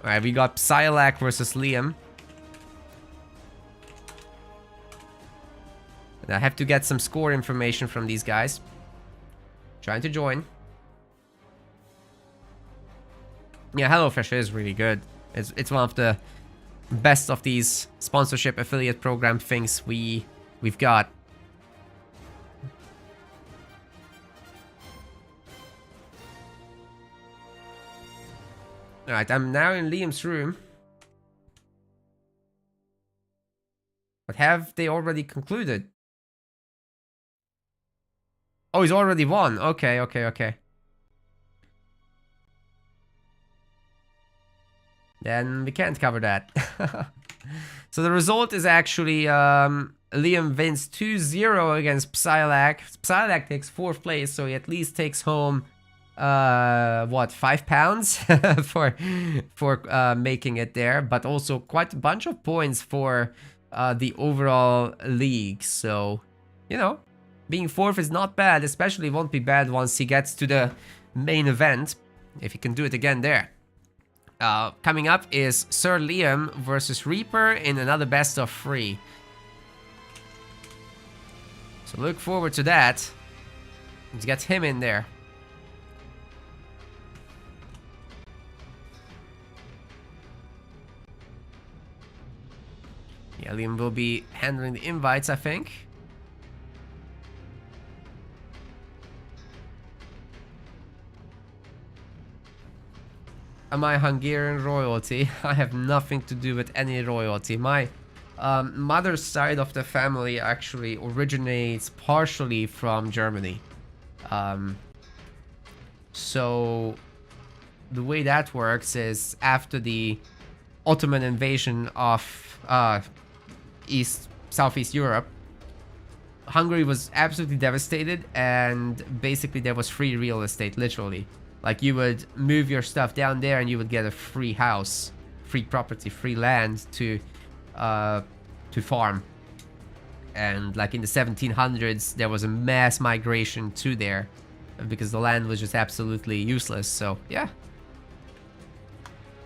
Alright, we got Psyalac versus Liam. And I have to get some score information from these guys. Trying to join. Yeah, HelloFresh is really good. It's one of the best of these sponsorship affiliate program things we've got. Alright, I'm now in Liam's room. But have they already concluded? Oh, he's already won. Okay, okay, okay. Then we can't cover that. So the result is actually Liam wins 2-0 against Psyalac. Psyalac takes 4th place, so he at least takes home what, £5 for making it there, but also quite a bunch of points for the overall league. So, you know, being 4th is not bad, especially won't be bad once he gets to the main event, if he can do it again there. Coming up is Sir Liam versus Reaper in another best of 3. So look forward to that. Let's get him in there. Yeah, Liam will be handling the invites, I think. Am I Hungarian royalty? I have nothing to do with any royalty. My mother's side of the family actually originates partially from Germany. So the way that works is after the Ottoman invasion of Southeast Europe, Hungary was absolutely devastated, and basically there was free real estate, literally. Like, you would move your stuff down there and you would get a free house, free property, free land to farm. And like in the 1700s, there was a mass migration to there because the land was just absolutely useless. So yeah,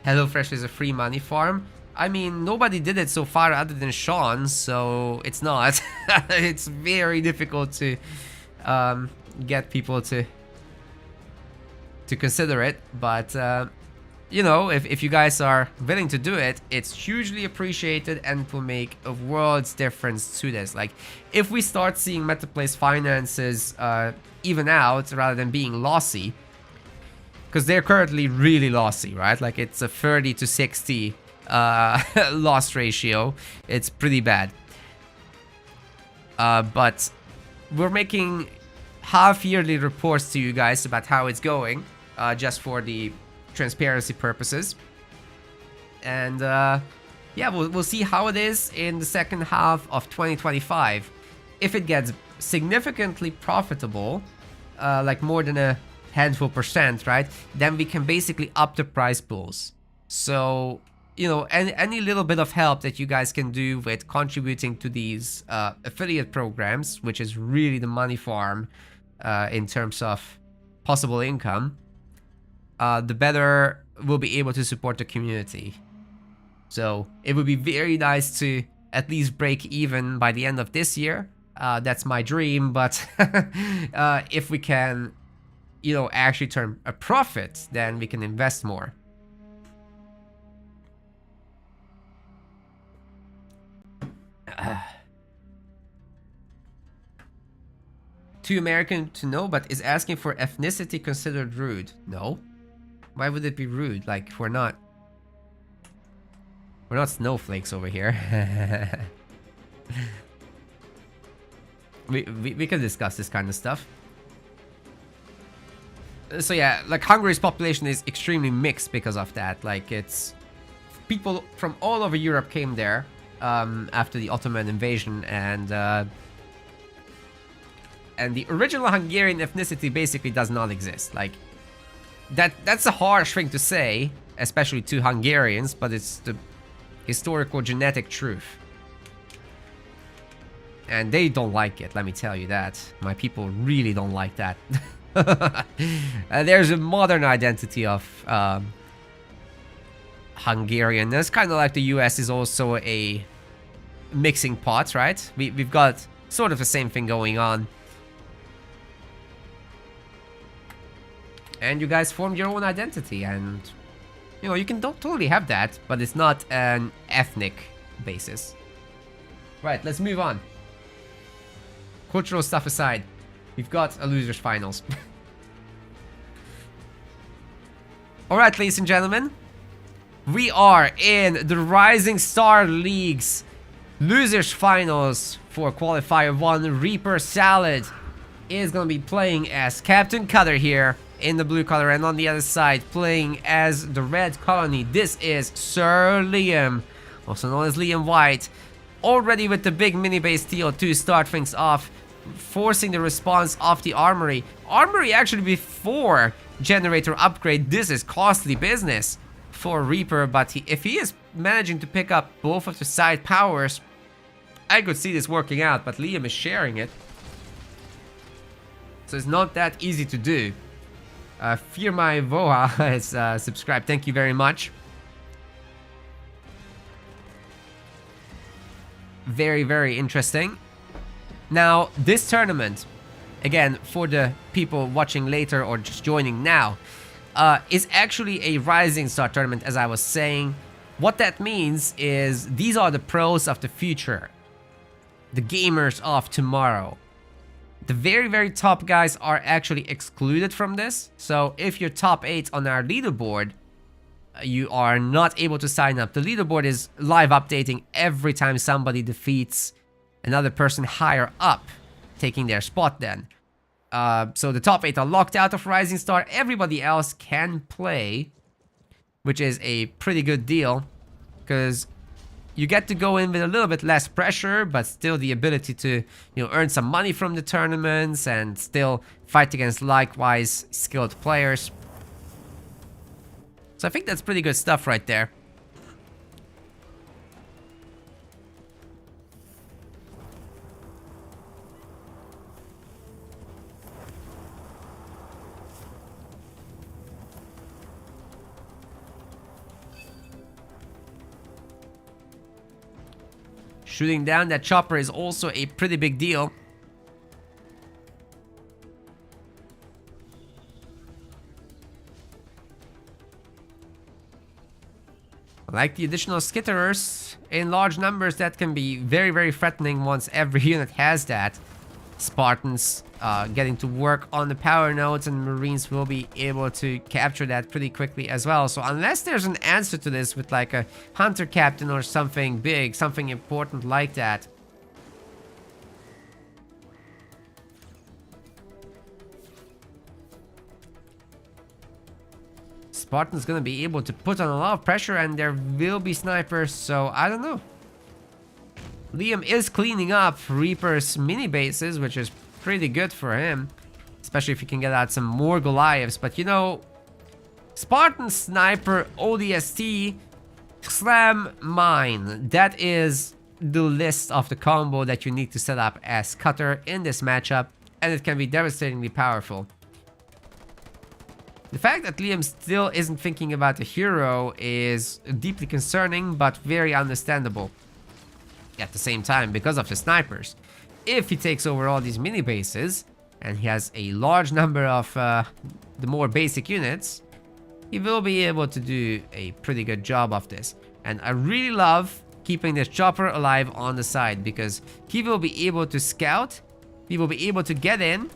HelloFresh is a free money farm. I mean, nobody did it so far other than Sean, so it's not. It's very difficult to get people to consider it, but you know, if you guys are willing to do it, it's hugely appreciated and will make a world's difference to this. Like, if we start seeing Metaplays finances even out rather than being lossy, because they're currently really lossy, right? Like, it's a 30 to 60 loss ratio. It's pretty bad. But we're making half-yearly reports to you guys about how it's going, just for the transparency purposes. And yeah, we'll see how it is in the second half of 2025. If it gets significantly profitable, like more than a handful percent, right, then we can basically up the prize pools. So, you know, any little bit of help that you guys can do with contributing to these affiliate programs, which is really the money farm in terms of possible income, the better we'll be able to support the community. So it would be very nice to at least break even by the end of this year. That's my dream, but if we can, you know, actually turn a profit, then we can invest more. Too American to know, but is asking for ethnicity considered rude? No. Why would it be rude? Like, we're not snowflakes over here. we can discuss this kind of stuff. So yeah, like Hungary's population is extremely mixed because of that. Like, it's people from all over Europe came there after the Ottoman invasion, and the original Hungarian ethnicity basically does not exist. Like, that's a harsh thing to say, especially to Hungarians, but it's the historical genetic truth. And they don't like it, let me tell you that. My people really don't like that. There's a modern identity of Hungarian. That's kind of like the US is also a mixing pot, right? We've got sort of the same thing going on. And you guys formed your own identity, and you know, you can totally have that, but it's not an ethnic basis. Right, let's move on. Cultural stuff aside, we've got a losers finals. Alright, ladies and gentlemen, we are in the Rising Star League's losers finals for Qualifier 1. Reaper Salad is gonna be playing as Captain Cutter here in the blue color, and on the other side playing as the red colony, this is Sir Liam, also known as Liam White, already with the big mini base teal to start things off, forcing the response of the armory actually before generator upgrade. This is costly business for Reaper, but if he is managing to pick up both of the side powers, I could see this working out, but Liam is sharing it, so it's not that easy to do. Fear My Voha has subscribed. Thank you very much. Very, very interesting. Now, this tournament, again, for the people watching later or just joining now, is actually a Rising Star tournament, as I was saying. What that means is these are the pros of the future, the gamers of tomorrow. The very, very top guys are actually excluded from this. So if you're top 8 on our leaderboard, you are not able to sign up. The leaderboard is live updating every time somebody defeats another person higher up, taking their spot then. So the top 8 are locked out of Rising Star. Everybody else can play, which is a pretty good deal, because you get to go in with a little bit less pressure, but still the ability to, you know, earn some money from the tournaments and still fight against likewise skilled players. So I think that's pretty good stuff right there. Shooting down that chopper is also a pretty big deal. Like the additional skitterers in large numbers, that can be very, very threatening once every unit has that. Spartans getting to work on the power nodes, and Marines will be able to capture that pretty quickly as well. So unless there's an answer to this with like a hunter captain or something big, something important like that, Spartan's gonna be able to put on a lot of pressure, and there will be snipers, so I don't know. Liam is cleaning up Reaper's mini bases, which is pretty good for him, especially if he can get out some more Goliaths. But you know, Spartan Sniper ODST Slam Mine, that is the list of the combo that you need to set up as Cutter in this matchup, and it can be devastatingly powerful. The fact that Liam still isn't thinking about the hero is deeply concerning, but very understandable at the same time because of the snipers. If he takes over all these mini bases and he has a large number of the more basic units, he will be able to do a pretty good job of this. And I really love keeping this chopper alive on the side, because he will be able to scout, he will be able to get in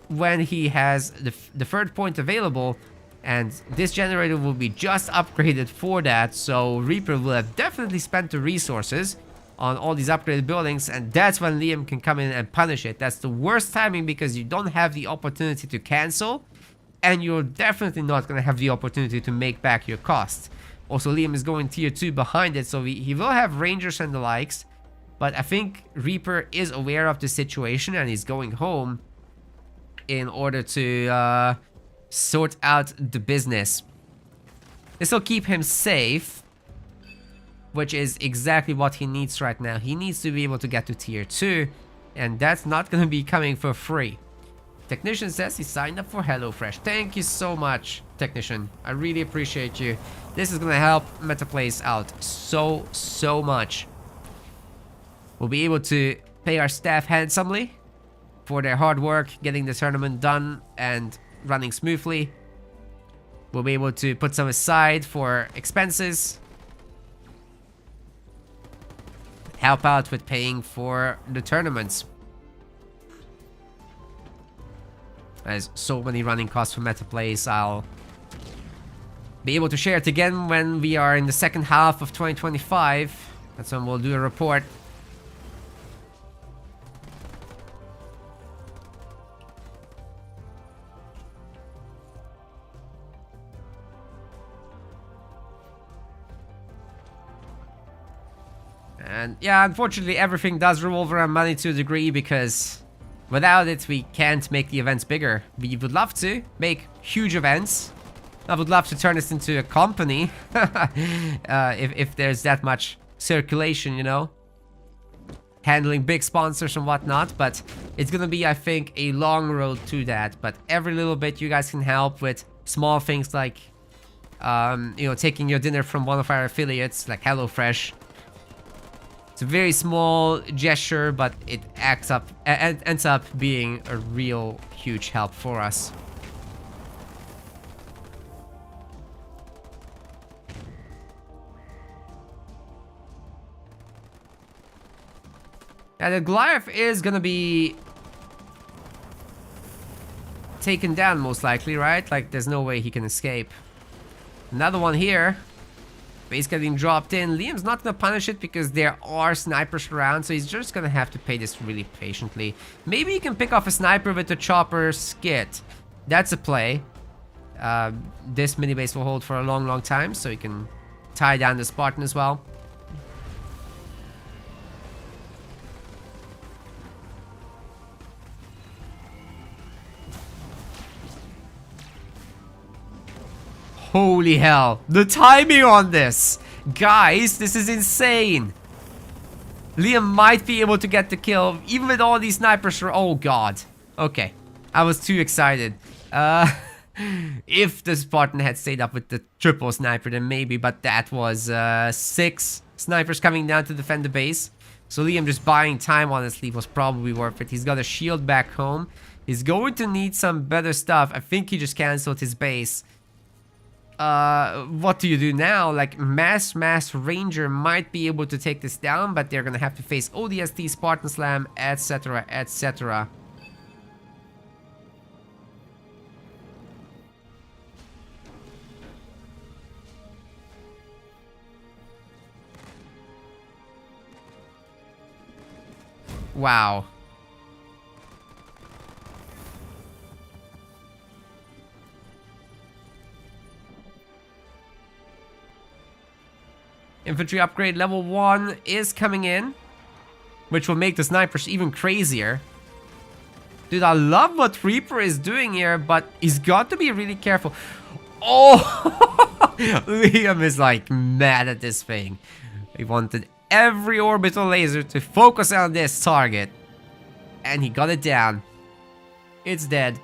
when he has the third point available, And this generator will be just upgraded for that, so Reaper will have definitely spent the resources on all these upgraded buildings, and that's when Liam can come in and punish it. That's the worst timing because you don't have the opportunity to cancel, and you're definitely not going to have the opportunity to make back your costs. Also, Liam is going tier 2 behind it, so he will have Rangers and the likes, but I think Reaper is aware of the situation and he's going home in order to sort out the business. This will keep him safe, which is exactly what he needs right now. He needs to be able to get to tier 2, and that's not going to be coming for free. Technician says he signed up for HelloFresh. Thank you so much, Technician. I really appreciate you. This is going to help MetaPlays out so much. We'll be able to pay our staff handsomely for their hard work, getting the tournament done and running smoothly. We'll be able to put some aside for expenses. Help out with paying for the tournaments. There's so many running costs for MetaPlays. I'll be able to share it again when we are in the second half of 2025. That's when we'll do a report. And yeah, unfortunately everything does revolve around money to a degree, because without it we can't make the events bigger. We would love to make huge events. I would love to turn this into a company if there's that much circulation, you know, handling big sponsors and whatnot, but it's gonna be, I think, a long road to that. But every little bit you guys can help with small things like you know, taking your dinner from one of our affiliates like HelloFresh. It's a very small gesture, but it ends up being a real huge help for us. And the Goliath is gonna be taken down most likely, right? Like, there's no way he can escape. Another one here. Base getting dropped in. Liam's not gonna punish it because there are snipers around, so he's just gonna have to pay this really patiently. Maybe he can pick off a sniper with the chopper skit. That's a play. This mini base will hold for a long time, so he can tie down the Spartan as well. Holy hell, the timing on this! Guys, this is insane! Liam might be able to get the kill, even with all these snipers. Oh god. Okay, I was too excited. If the Spartan had stayed up with the triple sniper, then maybe, but that was 6 snipers coming down to defend the base. So Liam just buying time, honestly, was probably worth it. He's got a shield back home. He's going to need some better stuff. I think he just cancelled his base. What do you do now? Like, Mass Ranger might be able to take this down, but they're gonna have to face ODST, Spartan Slam, etc, etc. Wow. Infantry upgrade level 1 is coming in, which will make the snipers even crazier. Dude, I love what Reaper is doing here, but he's got to be really careful. Oh! Liam is like mad at this thing. He wanted every orbital laser to focus on this target. And he got it down. It's dead.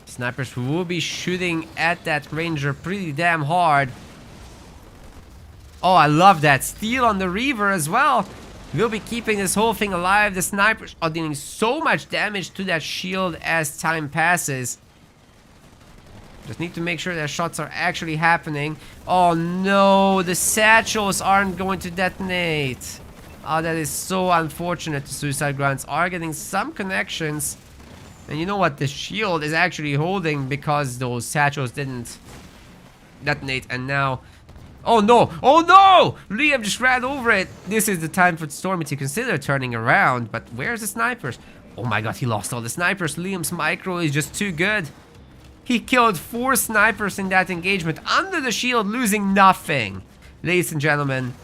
Snipers will be shooting at that ranger pretty damn hard. Oh, I love that. Steal on the Reaver as well. will be keeping this whole thing alive. The snipers are dealing so much damage to that shield as time passes. Just need to make sure that shots are actually happening. Oh no, the satchels aren't going to detonate. Oh, that is so unfortunate. The suicide grunts are getting some connections. And you know what? The shield is actually holding because those satchels didn't detonate. And now... Oh no! Oh no! Liam just ran over it. This is the time for Stormy to consider turning around. But where's the snipers? Oh my god, he lost all the snipers. Liam's micro is just too good. He killed 4 snipers in that engagement under the shield, losing nothing. Ladies and gentlemen,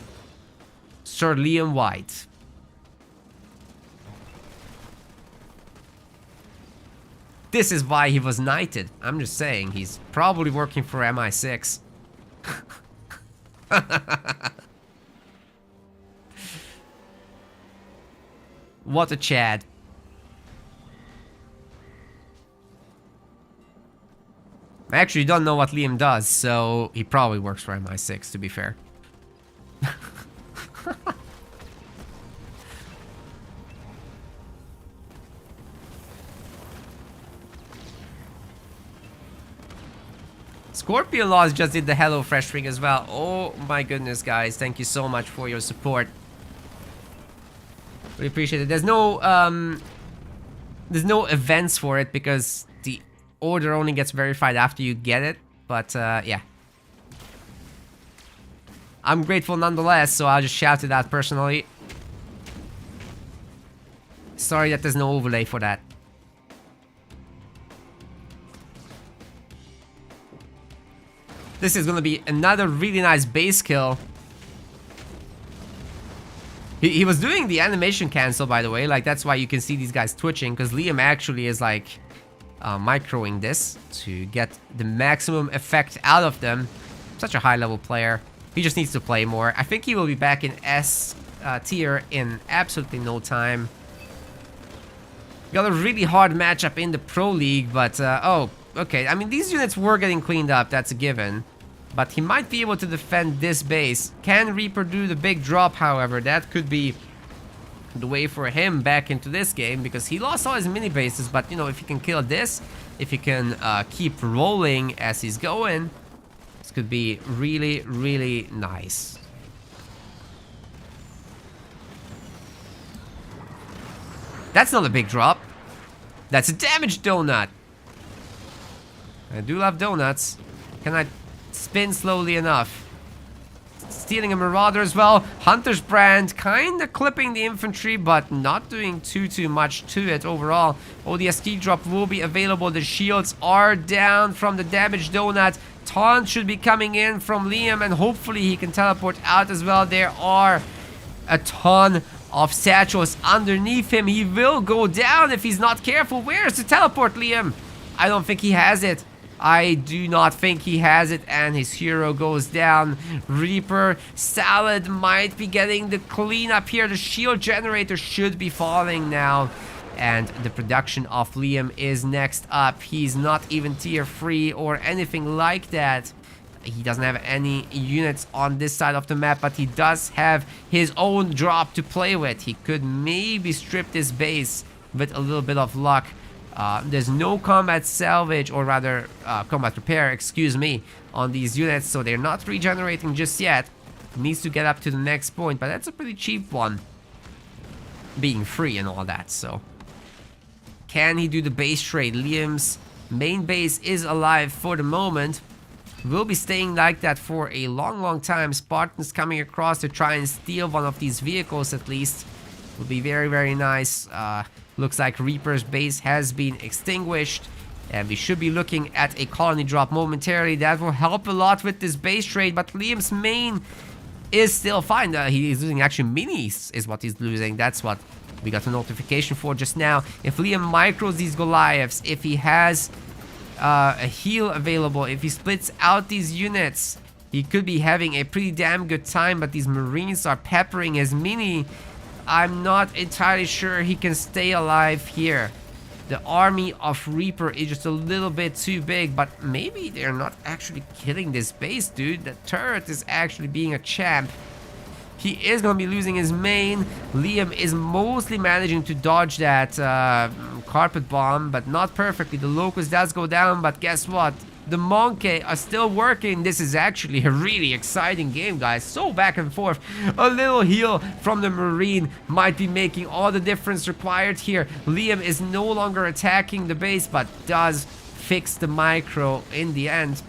Sir Liam White. This is why he was knighted. I'm just saying, he's probably working for MI6. What a Chad. I actually don't know what Liam does, so he probably works for MI6, to be fair. Scorpionlawz just did the HelloFresh ring as well. Oh my goodness, guys. Thank you so much for your support. We appreciate it. There's no events for it because the order only gets verified after you get it. But yeah. I'm grateful nonetheless, so I'll just shout it out personally. Sorry that there's no overlay for that. This is gonna be another really nice base kill. He was doing the animation cancel, by the way. Like, that's why you can see these guys twitching, because Liam actually is like microing this to get the maximum effect out of them. Such a high level player. He just needs to play more. I think he will be back in S tier in absolutely no time. Got a really hard matchup in the Pro League, but oh, okay. I mean, these units were getting cleaned up, that's a given. But he might be able to defend this base. Can Reaper do the big drop, however? That could be the way for him back into this game, because he lost all his mini bases. But, you know, if he can kill this, if he can keep rolling as he's going, this could be really, really nice. That's not a big drop. That's a damage donut. I do love donuts. Can I spin slowly enough? Stealing a Marauder as well. Hunter's Brand kind of clipping the infantry, but not doing too much to it overall. ODST drop will be available. The shields are down from the damage donut. Taunt should be coming in from Liam, and hopefully he can teleport out as well. There are a ton of satchels underneath him. He will go down if he's not careful. Where's the teleport, Liam? I don't think he has it. I do not think he has it, and his hero goes down. Reaper Salad might be getting the cleanup here. The shield generator should be falling now. And the production of Liam is next up. He's not even tier 3 or anything like that. He doesn't have any units on this side of the map, but he does have his own drop to play with. He could maybe strip this base with a little bit of luck. There's no combat salvage, or rather combat repair, excuse me, on these units, so they're not regenerating just yet. Needs to get up to the next point, but that's a pretty cheap one, being free and all that. So can he do the base trade? Liam's main base is alive for the moment. Will be staying like that for a long time. Spartans coming across to try and steal one of these vehicles at least. Will be very nice. Looks like Reaper's base has been extinguished, and we should be looking at a colony drop momentarily. That will help a lot with this base trade, but Liam's main is still fine. He is losing actually minis is what he's losing. That's what we got a notification for just now. If Liam micros these Goliaths, if he has a heal available, if he splits out these units, he could be having a pretty damn good time, but these Marines are peppering his mini. I'm not entirely sure he can stay alive here. The army of Reaper is just a little bit too big, but maybe they're not actually killing this base, dude. The turret is actually being a champ. He is going to be losing his main. Liam is mostly managing to dodge that carpet bomb, but not perfectly. The Locust does go down, but guess what? The Monkey are still working. This is actually a really exciting game, guys. So back and forth. A little heal from the Marine might be making all the difference required here. Liam is no longer attacking the base, but does fix the micro in the end.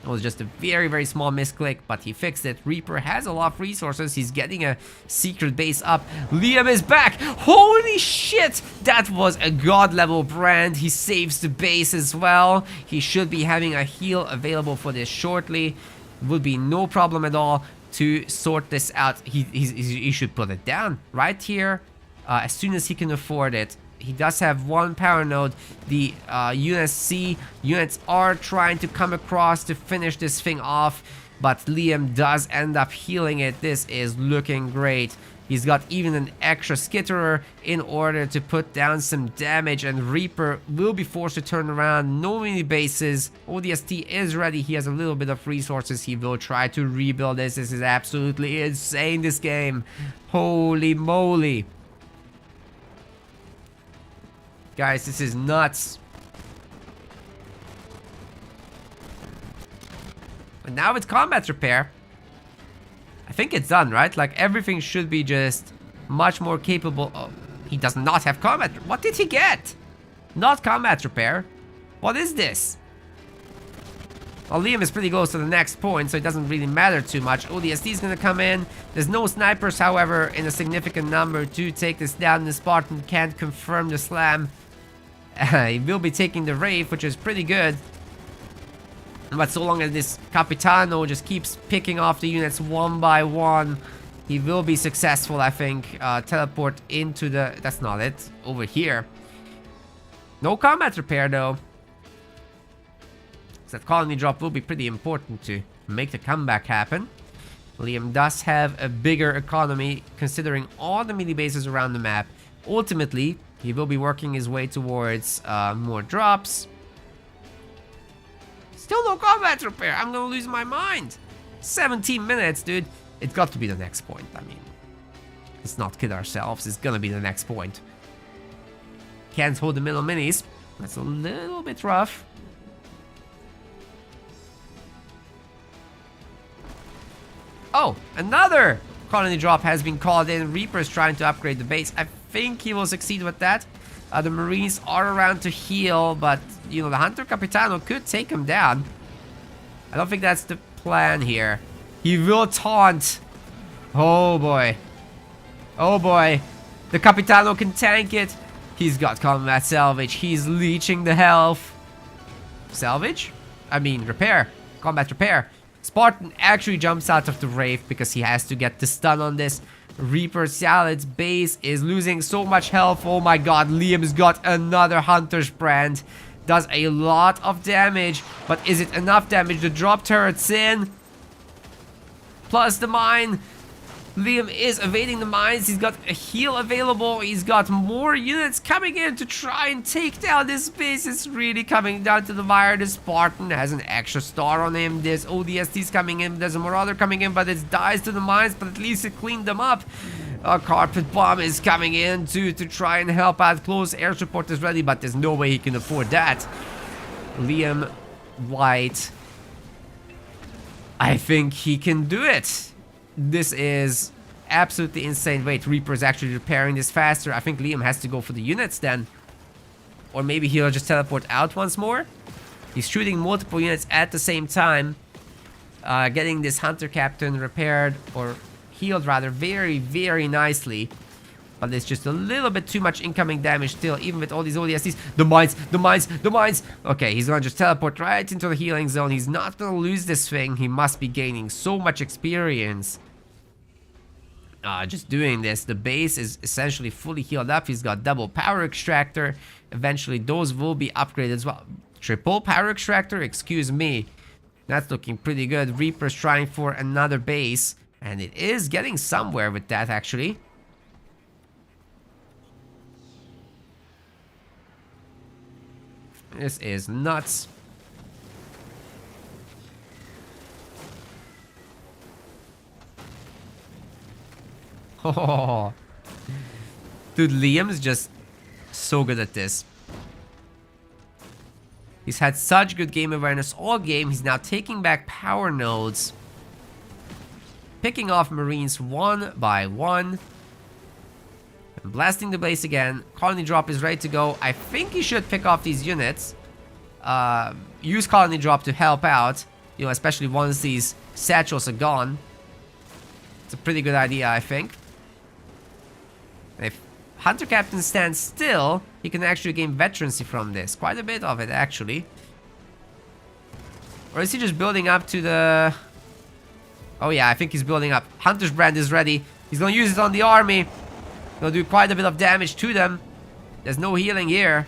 It was just a very, very small misclick, but he fixed it. Reaper has a lot of resources. He's getting a secret base up. Liam is back. Holy shit! That was a god level brand. He saves the base as well. He should be having a heal available for this shortly. Would be no problem at all to sort this out. He should put it down right here as soon as he can afford it. He does have one power node. The UNSC units are trying to come across to finish this thing off, but Liam does end up healing it. This is looking great. He's got even an extra skitterer in order to put down some damage, and Reaper will be forced to turn around. No mini bases. ODST is ready. He has a little bit of resources. He will try to rebuild this. This is absolutely insane, this game. Holy moly. Guys, this is nuts. And now with combat repair, I think it's done, right? Like, everything should be just much more capable. Oh, he does not have combat. What did he get? Not combat repair. What is this? Well, Liam is pretty close to the next point, so it doesn't really matter too much. ODST is going to come in. There's no snipers, however, in a significant number to take this down. The Spartan can't confirm the slam. He will be taking the Wraith, which is pretty good. But so long as this Capitano just keeps picking off the units one by one, he will be successful, I think. Teleport into the... That's not it. Over here. No combat repair, though. So that colony drop will be pretty important to make the comeback happen. Liam does have a bigger economy, considering all the mini bases around the map. Ultimately, he will be working his way towards more drops. Still no combat repair. I'm gonna lose my mind. 17 minutes, dude. It's got to be the next point. I mean, let's not kid ourselves. It's gonna be the next point. Can't hold the middle minis. That's a little bit rough. Oh, another colony drop has been called in. Reaper's trying to upgrade the base. I think he will succeed with that. The Marines are around to heal, but, you know, the Hunter Capitano could take him down. I don't think that's the plan here. He will taunt. Oh, boy. Oh, boy. The Capitano can tank it. He's got combat salvage. He's leeching the health. Salvage? I mean, repair. Combat repair. Spartan actually jumps out of the Wraith because he has to get the stun on this. Reaper Psyalac's base is losing so much health. Oh my god, Liam's got another Hunter's brand. Does a lot of damage, but is it enough damage to drop turrets in? Plus the mine. Liam is evading the mines. He's got a heal available. He's got more units coming in to try and take down this base. It's really coming down to the wire. The Spartan has an extra star on him. There's ODSTs coming in. There's a Marauder coming in, but it dies to the mines. But at least it cleaned them up. A carpet bomb is coming in to try and help out. Close air support is ready, but there's no way he can afford that. Liam White. I think he can do it. This is absolutely insane. Wait, Reaper is actually repairing this faster. I think Liam has to go for the units then. Or maybe he'll just teleport out once more. He's shooting multiple units at the same time. Getting this Hunter Captain repaired, or healed rather, very, very nicely. But it's just a little bit too much incoming damage still, even with all these ODSTs. The mines, the mines, the mines. Okay, he's gonna just teleport right into the healing zone. He's not gonna lose this thing. He must be gaining so much experience. Just doing this. The base is essentially fully healed up. He's got double power extractor. Eventually, those will be upgraded as well. Triple power extractor? Excuse me. That's looking pretty good. Reaper's trying for another base. And it is getting somewhere with that, actually. This is nuts. Oh. Dude, Liam's just so good at this. He's had such good game awareness all game. He's now taking back power nodes. Picking off Marines one by one. And blasting the base again. Colony drop is ready to go. I think he should pick off these units. Use colony drop to help out. You know, especially once these satchels are gone. It's a pretty good idea, I think. If Hunter Captain stands still, he can actually gain veterancy from this. Quite a bit of it, actually. Or is he just building up to the... Oh yeah, I think he's building up. Hunter's brand is ready. He's gonna use it on the army. Gonna do quite a bit of damage to them. There's no healing here.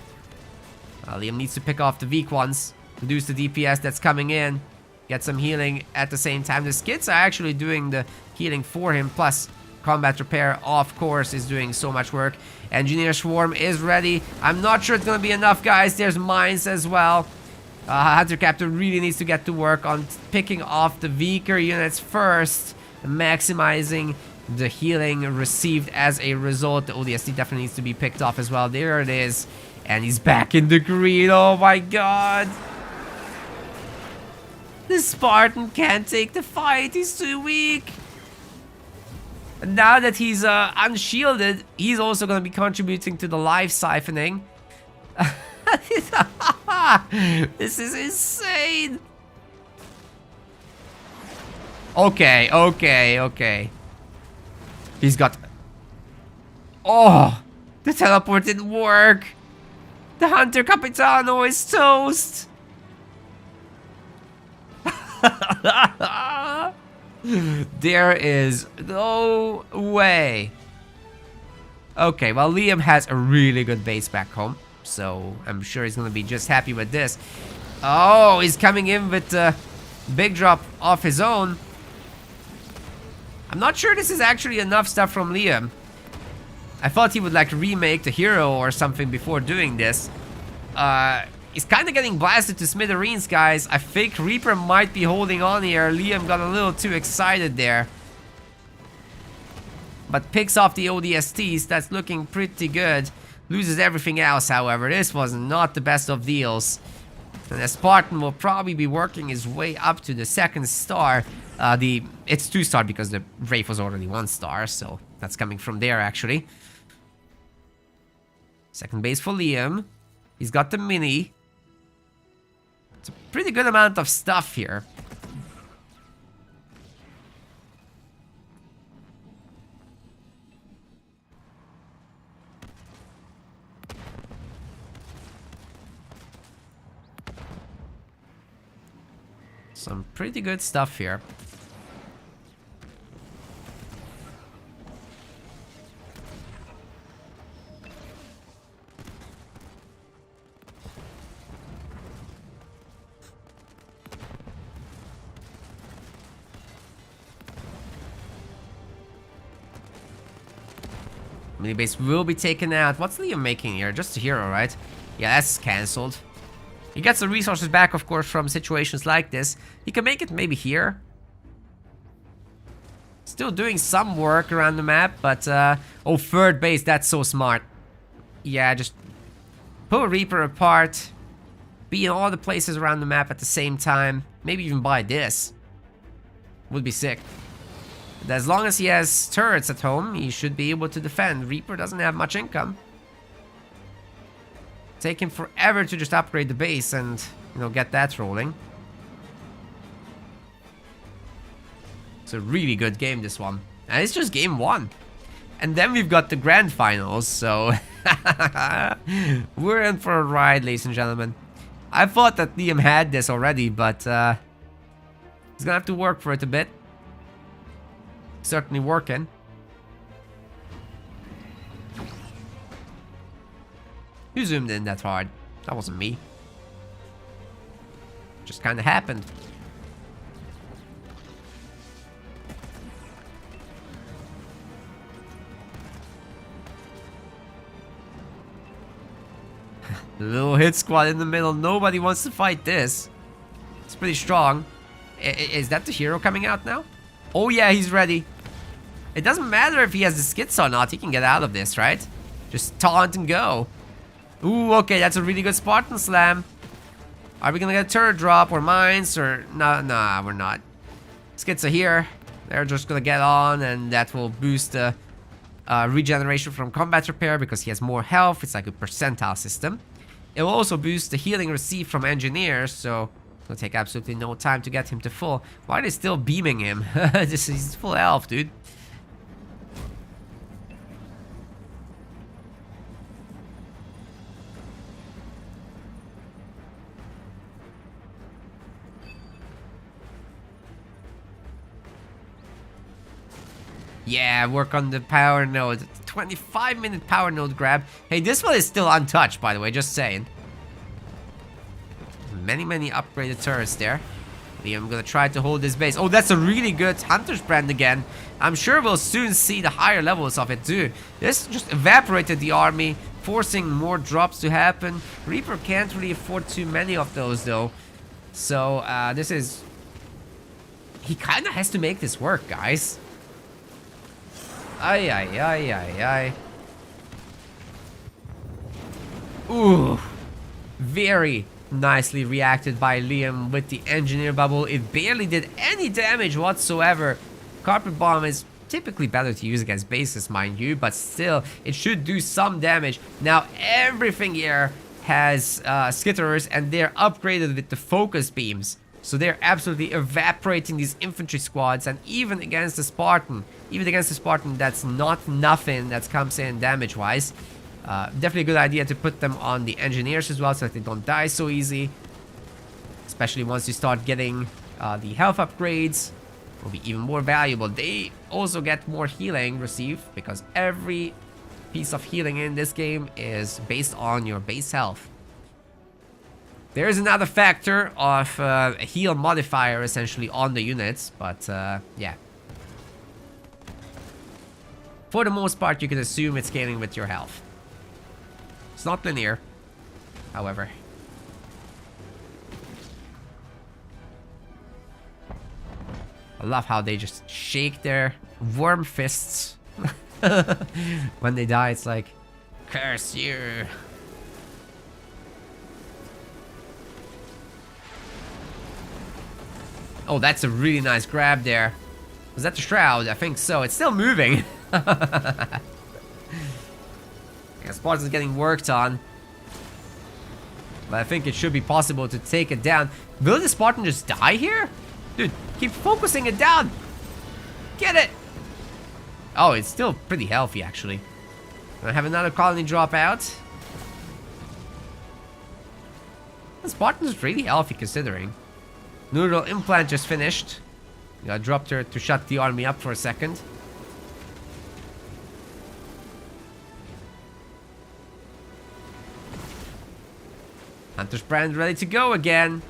Liam needs to pick off the weak ones. Reduce the DPS that's coming in. Get some healing at the same time. The skids are actually doing the healing for him. Plus, combat repair, of course, is doing so much work. Engineer Swarm is ready. I'm not sure it's gonna be enough, guys. There's mines as well. Hunter Captain really needs to get to work on picking off the weaker units first. Maximizing the healing received as a result. The ODST definitely needs to be picked off as well. There it is. And he's back in the green. Oh my god. The Spartan can't take the fight. He's too weak. And now that he's unshielded, he's also going to be contributing to the life siphoning. This is insane. Okay. He's got... Oh! The teleport didn't work. The Hunter Capitano is toast. There is no way. Okay, well, Liam has a really good base back home. So I'm sure he's going to be just happy with this. Oh, he's coming in with a big drop off his own. I'm not sure this is actually enough stuff from Liam. I thought he would like remake the hero or something before doing this. He's kind of getting blasted to smithereens, guys. I think Reaper might be holding on here. Liam got a little too excited there. But picks off the ODSTs. That's looking pretty good. Loses everything else, however. This was not the best of deals. And the Spartan will probably be working his way up to the 2nd star. It's 2-star because the Wraith was already 1-star. So that's coming from there, actually. 2nd base for Liam. He's got the mini. It's a pretty good amount of stuff here. Some pretty good stuff here. Mini base will be taken out. What's Liam making here? Just a hero, right? Yeah, that's cancelled. He gets the resources back, of course, from situations like this. He can make it maybe here. Still doing some work around the map, but... oh, 3rd base, that's so smart. Yeah, just pull Reaper apart. Be in all the places around the map at the same time. Maybe even buy this. Would be sick. But as long as he has turrets at home, he should be able to defend. Reaper doesn't have much income. Take him forever to just upgrade the base and, you know, get that rolling. It's a really good game, this one. And it's just game 1. And then we've got the grand finals, so... we're in for a ride, ladies and gentlemen. I thought that Liam had this already, but... he's gonna have to work for it a bit. Certainly working. Who zoomed in that hard? That wasn't me. Just kind of happened. The little hit squad in the middle. Nobody wants to fight this. It's pretty strong. Is that the hero coming out now? Oh yeah, he's ready. It doesn't matter if he has the skits or not. He can get out of this, right? Just taunt and go. Ooh, okay, that's a really good Spartan Slam. Are we gonna get a turret drop or mines or... Nah, we're not. Skits are here. They're just gonna get on, and that will boost the regeneration from combat repair because he has more health. It's like a percentile system. It will also boost the healing received from engineers, so it'll take absolutely no time to get him to full. Why are they still beaming him? He's full health, dude. Yeah, work on the power node. 25-minute power node grab. Hey, this one is still untouched, by the way, just saying. Many upgraded turrets there. I'm gonna try to hold this base. Oh, that's a really good Hunter's Brand again. I'm sure we'll soon see the higher levels of it too. This just evaporated the army, forcing more drops to happen. Reaper can't really afford too many of those though. So, this is... He kind of has to make this work, guys. Ay. Ooh. Very nicely reacted by Liam with the engineer bubble. It barely did any damage whatsoever. Carpet bomb is typically better to use against bases, mind you, but still, it should do some damage. Now, everything here has skitterers, and they're upgraded with the focus beams. So they're absolutely evaporating these infantry squads, and even against the Spartan, that's not nothing that comes in damage-wise. Definitely a good idea to put them on the engineers as well, so that they don't die so easy. Especially once you start getting the health upgrades, will be even more valuable. They also get more healing received, because every piece of healing in this game is based on your base health. There is another factor of a heal modifier essentially on the units, but yeah. For the most part, you can assume it's scaling with your health. It's not linear, however. I love how they just shake their worm fists. When they die, it's like, curse you. Oh, that's a really nice grab there. Was that the shroud? I think so. It's still moving. Yeah, Spartan's getting worked on. But I think it should be possible to take it down. Will the Spartan just die here? Dude, keep focusing it down. Get it. Oh, it's still pretty healthy, actually. Gonna have another colony drop out. The Spartan's really healthy considering. Neural implant just finished. Got dropped her to shut the army up for a second. Hunter's brand ready to go again.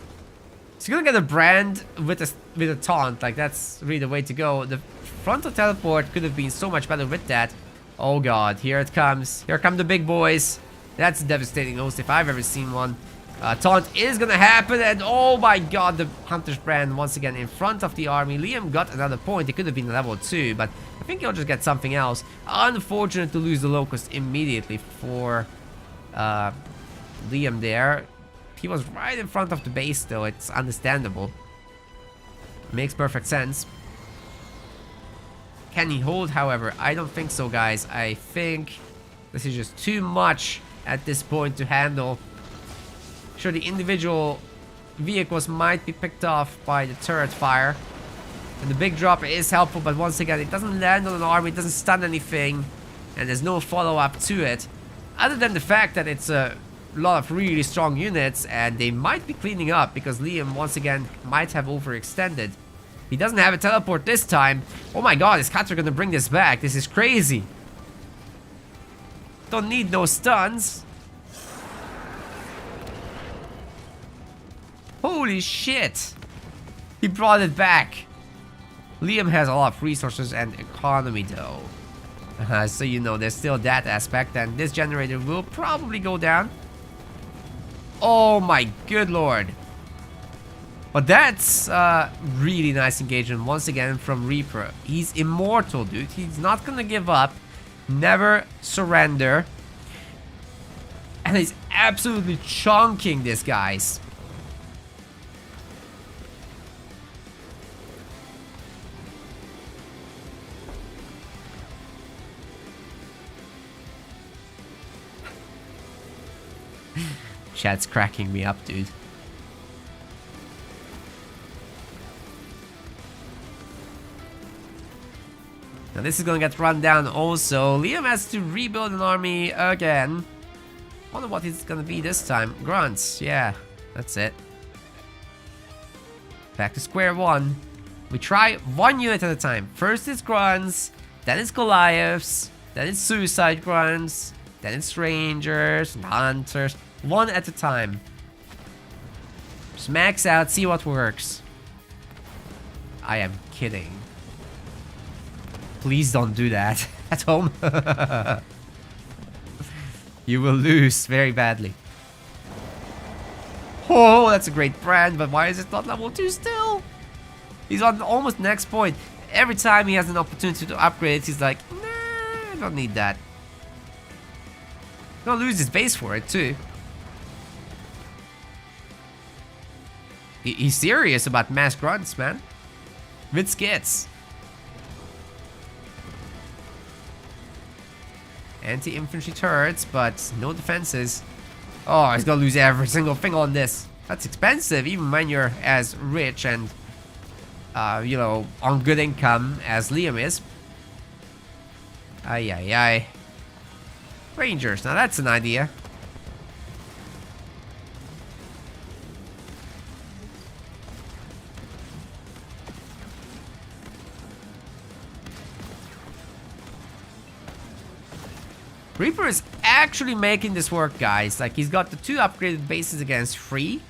So you're gonna get a brand with a taunt. Like, that's really the way to go. The frontal teleport could have been so much better with that. Oh god, here it comes. Here come the big boys. That's a devastating host if I've ever seen one. Taunt is gonna happen, and oh my god, the Hunter's brand once again in front of the army. Liam got another point. It could have been level 2, but I think he'll just get something else. Unfortunate to lose the Locust immediately for Liam there. He was right in front of the base though. It's understandable. Makes perfect sense. Can he hold, however? I don't think so, guys. I think this is just too much at this point to handle. Sure, the individual vehicles might be picked off by the turret fire. And the big drop is helpful, but once again, it doesn't land on an army, it doesn't stun anything. And there's no follow-up to it. Other than the fact that it's a lot of really strong units, and they might be cleaning up because Liam, once again, might have overextended. He doesn't have a teleport this time. Oh my god, is Cutter gonna bring this back? This is crazy. Don't need no stuns. Holy shit! He brought it back. Liam has a lot of resources and economy though. So you know, there's still that aspect, and this generator will probably go down. Oh my good lord. But that's really nice engagement once again from Reaper. He's immortal, dude. He's not gonna give up. Never surrender. And he's absolutely chunking this, guys. Chat's cracking me up, dude. Now this is gonna get run down also. Liam has to rebuild an army again. Wonder what it's gonna be this time. Grunts, yeah, that's it. Back to square one. We try one unit at a time. First it's grunts, then it's Goliaths, then it's suicide grunts, then it's rangers and hunters. One at a time. Just max out, see what works. I am kidding. Please don't do that at home. You will lose very badly. Oh, that's a great brand, but why is it not level 2 still? He's on almost next point. Every time he has an opportunity to upgrade, he's like, nah, I don't need that. He's gonna lose his base for it too. He's serious about mass grunts, man. With skits. Anti-infantry turrets, but no defenses. Oh, he's gonna lose every single thing on this. That's expensive, even when you're as rich and, you know, on good income as Liam is. Ay, ay, ay. Rangers, now that's an idea. Reaper is actually making this work, guys. Like, he's got the 2 upgraded bases against 3.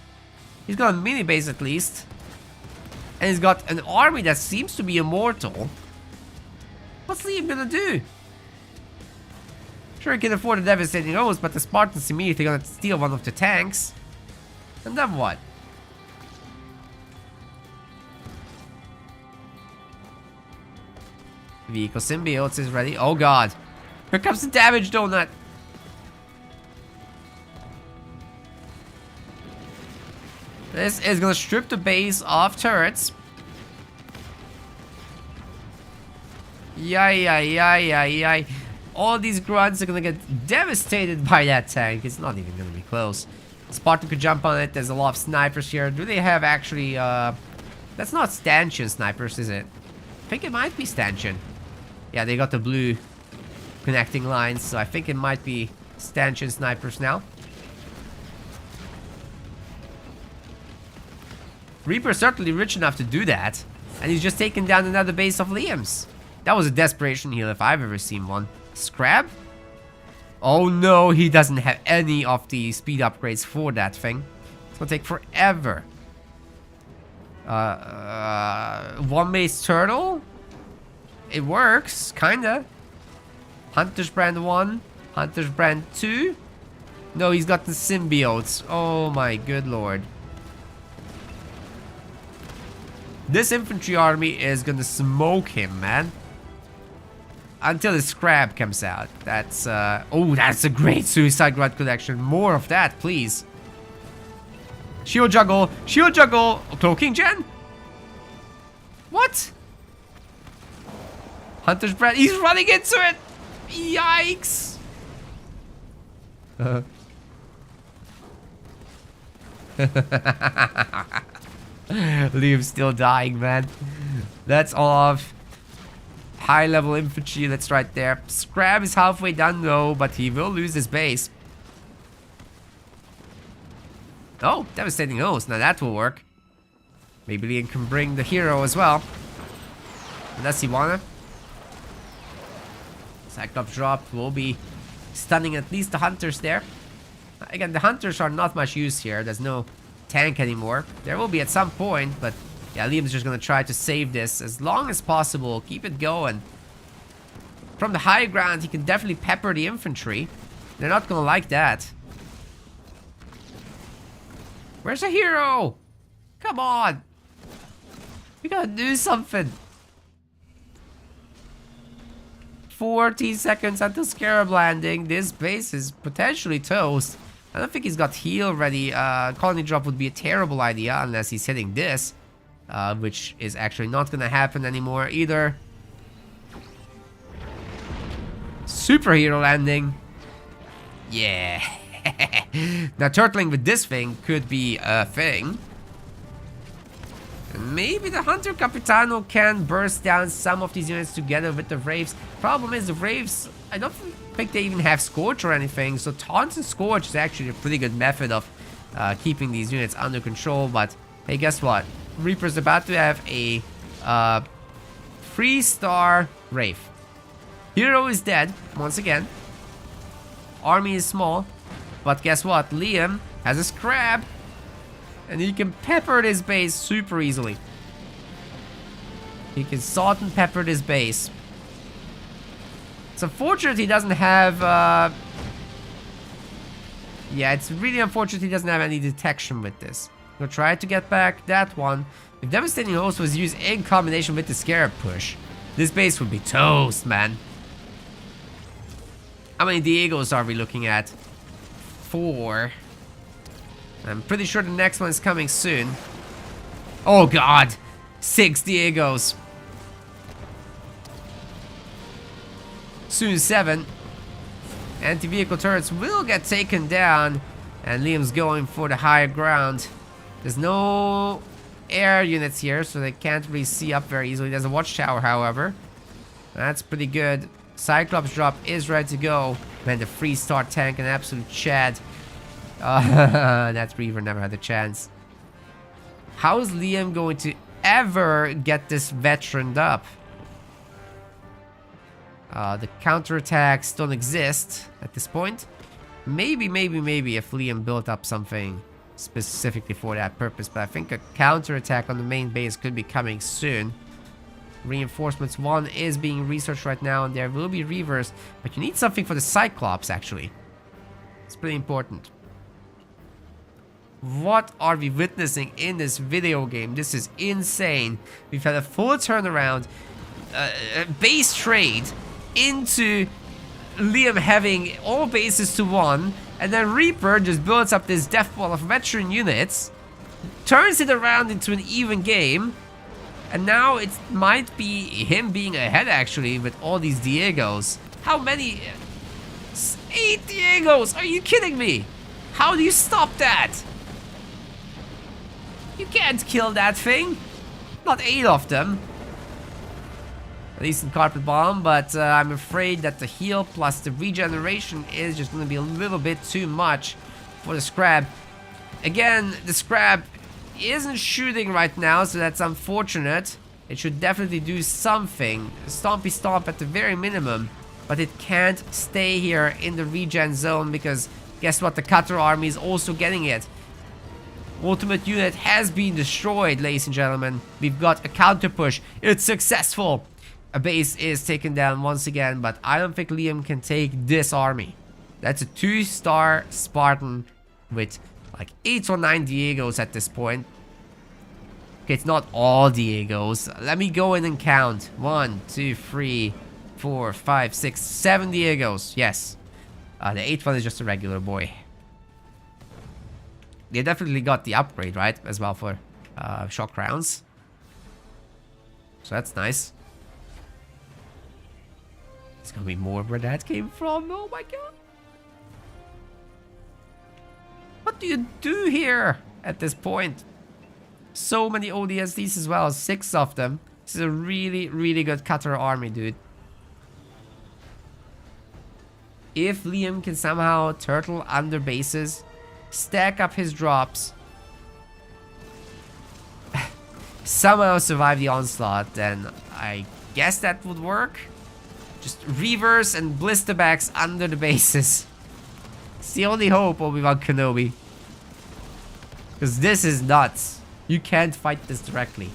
He's got a mini base at least. And he's got an army that seems to be immortal. What's Liam gonna do? Sure, he can afford a devastating host, but the Spartans immediately gonna steal one of the tanks. And then what? Vehicle symbiotes is ready. Oh god. Here comes the damage donut. This is gonna strip the base of turrets. Yay, yay, yay, yay, yay. All these grunts are gonna get devastated by that tank. It's not even gonna be close. Spartan could jump on it. There's a lot of snipers here. Do they have actually, that's not stanchion snipers, is it? I think it might be stanchion. Yeah, they got the blue connecting lines, so I think it might be stanchion snipers now. Reaper's certainly rich enough to do that, and he's just taken down another base of Liam's. That was a desperation heal if I've ever seen one. Scrap? Oh no, he doesn't have any of the speed upgrades for that thing. It's gonna take forever. One base turtle? It works, kinda. Hunter's brand 1, Hunter's brand 2. No, he's got the symbiotes. Oh my good lord. This infantry army is gonna smoke him, man. Until the scrap comes out. That's, oh, that's a great suicide grunt collection. More of that, please. Shield juggle, cloaking gen? What? Hunter's brand, he's running into it! Yikes! Liam's still dying, man. That's all of high-level infantry that's right there. Scrab is halfway done though, but he will lose his base. Oh, devastating host. Now that will work. Maybe Liam can bring the hero as well. Unless he wanna. Cyclops drop will be stunning at least the hunters there. Again, the hunters are not much use here. There's no tank anymore. There will be at some point, but yeah, Liam's just gonna try to save this as long as possible. Keep it going. From the high ground, he can definitely pepper the infantry. They're not gonna like that. Where's the hero? Come on. We gotta do something. 14 seconds until Scarab landing. This base is potentially toast. I don't think he's got heal ready. Colony drop would be a terrible idea unless he's hitting this. Which is actually not gonna happen anymore either. Superhero landing. Yeah. Now turtling with this thing could be a thing. And maybe the Hunter Capitano can burst down some of these units together with the Wraiths. Problem is the Wraiths, I don't think they even have Scorch or anything. So Taunt and Scorch is actually a pretty good method of keeping these units under control. But hey, guess what? Reaper's about to have a 3-star Wraith. Hero is dead, once again. Army is small. But guess what? Liam has a Scrab. And he can pepper this base super easily. He can salt and pepper this base. It's unfortunate he doesn't have... Yeah, it's really unfortunate he doesn't have any detection with this. We'll try to get back that one. If Devastating Host was used in combination with the Scarab push, this base would be toast, man. How many Diegos are we looking at? 4. I'm pretty sure the next one is coming soon. Oh god! 6 Diegos. Soon 7. Anti-vehicle turrets will get taken down. And Liam's going for the higher ground. There's no air units here, so they can't really see up very easily. There's a watchtower, however. That's pretty good. Cyclops drop is ready to go. Man, the 3-star tank, an absolute Chad. That Reaver never had a chance. How is Liam going to ever get this veteraned up? The counterattacks don't exist at this point. Maybe if Liam built up something specifically for that purpose. But I think a counterattack on the main base could be coming soon. Reinforcements 1 is being researched right now, and there will be Reavers. But you need something for the Cyclops, actually. It's pretty important. What are we witnessing in this video game? This is insane. We've had a full turnaround, base trade into Liam having all bases to 1, and then Reaper just builds up this death wall of veteran units, turns it around into an even game, and now it might be him being ahead actually with all these Diegos. How many? 8 Diegos! Are you kidding me? How do you stop that? You can't kill that thing. Not 8 of them. At least in Carpet Bomb, but I'm afraid that the heal plus the regeneration is just going to be a little bit too much for the Scrab. Again, the Scrab isn't shooting right now, so that's unfortunate. It should definitely do something. Stompy Stomp at the very minimum, but it can't stay here in the regen zone because guess what? The Cutter army is also getting it. Ultimate unit has been destroyed, ladies and gentlemen. We've got a counter push. It's successful. A base is taken down once again, but I don't think Liam can take this army. That's a 2-star Spartan with like 8 or 9 Diegos at this point. Okay, it's not all Diegos. Let me go in and count. 1, 2, 3, 4, 5, 6, 7 Diegos. Yes. The 8th one is just a regular boy. They definitely got the upgrade, right? As well for shock rounds. So that's nice. There's gonna be more where that came from. Oh my god. What do you do here at this point? So many ODSDs as well. 6 of them. This is a really, really good Cutter army, dude. If Liam can somehow turtle under bases, stack up his drops, somehow survive the onslaught, then I guess that would work. Just reverse and blisterbacks under the bases. It's the only hope, Obi-Wan Kenobi. Because this is nuts. You can't fight this directly.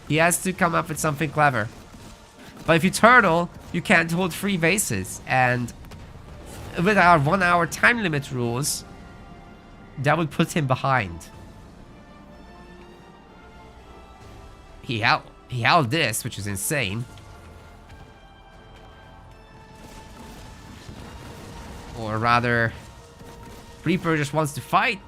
He has to come up with something clever. But if you turtle, you can't hold 3 bases. And with our 1-hour time limit rules, that would put him behind. He held this, which is insane. Or rather, Reaper just wants to fight.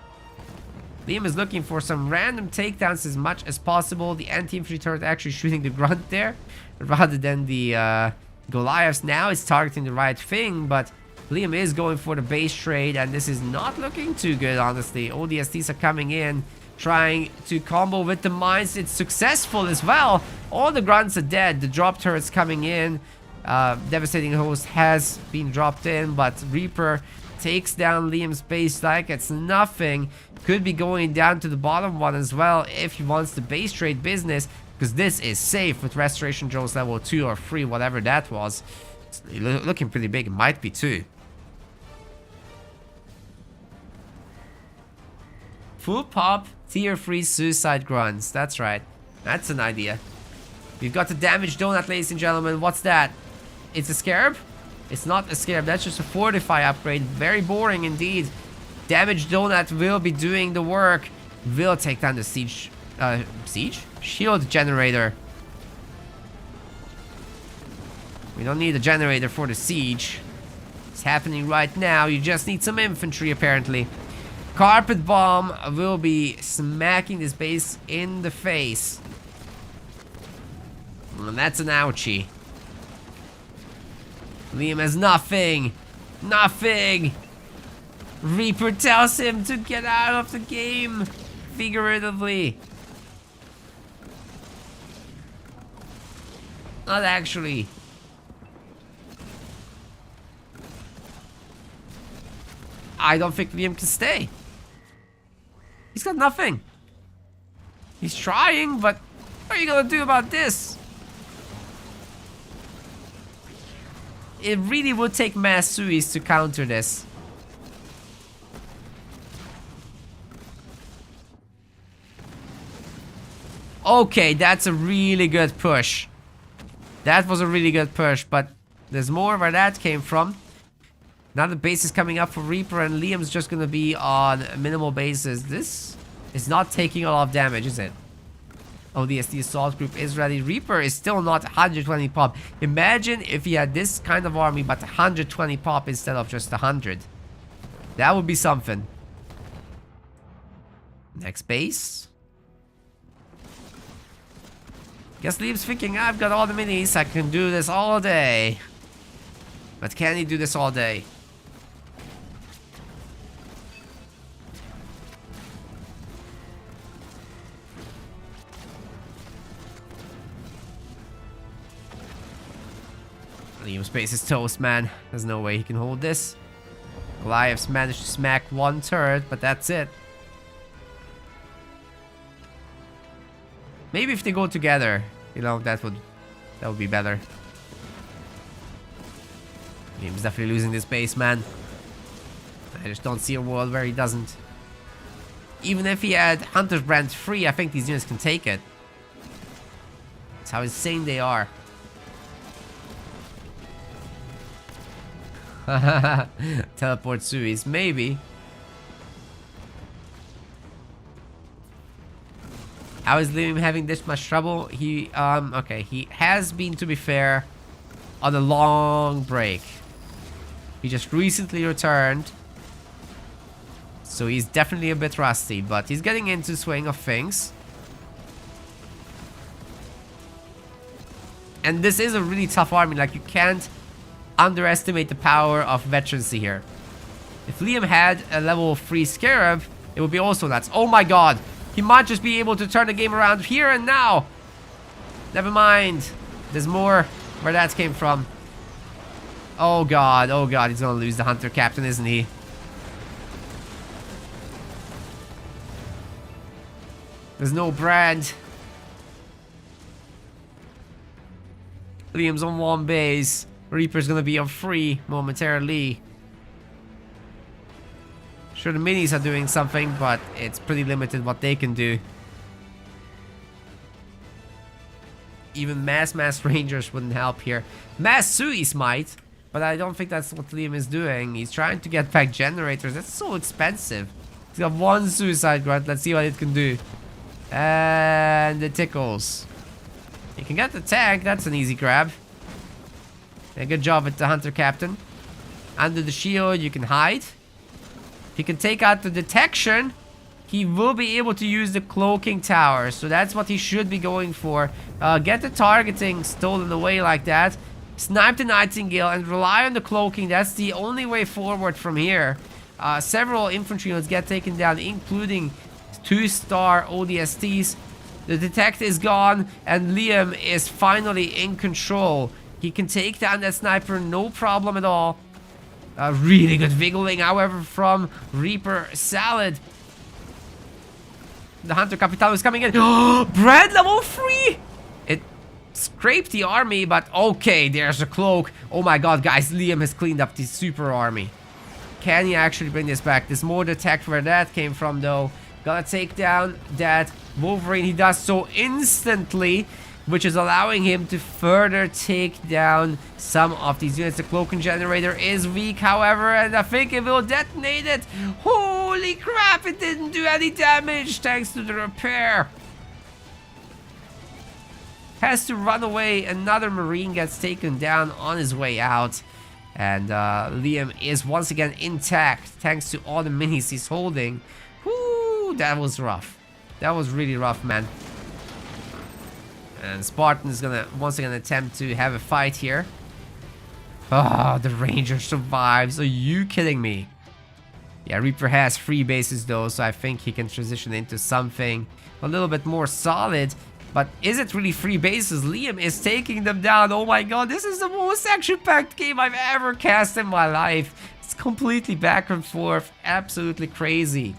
Liam is looking for some random takedowns as much as possible. The anti-infantry turret actually shooting the grunt there, rather than the Goliaths. Now it's targeting the right thing, but Liam is going for the base trade, and this is not looking too good, honestly. ODSTs are coming in, trying to combo with the mines. It's successful as well. All the grunts are dead. The drop turret's coming in. Devastating Host has been dropped in, but Reaper takes down Liam's base like it's nothing. Could be going down to the bottom one as well if he wants the base trade business, because this is safe with restoration drones level 2 or 3, whatever that was. It's looking pretty big. It might be 2. Full pop tier 3 suicide grunts. That's right. That's an idea. We've got the damage donut, ladies and gentlemen. What's that? It's a scarab? It's not a scarab. That's just a fortify upgrade. Very boring indeed. Damage donut will be doing the work. Will take down the siege. Shield generator. We don't need a generator for the siege. It's happening right now. You just need some infantry, apparently. Carpet bomb will be smacking this base in the face. And that's an ouchie. Liam has nothing. Nothing. Reaper tells him to get out of the game. Figuratively. Not actually. I don't think Liam can stay. He's got nothing. He's trying, but what are you gonna do about this? It really would take mass suis to counter this. Okay, that's a really good push. That was a really good push, but there's more where that came from. Now the base is coming up for Reaper, and Liam's just gonna be on minimal bases. This is not taking a lot of damage, is it? Oh, the SD assault group is ready. Reaper is still not 120 pop. Imagine if he had this kind of army, but 120 pop instead of just 100. That would be something. Next base. Guess Liam's thinking, I've got all the minis, I can do this all day. But can he do this all day? Liam's base is toast, man. There's no way he can hold this. Goliaths managed to smack one turret, but that's it. Maybe if they go together, you know, that would be better. Liam's definitely losing this base, man. I just don't see a world where he doesn't. Even if he had Hunter's Brand 3, I think these units can take it. That's how insane they are. Teleport Suis, maybe. How is Liam having this much trouble? He, okay, he has been, to be fair, on a long break. He just recently returned. So he's definitely a bit rusty, but he's getting into swing of things. And this is a really tough army, like you can't underestimate the power of veterancy here. If Liam had a level 3 Scarab, it would be also nuts. Oh my god! He might just be able to turn the game around here and now. Never mind. There's more where that came from. Oh god, he's gonna lose the Hunter Captain, isn't he? There's no brand. Liam's on 1 base. Reaper's gonna be on 3 momentarily. Sure, the minis are doing something, but it's pretty limited what they can do. Even mass rangers wouldn't help here. Mass suis might, but I don't think that's what Liam is doing. He's trying to get back generators. That's so expensive. He's got 1 suicide grunt. Let's see what it can do. And it tickles. You can get the tank. That's an easy grab. Yeah, good job with the Hunter Captain. Under the shield, you can hide. If you can take out the detection, he will be able to use the cloaking tower. So that's what he should be going for. Get the targeting stolen away like that. Snipe the Nightingale and rely on the cloaking. That's the only way forward from here. Several infantry units get taken down, including 2-star ODSTs. The detect is gone, and Liam is finally in control. He can take down that sniper, no problem at all. Really good wiggling, however, from Reaper Salad. The Hunter Capitano is coming in. Brand level 3! It scraped the army, but okay, there's a cloak. Oh my god, guys, Liam has cleaned up the super army. Can he actually bring this back? There's more detect where that came from, though. Gotta take down that Wolverine. He does so instantly, which is allowing him to further take down some of these units. The cloaking generator is weak, however, and I think it will detonate it. Holy crap, it didn't do any damage thanks to the repair. Has to run away. Another Marine gets taken down on his way out. And Liam is once again intact thanks to all the minis he's holding. Whoo, that was rough. That was really rough, man. And Spartan is gonna once again attempt to have a fight here. Oh, the Ranger survives. Are you kidding me? Yeah, Reaper has 3 bases though, so I think he can transition into something a little bit more solid. But is it really 3 bases? Liam is taking them down. Oh my god, this is the most action-packed game I've ever cast in my life. It's completely back and forth. Absolutely crazy.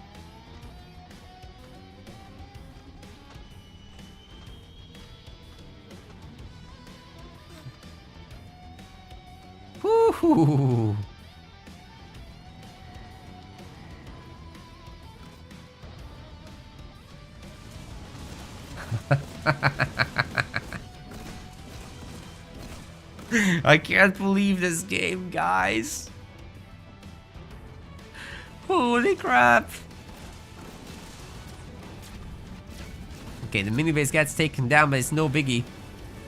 Woohoo! I can't believe this game, guys. Holy crap. Okay, the mini base gets taken down, but it's no biggie.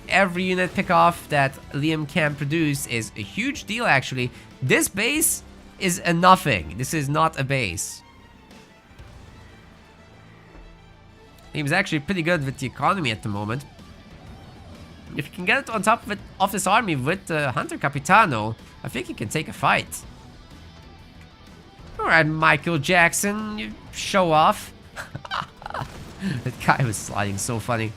Every unit pick off that Liam can produce is a huge deal, actually. This base is a nothing. This is not a base. He was actually pretty good with the economy at the moment. If you can get it on top of this army with the Hunter Capitano, I think he can take a fight. Alright, Michael Jackson, you show off. That guy was sliding so funny.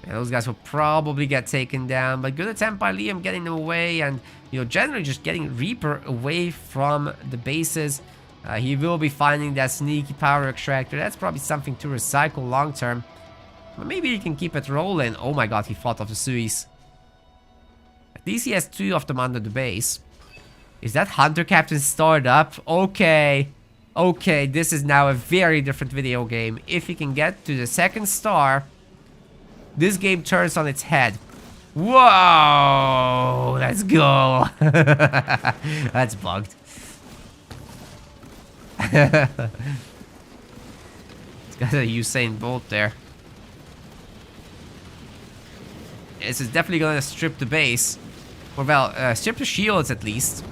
Yeah, those guys will probably get taken down, but good attempt by Liam getting them away and, you know, generally just getting Reaper away from the bases. He will be finding that sneaky power extractor. That's probably something to recycle long term. But maybe he can keep it rolling. Oh my god, he fought off the Suis. At least he has 2 of them under the base. Is that Hunter Captain started up? Okay. Okay, this is now a very different video game. If he can get to the 2nd star, this game turns on its head. Whoa! Let's go! That's bugged. It's got a Usain Bolt there. This is definitely gonna strip the base. Or well, strip the shields at least.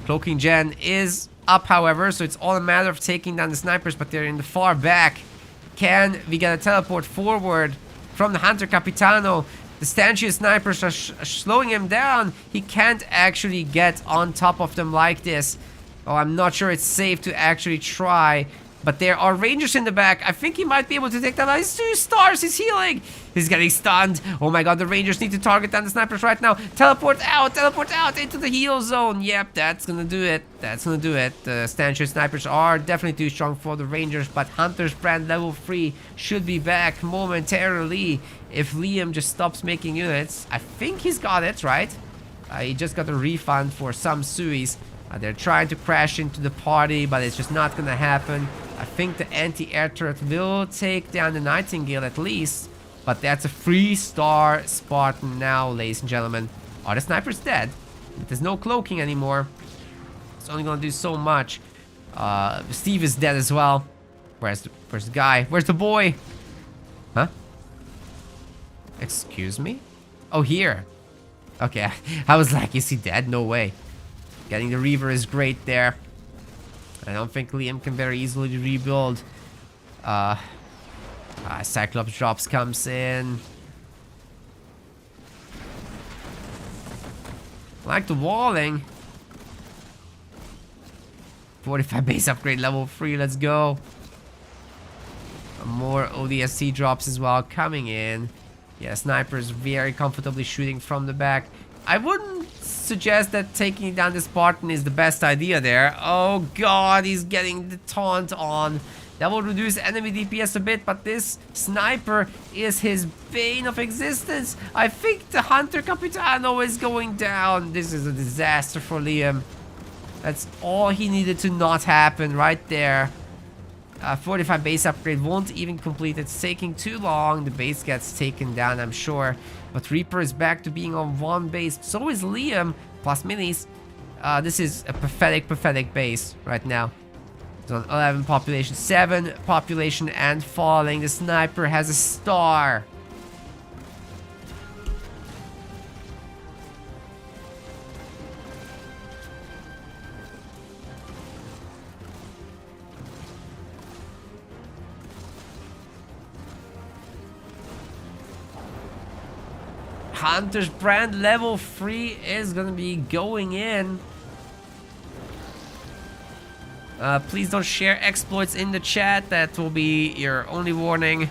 Cloaking gen is up, however, so it's all a matter of taking down the snipers, but they're in the far back. Can we get a teleport forward from the Hunter Capitano? The stanchion snipers are slowing him down. He can't actually get on top of them like this. Oh, I'm not sure it's safe to actually try. But there are Rangers in the back. I think he might be able to take them out. He's 2 stars. He's healing. He's getting stunned. Oh my god, the Rangers need to target down the snipers right now. Teleport out into the heal zone. Yep, that's gonna do it. That's gonna do it. The stanchion snipers are definitely too strong for the Rangers, but Hunter's brand level 3 should be back momentarily if Liam just stops making units. I think he's got it, right? He just got a refund for some Suis. They're trying to crash into the party, but it's just not gonna happen. I think the anti-air turret will take down the Nightingale at least. But that's a 3-star Spartan now, ladies and gentlemen. Are the snipers dead? But there's no cloaking anymore. It's only gonna do so much. Steve is dead as well. Where's the guy? Where's the boy? Huh? Excuse me? Oh, here. Okay, I was like, is he dead? No way. Getting the Reaver is great there. I don't think Liam can very easily rebuild. Cyclops drops comes in. Like the walling. 45 base upgrade level 3, let's go. More ODST drops as well coming in. Yeah, sniper is very comfortably shooting from the back. I wouldn't suggest that taking down the Spartan is the best idea there. Oh god, he's getting the taunt on. That will reduce enemy DPS a bit, but this sniper is his bane of existence. I think the Hunter Capitano is going down. This is a disaster for Liam. That's all he needed to not happen right there. 45 base upgrade won't even complete. It's taking too long. The base gets taken down, I'm sure. But Reaper is back to being on 1 base. So is Liam, plus minis. This is a pathetic base right now. It's on 11 population, 7 population and falling. The sniper has a star. Hunter's brand level 3 is gonna be going in. Please don't share exploits in the chat. That will be your only warning.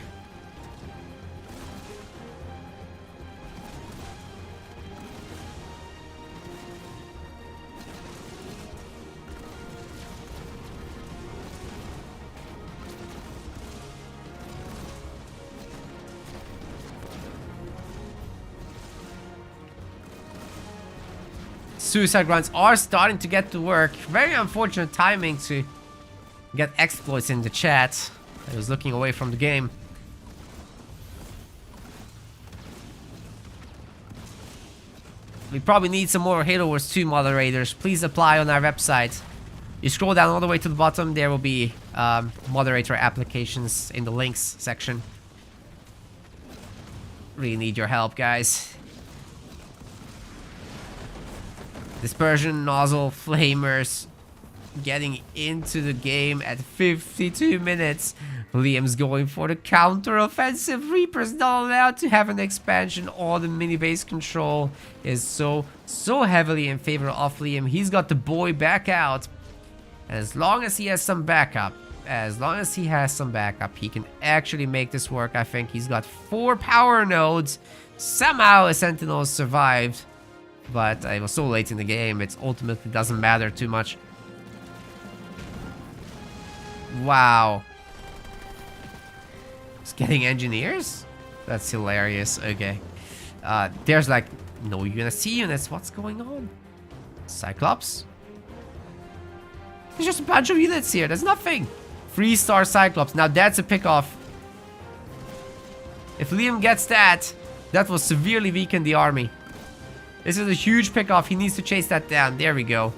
Suicide runs are starting to get to work. Very unfortunate timing to get exploits in the chat. I was looking away from the game. We probably need some more Halo Wars 2 moderators. Please apply on our website. You scroll down all the way to the bottom. There will be moderator applications in the links section. Really need your help, guys. Dispersion, nozzle, flamers getting into the game at 52 minutes. Liam's going for the counter-offensive. Reaper's not allowed to have an expansion. All the mini-base control is so heavily in favor of Liam. He's got the boy back out. And as long as he has some backup, he can actually make this work. I think he's got 4 power nodes. Somehow a Sentinel survived. But I was so late in the game, it ultimately doesn't matter too much. Wow. It's getting engineers? That's hilarious. Okay. There's like no UNSC units. What's going on? Cyclops? There's just a bunch of units here. There's nothing. 3-star Cyclops. Now that's a pickoff. If Liam gets that, that will severely weaken the army. This is a huge pickoff. He needs to chase that down. There we go.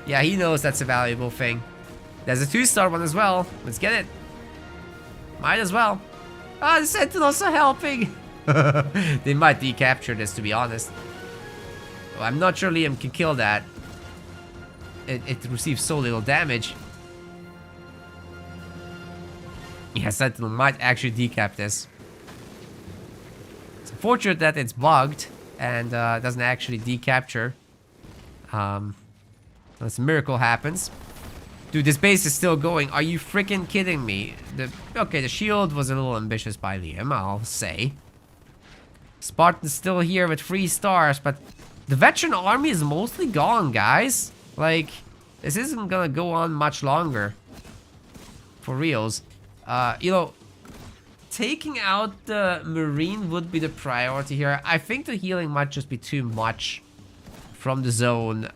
Yeah, he knows that's a valuable thing. There's a 2-star one as well. Let's get it. Might as well. Ah, the Sentinels are helping. They might decapture this, to be honest. Well, I'm not sure Liam can kill that. It receives so little damage. Yeah, Sentinel might actually decap this. It's unfortunate that it's bugged and doesn't actually decapture. Unless a miracle happens. Dude, this base is still going. Are you freaking kidding me? Okay, the shield was a little ambitious by Liam, I'll say. Spartan's still here with 3 stars, but the veteran army is mostly gone, guys. Like, this isn't gonna go on much longer. For reals. You know, taking out the Marine would be the priority here. I think the healing might just be too much from the zone.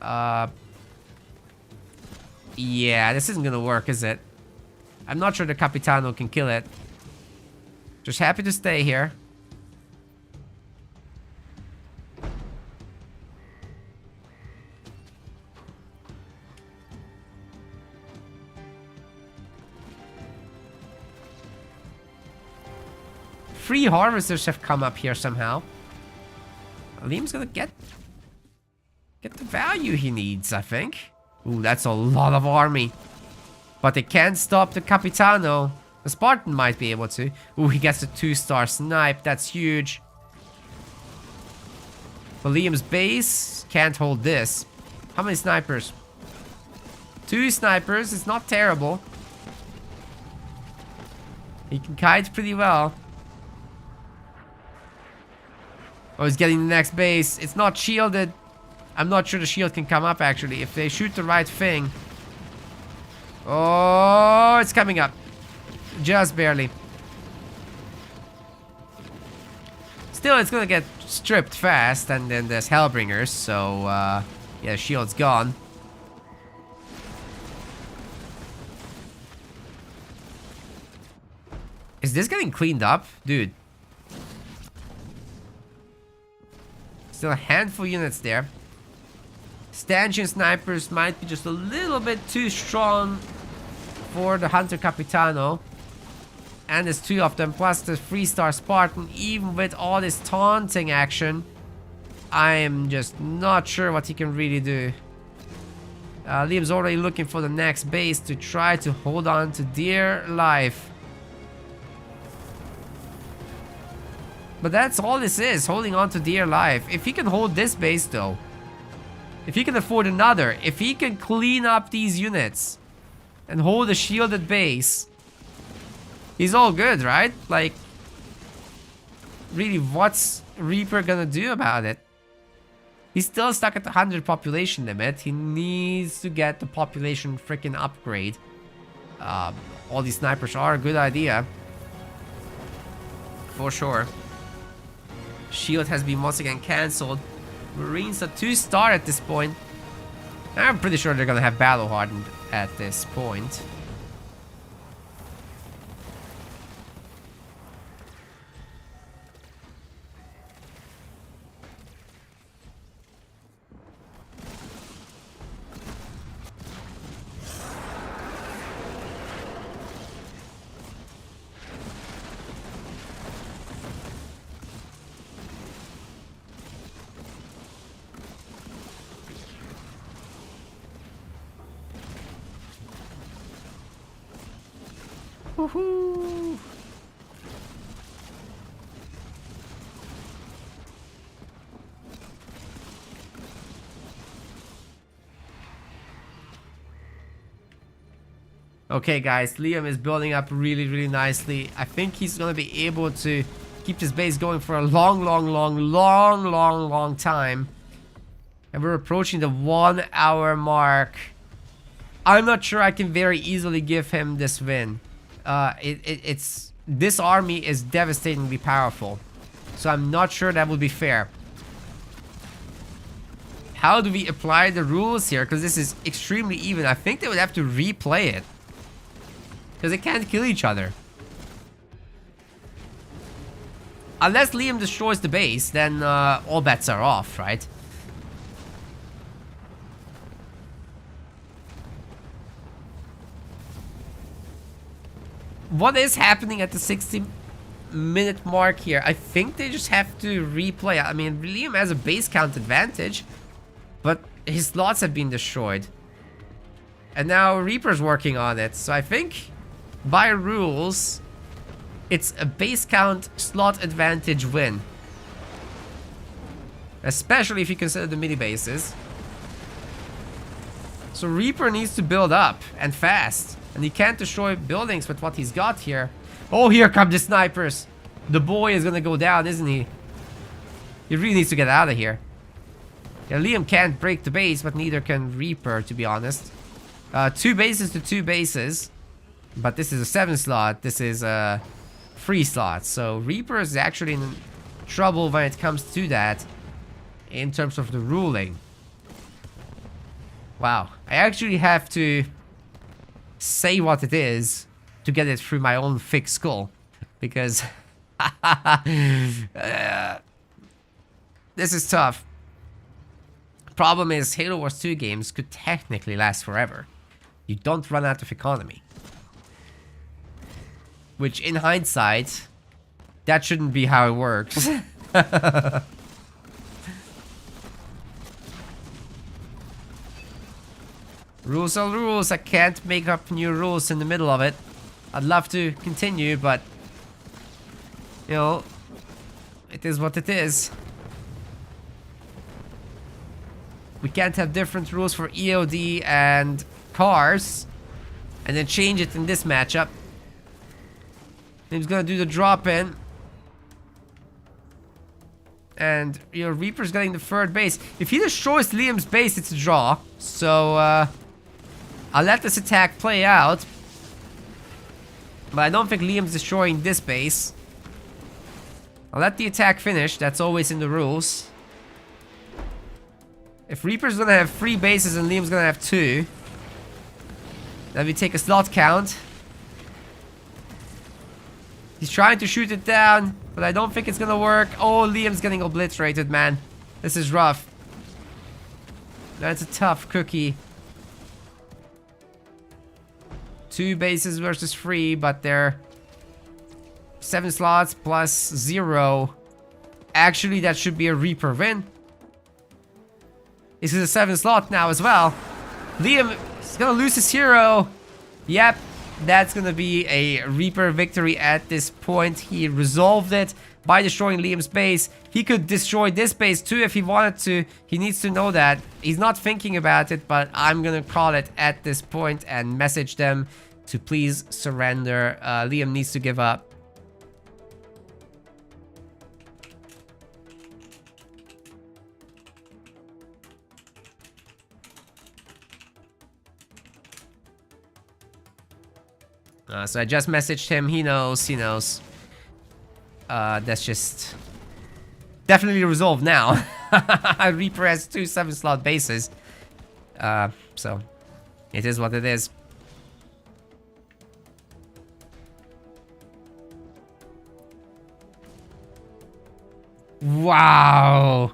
Yeah, this isn't gonna work, is it? I'm not sure the Capitano can kill it. Just happy to stay here. 3 harvesters have come up here somehow. Liam's gonna get the value he needs, I think. Ooh, that's a lot of army. But they can't stop the Capitano. The Spartan might be able to. Ooh, he gets a 2-star snipe. That's huge. But Liam's base can't hold this. How many snipers? 2 snipers. It's not terrible. He can kite pretty well. Oh, he's getting the next base. It's not shielded. I'm not sure the shield can come up, actually. If they shoot the right thing. Oh, it's coming up. Just barely. Still, it's gonna get stripped fast. And then there's Hellbringers. So, yeah, shield's gone. Is this getting cleaned up? Dude. Still a handful of units there. Stanchion snipers might be just a little bit too strong for the Hunter Capitano. And there's 2 of them, plus the 3-star Spartan. Even with all this taunting action, I am just not sure what he can really do. Liam's already looking for the next base to try to hold on to dear life. But that's all this is, holding on to dear life. If he can hold this base though, if he can afford another, if he can clean up these units and hold a shielded base, he's all good, right? Like, really, what's Reaper gonna do about it? He's still stuck at the 100 population limit. He needs to get the population freaking upgrade. All these snipers are a good idea. For sure. Shield has been once again cancelled. Marines are 2-star at this point. I'm pretty sure they're gonna have battle hardened at this point. Woohoo! Okay, guys, Liam is building up really, really nicely. I think he's gonna be able to keep this base going for a long time. And we're approaching the 1 hour mark. I'm not sure I can very easily give him this win. This army is devastatingly powerful, so I'm not sure that would be fair. How do we apply the rules here? Because this is extremely even. I think they would have to replay it, because they can't kill each other. Unless Liam destroys the base, then all bets are off, right? What is happening at the 60-minute mark here? I think they just have to replay. I mean, Liam has a base count advantage, but his slots have been destroyed. And now Reaper's working on it. So I think, by rules, it's a base count slot advantage win. Especially if you consider the mini bases. So Reaper needs to build up, and fast. And he can't destroy buildings with what he's got here. Oh, here come the snipers. The boy is gonna go down, isn't he? He really needs to get out of here. Yeah, Liam can't break the base, but neither can Reaper, to be honest. 2 bases to 2 bases. But this is a 7 slot. This is a 3 slot. So Reaper is actually in trouble when it comes to that. In terms of the ruling. Wow. I actually have to say what it is to get it through my own thick skull, because this is tough. Problem is, Halo Wars 2 games could technically last forever. You don't run out of economy, which in hindsight That shouldn't be how it works. Rules are rules. I can't make up new rules in the middle of it. I'd love to continue, but you know, it is what it is. We can't have different rules for EOD and cars and then change it in this matchup. He's gonna do the drop in. And your Reaper's getting the third base. If he destroys Liam's base, it's a draw. So I'll let this attack play out. But I don't think Liam's destroying this base. I'll let the attack finish. That's always in the rules. If Reaper's gonna have 3 bases and Liam's gonna have 2, then we take a slot count. He's trying to shoot it down, but I don't think it's gonna work. Oh, Liam's getting obliterated, man. This is rough. That's a tough cookie. 2 bases versus 3, but they're 7 slots plus 0. Actually, that should be a Reaper win. This is a 7 slot now as well. Liam is gonna lose his hero. Yep, that's gonna be a Reaper victory at this point. He resolved it by destroying Liam's base. He could destroy this base too if he wanted to. He needs to know that. He's not thinking about it, but I'm gonna call it at this point and message them to please surrender. Liam needs to give up. So I just messaged him. He knows. He knows. That's just definitely resolved now. Reaper has 2 7-slot bases. So it is what it is. Wow.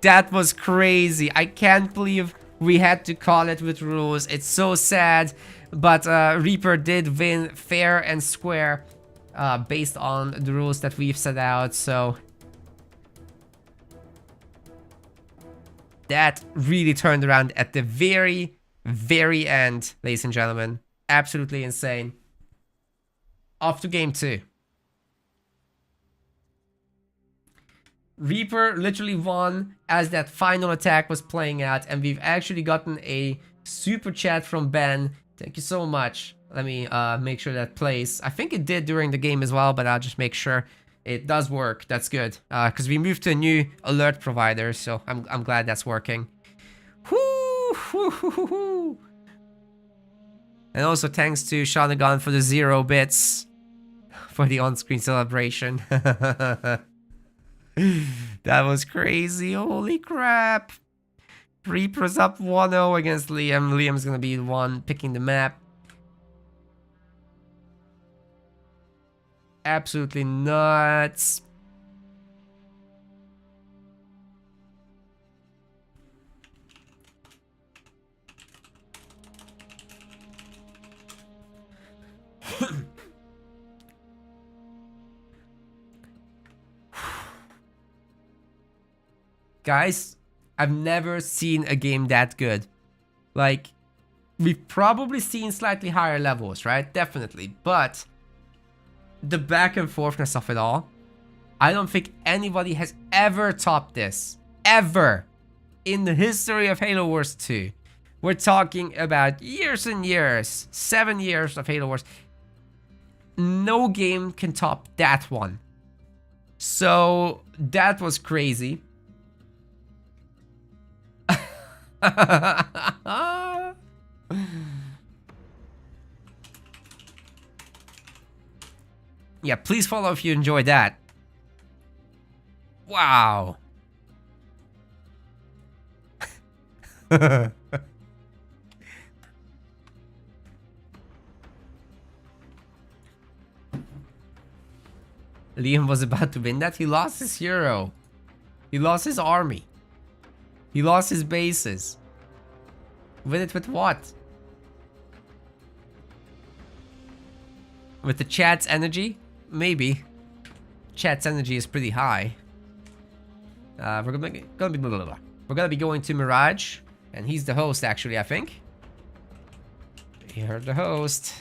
That was crazy. I can't believe we had to call it with rules. It's so sad. But Reaper did win fair and square based on the rules that we've set out. So that really turned around at the very, very end, ladies and gentlemen. Absolutely insane. Off to game 2. Reaper literally won as that final attack was playing out, and we've actually gotten a super chat from Ben. Thank you so much. Let me make sure that plays. I think it did during the game as well, but I'll just make sure it does work. That's good. Because we moved to a new alert provider, so I'm glad that's working. Whoo! And also thanks to Shanagon for the 0 bits for the on-screen celebration. That was crazy. Holy crap. Reaper's up 1-0 against Liam. Liam's gonna be the one picking the map. Absolutely nuts. Guys, I've never seen a game that good. Like, we've probably seen slightly higher levels, right? Definitely. But the back and forthness of it all, I don't think anybody has ever topped this. Ever. In the history of Halo Wars 2. We're talking about years and years. 7 years of Halo Wars. No game can top that one. So, that was crazy. Yeah, please follow if you enjoyed that. Wow. Liam was about to win that. He lost his hero. He lost his army. He lost his bases. Win it with what? With the chat's energy? Maybe. chat's energy is pretty high. We're gonna be going to Mirage, and he's the host actually, I think. You're the host.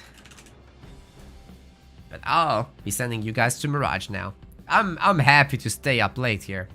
But I'll be sending you guys to Mirage now. I'm happy to stay up late here.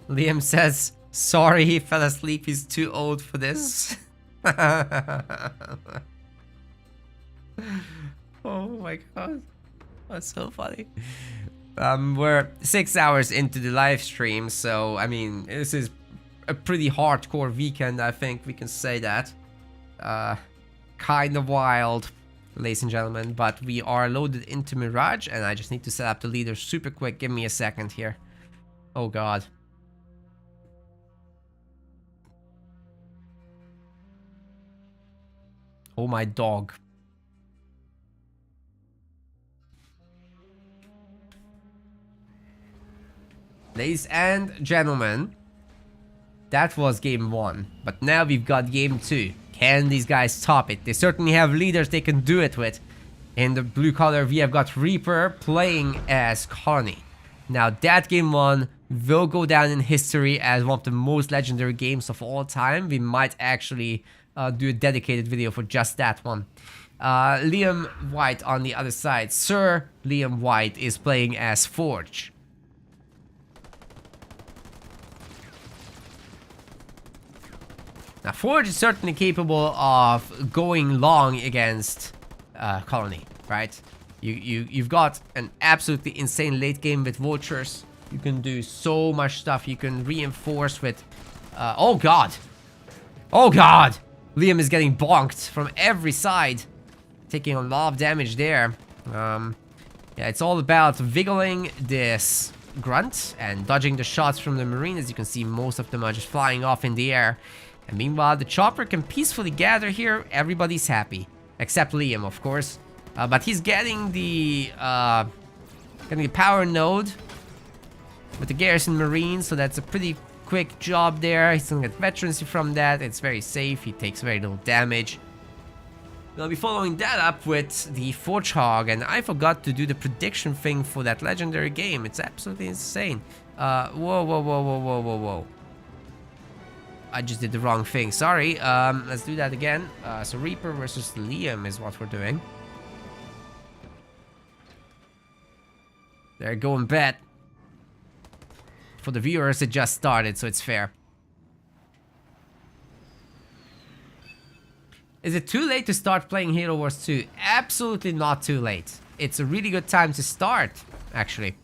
Liam says, sorry he fell asleep, he's too old for this. Oh my god. That's so funny. We're 6 hours into the live stream, so I mean, this is a pretty hardcore weekend, I think we can say that. Kind of wild, ladies and gentlemen, but we are loaded into Mirage, and I just need to set up the leader super quick. Give me a second here. Oh god. Oh my dog. Ladies and gentlemen, that was game 1, but now we've got game 2. Can these guys top it? They certainly have leaders they can do it with. In the blue color, we have got Reaper playing as Colony. Now that game 1 will go down in history as one of the most legendary games of all time. We might actually do a dedicated video for just that one. Liam White on the other side. Sir Liam White is playing as Forge. Now Forge is certainly capable of going long against Colony, right? You've got an absolutely insane late game with Vultures. You can do so much stuff. You can reinforce with... oh god! Oh god! Liam is getting bonked from every side. Taking a lot of damage there. Yeah, it's all about wiggling this grunt and dodging the shots from the Marine. As you can see, most of them are just flying off in the air. And meanwhile, the chopper can peacefully gather here. Everybody's happy. Except Liam, of course. But he's getting the power node with the Garrison Marine, so that's a pretty quick job there. He's gonna get veterancy from that. It's very safe. He takes very little damage. We'll be following that up with the Forge Hog, and I forgot to do the prediction thing for that legendary game. It's absolutely insane. Whoa. I just did the wrong thing. Sorry. Let's do that again. So Reaper versus Liam is what we're doing. They're going bet. For the viewers, it just started, so it's fair. Is it too late to start playing Halo Wars 2? Absolutely not too late. It's a really good time to start, actually.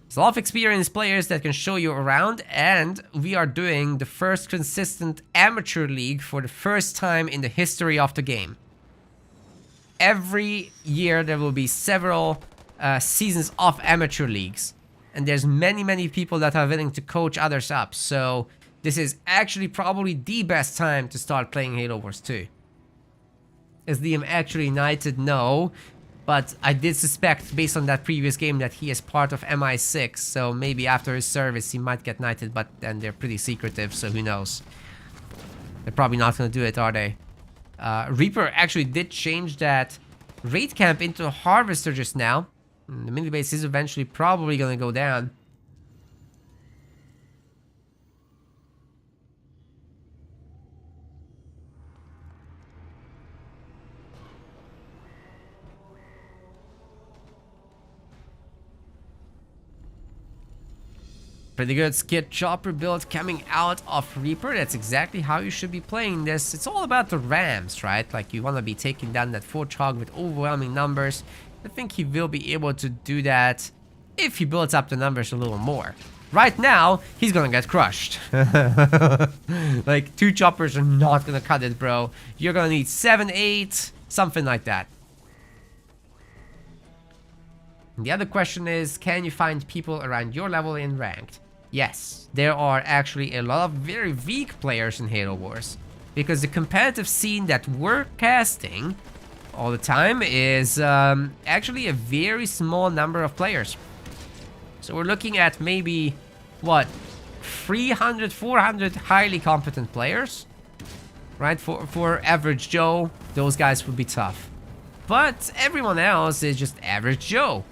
There's a lot of experienced players that can show you around, and we are doing the first consistent amateur league for the first time in the history of the game. Every year there will be several seasons of amateur leagues. And there's many people that are willing to coach others up. So this is actually probably the best time to start playing Halo Wars 2. Is Liam actually knighted? No. But I did suspect, based on that previous game, that he is part of MI6. So maybe after his service he might get knighted. But then they're pretty secretive, so who knows. They're probably not going to do it, are they? Reaper actually did change that raid camp into a harvester just now. The mini base is eventually probably going to go down. Pretty good skid chopper build coming out of Reaper. That's exactly how you should be playing this. It's all about the rams, right? Like, you want to be taking down that Forge Hog with overwhelming numbers. I think he will be able to do that if he builds up the numbers a little more. Right now, he's gonna get crushed. Like, 2 choppers are not gonna cut it, bro. You're gonna need 7, 8, something like that. And the other question is, can you find people around your level in ranked? Yes, there are actually a lot of very weak players in Halo Wars. Because the competitive scene that we're casting all the time is actually a very small number of players. So we're looking at maybe, what, 300, 400 highly competent players? Right? For average Joe, those guys would be tough. But everyone else is just average Joe.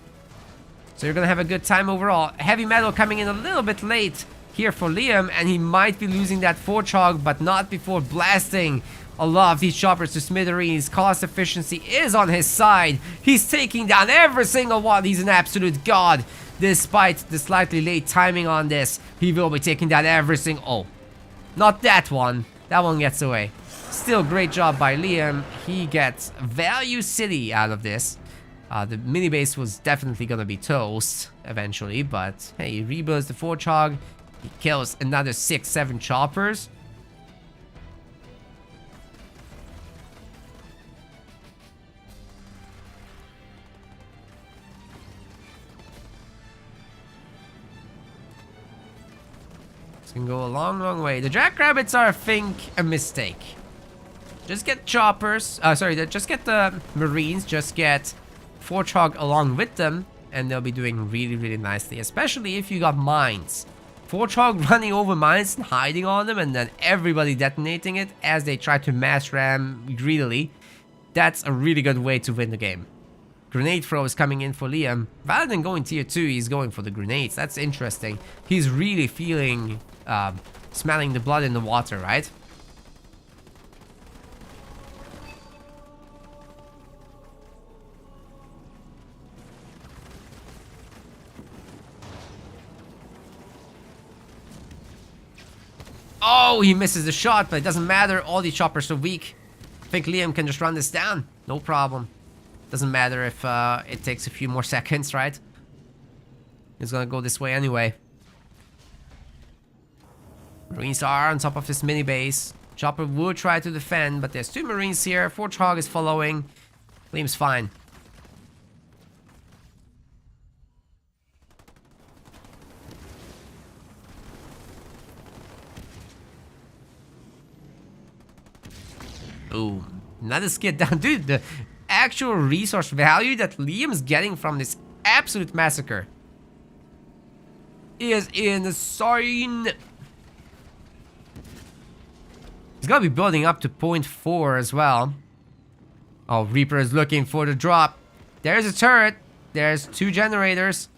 So you're gonna have a good time overall. Heavy metal coming in a little bit late here for Liam, and he might be losing that Forchog, but not before blasting a lot of these choppers to smithereens. Cost efficiency is on his side. He's taking down every single one. He's an absolute god. Despite the slightly late timing on this, he will be taking down every single... Oh, not that one. That one gets away. Still, great job by Liam. He gets Value City out of this. The mini base was definitely gonna be toast eventually, but hey, he rebuilds the Forchog. He kills another 6, 7 choppers. This can go a long, long way. The jackrabbits are, I think, a mistake. Just get choppers. Just get the marines. Just get Forchog along with them, and they'll be doing really, really nicely. Especially if you got mines. Forchog running over mines and hiding on them, and then everybody detonating it as they try to mass ram greedily. That's a really good way to win the game. Grenade throw is coming in for Liam. Rather than going tier 2, he's going for the grenades. That's interesting. He's really feeling, smelling the blood in the water, right? Oh, he misses the shot, but it doesn't matter. All these choppers are weak. I think Liam can just run this down. No problem. Doesn't matter if it takes a few more seconds, right? He's gonna go this way anyway. Marines are on top of this mini base. Chopper will try to defend, but there's 2 Marines here. Forchog is following. Liam's fine. Ooh, another skid down. Dude, the actual resource value that Liam's getting from this absolute massacre is insane. He's gotta be building up to 0.4 as well. Oh, Reaper is looking for the drop. There's a turret. There's 2 generators.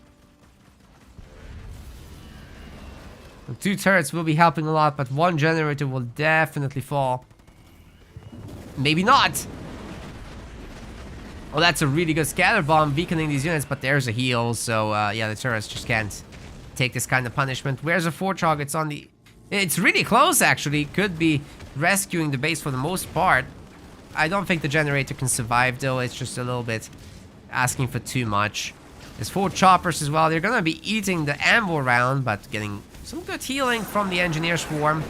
The 2 turrets will be helping a lot, but 1 generator will definitely fall. Maybe not. Well, that's a really good scatter bomb weakening these units, but there's a heal, so yeah, the turrets just can't take this kind of punishment. Where's the Forchog? It's on the... It's really close, actually. Could be rescuing the base for the most part. I don't think the generator can survive, though. It's just a little bit asking for too much. There's 4 choppers as well. They're gonna be eating the ammo round, but getting some good healing from the engineer swarm.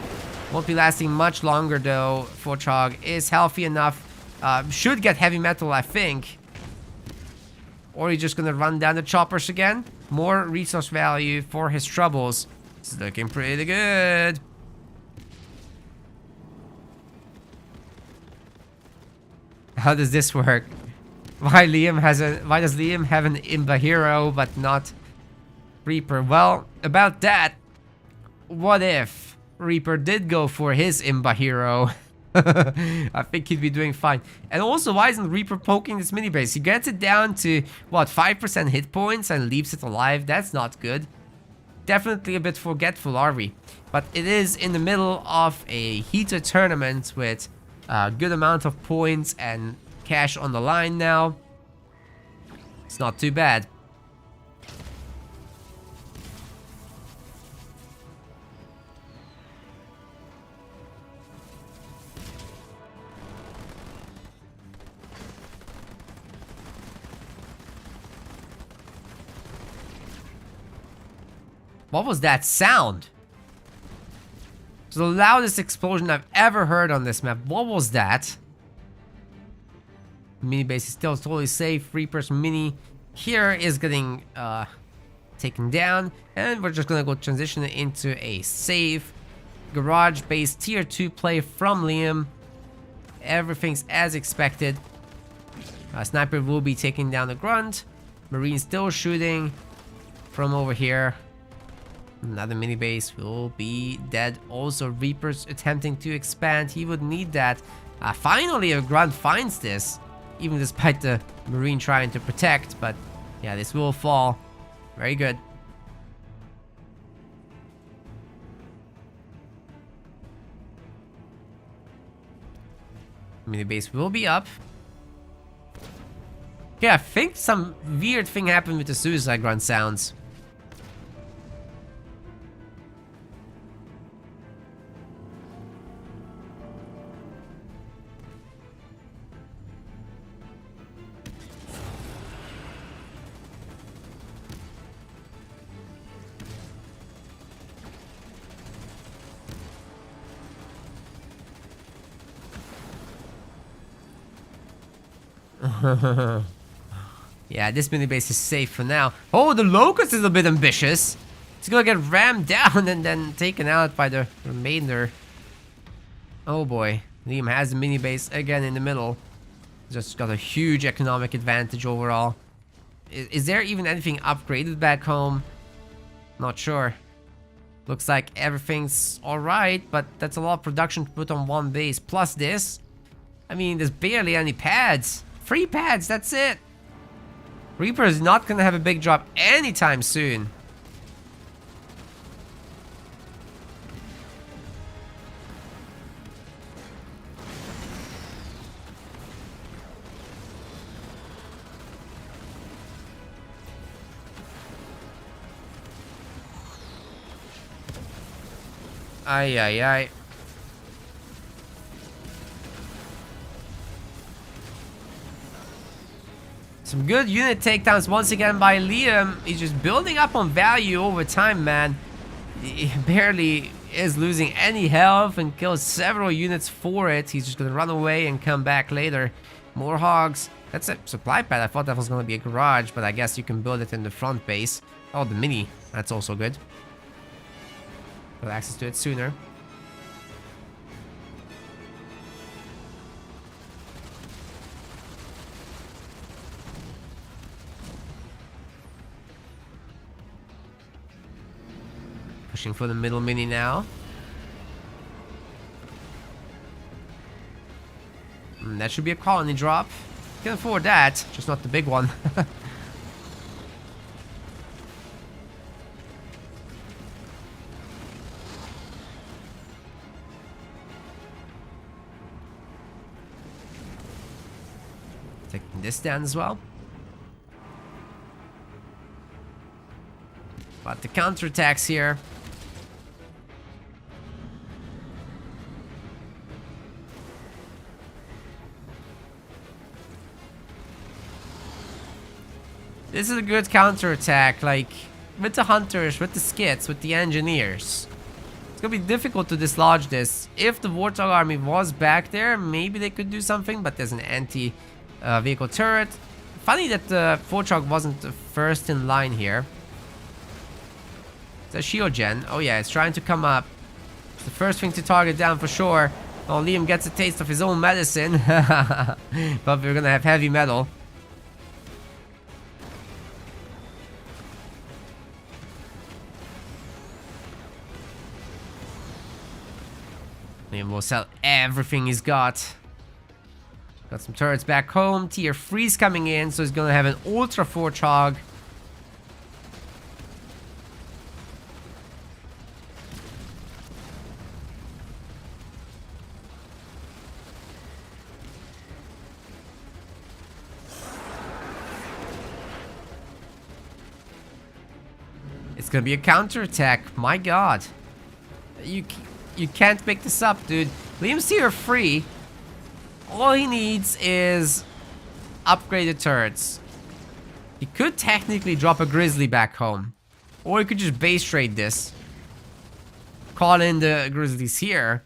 Won't be lasting much longer, though. Forchog is healthy enough. Should get heavy metal, I think. Or he's just gonna run down the choppers again. More resource value for his troubles. It's looking pretty good. How does this work? Why does Liam have an Imba hero but not Reaper? Well, about that, what if Reaper did go for his Imba hero? I think he'd be doing fine. And also, why isn't Reaper poking this mini base? He gets it down to, what, 5% hit points and leaves it alive? That's not good. Definitely a bit forgetful, are we? But it is in the middle of a heated tournament with a good amount of points and cash on the line now. It's not too bad. What was that sound? It's the loudest explosion I've ever heard on this map. What was that? Mini base is still totally safe. Reaper's mini here is getting taken down. And we're just gonna go transition it into a safe garage base tier 2 play from Liam. Everything's as expected. Sniper will be taking down the grunt. Marine still shooting from over here. Another mini base will be dead. Also, Reaper's attempting to expand. He would need that. Finally, a grunt finds this, even despite the Marine trying to protect. But yeah, this will fall. Very good. Mini base will be up. Okay, I think some weird thing happened with the suicide grunt sounds. Yeah, this mini base is safe for now. Oh, the Locust is a bit ambitious. It's gonna get rammed down and then taken out by the remainder. Oh boy, Liam has the mini base again in the middle. Just got a huge economic advantage overall. Is there even anything upgraded back home? Not sure. Looks like everything's alright, but that's a lot of production to put on one base. Plus this. I mean, there's barely any pads. 3 pads, that's it. Reaper is not gonna have a big drop anytime soon. Ay, ay, ay. Some good unit takedowns once again by Liam. He's just building up on value over time, man. He barely is losing any health and kills several units for it. He's just gonna run away and come back later. More hogs. That's a supply pad. I thought that was gonna be a garage, but I guess you can build it in the front base. Oh, the mini. That's also good. Got access to it sooner. Pushing for the middle mini now. That should be a colony drop. Can afford that, just not the big one. Taking this down as well. But the counterattacks here. This is a good counterattack, like with the hunters, with the skits, with the engineers. It's gonna be difficult to dislodge this. If the Warthog army was back there, maybe they could do something, but there's an anti-vehicle turret. Funny that the Warthog wasn't the first in line here. It's a shield gen. Oh yeah, it's trying to come up. It's the first thing to target down for sure. Oh, Liam gets a taste of his own medicine. But we're gonna have heavy metal. Liam will sell everything he's got. Got some turrets back home. Tier 3's coming in, so he's gonna have an Ultra Warthog. It's gonna be a counterattack. My god. You can't make this up, dude. Liam's tier 3. All he needs is upgraded turrets. He could technically drop a Grizzly back home. Or you could just base trade this. Call in the Grizzlies here.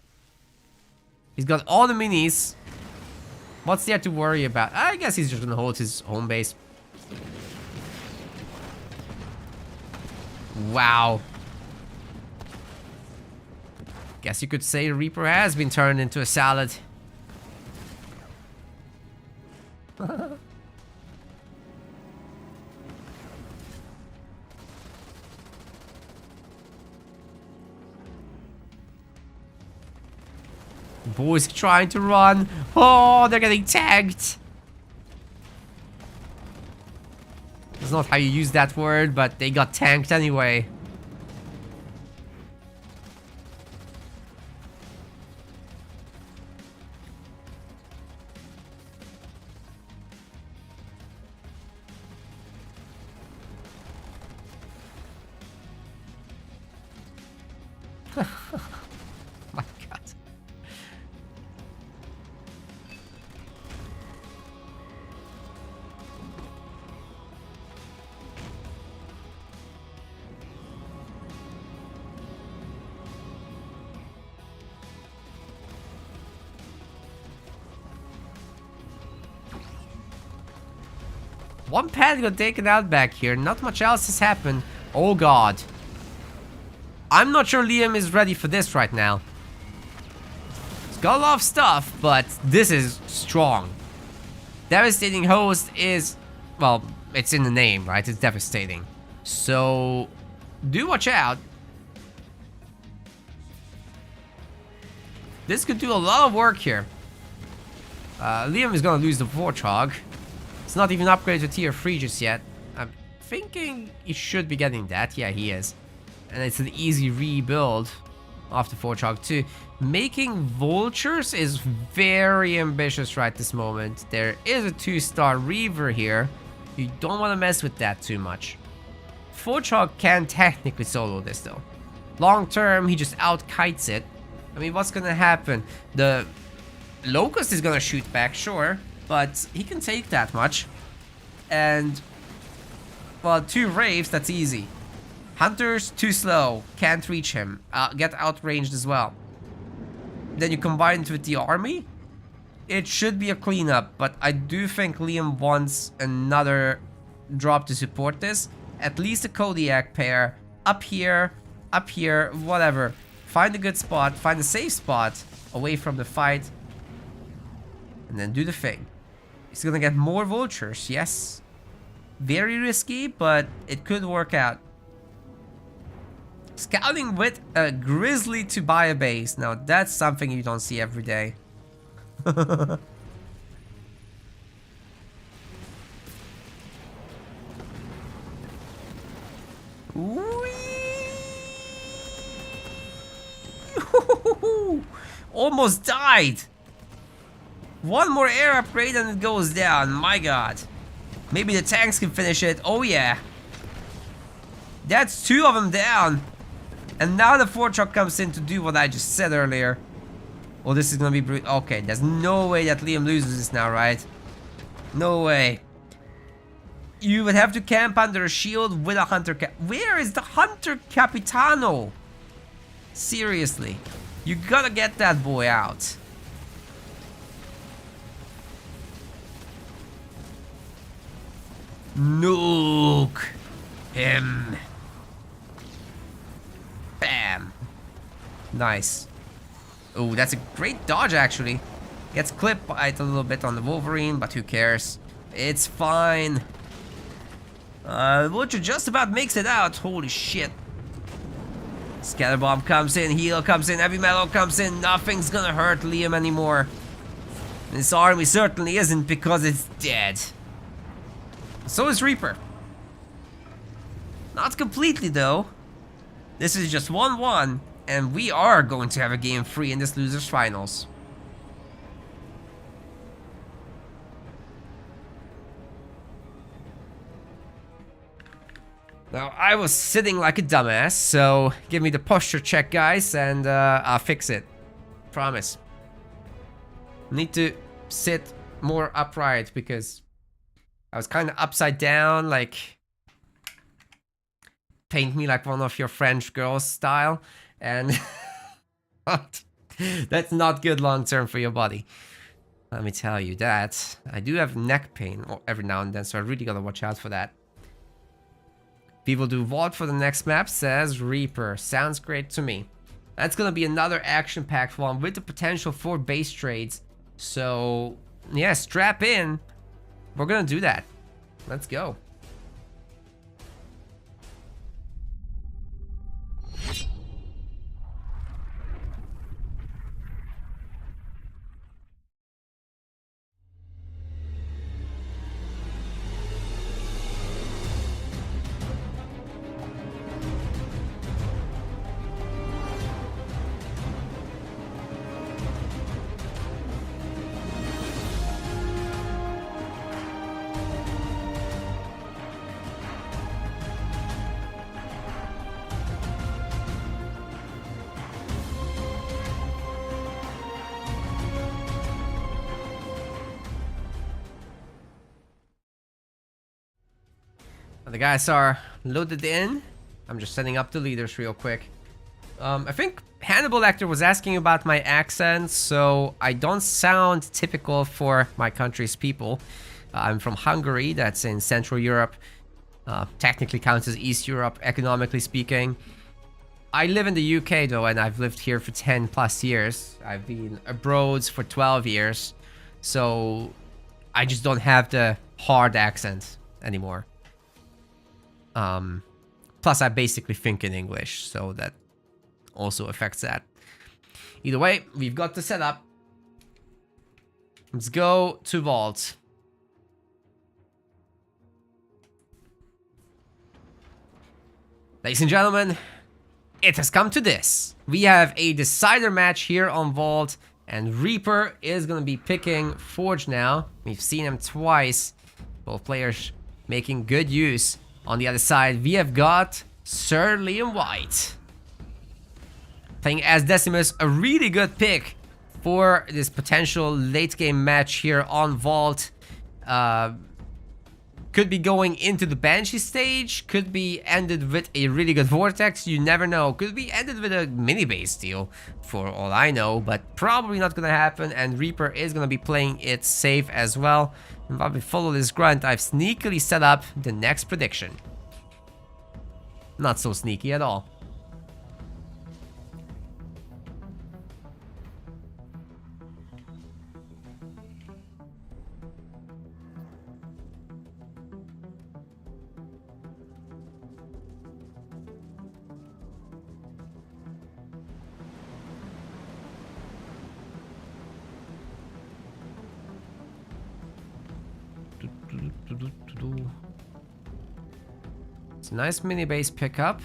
He's got all the minis. What's there to worry about? I guess he's just gonna hold his home base. Wow. Guess you could say Reaper has been turned into a salad. Boys trying to run. Oh, they're getting tagged. That's not how you use that word, but they got tanked anyway. My God. One pad got taken out back here. Not much else has happened. Oh God. I'm not sure Liam is ready for this right now. He's got a lot of stuff, but this is strong. Devastating host is, well, it's in the name, right? It's devastating. So, do watch out. This could do a lot of work here. Liam is gonna lose the Warthog. It's not even upgraded to tier 3 just yet. I'm thinking he should be getting that. Yeah, he is. And it's an easy rebuild after Warthog 2. Making vultures is very ambitious right this moment. There is a 2-star Reaver here. You don't want to mess with that too much. Warthog can technically solo this though. Long term, he just out-kites it. I mean, what's gonna happen? The Locust is gonna shoot back, sure. But he can take that much. And, well, 2 Wraiths, that's easy. Hunters, too slow. Can't reach him. Get outranged as well. Then you combine it with the army. It should be a cleanup, but I do think Liam wants another drop to support this. At least a Kodiak pair. Up here, whatever. Find a good spot, find a safe spot away from the fight. And then do the thing. He's gonna get more vultures, yes. Very risky, but it could work out. Scouting with a grizzly to buy a base. Now that's something you don't see every day. Almost died. One more air upgrade and it goes down. My God. Maybe the tanks can finish it. Oh yeah. That's 2 of them down. And now the Warthog comes in to do what I just said earlier. Oh, this is gonna be brutal. Okay, there's no way that Liam loses this now, right? No way. You would have to camp under a shield with a Hunter Where is the Hunter Capitano? Seriously. You gotta get that boy out. Nuke him. Bam. Nice. Oh, that's a great dodge actually. Gets clipped by it a little bit on the Wolverine, but who cares? It's fine. Vulture just about makes it out. Holy shit. Scatterbomb comes in, heal comes in, heavy metal comes in. Nothing's gonna hurt Liam anymore. This army certainly isn't because it's dead. So is Reaper. Not completely though. This is just 1-1, and we are going to have a game 3 in this losers finals. Now, I was sitting like a dumbass, so give me the posture check, guys, and I'll fix it. Promise. Need to sit more upright because I was kind of upside down, like paint me like one of your French girls style, and that's not good long term for your body. Let me tell you that. I do have neck pain every now and then, so I really gotta watch out for that. People do vault for the next map, says Reaper. Sounds great to me. That's gonna be another action-packed one with the potential for base trades. So, yeah, strap in. We're gonna do that. Let's go. The guys are loaded in. I'm just setting up the leaders real quick. I think Hannibal Lecter was asking about my accent, so I don't sound typical for my country's people. I'm from Hungary, that's in Central Europe. Technically counts as East Europe, economically speaking. I live in the UK though, and I've lived here for 10 plus years. I've been abroad for 12 years. So I just don't have the hard accent anymore. Plus I basically think in English, so that also affects that. Either way, we've got the setup. Let's go to vault. Ladies and gentlemen, it has come to this. We have a decider match here on vault, and Reaper is gonna be picking Forge now. We've seen him twice. Both players making good use. On the other side, we have got Sir Liam White playing as Decimus, a really good pick for this potential late game match here on vault. Could be going into the Banshee stage, could be ended with a really good Vortex, you never know. Could be ended with a mini base deal, for all I know, but probably not gonna happen, and Reaper is gonna be playing it safe as well. And while we follow this grunt, I've sneakily set up the next prediction. Not so sneaky at all. It's a nice mini base pickup.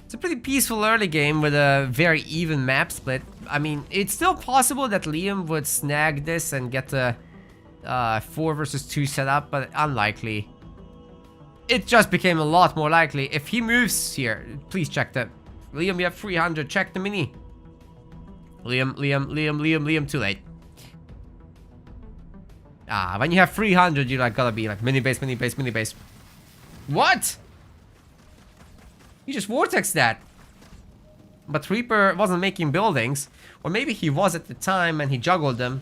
It's a pretty peaceful early game with a very even map split. I mean, it's still possible that Liam would snag this and get the 4 versus 2 setup, but unlikely. It just became a lot more likely. If he moves here, please check that. Liam, you have 300. Check the mini. Liam, too late. When you have 300, you like gotta be like mini base. What? You just vortexed that. But Reaper wasn't making buildings. Or maybe he was at the time and he juggled them.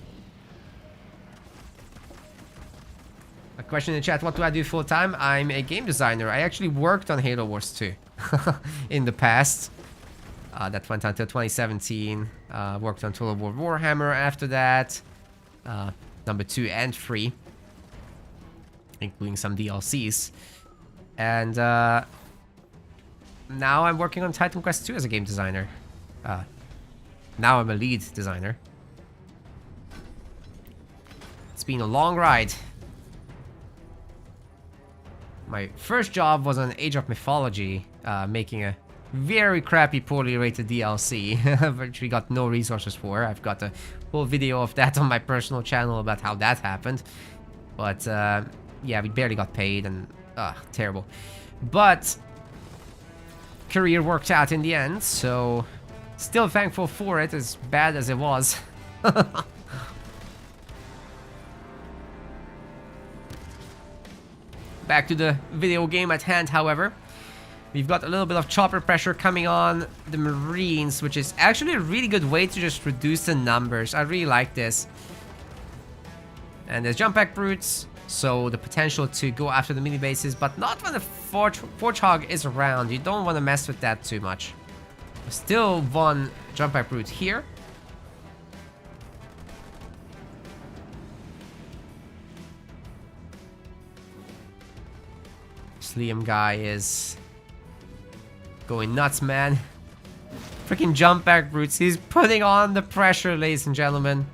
A question in the chat, what do I do full time? I'm a game designer. I actually worked on Halo Wars 2 in the past. That went until 2017. Worked on Total War Warhammer after that. Number 2 and 3. Including some DLCs. And now I'm working on Titan Quest 2 as a game designer. Now I'm a lead designer. It's been a long ride. My first job was on Age of Mythology, making a very crappy, poorly rated DLC, which we got no resources for. I've got a full video of that on my personal channel about how that happened. But, yeah, we barely got paid and, terrible. But, career worked out in the end, so still thankful for it, as bad as it was. Back to the video game at hand, however. We've got a little bit of chopper pressure coming on the Marines, which is actually a really good way to just reduce the numbers. I really like this. And there's jump back brutes, so the potential to go after the mini bases, but not when the Forge is around. You don't want to mess with that too much. Still one jump back brute here. This Liam guy is going nuts, man. Freaking jump back brutes. He's putting on the pressure, ladies and gentlemen.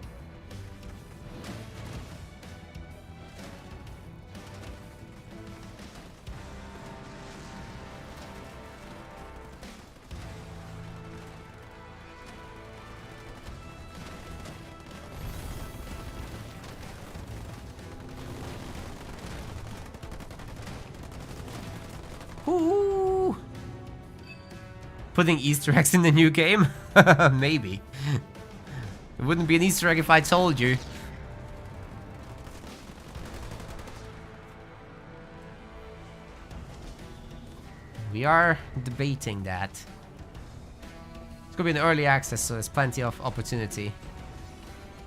Ooh. Putting Easter eggs in the new game? Maybe. It wouldn't be an Easter egg if I told you. We are debating that. It's gonna be an early access, so there's plenty of opportunity.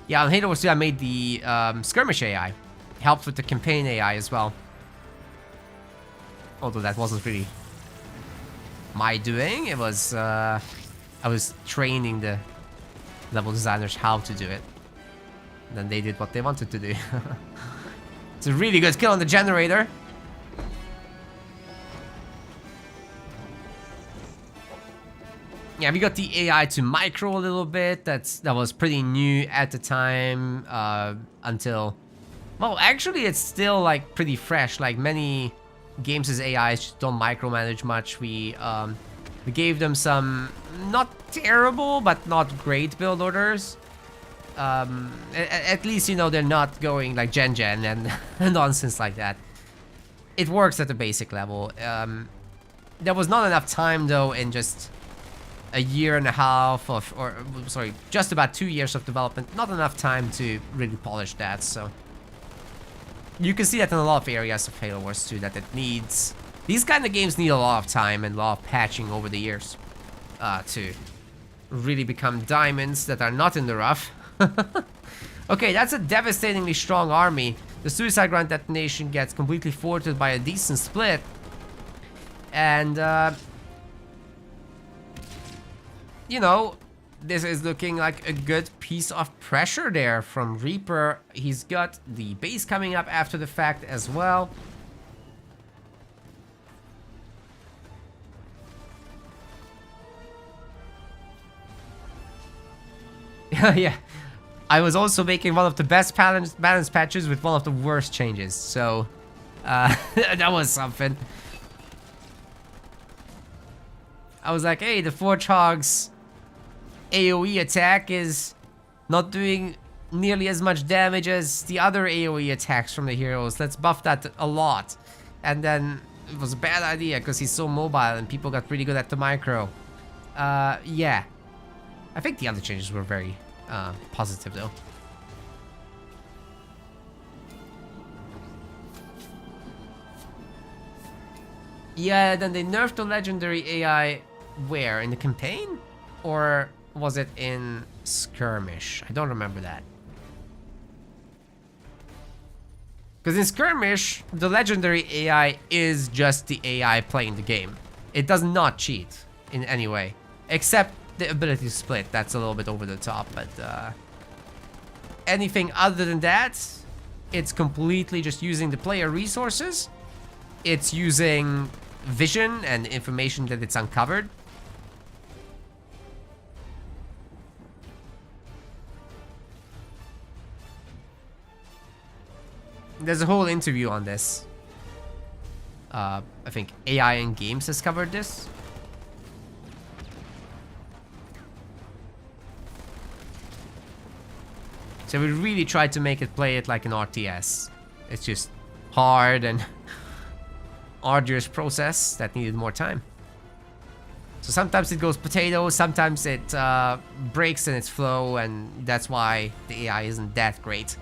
Yeah, on Halo Wars 2 I made the skirmish AI. Helped with the campaign AI as well. Although that wasn't really my doing, it was, I was training the level designers how to do it. And then they did what they wanted to do. It's a really good kill on the generator. Yeah, we got the AI to micro a little bit. That was pretty new at the time, until... Well, actually it's still like pretty fresh. Like many games' AIs just don't micromanage much. We gave them some not terrible but not great build orders. At least, you know, they're not going like gen and nonsense like that. It works at the basic level. There was not enough time though in just a year and a half of, or sorry, just about 2 years of development. Not enough time to really polish that, so. You can see that in a lot of areas of Halo Wars 2 that it needs... These kind of games need a lot of time and a lot of patching over the years to really become diamonds that are not in the rough. Okay, that's a devastatingly strong army. The suicide ground detonation gets completely thwarted by a decent split. And, you know, this is looking like a good piece of pressure there from Reaper. He's got the base coming up after the fact as well. Yeah, I was also making one of the best balance patches with one of the worst changes, so that was something. I was like, hey, the Forge Hog's AoE attack is not doing nearly as much damage as the other AoE attacks from the heroes. Let's buff that a lot. And then it was a bad idea because he's so mobile and people got pretty good at the micro. Yeah. I think the other changes were very positive though. Yeah, then they nerfed the legendary AI where? In the campaign? Or was it in Skirmish? I don't remember that. Because in Skirmish, the legendary AI is just the AI playing the game. It does not cheat in any way. Except the ability to split. That's a little bit over the top, but anything other than that, it's completely just using the player resources. It's using vision and information that it's uncovered. There's a whole interview on this. I think AI in Games has covered this. So we really tried to make it play it like an RTS. It's just hard and arduous process that needed more time. So sometimes it goes potato, sometimes it breaks in its flow, and that's why the AI isn't that great.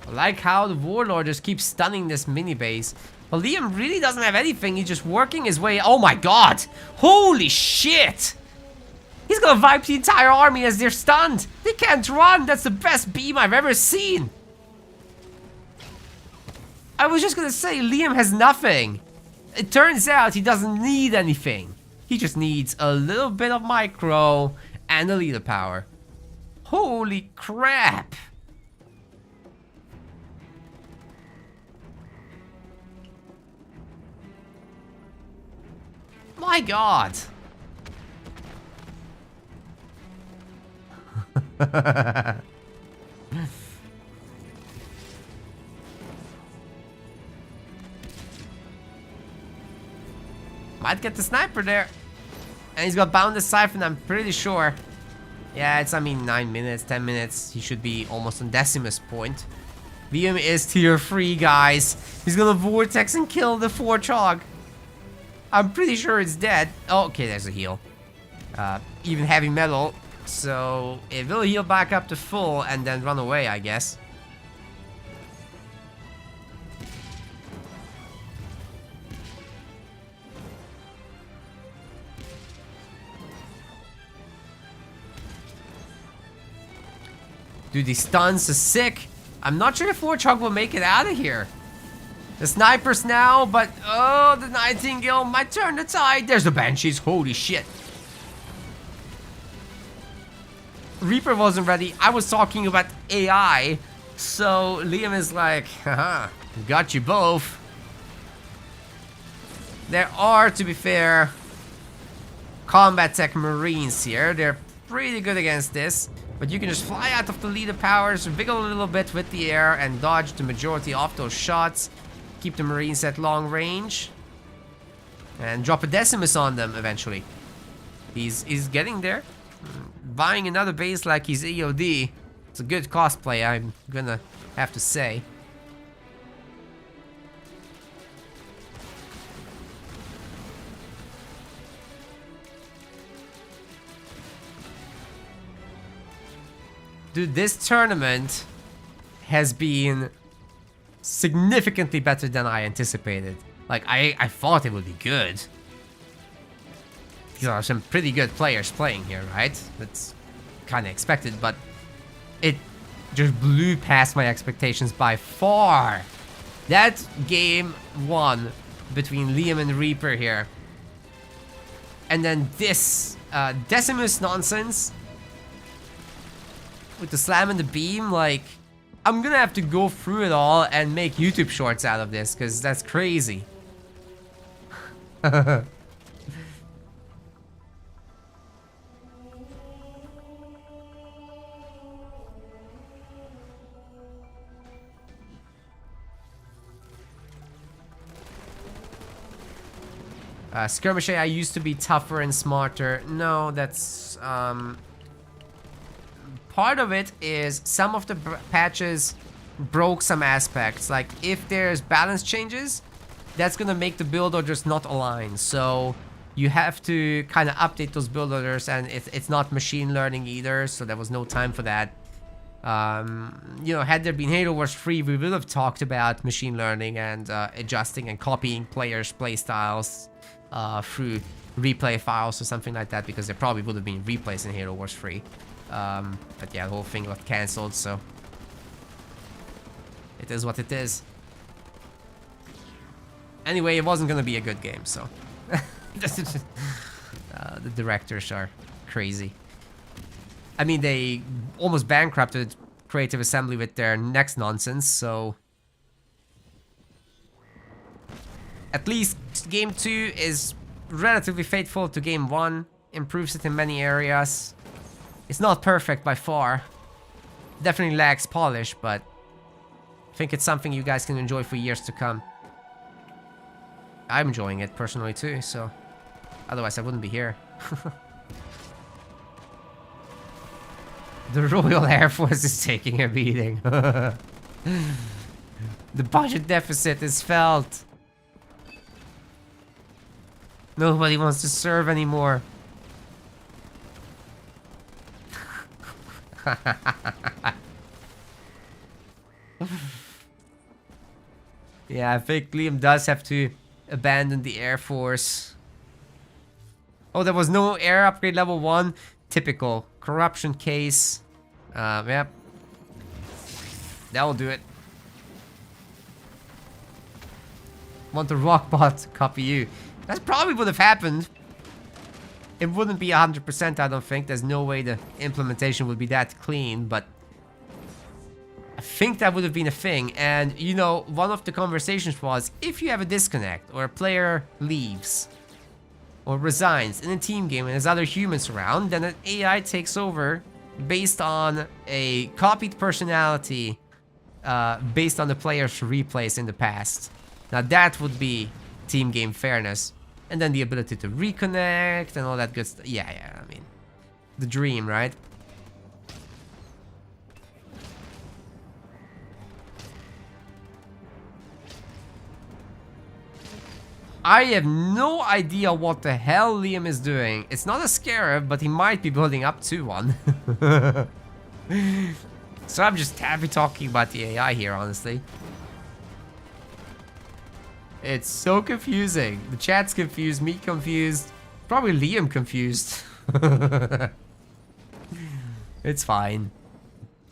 I like how the Warlord just keeps stunning this mini base. But Liam really doesn't have anything. He's just working his way. Oh my god! Holy shit! He's gonna wipe the entire army as they're stunned. They can't run. That's the best beam I've ever seen. I was just gonna say, Liam has nothing. It turns out he doesn't need anything. He just needs a little bit of micro and a leader power. Holy crap! My god! Might get the sniper there. And he's got bound the siphon, I'm pretty sure. Yeah, it's, I mean, 9 minutes, 10 minutes. He should be almost on Decimus point. Liam is tier 3, guys. He's gonna vortex and kill the Warthog. I'm pretty sure it's dead. Oh, okay, there's a heal. Even heavy metal. So it will heal back up to full and then run away, I guess. Dude, these stuns are sick. I'm not sure if Warthog will make it out of here. The snipers now, but oh, the Nightingale might turn the tide. There's the Banshees. Holy shit. Reaper wasn't ready. I was talking about AI. So Liam is like, haha, got you both. There are, to be fair, combat tech Marines here. They're pretty good against this. But you can just fly out of the leader powers, wiggle a little bit with the air, and dodge the majority of those shots. Keep the Marines at long range. And drop a Decimus on them eventually. He's getting there. Buying another base like he's EOD. It's a good cosplay, I'm gonna have to say. Dude, this tournament has been significantly better than I anticipated. Like, I thought it would be good. These are some pretty good players playing here, right? That's kind of expected, but it just blew past my expectations by far. That game 1 between Liam and Reaper here. And then this Decimus nonsense with the slam and the beam, like, I'm gonna have to go through it all and make YouTube shorts out of this, because that's crazy. Skirmisher, I used to be tougher and smarter. No, that's part of it is some of the patches broke some aspects. Like, if there's balance changes, that's gonna make the build orders not align. So you have to kind of update those build orders, and it's not machine learning either, so there was no time for that. You know, had there been Halo Wars 3, we would have talked about machine learning and adjusting and copying players' playstyles through replay files or something like that, because there probably would have been replays in Halo Wars 3. But yeah, the whole thing got cancelled, so it is what it is. Anyway, it wasn't gonna be a good game, so the directors are crazy. I mean, they almost bankrupted Creative Assembly with their next nonsense, so at least game 2 is relatively faithful to game 1, improves it in many areas. It's not perfect by far. Definitely lacks polish, but I think it's something you guys can enjoy for years to come. I'm enjoying it personally too, so otherwise I wouldn't be here. The Royal Air Force is taking a beating. The budget deficit is felt. Nobody wants to serve anymore. Yeah, I think Liam does have to abandon the Air Force. Oh, there was no air upgrade level 1. Typical. Corruption case. Yep. That'll do it. Want the rockbot to copy you. That probably would have happened. It wouldn't be 100%, I don't think. There's no way the implementation would be that clean, but I think that would have been a thing. And, you know, one of the conversations was, if you have a disconnect or a player leaves or resigns in a team game and there's other humans around, then an AI takes over based on a copied personality based on the player's replays in the past. Now that would be team game fairness. And then the ability to reconnect and all that good stuff. Yeah, I mean, the dream, right? I have no idea what the hell Liam is doing. It's not a scarab, but he might be building up to one. So I'm just happy talking about the AI here, honestly. It's so confusing. The chat's confused, me confused, probably Liam confused. It's fine.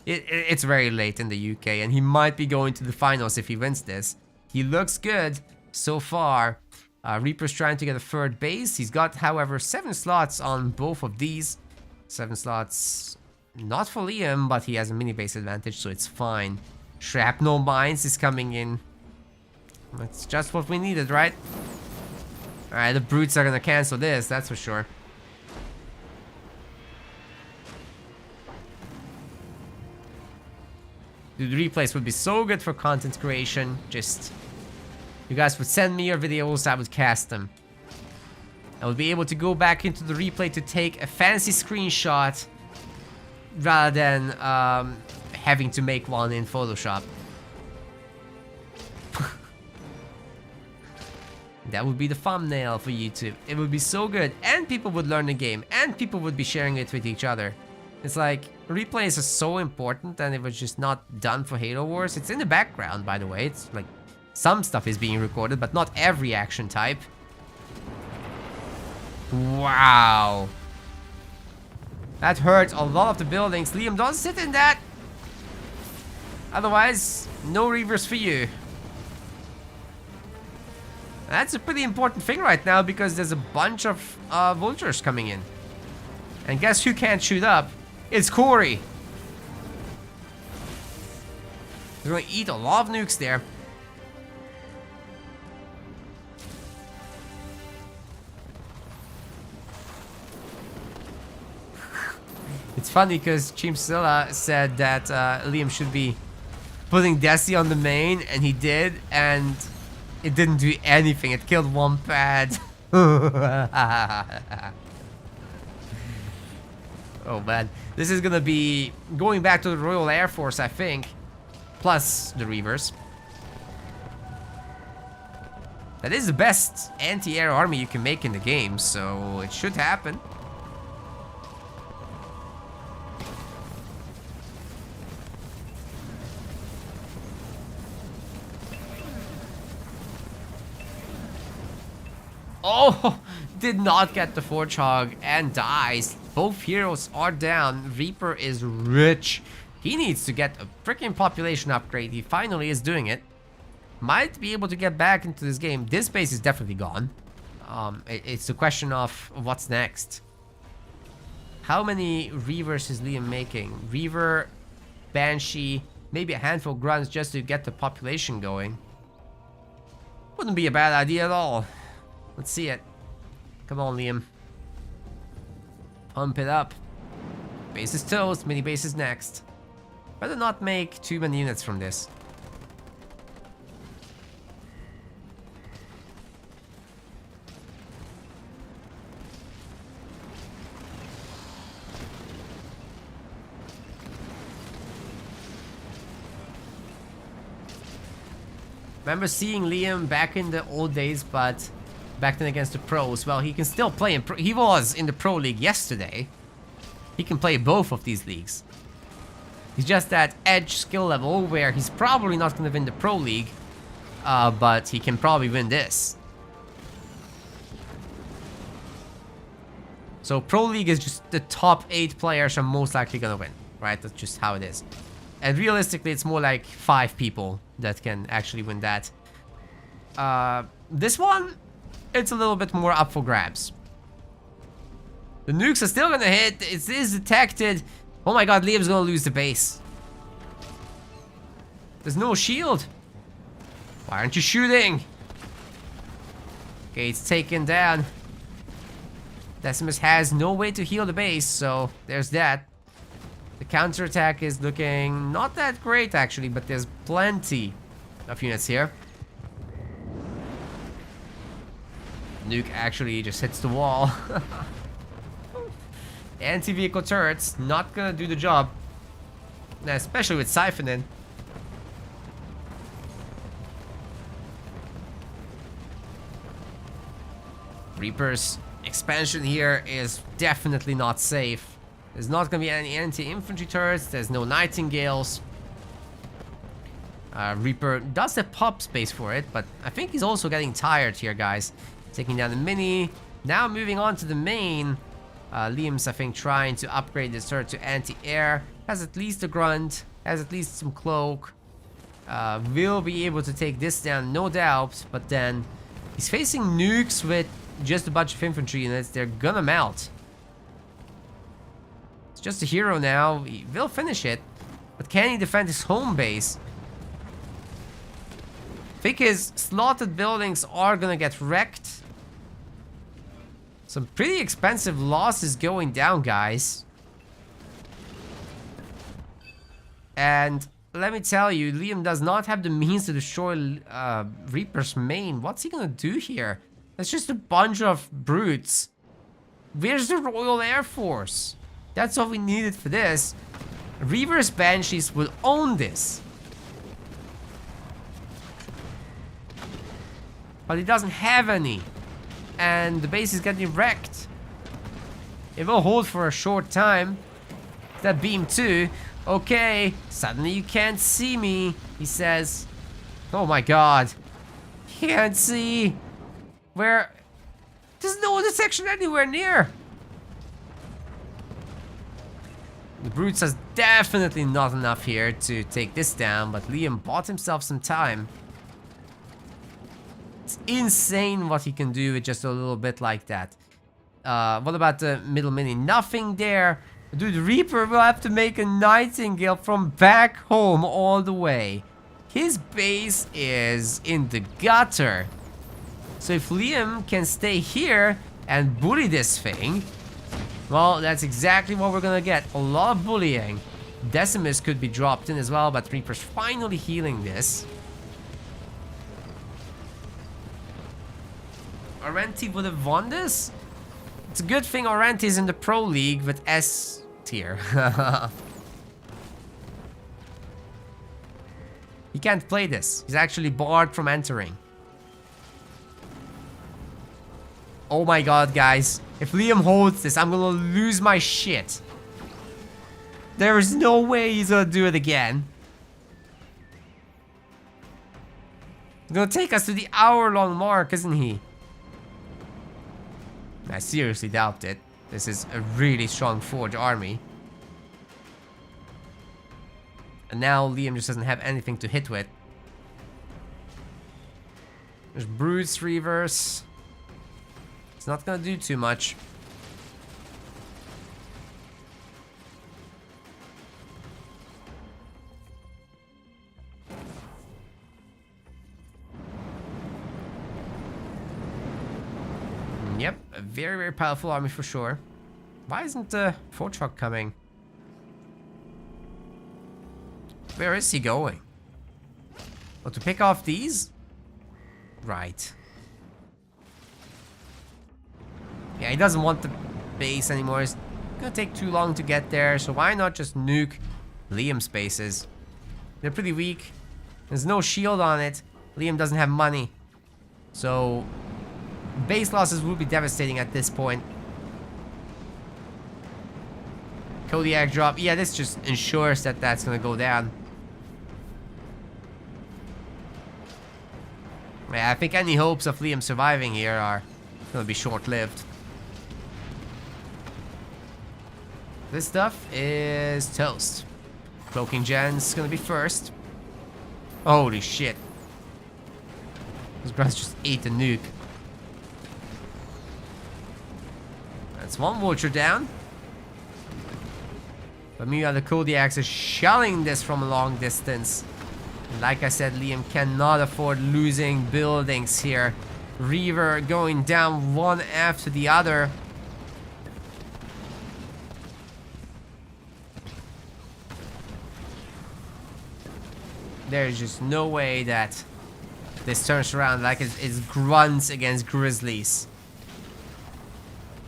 It's very late in the UK, and he might be going to the finals if he wins this. He looks good so far. Reaper's trying to get a third base. He's got, however, 7 slots on both of these. 7 slots, not for Liam, but he has a mini base advantage, so it's fine. Shrapnel Mines is coming in. That's just what we needed, right? Alright, the brutes are gonna cancel this, that's for sure. Dude, replays would be so good for content creation. Just, you guys would send me your videos, I would cast them. I would be able to go back into the replay to take a fancy screenshot rather than having to make one in Photoshop. That would be the thumbnail for YouTube. It would be so good, and people would learn the game, and people would be sharing it with each other. It's like, replays are so important, and it was just not done for Halo Wars. It's in the background, by the way. It's like, some stuff is being recorded, but not every action type. Wow. That hurts a lot of the buildings. Liam, don't sit in that. Otherwise, no Reavers for you. That's a pretty important thing right now because there's a bunch of vultures coming in. And guess who can't shoot up? It's Corey. He's gonna eat a lot of nukes there. It's funny because Chimzilla said that Liam should be putting Desi on the main, and he did, and it didn't do anything. It killed one pad. Oh man, this is gonna be going back to the Royal Air Force, I think, plus the Reavers. That is the best anti-air army you can make in the game, so it should happen. Oh, did not get the Forge Hog and dies. Both heroes are down. Reaper is rich. He needs to get a freaking population upgrade. He finally is doing it. Might be able to get back into this game. This base is definitely gone. It's a question of what's next. How many Reavers is Liam making? Reaver, Banshee, maybe a handful of grunts just to get the population going. Wouldn't be a bad idea at all. Let's see it. Come on, Liam. Pump it up. Base is toast, mini base is next. Better not make too many units from this. Remember seeing Liam back in the old days, but back then against the pros. Well, he can still play in he was in the pro league yesterday. He can play both of these leagues. He's just at edge skill level where he's probably not going to win the pro league but he can probably win this. So Pro League is just the top 8 players are most likely gonna win, right? That's just how it is. And realistically, it's more like 5 people that can actually win that. This one, it's a little bit more up for grabs. The nukes are still gonna hit. It is detected. Oh my god, Liam's gonna lose the base. There's no shield. Why aren't you shooting? Okay, it's taken down. Decimus has no way to heal the base, so there's that. The counterattack is looking not that great actually, but there's plenty of units here. Nuke actually just hits the wall. Anti-vehicle turrets, not gonna do the job. Especially with Siphoning. Reaper's expansion here is definitely not safe. There's not gonna be any anti-infantry turrets, there's no Nightingales. Reaper does have pop space for it, but I think he's also getting tired here, guys. Taking down the mini. Now moving on to the main. Liam's, I think, trying to upgrade this turret to anti-air. Has at least a grunt, has at least some cloak. Will be able to take this down, no doubt, but then he's facing nukes with just a bunch of infantry units. They're gonna melt. It's just a hero now. He will finish it, but can he defend his home base? I think his slotted buildings are gonna get wrecked. Some pretty expensive losses going down, guys. And let me tell you, Liam does not have the means to destroy Reaper's main. What's he gonna do here? That's just a bunch of brutes. Where's the Royal Air Force? That's all we needed for this. Reaver's Banshees will own this. But he doesn't have any. And the base is getting wrecked. It will hold for a short time. That beam too. Okay, suddenly you can't see me, he says. Oh my god. He can't see. Where? There's no detection anywhere near. The brutes has definitely not enough here to take this down, but Liam bought himself some time. It's insane what he can do with just a little bit like that. What about the middle mini? Nothing there. Dude, Reaper will have to make a Nightingale from back home all the way. His base is in the gutter. So if Liam can stay here and bully this thing, well, that's exactly what we're gonna get. A lot of bullying. Decimus could be dropped in as well, but Reaper's finally healing this. Orenti would have won this? It's a good thing Orenti's in the Pro League with S tier. He can't play this. He's actually barred from entering. Oh my god, guys. If Liam holds this, I'm gonna lose my shit. There is no way he's gonna do it again. He's gonna take us to the hour-long mark, isn't he? I seriously doubt it. This is a really strong Forge army. And now Liam just doesn't have anything to hit with. There's Brutes Reverse. It's not gonna do too much. Yep, a very, very powerful army for sure. Why isn't the Forge Truck coming? Where is he going? Oh, to pick off these? Right. Yeah, he doesn't want the base anymore. It's gonna take too long to get there, so why not just nuke Liam's bases? They're pretty weak. There's no shield on it. Liam doesn't have money. So base losses will be devastating at this point. Kodiak drop. Yeah, this just ensures that that's gonna go down. Yeah, I think any hopes of Liam surviving here are gonna be short-lived. This stuff is toast. Cloaking Gen's gonna be first. Holy shit. Those grunts just ate the nuke. That's one vulture down. But meanwhile, the Kodiaks is shelling this from a long distance. And like I said, Liam cannot afford losing buildings here. Reaver going down one after the other. There's just no way that this turns around like it's grunts against grizzlies.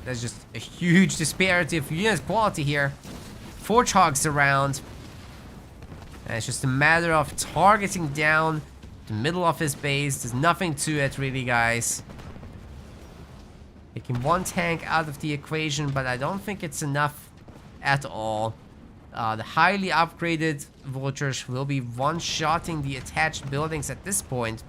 There's just a huge disparity of unit quality here. 4 chogs around. And it's just a matter of targeting down the middle of his base. There's nothing to it really, guys. Taking 1 tank out of the equation, but I don't think it's enough at all. The highly upgraded vultures will be one-shotting the attached buildings at this point.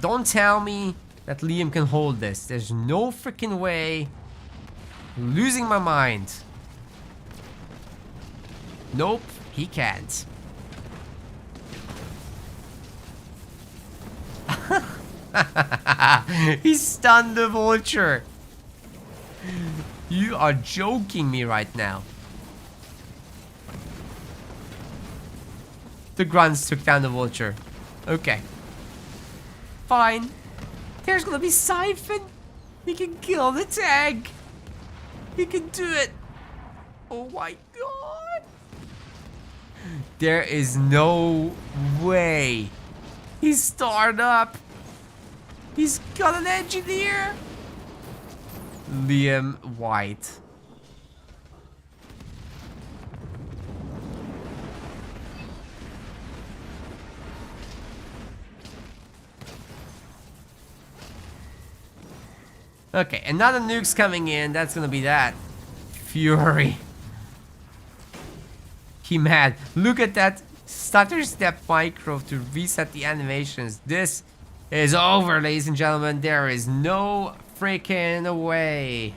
Don't tell me that Liam can hold this. There's no freaking way. I'm losing my mind. Nope, he can't. He stunned the vulture. You are joking me right now. The grunts took down the vulture. Okay. Fine. There's gonna be Siphon. He can kill the tank. He can do it. Oh my god. There is no way. He's starred up. He's got an engineer. Liam White. Okay, another nuke's coming in. That's gonna be that. Fury. He mad. Look at that stutter step micro to reset the animations. This is over, ladies and gentlemen. There is no freaking way.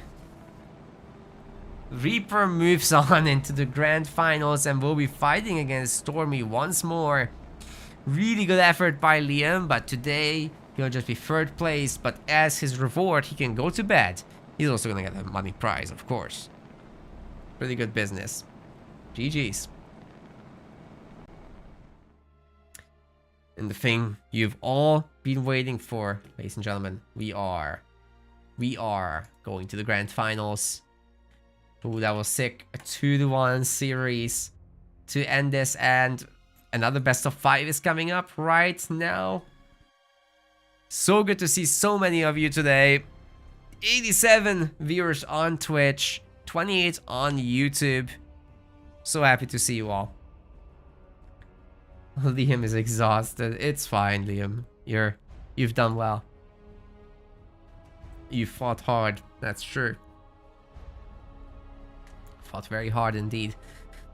Reaper moves on into the grand finals and will be fighting against Stormy once more. Really good effort by Liam, but today he'll just be 3rd place, but as his reward, he can go to bed. He's also gonna get a money prize, of course. Pretty good business. GG's. And the thing you've all been waiting for, ladies and gentlemen, we are going to the grand finals. Ooh, that was sick. A 2-1 series to end this, and another best of 5 is coming up right now. So good to see so many of you today. 87 viewers on Twitch, 28 on YouTube. So happy to see you all. Liam is exhausted. It's fine, Liam. You've done well. You fought hard. That's true. Fought very hard indeed.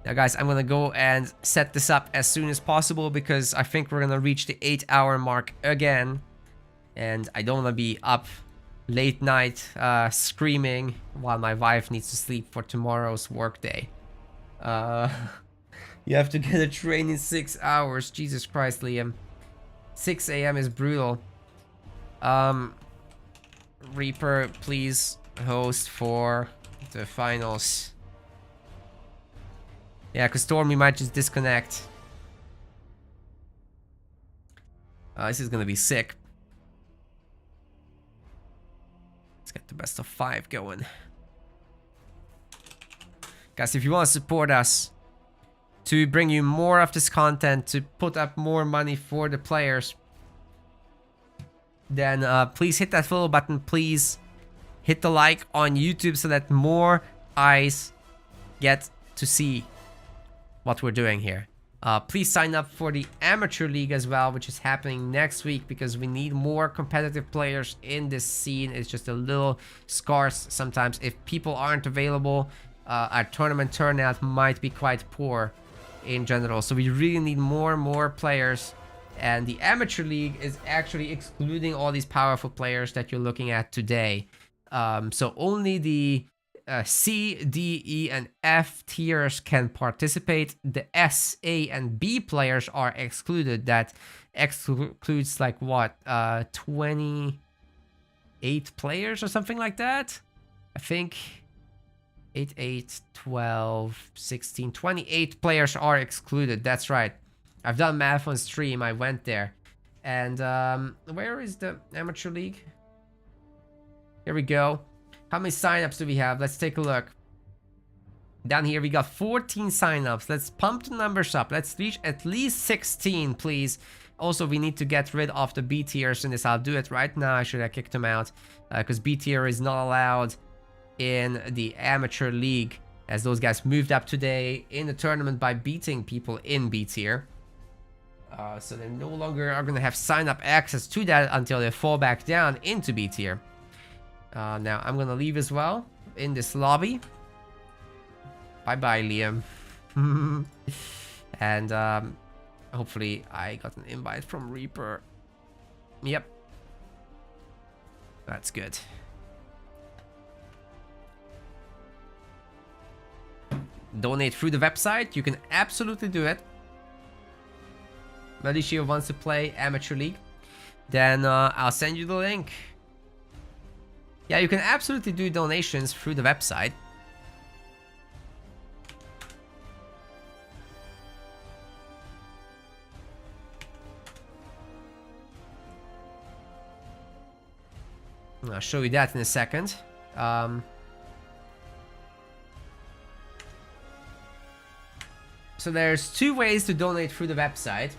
Now, guys, I'm gonna go and set this up as soon as possible because I think we're gonna reach the 8-hour mark again. And I don't want to be up late night screaming while my wife needs to sleep for tomorrow's workday. You have to get a train in 6 hours. Jesus Christ, Liam. 6 a.m. is brutal. Reaper, please host for the finals. Yeah, because Stormy might just disconnect. This is gonna be sick. Let's get the best of 5 going. Guys, if you want to support us to bring you more of this content, to put up more money for the players, then please hit that follow button. Please hit the like on YouTube so that more eyes get to see what we're doing here. Please sign up for the Amateur League as well, which is happening next week because we need more competitive players in this scene. It's just a little scarce sometimes if people aren't available. our tournament turnout might be quite poor in general. So we really need more and more players. And the amateur league is actually excluding all these powerful players that you're looking at today. So only the C, D, E, and F tiers can participate. The S, A, and B players are excluded. That excludes like what, 28 players or something like that? I think 8, 8, 12, 16, 28 players are excluded. That's right. I've done math on stream. I went there. And where is the amateur league? Here we go. How many signups do we have? Let's take a look. Down here we got 14 signups. Let's pump the numbers up. Let's reach at least 16, please. Also, we need to get rid of the B tiers in this. I'll do it right now. I should have kicked them out because B tier is not allowed in the amateur league, as those guys moved up today in the tournament by beating people in B tier. So they no longer are going to have sign-up access to that until they fall back down into B tier. Now I'm going to leave as well in this lobby. Bye-bye, Liam. And hopefully I got an invite from Reaper. Yep. That's good. Donate through the website. You can absolutely do it. Malicia wants to play Amateur League. Then I'll send you the link. Yeah, you can absolutely do donations through the website. I'll show you that in a second. So there's two ways to donate through the website.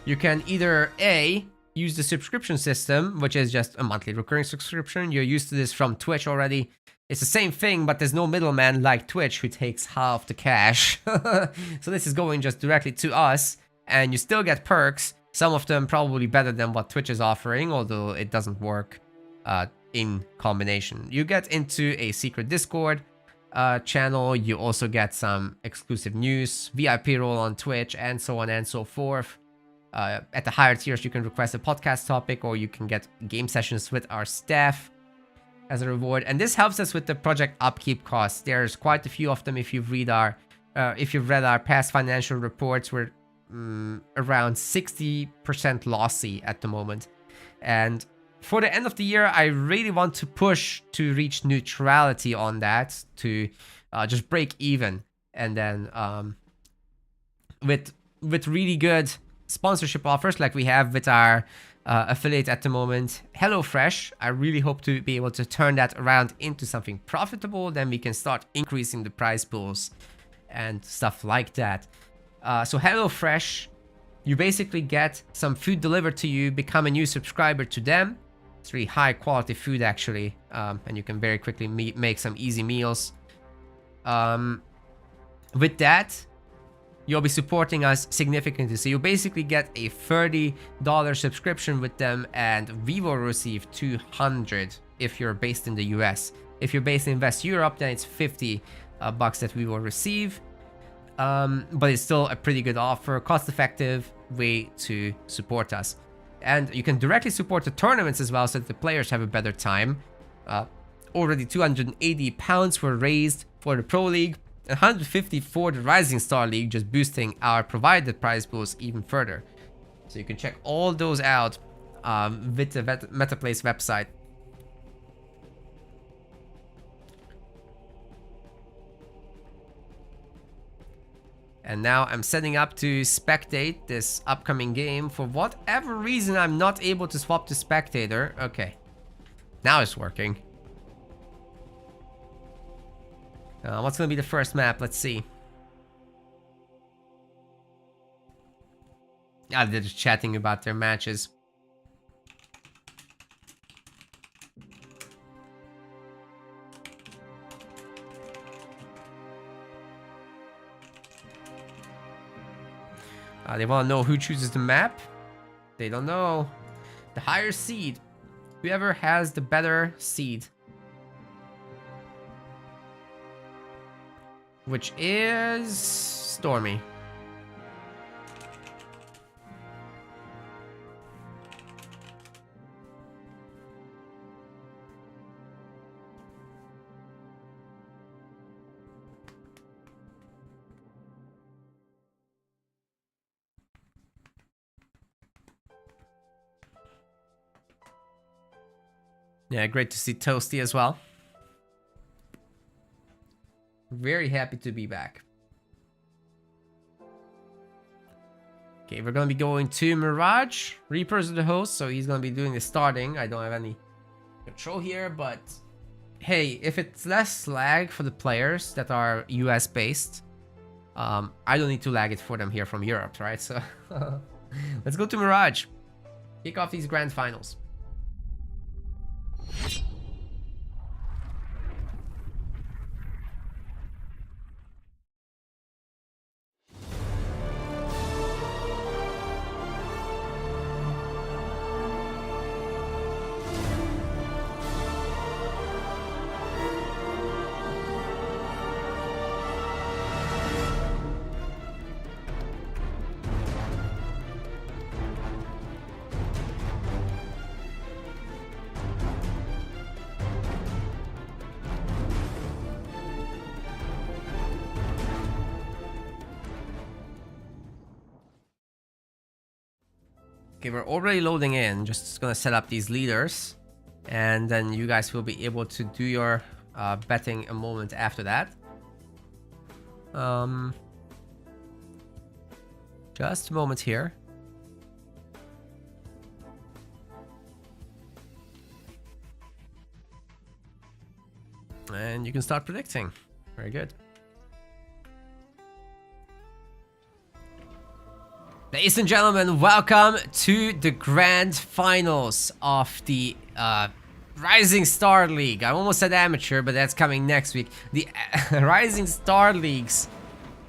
You can either A, use the subscription system, which is just a monthly recurring subscription. You're used to this from Twitch already. It's the same thing, but there's no middleman like Twitch who takes half the cash. So this is going just directly to us, and you still get perks. Some of them probably better than what Twitch is offering, although it doesn't work in combination. You get into a secret Discord channel. You also get some exclusive news, VIP role on Twitch, and so on and so forth. At the higher tiers, you can request a podcast topic, or you can get game sessions with our staff as a reward. And this helps us with the project upkeep costs. There's quite a few of them. If you've read our past financial reports, we're around 60% lossy at the moment. And for the end of the year, I really want to push to reach neutrality on that, to just break even. And then with really good sponsorship offers like we have with our affiliate at the moment, HelloFresh, I really hope to be able to turn that around into something profitable. Then we can start increasing the prize pools and stuff like that. So HelloFresh, you basically get some food delivered to you, become a new subscriber to them. It's really high quality food actually, and you can very quickly make some easy meals. With that, you'll be supporting us significantly. So you basically get a $30 subscription with them, and we will receive $200 if you're based in the US. If you're based in West Europe, then it's $50 that we will receive. But it's still a pretty good offer, cost-effective way to support us. And you can directly support the tournaments as well, so that the players have a better time. Already £280 were raised for the Pro League, 150 for the Rising Star League, just boosting our provided prize pools even further. So you can check all those out with the MetaPlace website. And now I'm setting up to spectate this upcoming game. For whatever reason, I'm not able to swap to spectator. Okay, now it's working. What's going to be the first map? Let's see. Ah, they're just chatting about their matches. They want to know who chooses the map. They don't know. The higher seed. Whoever has the better seed. which is Stormy. Yeah, great to see Toasty as well. Very happy to be back. Okay, we're gonna be going to Mirage. Reaper's the host, so he's gonna be doing the starting. I don't have any control here, but hey, if it's less lag for the players that are US based, I don't need to lag it for them here from Europe, right? So let's go to Mirage. Kick off these grand finals. Okay, we're already loading in. Just gonna set up these leaders, and then you guys will be able to do your betting a moment after that. Just a moment here. And you can start predicting. Very good. Ladies and gentlemen, welcome to the grand finals of the Rising Star League. I almost said amateur, but that's coming next week. The Rising Star League's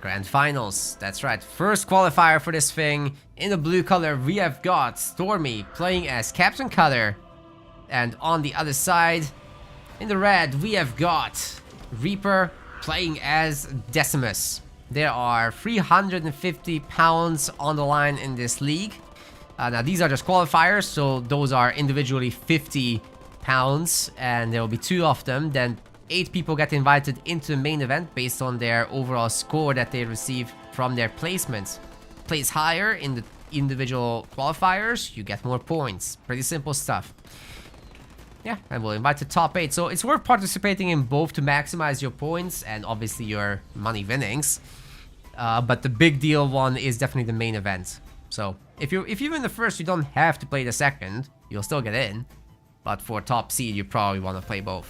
grand finals. That's right. First qualifier for this thing. In the blue color, we have got Stormy playing as Captain Cutter. And on the other side, in the red, we have got Reaper playing as Decimus. There are 350 pounds on the line in this league. Now these are just qualifiers, so those are individually 50 pounds, and there will be 2 of them. Then 8 people get invited into the main event based on their overall score that they receive from their placements. Place higher in the individual qualifiers, you get more points. Pretty simple stuff. Yeah, and we'll invite the top 8. So it's worth participating in both to maximize your points and obviously your money winnings. But the big deal one is definitely the main event. So if you win the first, you don't have to play the second. You'll still get in. But for top seed, you probably want to play both.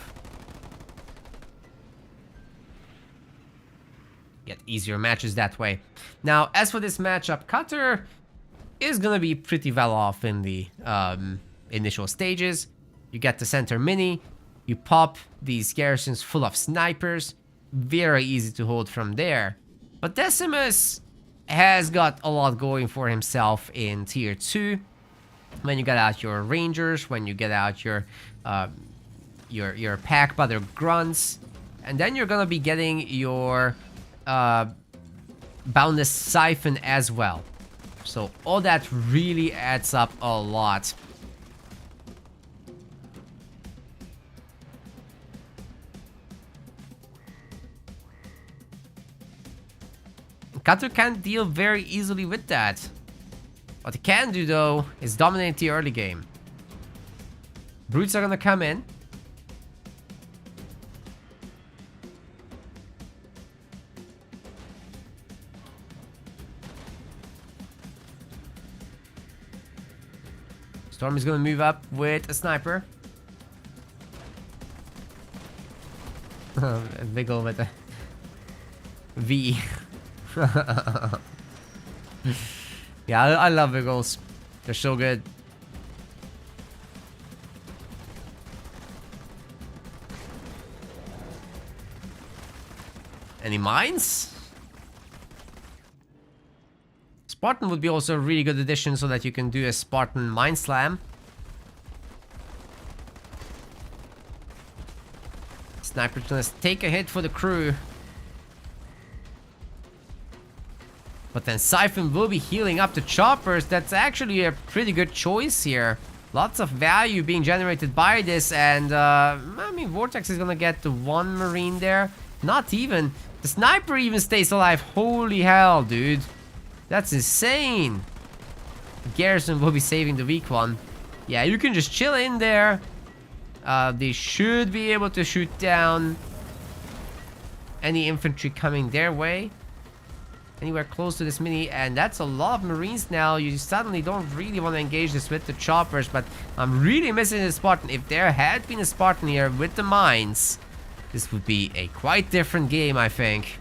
Get easier matches that way. Now, as for this matchup, Cutter is going to be pretty well off in the initial stages. You get the center mini. You pop these garrisons full of snipers. Very easy to hold from there. But Decimus has got a lot going for himself in tier 2. When you get out your rangers, when you get out your pack butter grunts, and then you're gonna be getting your boundless siphon as well. So all that really adds up a lot. Cutter can't deal very easily with that. What he can do though is dominate the early game. Brutes are gonna come in. Stormy's gonna move up with a sniper. A wiggle with a V. Yeah, I love Wiggles. They're so good. Any mines? Spartan would be also a really good addition so that you can do a Spartan mine slam. Sniper's gonna take a hit for the crew. But then Siphon will be healing up the choppers. That's actually a pretty good choice here. Lots of value being generated by this. And, I mean, Vortex is gonna get the one Marine there. Not even. The sniper even stays alive. Holy hell, dude. That's insane. Garrison will be saving the weak one. Yeah, you can just chill in there. They should be able to shoot down any infantry coming their way. Anywhere close to this mini, and that's a lot of Marines now. You suddenly don't really want to engage this with the choppers, but I'm really missing the Spartan. If there had been a Spartan here with the mines, this would be a quite different game, I think.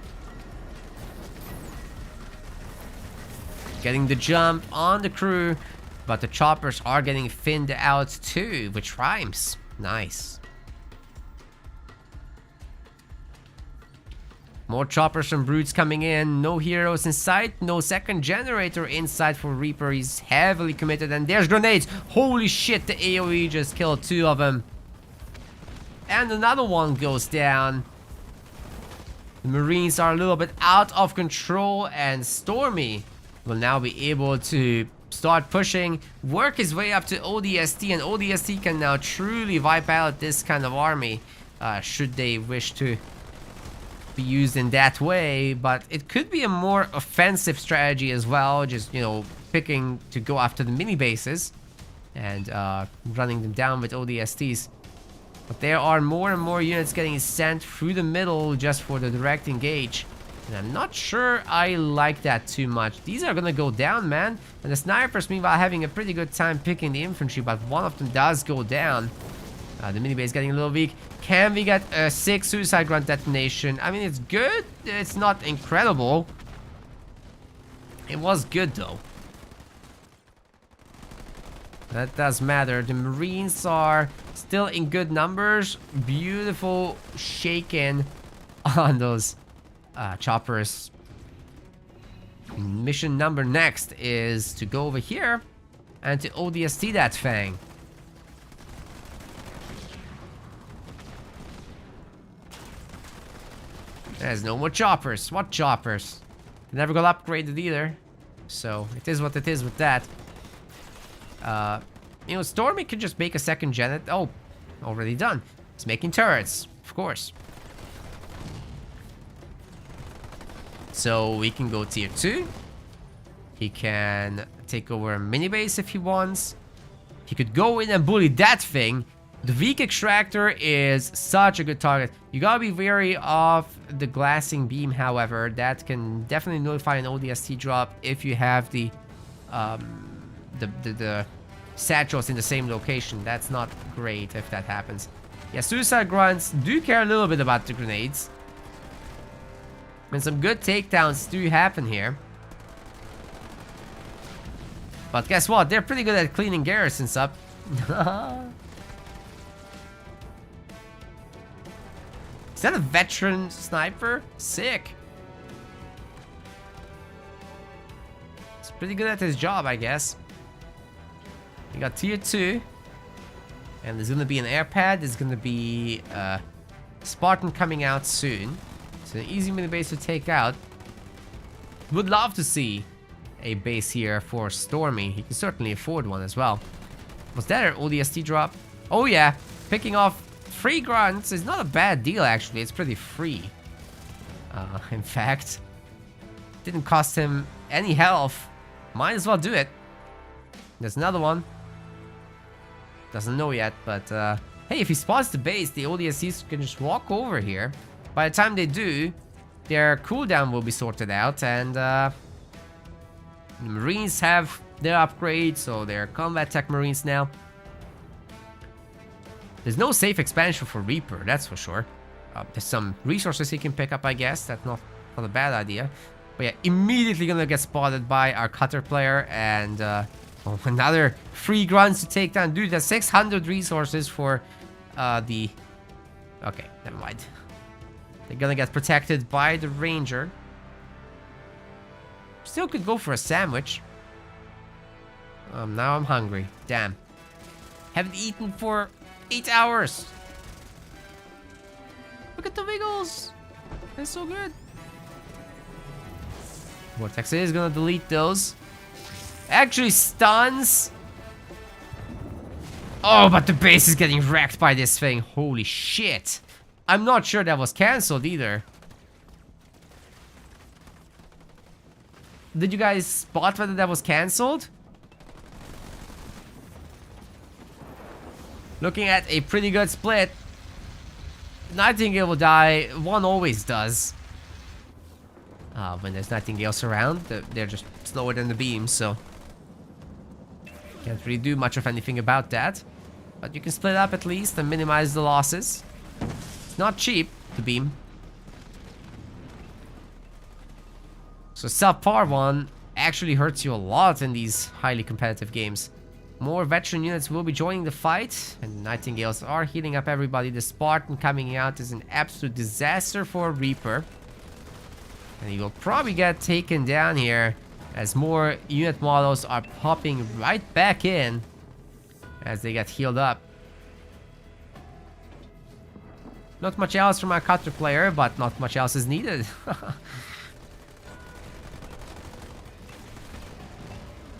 Getting the jump on the crew, but the choppers are getting thinned out too, which rhymes. Nice. More choppers and brutes coming in. No heroes in sight. No second generator in sight for Reaper. He's heavily committed. And there's grenades. Holy shit, the AoE just killed 2 of them. And another one goes down. The Marines are a little bit out of control. And Stormy will now be able to start pushing, work his way up to ODST. And ODST can now truly wipe out this kind of army. Should they wish to be used in that way, but it could be a more offensive strategy as well, just, you know, picking to go after the mini bases and running them down with ODSTs. But there are more and more units getting sent through the middle just for the direct engage, and I'm not sure I like that too much. These are gonna go down, man, and the snipers meanwhile having a pretty good time picking the infantry, but one of them does go down. The mini base getting a little weak. Can we get a 6 suicide grunt detonation? I mean, it's good. It's not incredible. It was good, though. That does matter. The Marines are still in good numbers. Beautiful shaken on those choppers. Mission number next is to go over here and to ODST that Fang. There's no more choppers. What choppers? They never got upgraded either. So, it is what it is with that. You know, Stormy could just make a second gen. Oh, already done. It's making turrets, of course. So, we can go tier 2. He can take over a mini base if he wants. He could go in and bully that thing. The weak extractor is such a good target. You gotta be wary of the glassing beam, however. That can definitely nullify an ODST drop if you have the satchels in the same location. That's not great if that happens. Yeah, suicide grunts do care a little bit about the grenades. And some good takedowns do happen here. But guess what? They're pretty good at cleaning garrisons up. Is that a veteran sniper? Sick. He's pretty good at his job, I guess. We got tier 2. And there's gonna be an air pad. There's gonna be Spartan coming out soon. It's an easy mini base to take out. Would love to see a base here for Stormy. He can certainly afford one as well. Was that an ODST drop? Oh yeah, picking off 3 grunts is not a bad deal, actually. It's pretty free. In fact, didn't cost him any health. Might as well do it. There's another one. Doesn't know yet, but hey, if he spots the base, the ODSTs can just walk over here. By the time they do, their cooldown will be sorted out, and the Marines have their upgrades, so they're combat tech Marines now. There's no safe expansion for Reaper, that's for sure. There's some resources he can pick up, I guess. That's not a bad idea. But yeah, immediately gonna get spotted by our cutter player, and oh, another 3 grunts to take down. Dude, that's 600 resources for the... Okay, never mind. They're gonna get protected by the ranger. Still could go for a sandwich. Now I'm hungry. Damn. Haven't eaten for 8 hours. Look at the wiggles. They're so good. Vortex is gonna delete those. Actually stuns. Oh, but the base is getting wrecked by this thing. Holy shit. I'm not sure that was cancelled either. Did you guys spot whether that was cancelled? Looking at a pretty good split. Nightingale will die. One always does. When there's Nightingales around, they're just slower than the beam, so... Can't really do much of anything about that. But you can split up at least and minimize the losses. It's not cheap to beam. So subpar one actually hurts you a lot in these highly competitive games. More veteran units will be joining the fight, and the Nightingales are healing up everybody. The Spartan coming out is an absolute disaster for Reaper. And he will probably get taken down here as more unit models are popping right back in as they get healed up. Not much else from our cutter player, but not much else is needed.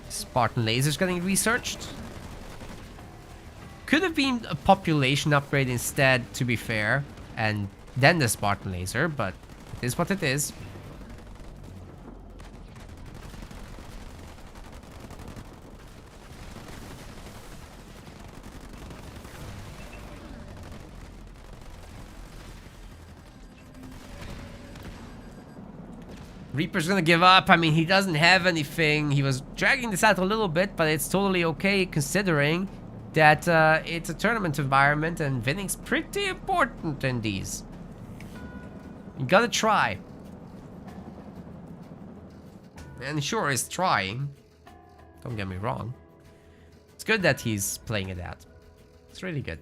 Spartan lasers getting researched. Could have been a population upgrade instead, to be fair, and then the Spartan laser, but it is what it is. Reaper's gonna give up. I mean, he doesn't have anything. He was dragging this out a little bit, but it's totally okay considering that it's a tournament environment and winning's pretty important in these. You gotta try. And he sure is trying. Don't get me wrong. It's good that he's playing it out. It's really good.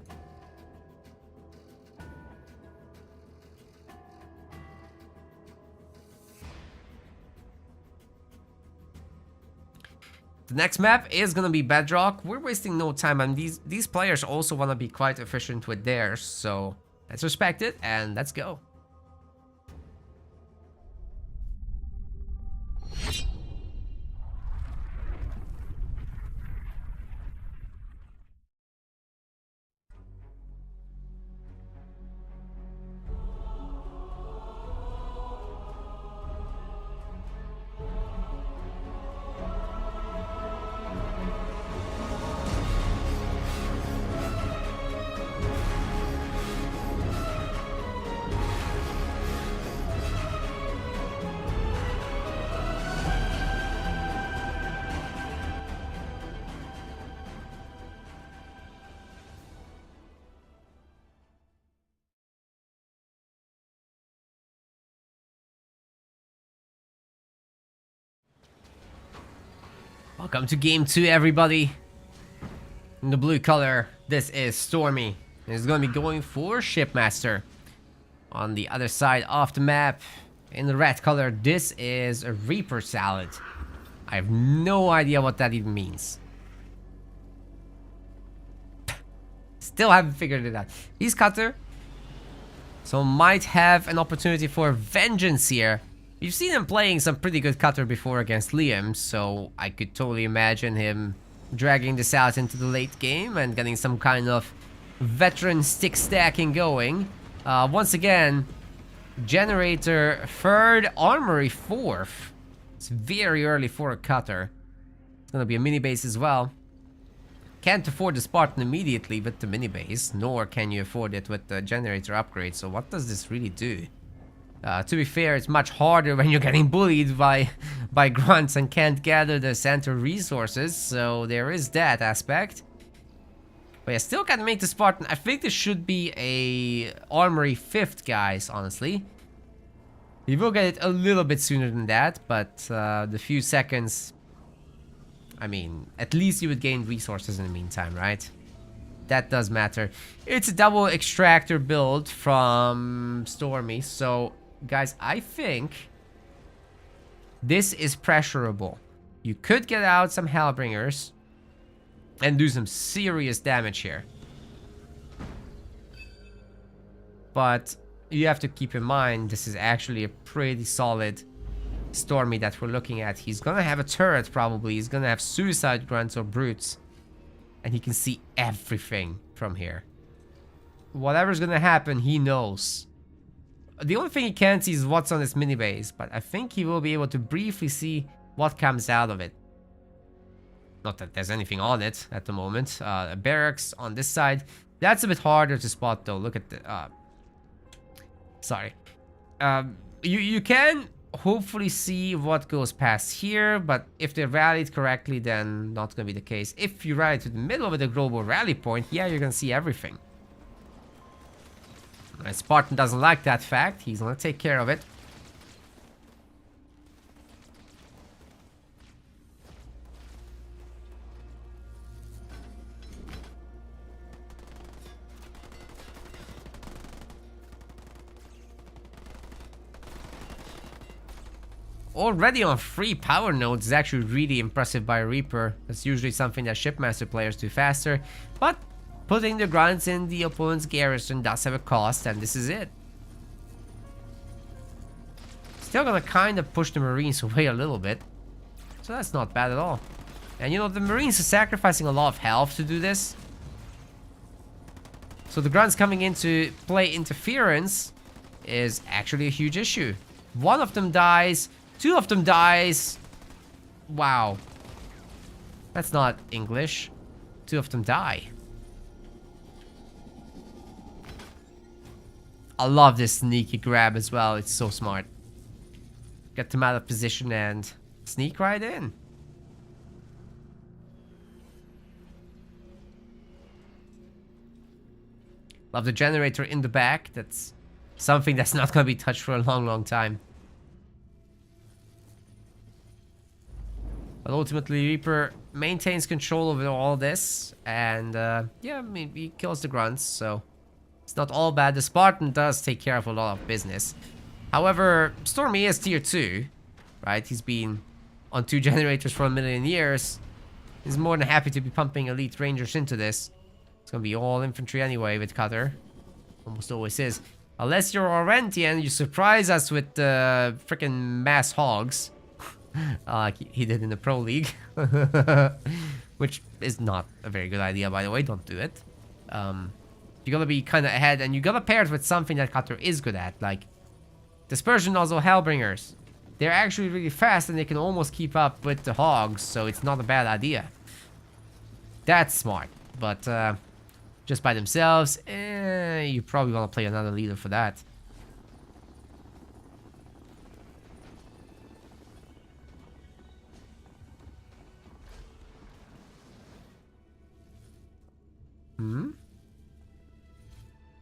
The next map is gonna be Bedrock. We're wasting no time, and these players also wanna be quite efficient with theirs, so let's respect it and let's go. Welcome to game 2, everybody. In the blue color, this is Stormy. He's gonna be going for Shipmaster. On the other side of the map, in the red color, this is a Reaper Salad. I have no idea what that even means. Still haven't figured it out. He's Cutter, so might have an opportunity for vengeance here. You've seen him playing some pretty good Cutter before against Liam, so I could totally imagine him dragging this out into the late game and getting some kind of veteran stick stacking going. Once again, Generator 3rd, Armory 4th. It's very early for a Cutter. It's gonna be a mini base as well. Can't afford the Spartan immediately with the mini base, nor can you afford it with the Generator upgrade, so what does this really do? To be fair, it's much harder when you're getting bullied by grunts and can't gather the center resources, so there is that aspect. But I still can't make the Spartan. I think this should be a Armory 5th, guys, honestly. You will get it a little bit sooner than that, but the few seconds... I mean, at least you would gain resources in the meantime, right? That does matter. It's a double extractor build from Stormy, so... Guys, I think this is pressurable. You could get out some Hellbringers and do some serious damage here. But you have to keep in mind, this is actually a pretty solid Stormy that we're looking at. He's gonna have a turret probably. He's gonna have suicide grunts or brutes. And he can see everything from here. Whatever's gonna happen, he knows. The only thing he can't see is what's on this mini base, but I think he will be able to briefly see what comes out of it. Not that there's anything on it at the moment. A barracks on this side. That's a bit harder to spot though. Look at the... sorry. You can hopefully see what goes past here, but if they rallied correctly, then not gonna be the case. If you rally to the middle of the global rally point, yeah, you're gonna see everything. Spartan doesn't like that fact. He's gonna take care of it. Already on 3 power nodes is actually really impressive by Reaper. That's usually something that Shipmaster players do faster. But putting the grunts in the opponent's garrison does have a cost, and this is it. Still gonna kind of push the Marines away a little bit. So that's not bad at all. And you know, the Marines are sacrificing a lot of health to do this. So the grunts coming in to play interference is actually a huge issue. One of them dies. 2 of them dies. Wow. That's not English. 2 of them die. I love this sneaky grab as well. It's so smart. Get them out of position and sneak right in. Love the generator in the back. That's something that's not going to be touched for a long time. But ultimately, Reaper maintains control over all this. And, yeah, I mean, he kills the grunts, so it's not all bad. The Spartan does take care of a lot of business. However, Stormy is tier 2, right? He's been on 2 generators for a million years. He's more than happy to be pumping elite rangers into this. It's gonna be all infantry anyway with Cutter. Almost always is. Unless you're Orentian, you surprise us with the freaking mass hogs. Like he did in the Pro League. Which is not a very good idea, by the way. Don't do it. You gotta be kind of ahead, and you gotta pair it with something that Cutter is good at, like Dispersion Nozzle Hellbringers. They're actually really fast, and they can almost keep up with the hogs, so it's not a bad idea. That's smart, but just by themselves, you probably wanna play another leader for that.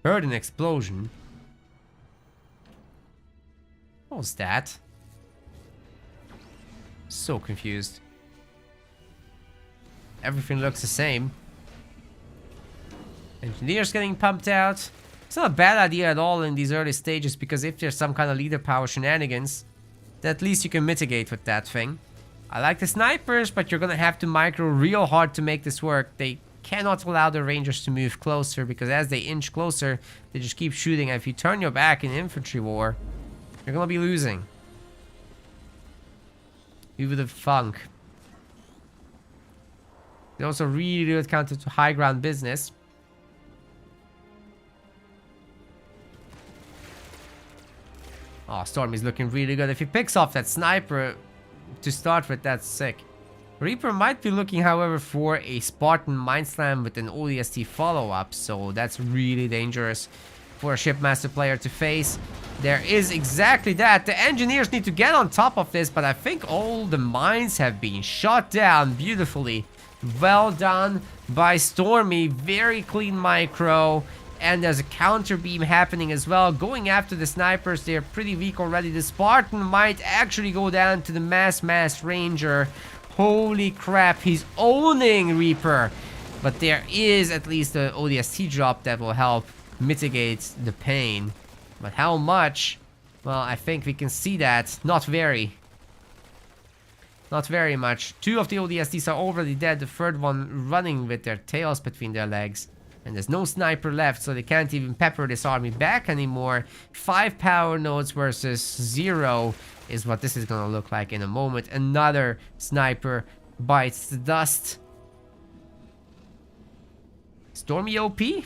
Heard an explosion. What was that? So confused. Everything looks the same. Engineers getting pumped out. It's not a bad idea at all in these early stages, because if there's some kind of leader power shenanigans, then at least you can mitigate with that thing. I like the snipers, but you're gonna have to micro real hard to make this work. They cannot allow the rangers to move closer, because as they inch closer, they just keep shooting. And if you turn your back in infantry war, you're gonna be losing. Who would have thunk? They also really good counter to high ground business. Oh, Stormy's looking really good. If he picks off that sniper to start with, that's sick. Reaper might be looking, however, for a Spartan Mind Slam with an ODST follow-up, so that's really dangerous for a Shipmaster player to face. There is exactly that. The engineers need to get on top of this, but I think all the mines have been shot down beautifully. Well done by Stormy. Very clean micro. And there's a counter beam happening as well. Going after the snipers, they're pretty weak already. The Spartan might actually go down to the mass ranger. Holy crap, he's owning Reaper. But there is at least an ODST drop that will help mitigate the pain. But how much? Well, I think we can see that. Not very. Not very much. 2 of the ODSTs are already dead. The 3rd one running with their tails between their legs. And there's no sniper left, so they can't even pepper this army back anymore. 5 power nodes versus 0 is what this is gonna look like in a moment. Another sniper bites the dust. Stormy OP? You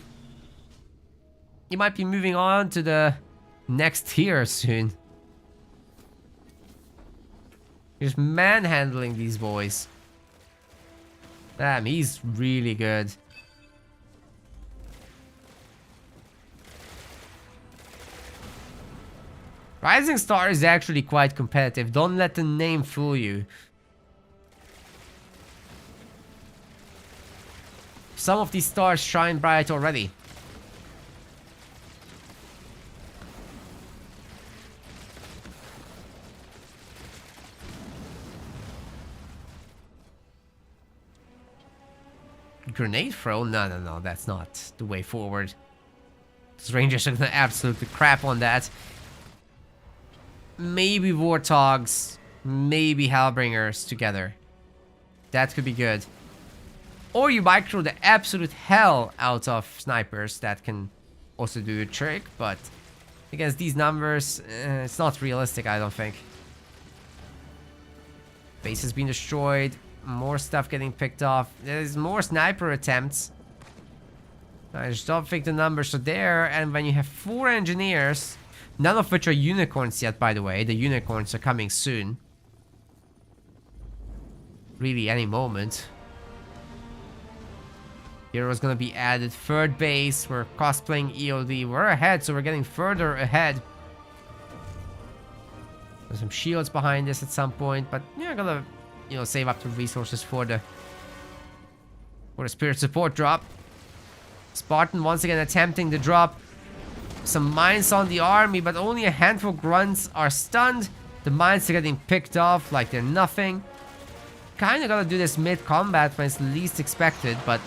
might be moving on to the next tier soon. Just manhandling these boys. Damn, he's really good. Rising Star is actually quite competitive. Don't let the name fool you. Some of these stars shine bright already. Grenade throw? No, that's not the way forward. These Rangers are gonna absolutely crap on that. Maybe Warthogs, maybe Hellbringers together. That could be good. Or you might throw the absolute hell out of snipers. That can also do a trick, but against these numbers, it's not realistic, I don't think. Base has been destroyed. More stuff getting picked off. There's more sniper attempts. I just don't think the numbers are there. And when you have 4 engineers, none of which are unicorns yet, by the way. The unicorns are coming soon. Really, any moment. Hero's gonna be added. Third base. We're cosplaying EOD. We're ahead, so we're getting further ahead. There's some shields behind this at some point, but yeah, gonna, you know, save up the resources for the spirit support drop. Spartan once again attempting the drop. Some mines on the army, but only a handful of grunts are stunned. The mines are getting picked off like they're nothing. Kinda gotta do this mid-combat when it's least expected, but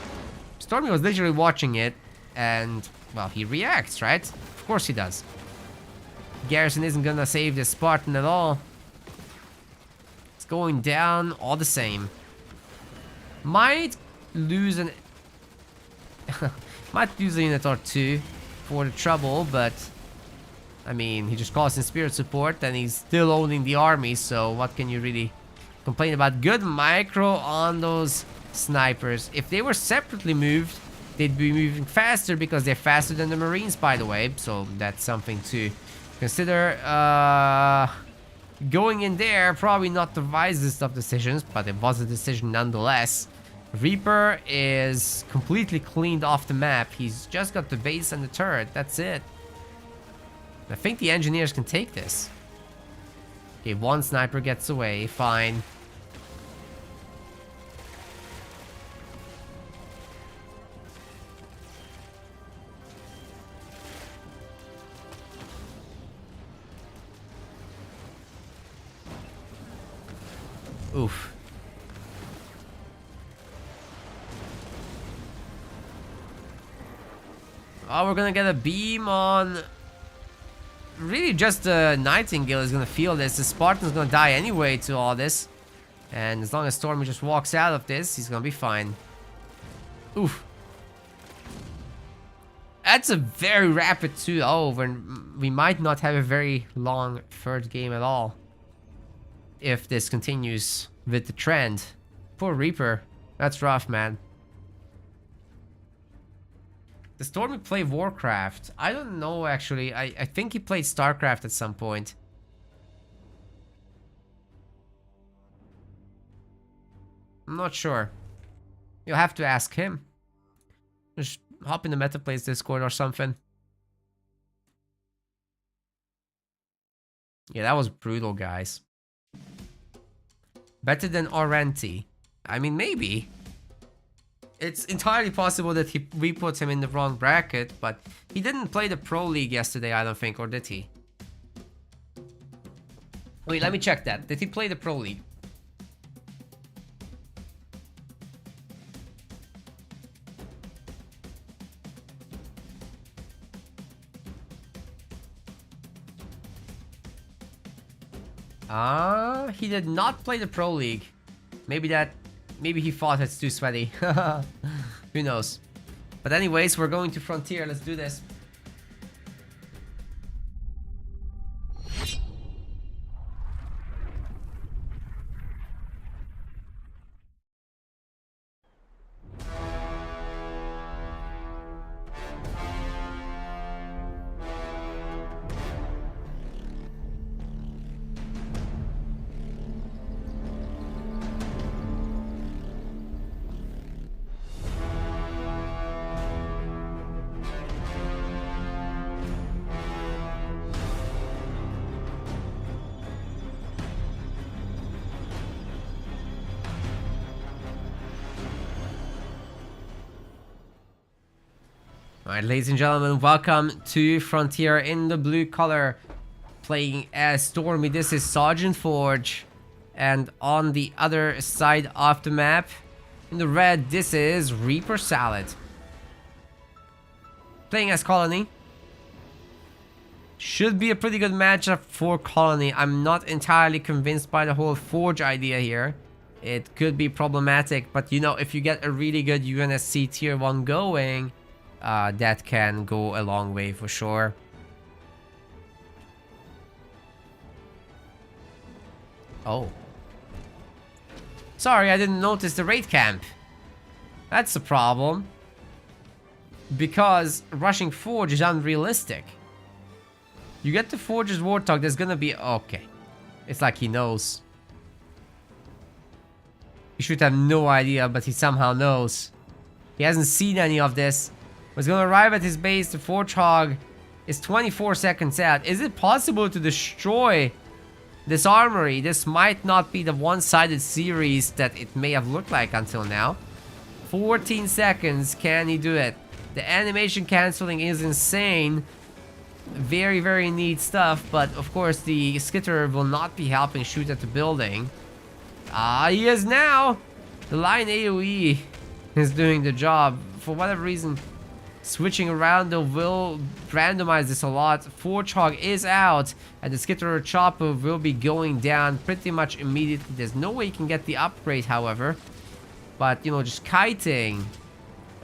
Stormy was literally watching it, and, well, he reacts, right? Of course he does. Garrison isn't gonna save this Spartan at all. It's going down all the same. Might lose an... might lose a unit or two for the trouble, but... I mean, he just calls in spirit support, and he's still owning the army, so what can you really complain about? Good micro on those snipers. If they were separately moved, they'd be moving faster because they're faster than the Marines, by the way, so that's something to consider. Going in there, probably not the wisest of decisions, but it was a decision nonetheless. Reaper is completely cleaned off the map. He's just got the base and the turret. That's it. I think the engineers can take this. Okay, one sniper gets away. Fine. Oof. Oh, we're gonna get a beam on... Really just the Nightingale is gonna feel this. The Spartan's gonna die anyway to all this. And as long as Stormy just walks out of this, he's gonna be fine. Oof. That's a very rapid 2-0, when we might not have a very long third game at all. If this continues with the trend. Poor Reaper. That's rough, man. Does Stormy play Warcraft? I don't know, actually. I think he played StarCraft at some point. I'm not sure. You'll have to ask him. Just hop in the MetaPlays Discord or something. Yeah, that was brutal, guys. Better than Orenti. I mean, maybe. It's entirely possible that we put him in the wrong bracket, but he didn't play the Pro League yesterday, I don't think, or did he? Wait, let me check that. Did he play the Pro League? He did not play the Pro League. Maybe he thought it's too sweaty. Who knows? But anyways, we're going to Frontier. Let's do this. Alright, ladies and gentlemen, welcome to Frontier in the blue color. Playing as Stormy, this is Sergeant Forge. And on the other side of the map, in the red, this is Reaper Salad. Playing as Colony. Should be a pretty good matchup for Colony. I'm not entirely convinced by the whole Forge idea here. It could be problematic, but you know, if you get a really good UNSC tier 1 going, that can go a long way for sure. Oh. Sorry, I didn't notice the raid camp. That's a problem. Because rushing Forge is unrealistic. You get the Forge's Warthog, there's gonna be... Okay. It's like he knows. He should have no idea, but he somehow knows. He hasn't seen any of this. He's gonna arrive at his base. The Warthog is 24 seconds out. Is it possible to destroy this armory? This might not be the one-sided series that it may have looked like until now. 14 seconds. Can he do it? The animation canceling is insane. Very, very neat stuff. But of course, the skitter will not be helping shoot at the building. He is now. The line AoE is doing the job. For whatever reason, switching around though will randomize this a lot. Warthog is out, and the skitter chopper will be going down pretty much immediately. There's no way you can get the upgrade, however. But, you know, just kiting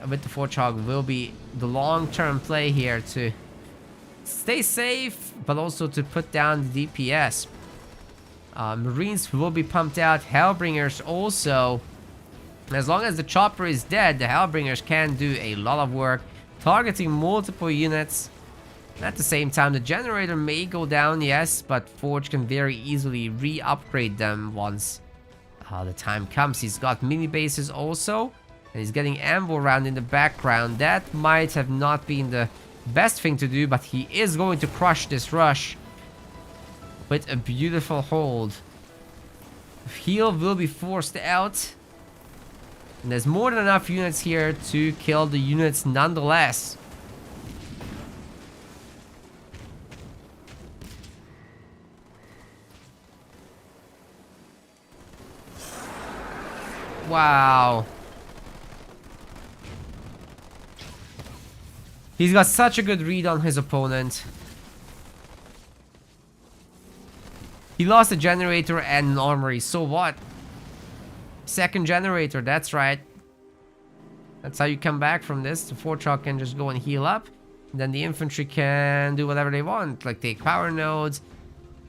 with the Warthog will be the long-term play here to stay safe, but also to put down the DPS. Marines will be pumped out. Hellbringers also. As long as the chopper is dead, the Hellbringers can do a lot of work, targeting multiple units. At the same time, the generator may go down, yes, but Forge can very easily re-upgrade them once the time comes. He's got mini bases also, and he's getting ammo around in the background. That might have not been the best thing to do, but he is going to crush this rush with a beautiful hold. Heal will be forced out. And there's more than enough units here to kill the units nonetheless. Wow. He's got such a good read on his opponent. He lost a generator and an armory, so what? Second generator, that's right. That's how you come back from this. The Warthog can just go and heal up. And then the infantry can do whatever they want, like take power nodes.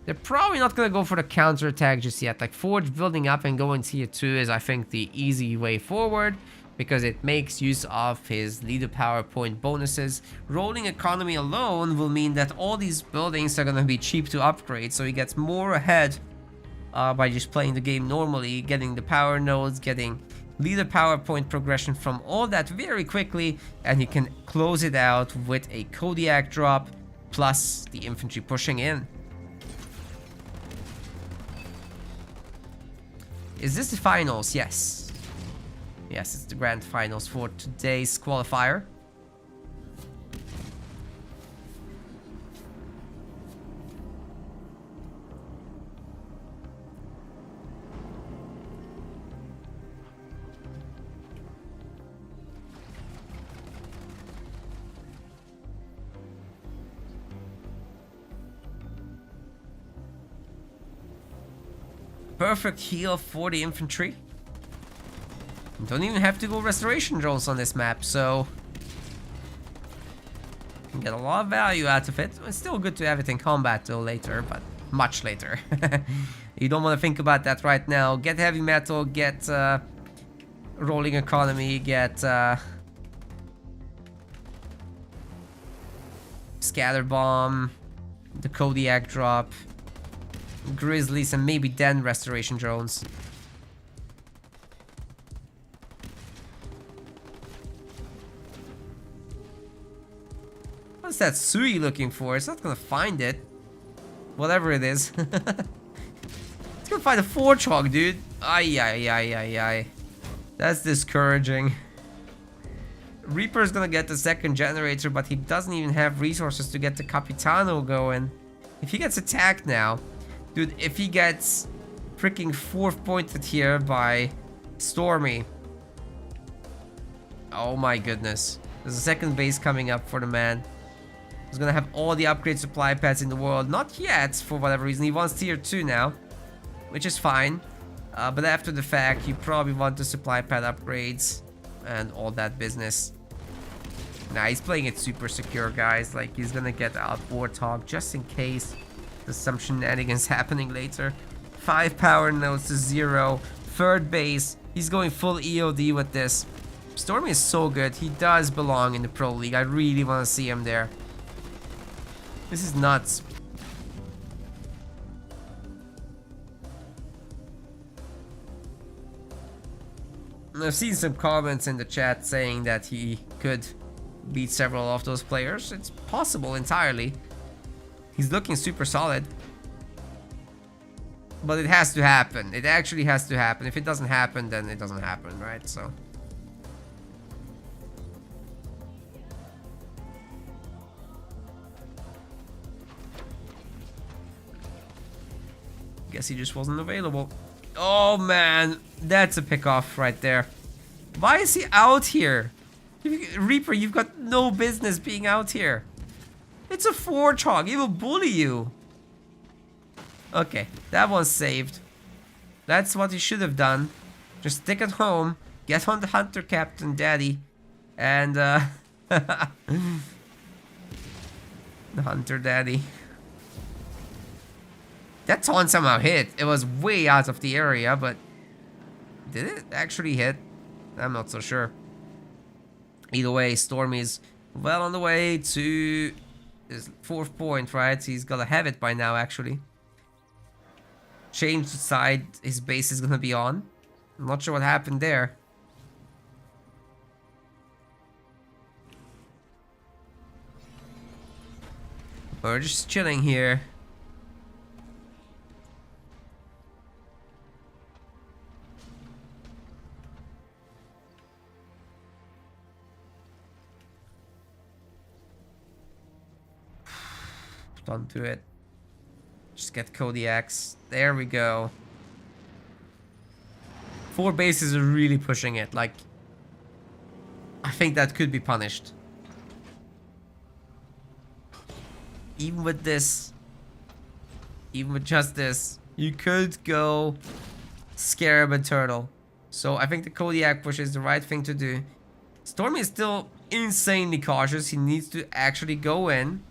They're probably not going to go for the counterattack just yet. Like Forge building up and going tier 2 is, I think, the easy way forward, because it makes use of his leader power point bonuses. Rolling economy alone will mean that all these buildings are going to be cheap to upgrade, so he gets more ahead by just playing the game normally, getting the power nodes, getting leader power point progression from all that very quickly, and he can close it out with a Kodiak drop plus the infantry pushing in. Is this the finals? Yes. Yes, it's the grand finals for today's qualifier. Perfect heal for the infantry. Don't even have to go restoration drones on this map, so Can get a lot of value out of it. It's still good to have it in combat though later, but much later. You don't want to think about that right now. Get heavy metal, get rolling economy, get scatter bomb, the Kodiak drop, grizzlies, and maybe then restoration drones. What's that Sui looking for? It's not gonna find it. Whatever it is. It's gonna find a Forchog, dude. Ay. That's discouraging. Reaper's gonna get the second generator, but he doesn't even have resources to get the Capitano going. If he gets attacked now, dude, if he gets freaking fourth pointed here by Stormy. Oh my goodness. There's a second base coming up for the man. He's gonna have all the upgrade supply pads in the world. Not yet, for whatever reason. He wants tier 2 now, which is fine. But after the fact, you probably want the supply pad upgrades and all that business. Nah, he's playing it super secure, guys. Like, he's gonna get out Warthog just in case there's some shenanigans happening later. 5 power nodes to 0. Third base. He's going full EOD with this. Stormy is so good. He does belong in the Pro League. I really want to see him there. This is nuts. I've seen some comments in the chat saying that he could beat several of those players. It's possible entirely. He's looking super solid. But it has to happen. It actually has to happen. If it doesn't happen, then it doesn't happen, right? So... guess he just wasn't available. Oh man, that's a pick-off right there. Why is he out here? Reaper, you've got no business being out here. It's a Forchog, he will bully you. Okay, that one's saved. That's what he should have done. Just stick at home, get on the Hunter Captain Daddy, and the Hunter Daddy. That taunt somehow hit. It was way out of the area, but did it actually hit? I'm not so sure. Either way, Stormy's well on the way to his fourth point, right? He's gotta have it by now, actually. Change the side his base is gonna be on. I'm not sure what happened there. We're just chilling here. Don't do it. Just get Kodiaks. There we go. 4 bases are really pushing it. Like, I think that could be punished. Even with this, even with just this, you could go Scarab and Turtle. So I think the Kodiak push is the right thing to do. Stormy is still insanely cautious. He needs to actually go in.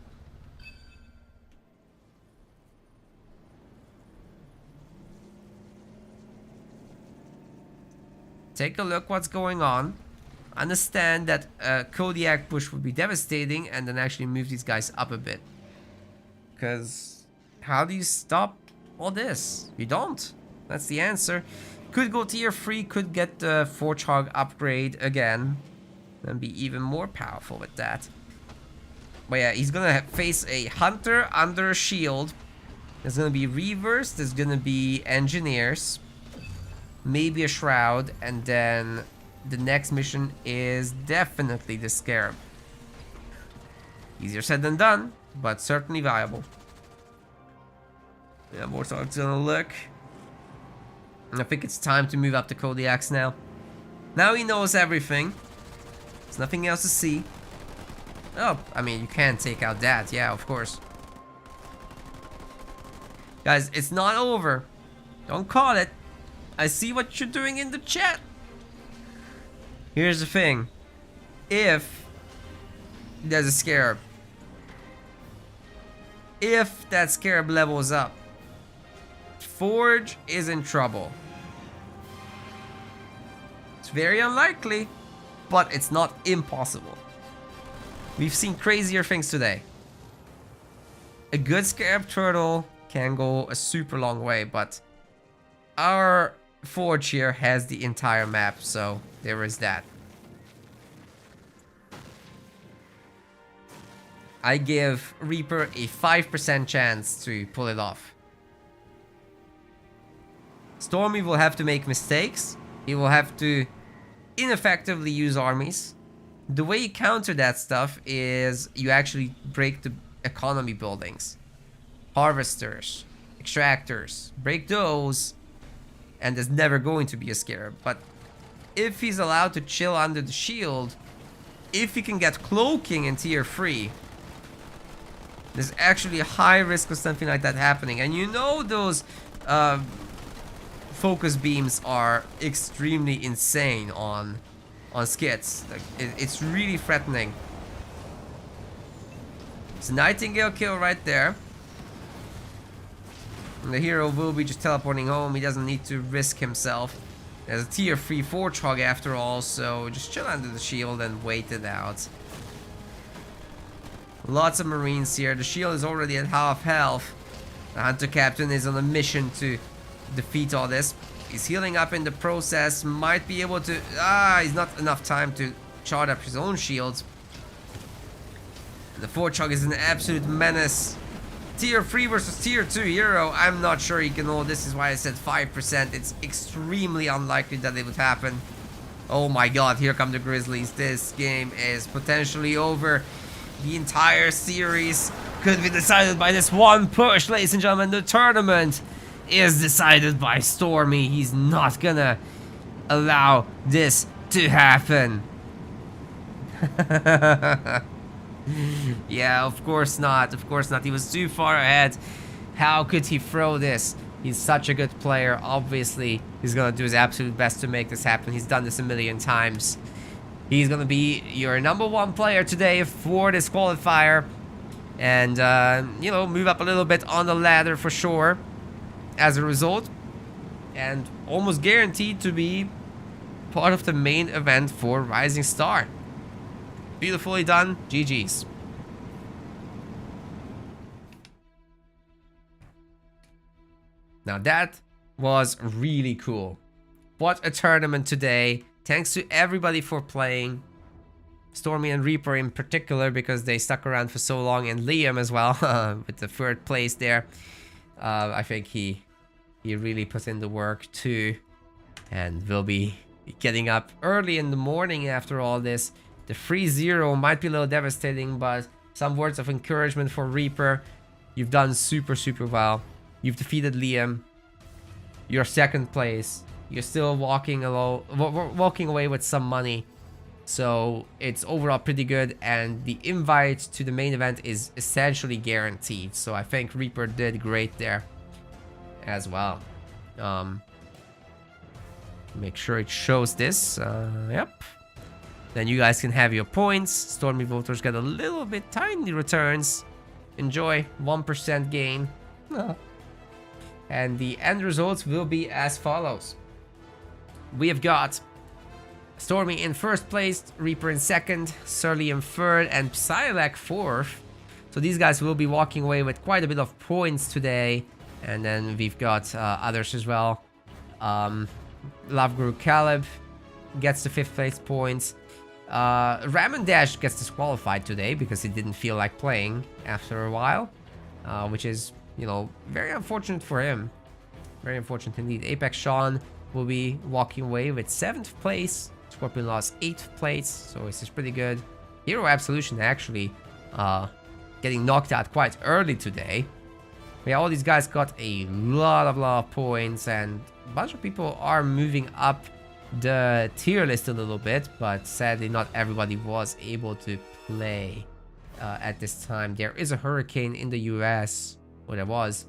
Take a look what's going on. Understand that a Kodiak push would be devastating, and then actually move these guys up a bit. Because how do you stop all this? You don't. That's the answer. Could go tier 3, could get the Forchog upgrade again. And be even more powerful with that. But yeah, he's gonna face a Hunter under a shield. There's gonna be Reavers, there's gonna be Engineers. Maybe a Shroud, and then the next mission is definitely the Scarab. Easier said than done, but certainly viable. Yeah, Warthog's gonna look. And I think it's time to move up the Kodiaks now. Now he knows everything. There's nothing else to see. Oh, I mean, you can take out that, yeah, of course. Guys, it's not over. Don't call it. I see what you're doing in the chat. Here's the thing. If there's a Scarab, if that Scarab levels up, Forge is in trouble. It's very unlikely, but it's not impossible. We've seen crazier things today. A good Scarab Turtle can go a super long way, but our Forge here has the entire map, so there is that. I give Reaper a 5% chance to pull it off. Stormy will have to make mistakes. He will have to ineffectively use armies. The way you counter that stuff is you actually break the economy buildings. Harvesters, extractors, break those, and there's never going to be a Scarab. But if he's allowed to chill under the shield, if he can get cloaking in tier 3, there's actually a high risk of something like that happening. And you know those focus beams are extremely insane on skits. Like, it's really threatening. It's a Nightingale kill right there. And the hero will be just teleporting home. He doesn't need to risk himself. There's a tier 3 Forge Hog after all, so just chill under the shield and wait it out. Lots of Marines here. The shield is already at half health. The Hunter Captain is on a mission to defeat all this. He's healing up in the process. Might be able to... he's not enough time to chart up his own shields. The Forge Hog is an absolute menace. Tier 3 versus Tier 2 hero. I'm not sure he can hold. This is why I said 5%. It's extremely unlikely that it would happen. Oh my god, here come the Grizzlies. This game is potentially over. The entire series could be decided by this one push, ladies and gentlemen. The tournament is decided by Stormy. He's not gonna allow this to happen. Yeah, of course not. Of course not. He was too far ahead. How could he throw this? He's such a good player. Obviously, he's gonna do his absolute best to make this happen. He's done this a million times. He's gonna be your #1 player today for this qualifier. And, you know, move up a little bit on the ladder for sure as a result. And almost guaranteed to be part of the main event for Rising Star. Beautifully done. GG's. Now that was really cool. What a tournament today. Thanks to everybody for playing. Stormy and Reaper in particular, because they stuck around for so long, and Liam as well with the 3rd place there. I think he really put in the work too, and will be getting up early in the morning after all this. The 3-0 might be a little devastating, but some words of encouragement for Reaper. You've done super well. You've defeated Liam. You're 2nd place. You're still walking away with some money. So it's overall pretty good, and the invite to the main event is essentially guaranteed. So I think Reaper did great there as well. Make sure it shows this. Yep. Then you guys can have your points. Stormy voters get a little bit tiny returns. Enjoy. 1% gain. And the end results will be as follows. We have got Stormy in 1st place, Reaper in 2nd, Surly in 3rd, and Psyalac 4th. So these guys will be walking away with quite a bit of points today. And then we've got others as well. Love Guru Caleb gets the 5th place points. Ram Dash gets disqualified today because he didn't feel like playing after a while, which is, you know, very unfortunate for him. Very unfortunate indeed. Apex Sean will be walking away with 7th place. Scorpionlawz 8th place, so this is pretty good. Hero Absolution actually getting knocked out quite early today. Yeah, all these guys got a lot of points, and a bunch of people are moving up the tier list a little bit, but sadly not everybody was able to play at this time. There is a hurricane in the US, or there was.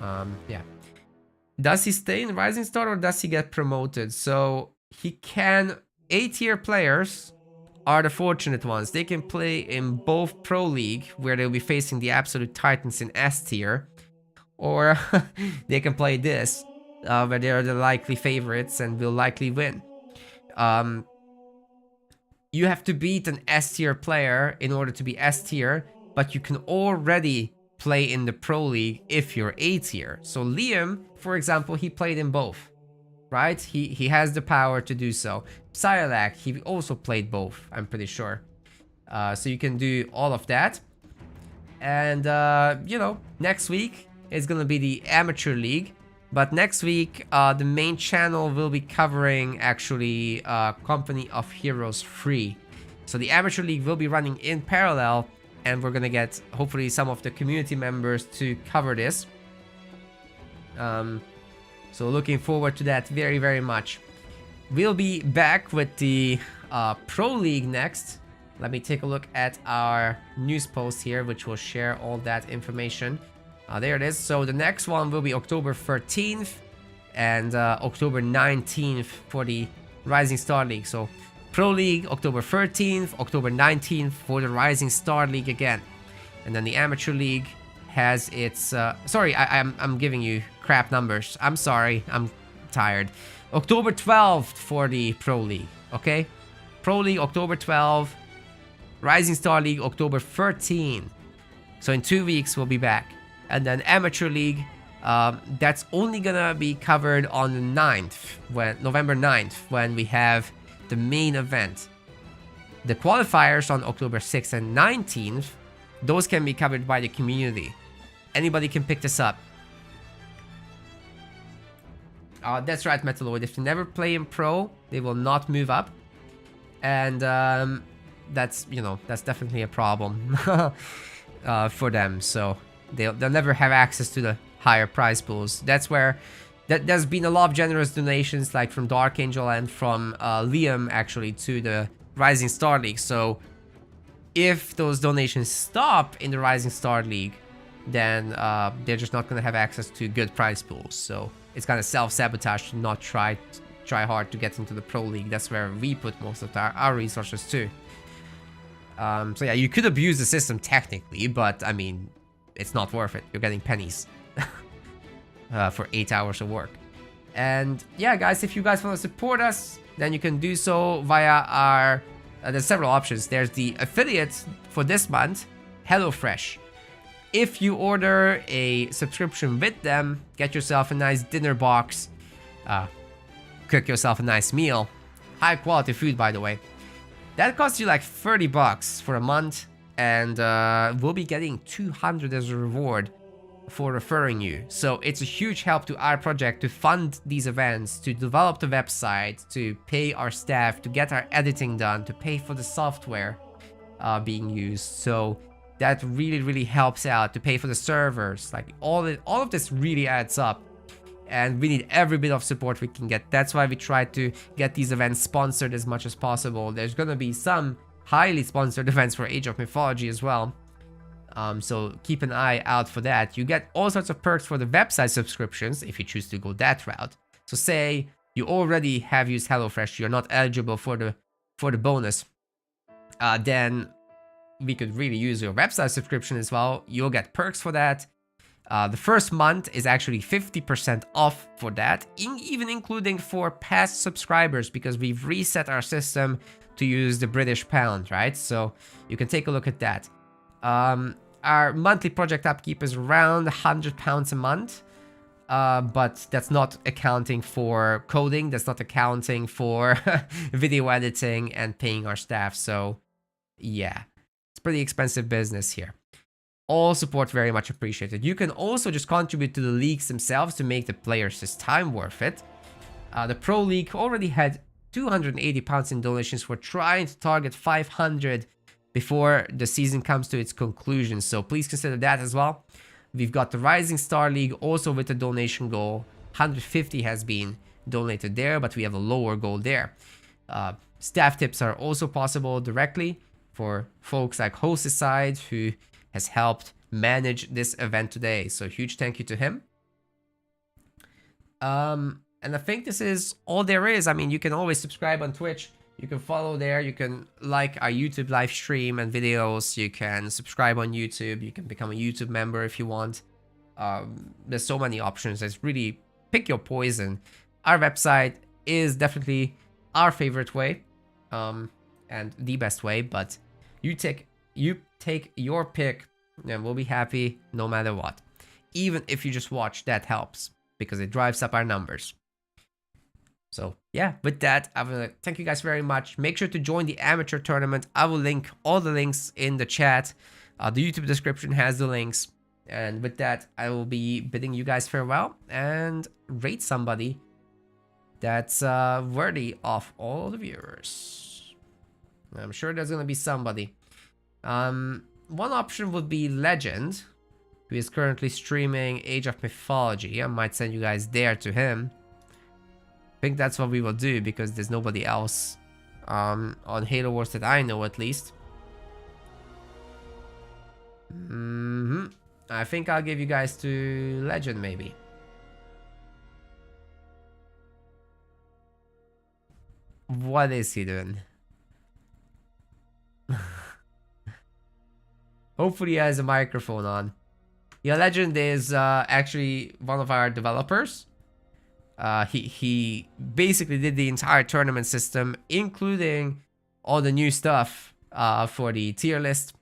Yeah. Does he stay in Rising Star or does he get promoted? So he can, A tier players are the fortunate ones. They can play in both Pro League, where they'll be facing the absolute titans in S tier, or they can play this, where they are the likely favorites and will likely win. You have to beat an S tier player in order to be S tier, but you can already play in the Pro League if you're A tier. So Liam, for example, he played in both, right? He has the power to do so. Psyalac, he also played both, I'm pretty sure. So you can do all of that. And, you know, next week is gonna be the Amateur League. But next week, the main channel will be covering, actually, Company of Heroes 3. So the Amateur League will be running in parallel, and we're gonna get, hopefully, some of the community members to cover this. So looking forward to that very, very much. We'll be back with the Pro League next. Let me take a look at our news post here, which will share all that information. There it is. So the next one will be October 13th and October 19th for the Rising Star League. So Pro League, October 13th, October 19th for the Rising Star League again. And then the Amateur League has its... sorry, I'm giving you crap numbers. I'm sorry. I'm tired. October 12th for the Pro League, okay? Pro League, October 12th. Rising Star League, October 13th. So in 2 weeks, we'll be back. And then Amateur League, that's only gonna be covered on the 9th, November 9th, when we have the main event. The qualifiers on October 6th and 19th, those can be covered by the community. Anybody can pick this up. That's right, Metaloid. If they never play in Pro, they will not move up. And that's, you know, that's definitely a problem for them. So they'll never have access to the higher prize pools. That's where there's been a lot of generous donations, like from Dark Angel and from Liam, actually, to the Rising Star League. So if those donations stop in the Rising Star League, then they're just not going to have access to good prize pools. So it's kind of self-sabotage to not try hard to get into the Pro League. That's where we put most of our resources too. So yeah, you could abuse the system technically, but I mean, it's not worth it. You're getting pennies for 8 hours of work. And yeah, guys, if you guys want to support us, then you can do so via our... there's several options. There's the affiliate for this month, HelloFresh. If you order a subscription with them, get yourself a nice dinner box, cook yourself a nice meal. High quality food, by the way. That costs you like 30 bucks for a month, and we'll be getting 200 as a reward for referring you. So it's a huge help to our project to fund these events, to develop the website, to pay our staff, to get our editing done, to pay for the software being used. So that really, really helps out, to pay for the servers. Like all of this really adds up. And we need every bit of support we can get. That's why we try to get these events sponsored as much as possible. There's gonna be some highly sponsored events for Age of Mythology as well. So keep an eye out for that. You get all sorts of perks for the website subscriptions if you choose to go that route. So say you already have used HelloFresh, you're not eligible for the bonus. Then we could really use your website subscription as well. You'll get perks for that. The first month is actually 50% off for that, even including for past subscribers, because we've reset our system to use the British pound, right? So you can take a look at that. Our monthly project upkeep is around £100 a month, but that's not accounting for coding, that's not accounting for video editing and paying our staff. So yeah, it's pretty expensive business here. All support very much appreciated. You can also just contribute to the leagues themselves to make the players' time worth it. The Pro League already had £280 in donations. We're trying to target 500 before the season comes to its conclusion, so please consider that as well. We've got the Rising Star League also with a donation goal. 150 has been donated there, but we have a lower goal there. Staff tips are also possible directly for folks like Hosteside, who has helped manage this event today, so huge thank you to him. And I think this is all there is. I mean, you can always subscribe on Twitch You can follow there. You can like our YouTube live stream and videos. You can subscribe on YouTube. You can become a YouTube member if you want. There's so many options. It's really pick your poison. Our website is definitely our favorite way, and the best way. But you take your pick, and we'll be happy no matter what. Even if you just watch, that helps because it drives up our numbers. So yeah, with that, I will thank you guys very much. Make sure to join the amateur tournament. I will link all the links in the chat. The YouTube description has the links. And with that, I will be bidding you guys farewell and rate somebody that's worthy of all the viewers. I'm sure there's gonna be somebody. One option would be Legend, who is currently streaming Age of Mythology. I might send you guys there to him. I think that's what we will do because there's nobody else on Halo Wars that I know, at least. I think I'll give you guys to Legend, maybe. What is he doing? Hopefully he has a microphone on. Yeah, Legend is actually one of our developers. He basically did the entire tournament system, including all the new stuff for the tier list.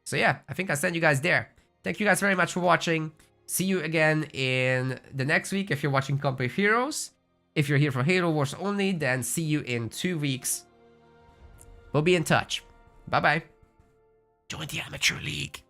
So yeah, I think I'll send you guys there. Thank you guys very much for watching. See you again in the next week if you're watching Company of Heroes. If you're here for Halo Wars only, then see you in 2 weeks. We'll be in touch. Bye-bye. Join the Amateur League.